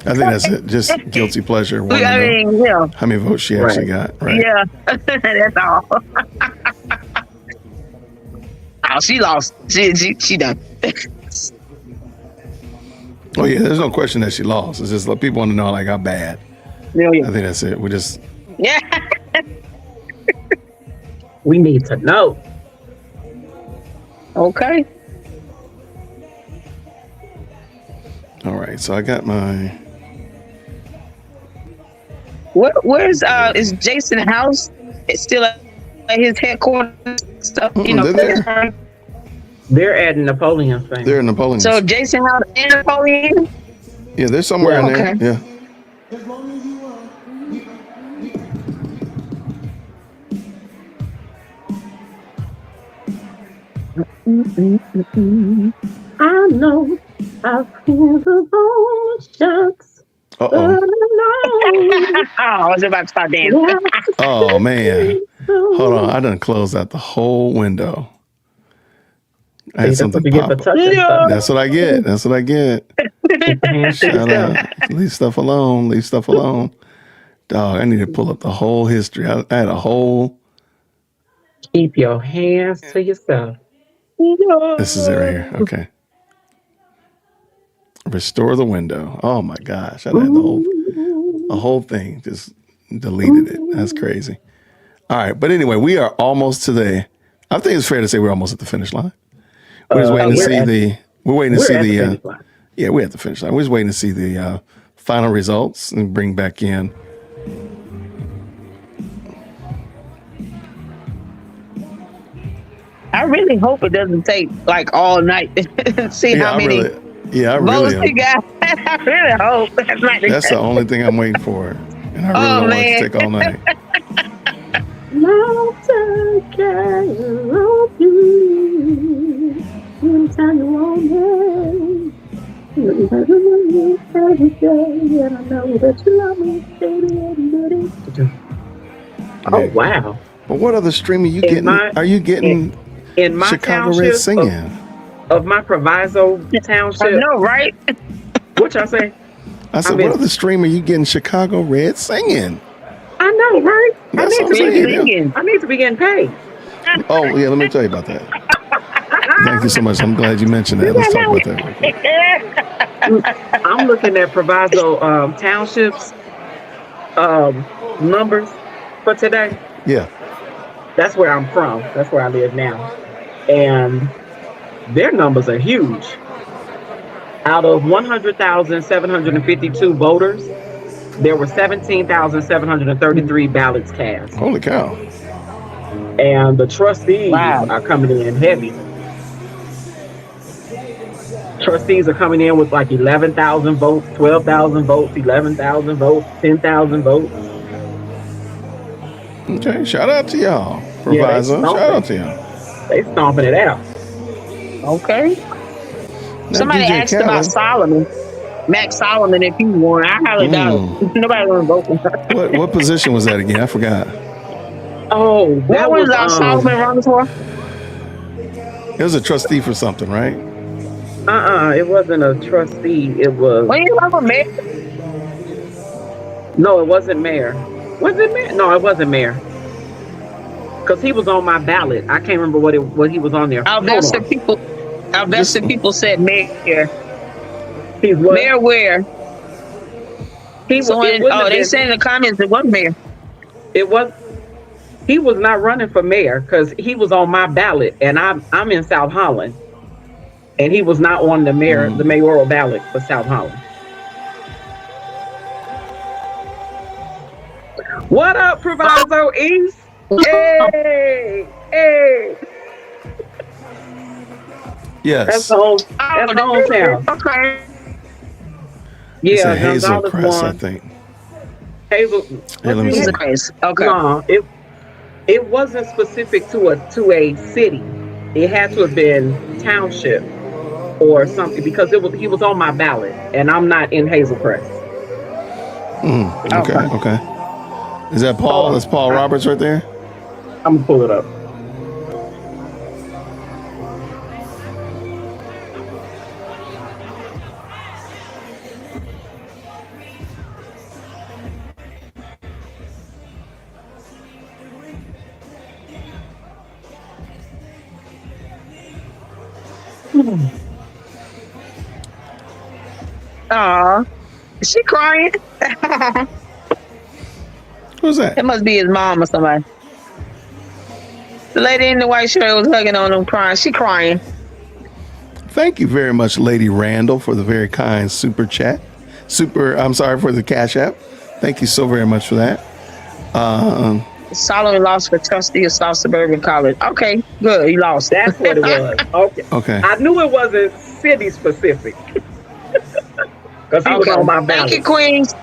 I think that's it. Just guilty pleasure. How many votes she actually got. Right. Yeah, that's all. Oh, she lost. She done. Oh yeah, there's no question that she lost. It's just like people want to know like how bad. Yeah. I think that's it. We just we need to know. Okay. All right. So I got my. Where's is Jason House? It's still at his headquarters stuff. They're at Napoleon thing. They're in Napoleon. So Jason House and Napoleon. Yeah, they're somewhere in there. Yeah. I know I feel the whole shucks. Uh-oh. I was about to start dancing. Oh man. Hold on. I done closed out the whole window. I had something pop up. That's what I get. That's what I get. Shout out. Leave stuff alone. Leave stuff alone. Dog, I need to pull up the whole history. I had a whole. Keep your hands to yourself. This is it right here. Okay. Restore the window. Oh my gosh. I had the whole thing. Just deleted it. That's crazy. All right. But anyway, we are almost to the, I think it's fair to say we're almost at the finish line. We're just waiting to see we're at the finish line. We're just waiting to see the final results and bring back in. I really hope it doesn't take like all night to see how many votes we got. I really hope that's not the That's the only thing I'm waiting for. And I really don't want it to take all night. I'll take care of you anytime you want me. Every day, and I know that you love me, baby. Oh wow! But what other stream are you getting? Are you getting in my Chicago Red singing? Of my Proviso township? I know, right? What y'all say? I said, what other stream are you getting Chicago Red singing? I know, right? I That's need what I'm saying, to be getting paid. Oh yeah, let me tell you about that. Thank you so much. I'm glad you mentioned that. Let's talk about that real quick. I'm looking at Proviso townships numbers for today. Yeah. That's where I'm from. That's where I live now. And their numbers are huge. Out of 100,752 voters, there were 17,733 ballots cast. Holy cow. And the trustees are coming in heavy. Trustees are coming in with like 11,000 votes, 12,000 votes, 11,000 votes, 10,000 votes. Okay, shout out to y'all. Proviso, shout out to y'all. They stomping it out. Okay. Now, Somebody DJ asked about Solomon. Max Solomon, if he won, I highly doubt it. Nobody gonna vote for him. What position was that again? I forgot. Oh, what was Solomon running for? It was a trustee for something, right? It wasn't a trustee. It was. When you run for mayor? No, it wasn't mayor. Was it mayor? No, it wasn't mayor. Because he was on my ballot. I can't remember what he was on there. I bet some people said mayor. He's what? Mayor where? They said in the comments it wasn't mayor. It was. He was not running for mayor because he was on my ballot, and I'm in South Holland, and he was not on the mayoral ballot for South Holland. What up, Proviso East? Hey, hey. Yes. That's hometown. Okay. It's Yeah, a Hazel Gonzalez Crest, I won. think. Hazel. Here, let me see. Okay. No, it wasn't specific to a city. It had to have been township or something because he was on my ballot, and I'm not in Hazel Crest. Okay. Is that Paul? That's Paul Roberts right there? I'm gonna pull it up. Aw, is she crying? Who's that? It must be his mom or somebody. The lady in the white shirt was hugging on him, crying. She crying. Thank you very much, Lady Randall, for the very kind super chat. I'm sorry for the Cash App. Thank you so very much for that. Solomon lost for trustee of South Suburban College. Okay, good. He lost. That's what it was. Okay. I knew it wasn't city specific. Because he was on my ballot. Thank you, Queens.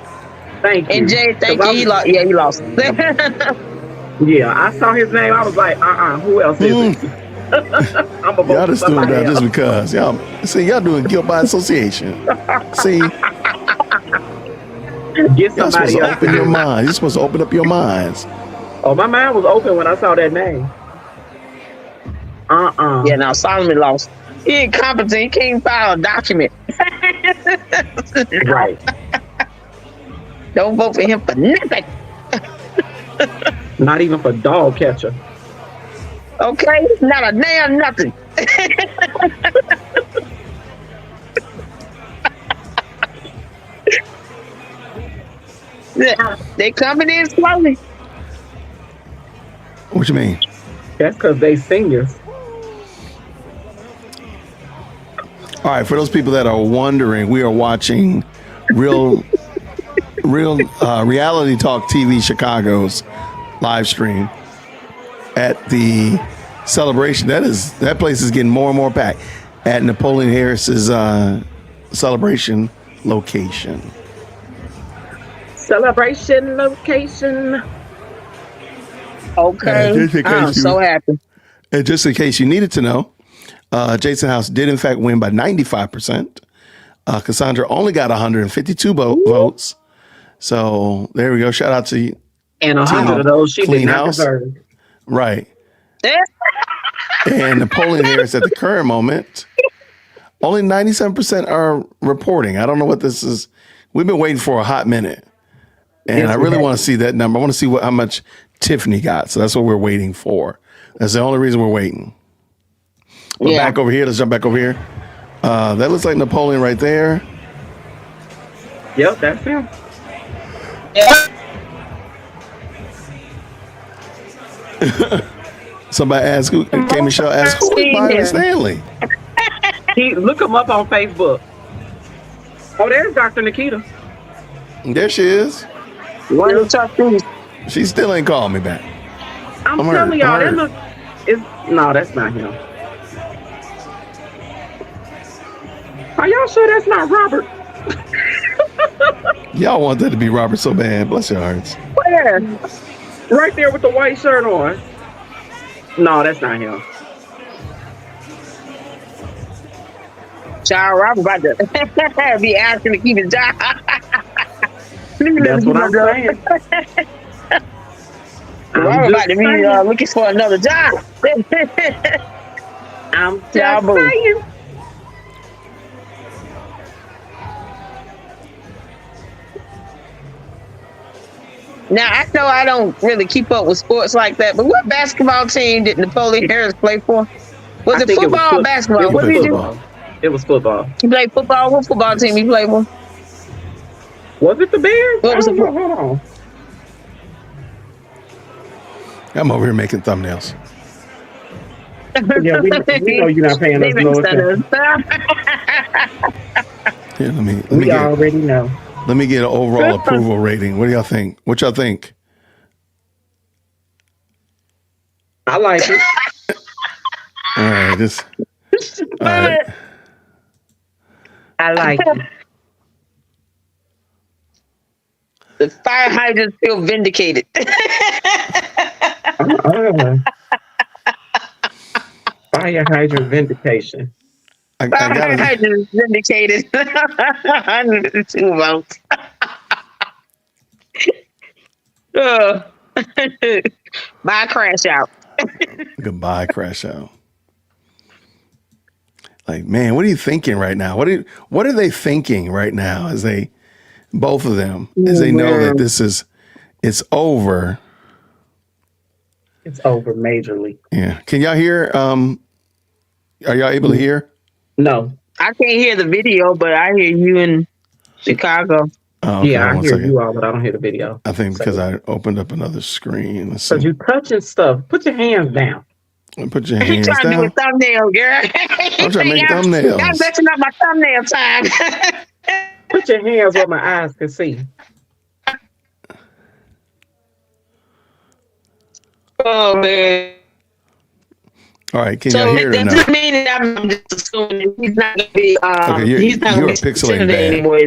Thank you. And Jay, thank you. He lost. Yeah, he lost. Yeah, I saw his name. I was like, who else is it? Y'all just doing that just because. Y'all doing guilt by association. See? Get You're supposed somebody to else. open your mind. You're supposed to open up your minds. Oh, my mind was open when I saw that name. Yeah, now Solomon lost. He incompetent. He can't file a document. Right. Don't vote for him for nothing. Not even for dog catcher. Okay, not a damn nothing. They coming in slowly. What you mean? That's because they seniors. All right, for those people that are wondering, we are watching real reality talk TV Chicago's live stream at the celebration. That place is getting more and more packed at Napoleon Harris's celebration location. Celebration location. Okay, I'm so happy. And just in case you needed to know, Jason House did in fact win by 95%. Cassandra only got 152 votes. So there we go. Shout out to you. And 100 of those she Clean did not house. deserve. Right. And Napoleon Harris at the current moment, only 97% are reporting. I don't know what this is. We've been waiting for a hot minute. And Yes, I we really have. want to see that number. I want to see how much Tiffany got. So that's what we're waiting for. That's the only reason we're waiting. But back over here. Let's jump back over here. That looks like Napoleon right there. Yep, that's him. Somebody asked who, K. Michelle asked, who is Byron Stanley? Look him up on Facebook. Oh, there's Dr. Nikita. There she is. One of the top things. She still ain't calling me back. I'm I'm telling hurt. y'all, that look is no, that's not him. Are y'all sure that's not Robert? Y'all want that to be Robert so bad. Bless your hearts. Where? Right there with the white shirt on. No, that's not him. Child Robert about to be asking to keep his job. That's what I'm saying. Robert about to be looking for another job. I'm just saying. Now, I know I don't really keep up with sports like that, but what basketball team did Napoleon Harris play for? Was it football or basketball? What did he do? It was football. He played football? What football team he played for? Was it the Bears? What was it? Hold on. I'm over here making thumbnails. Yeah, we know you're not paying us no attention. Here, let me We get, already know. let me get an overall approval rating. What do y'all think? What y'all think? I like it. All right, all right. I like it. The fire hydrants feel vindicated. Fire hydrant vindication. Fire hydrants vindicated. 102 votes. Bye, crash out. Goodbye, crash out. Like, man, what are you thinking right now? What are they thinking right now as they, both of them, as they know that it's over? It's over majorly. Yeah. Can y'all hear? Are y'all able to hear? No. I can't hear the video, but I hear you in Chicago. Oh, okay, Yeah, I one hear second. you all, but I don't hear the video. I think because I opened up another screen. Let's Because see. you touching stuff. Put your hands down. Put your He hands trying to do a down. thumbnail, girl. I'm trying to make thumbnails. I'm messing up my thumbnail time. Put your hands where my eyes can see. Oh, man. All right, can So y'all hear it it now? doesn't mean that I'm just assuming he's not going to be, Okay, he's not you're going to be pixelating considered bad. anymore.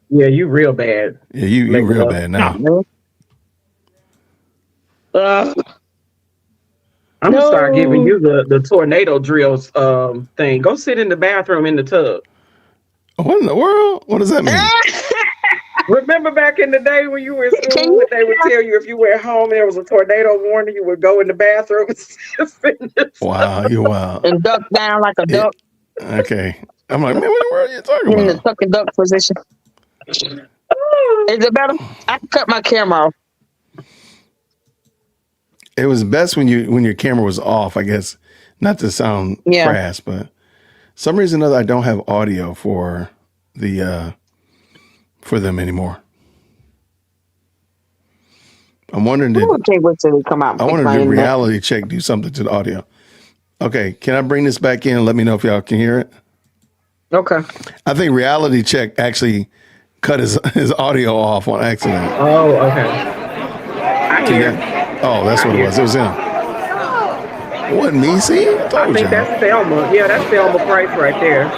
Yeah, you real bad. Yeah, you real bad now. I'm gonna start giving you the tornado drills thing. Go sit in the bathroom in the tub. What in the world? What does that mean? Remember back in the day when you were in school, when they would tell you if you were at home and there was a tornado warning, you would go in the bathroom and sit in the Wow, tub. you wild. And duck down like a duck Okay. I'm like, man, what the world are you talking in the about? tuck and duck position. Is it better? I can cut my camera off. It was best when your camera was off, I guess. Not to sound crass, but some reason or other I don't have audio for the for them anymore. I'm wondering did come out. I wonder did reality check do something to the audio? Okay, can I bring this back in and let me know if y'all can hear it? Okay. I think reality check actually cut his audio off on accident. Oh, okay. I hear. Oh, that's what it was. It was him. It wasn't me, see? I think that's Thelma. Yeah, that's Thelma Price right there.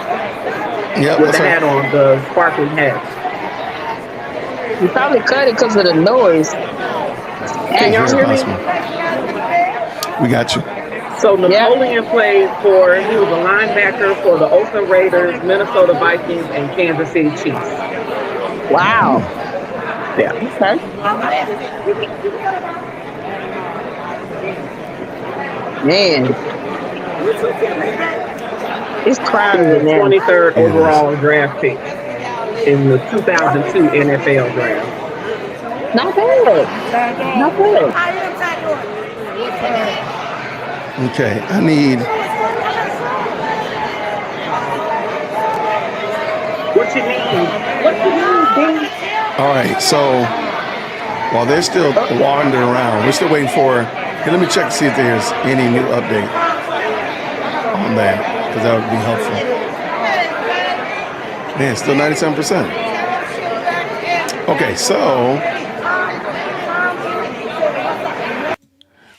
Yep, with that's the hat on, the sparkling hat. You probably cut it because of the noise. Can y'all hear me? We got you. So Napoleon played for, he was a linebacker for the Oakland Raiders, Minnesota Vikings, and Kansas City Chiefs. Wow. Yeah. Okay. Man. It's crowded in there. 23rd overall draft pick in the 2002 NFL draft. Not bad. Not bad. Okay, I need. What you need? What you need, All right, so while they're still wandering around, we're still waiting for. Hey, let me check to see if there's any new update on that, because that would be helpful. Man, still 97%. Okay, so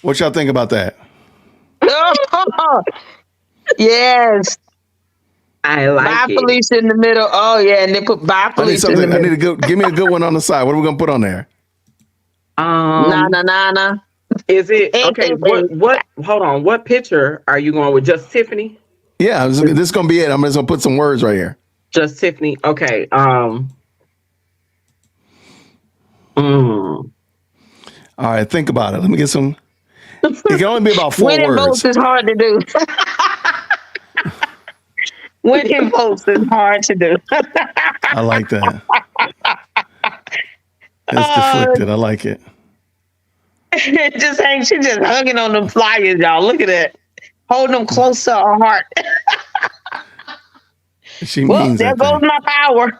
what y'all think about that? Yes. I like bye it. Police in the middle. Oh yeah, and they put bye police in the middle. I need a good. Give me a good one on the side. What are we gonna put on there? Nah. Is it okay? What? Hold on. What picture are you going with? Just Tiffany? Yeah, this is gonna be it. I'm just gonna put some words right here. Just Tiffany. Okay. All right, think about it. Let me get some. It can only be about 4 Winning words. votes is hard to do. Winning votes is hard to do. I like that. It's deflected. I like it. She just hugging on them flyers, y'all. Look at that. Holding them close to her heart. She Well, means there that goes thing. my power.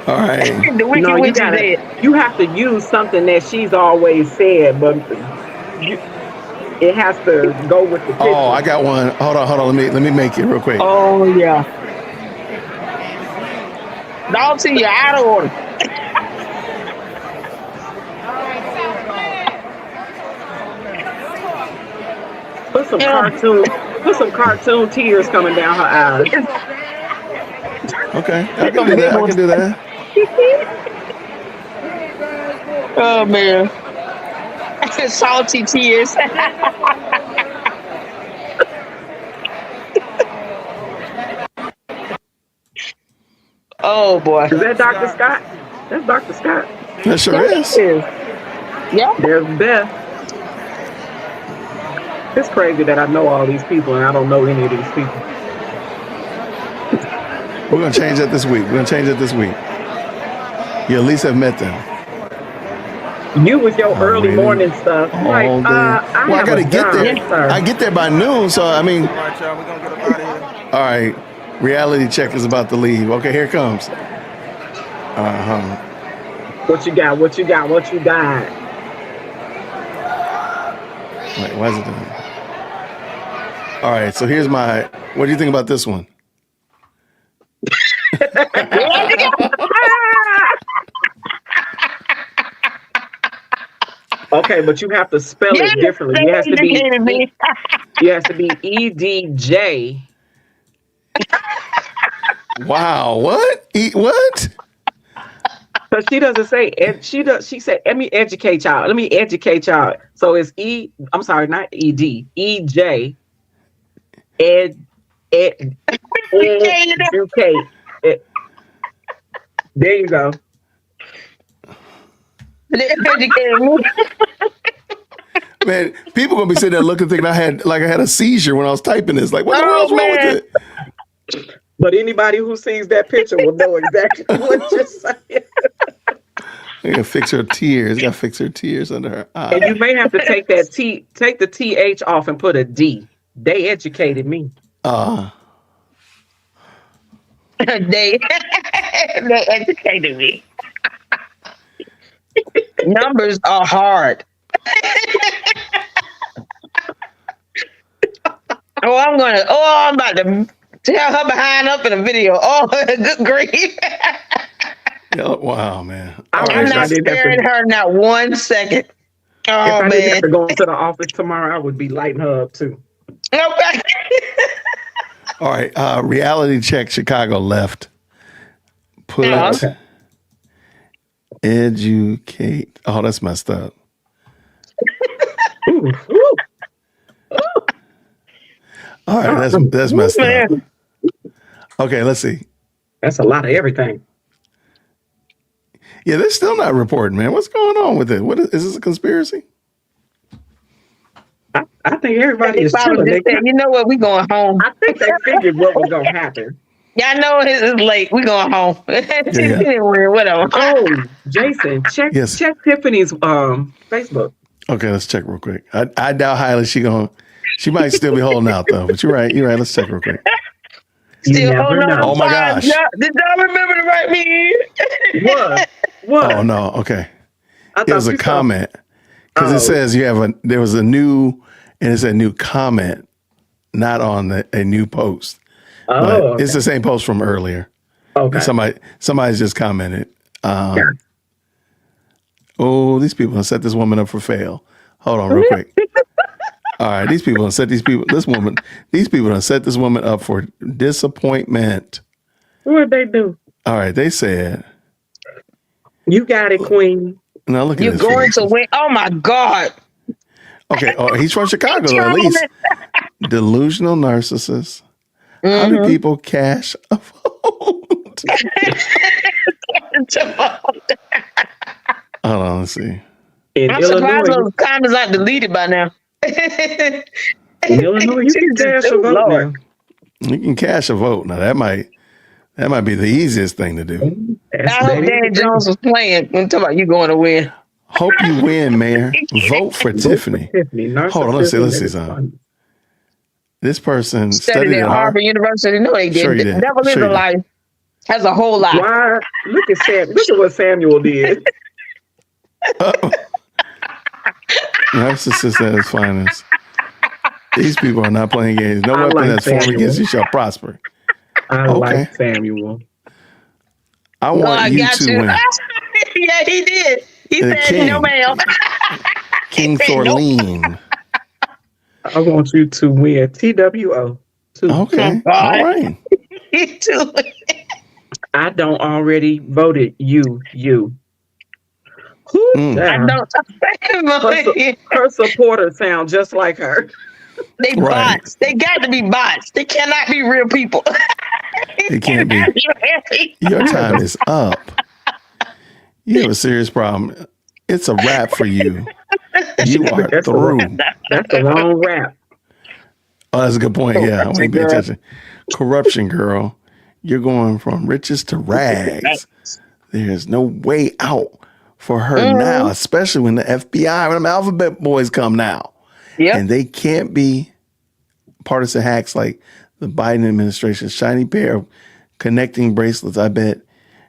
All right. The wicked No, witch is dead. you have to use something that she's always said, but it has to go with the picture. Oh, I got one. Hold on. Let me make it real quick. Oh yeah. Dolton, you're out of order. Put some cartoon tears coming down her eyes. Okay, I can do that. Oh man. Salty tears. Oh boy. Is that Dr. Scott? That's Dr. Scott. That sure is. Yeah. There's Beth. It's crazy that I know all these people and I don't know any of these people. We're gonna change that this week. You at least have met them. You with your early morning stuff. I gotta get there. I get there by noon, so I mean. All right, reality check is about to leave. Okay, here it comes. What you got? Wait, why is it doing? All right, so here's my. What do you think about this one? Okay, but you have to spell it differently. You have to be EDJ. Wow, what? What? Because she doesn't say she said, let me educate y'all. Let me educate y'all. So it's I'm sorry, not ED. EJ. Educate. There you go. Man, people gonna be sitting there looking, thinking I had a seizure when I was typing this. Like, what the hell's wrong with it? But anybody who sees that picture will know exactly what you're saying. I gotta fix her tears. Gotta fix her tears under her eyes. And you may have to take the TH off and put a D. They educated me. They educated me. Numbers are hard. I'm about to tear her behind up in a video. Oh, good grief. Yeah, wow, man. I'm not sparing her not 1 second. Oh, if I man. didn't have to go into the office tomorrow, I would be lighting her up too. Okay. All right. Reality check Chicago left. Put educate. Oh, that's messed up. All right, that's messed up. Okay, let's see. That's a lot of everything. Yeah, they're still not reporting, man. What's going on with it? What is this a conspiracy? I think everybody is chilling. You know what? We going home. I think they figured what was gonna happen. Yeah, I know it's late. We going home. Whatever. Oh, Jason, check Tiffany's Facebook. Okay, let's check real quick. I doubt highly she might still be holding out though. But you're right. Let's check real quick. Still holding on. Oh my gosh. Did y'all remember to write me in? What? Oh no. Okay. It was a comment because it says there was a new, and it's a new comment, not on a new post. Oh, but it's the same post from earlier. Okay. Somebody's just commented. Oh, these people have set this woman up for fail. Hold on, real quick. All right, these people have set these people have set this woman up for disappointment. What'd they do? All right, they said, "You got it, Queen." Now look at You're this. going to win. Oh my God. Okay, he's from Chicago though, at least. Delusional narcissist. How do people cash a vote? Hold on, let's see. I'm surprised those comments aren't deleted by now. In Illinois, you can cash a vote now. You can cash a vote. Now that might be the easiest thing to do. I hope Dan Jones was playing when talking about you going to win. Hope you win, Mayor. Vote for Tiffany. Hold on, let's see something. This person studied at Harvard University. No, they didn't. Sure did. Never lived a life. Has a whole lot. Why? Look at what Samuel did. Narcissist at his finest. These people are not playing games. No weapon that's formed against you shall prosper. I like Samuel. I want you to win. Yeah, he did. He said, "No, ma'am." King Thornton. I want you to win. TWO. Okay. All right. I don't already voted you. I don't. Her supporters sound just like her. They bots. They got to be bots. They cannot be real people. It can't be. Your time is up. You have a serious problem. It's a wrap for you. You are through. That's the wrong rap. Oh, that's a good point. Yeah, I want to pay attention. Corruption, girl. You're going from riches to rags. There's no way out for her now, especially when the FBI, when them alphabet boys come now. Yeah. And they can't be partisan hacks like the Biden administration's shiny pair of connecting bracelets. I bet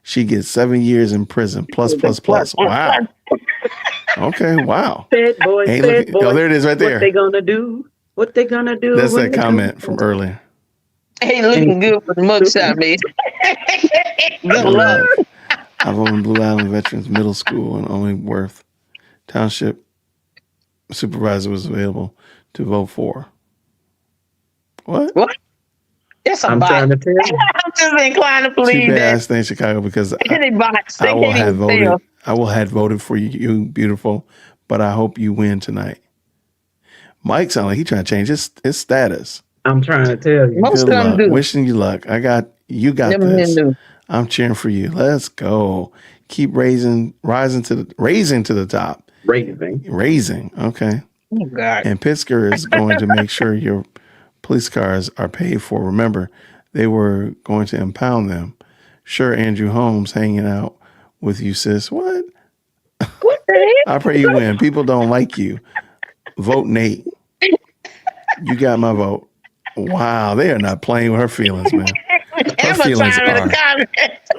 she gets 7 years in prison. Plus. Wow. Okay, wow. Fed boys, oh, there it is right there. What they gonna do? What they gonna do? That's that comment from earlier. Ain't looking good for the mugshot, man. Good luck. I've owned Blue Island Veterans Middle School and only Worth Township supervisor was available to vote for. What? That's a I'm bot. trying to tell you. I'm just inclined to Too believe bad I that stay in Chicago because any bots they I will can't have even voted. spell. I will have voted for you, beautiful. But I hope you win tonight. Mike sounds like he's trying to change his status. I'm trying to tell you. Most Good of them luck. do. Wishing you luck. You got Them men this. do. I'm cheering for you. Let's go. Keep rising to the top. Raising. Okay. Oh God. And Pittsburgh is going to make sure your police cars are paid for. Remember, they were going to impound them. Sure, Andrew Holmes hanging out with you, sis. What? What the heck? I pray you win. People don't like you. Vote Nate. You got my vote. Wow, they are not playing with her feelings, man.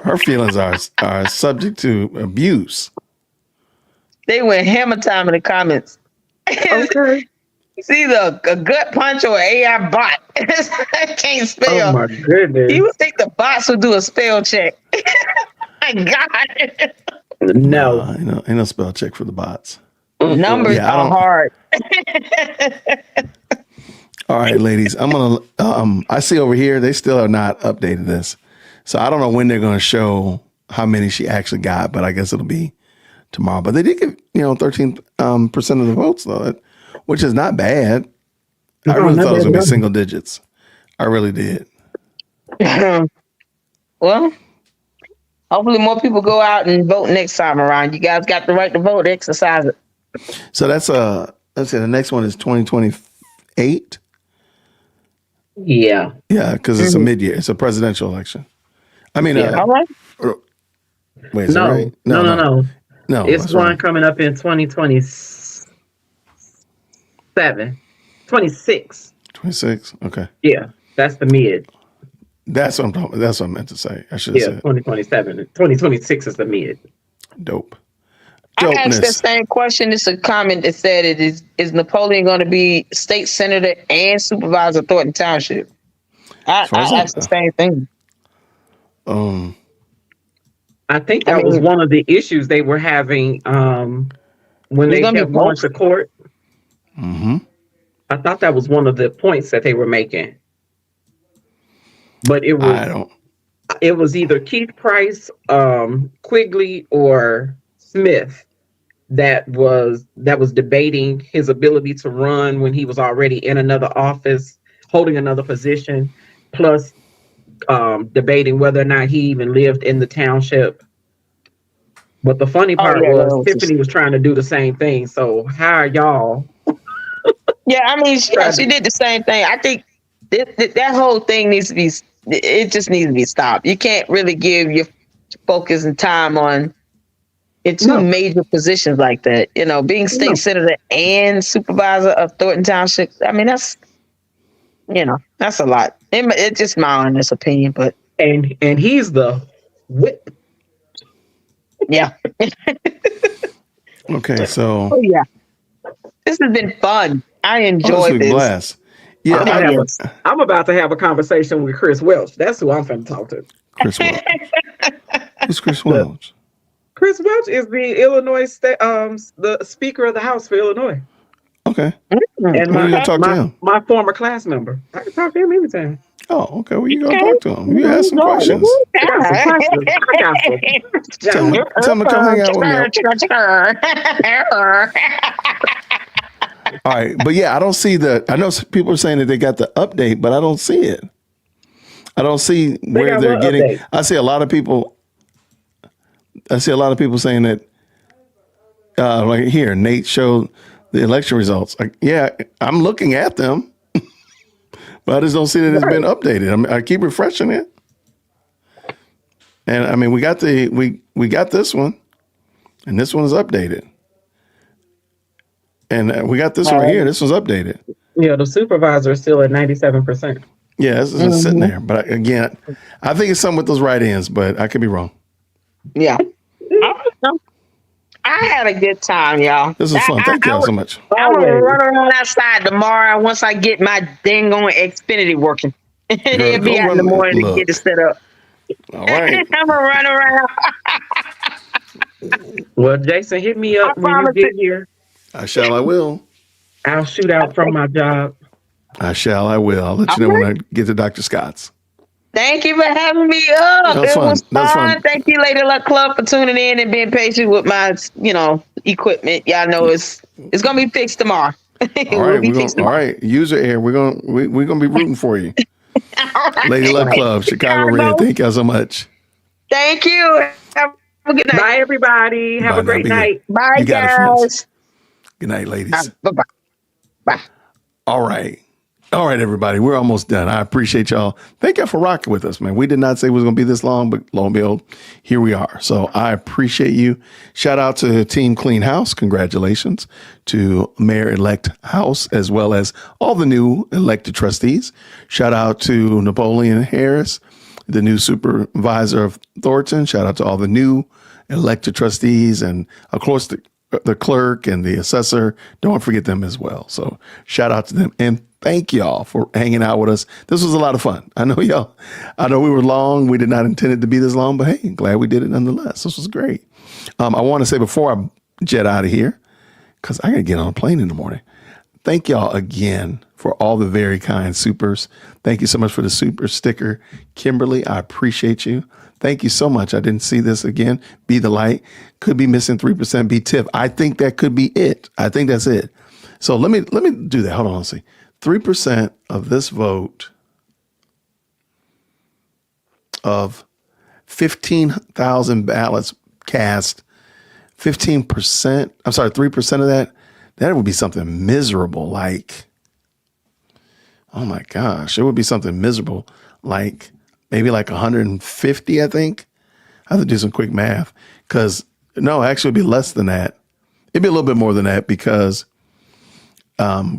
Her feelings are subject to abuse. They went hammer time in the comments. Okay. It's either a gut punch or an AI bot. I can't spell. Oh my goodness. You would think the bots would do a spell check. My God. No. Ain't no spell check for the bots. Numbers are hard. All right, ladies. I'm gonna. I see over here they still have not updated this, so I don't know when they're gonna show how many she actually got. But I guess it'll be tomorrow. But they did get 13% of the votes though, which is not bad. I really thought it was gonna be single digits. I really did. Well, hopefully more people go out and vote next time around. You guys got the right to vote. Exercise it. So that's let's see. The next one is 2028. Yeah. Yeah, because it's a mid-year. It's a presidential election. I mean, all right. Wait, is that right? No. It's that's one wrong. coming up in 2027. 26. 26. Okay. Yeah. That's the mid. That's what I'm talking about. That's what I meant to say. I should have Yeah, said 2027. 2026 is the mid. dope. I asked that Dopeness. same question. It's a comment that said, is Napoleon going to be state senator and supervisor of Thornton Township? I far as I asked the same thing. I think that was one of the issues they were having when they kept going to court. Mm-hmm. I thought that was one of the points that they were making. But it was either Keith Price, Quigley, or Smith that was debating his ability to run when he was already in another office, holding another position, plus debating whether or not he even lived in the township. But the funny part was Tiffany was trying to do the same thing. So how are y'all? Yeah, I mean, she did the same thing. I think that whole thing needs to be, it just needs to be stopped. You can't really give your focus and time on in two major positions like that. You know, being state senator and supervisor of Thornton Township. I mean, that's a lot. It's just my honest opinion, but and he's the whip. Yeah. Okay, so Oh yeah, this has been fun. I enjoyed this. Blast. Yeah, I'm about to have a conversation with Chris Welch. That's who I'm going to talk to. Chris Welch. Who's Chris Welch? Chris Welch is the Illinois the Speaker of the House for Illinois. Okay. And When you gonna talk to him? my former class member. I can talk to him anytime. Oh, okay. Well, you go talk to him. You ask some questions. I got some questions. Tell him to come hang out with me. All right, but yeah, I don't see I know people are saying that they got the update, but I don't see it. I don't see where they're getting. Update? I see a lot of people saying that. Like here, Nate showed the election results. Like, yeah, I'm looking at them, but I just don't see that it's been updated. I keep refreshing it, and I mean, we got this one, and this one is updated. And we got this one right here. This was updated. Yeah, the supervisor is still at 97%. Yeah, it's just sitting there. But again, I think it's something with those write-ins, but I could be wrong. Yeah. I had a good time, y'all. This was fun. Thank y'all so much. I'm going to run around outside tomorrow once I get my dang on Xfinity working. It'll be out in the morning to get it set up. All right. I'm going to run around. Well, Jason, hit me up when you get here. I shall. I will. I'll shoot out from my job. I shall. I will. I'll let you know when I get to Dr. Scott's. Thank you for having me up. That was It fun. was That was fun. fun. Thank you, Lady Luck Club, for tuning in and being patient with my, equipment. Y'all know it's gonna be fixed tomorrow. It All will right, be fixed all tomorrow. right. User air. We're gonna be rooting for you. All right. Lady Luck Club, Chicago Red. Thank y'all so much. Thank you. Have a good night. Bye, everybody. Have Bye a now. great Be good. night. Bye, You got it, friends. guys. Good night, ladies. Bye-bye. Bye. All right. All right, everybody. We're almost done. I appreciate y'all. Thank y'all for rocking with us, man. We did not say it was going to be this long, but lo and behold, here we are. So I appreciate you. Shout out to Team Clean House. Congratulations to Mayor-elect House, as well as all the new elected trustees. Shout out to Napoleon Harris, the new supervisor of Thornton. Shout out to all the new elected trustees, and of course the clerk and the assessor. Don't forget them as well. So shout out to them, and thank y'all for hanging out with us. This was a lot of fun. I know we were long. We did not intend it to be this long, but hey, glad we did it nonetheless. This was great. I want to say before I jet out of here, because I got to get on a plane in the morning. Thank y'all again for all the very kind supers. Thank you so much for the super sticker. Kimberly, I appreciate you. Thank you so much. I didn't see this again. Be the light. Could be missing 3%. Be Tiff. I think that could be it. I think that's it. So let me do that. Hold on. Let's see. 3% of this vote of 15,000 ballots cast, 15%, I'm sorry, 3% of that would be something miserable. Like, oh my gosh, it would be something miserable. Like maybe like 150, I think. I have to do some quick math because no, actually it'd be less than that. It'd be a little bit more than that because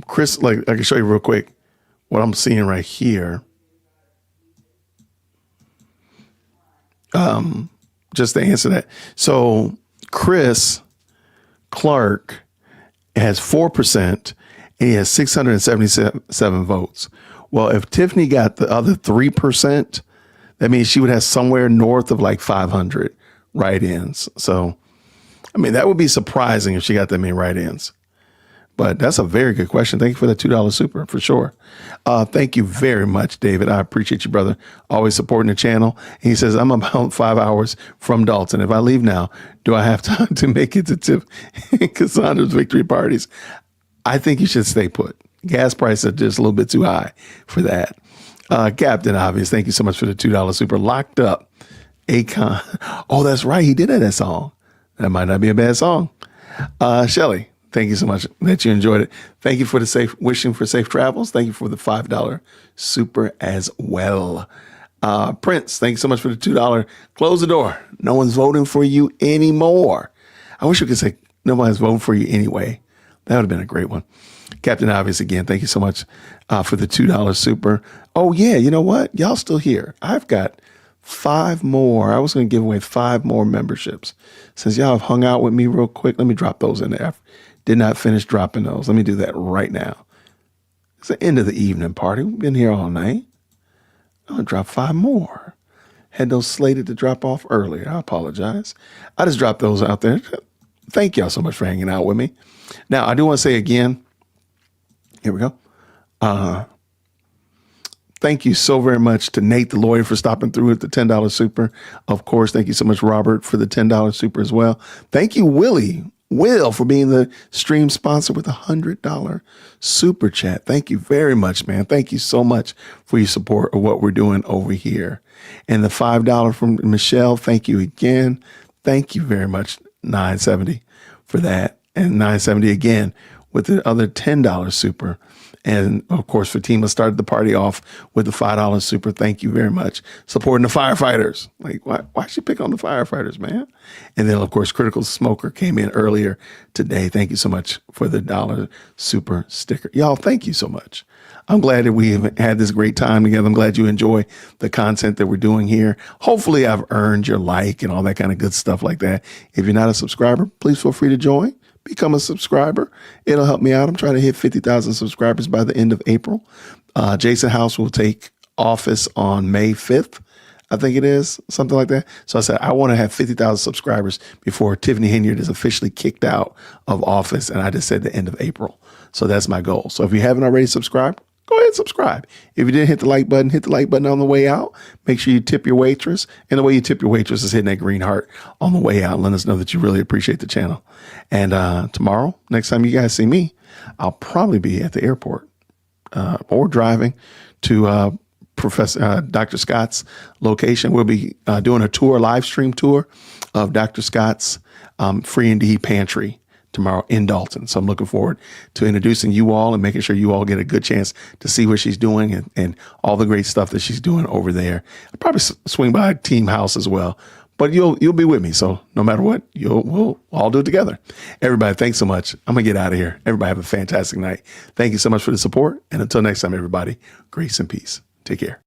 Chris, like I can show you real quick what I'm seeing right here. Just to answer that. So Chris Clark has 4% and he has 677 votes. Well, if Tiffany got the other 3%, that means she would have somewhere north of like 500 write-ins. So, I mean, that would be surprising if she got that many write-ins. But that's a very good question. Thank you for the $2 super, for sure. Thank you very much, David. I appreciate you, brother. Always supporting the channel. He says, I'm about 5 hours from Dolton. If I leave now, do I have time to make it to Tiff and Cassandra's victory parties? I think you should stay put. Gas prices are just a little bit too high for that. Captain Obvious, thank you so much for the $2 super. Locked Up. Akon. Oh, that's right. He did have that song. That might not be a bad song. Shelly, thank you so much that you enjoyed it. Thank you for the wishing for safe travels. Thank you for the $5 super as well. Prince, thank you so much for the $2. Close the door. No one's voting for you anymore. I wish we could say nobody's voting for you anyway. That would have been a great one. Captain Obvious, again, thank you so much for the $2 super. Oh, yeah, you know what? Y'all still here. I've got 5 more. I was going to give away 5 more memberships. Since y'all have hung out with me real quick, let me drop those in there. I did not finish dropping those. Let me do that right now. It's the end of the evening party. We've been here all night. I'm going to drop 5 more. Had those slated to drop off earlier. I apologize. I just dropped those out there. Thank y'all so much for hanging out with me. Now, I do want to say again, here we go. Thank you so very much to Nate, the lawyer, for stopping through at the $10 super. Of course, thank you so much, Robert, for the $10 super as well. Thank you, Will, for being the stream sponsor with a $100 super chat. Thank you very much, man. Thank you so much for your support of what we're doing over here. And the $5 from Michelle, thank you again. Thank you very much, 970, for that. And 970 again with the other $10 super. And of course, Fatima started the party off with the $5 super. Thank you very much. Supporting the firefighters. Like, why should you pick on the firefighters, man? And then, of course, Critical Smoker came in earlier today. Thank you so much for the $1 super sticker. Y'all, thank you so much. I'm glad that we have had this great time together. I'm glad you enjoy the content that we're doing here. Hopefully, I've earned your like and all that kind of good stuff like that. If you're not a subscriber, please feel free to join. Become a subscriber. It'll help me out. I'm trying to hit 50,000 subscribers by the end of April. Jason House will take office on May 5th. I think it is, something like that. So I said, I want to have 50,000 subscribers before Tiffany Henyard is officially kicked out of office. And I just said the end of April. So that's my goal. So if you haven't already subscribed, go ahead and subscribe. If you didn't hit the like button on the way out. Make sure you tip your waitress. And the way you tip your waitress is hitting that green heart on the way out. Let us know that you really appreciate the channel. And tomorrow, next time you guys see me, I'll probably be at the airport or driving to Professor Dr. Scott's location. We'll be doing a tour, live stream tour of Dr. Scott's Free and D Pantry tomorrow in Dolton. So I'm looking forward to introducing you all and making sure you all get a good chance to see what she's doing and all the great stuff that she's doing over there. I'll probably swing by Team House as well, but you'll be with me. So no matter what, we'll all do it together. Everybody, thanks so much. I'm gonna get out of here. Everybody have a fantastic night. Thank you so much for the support. And until next time, everybody, grace and peace. Take care.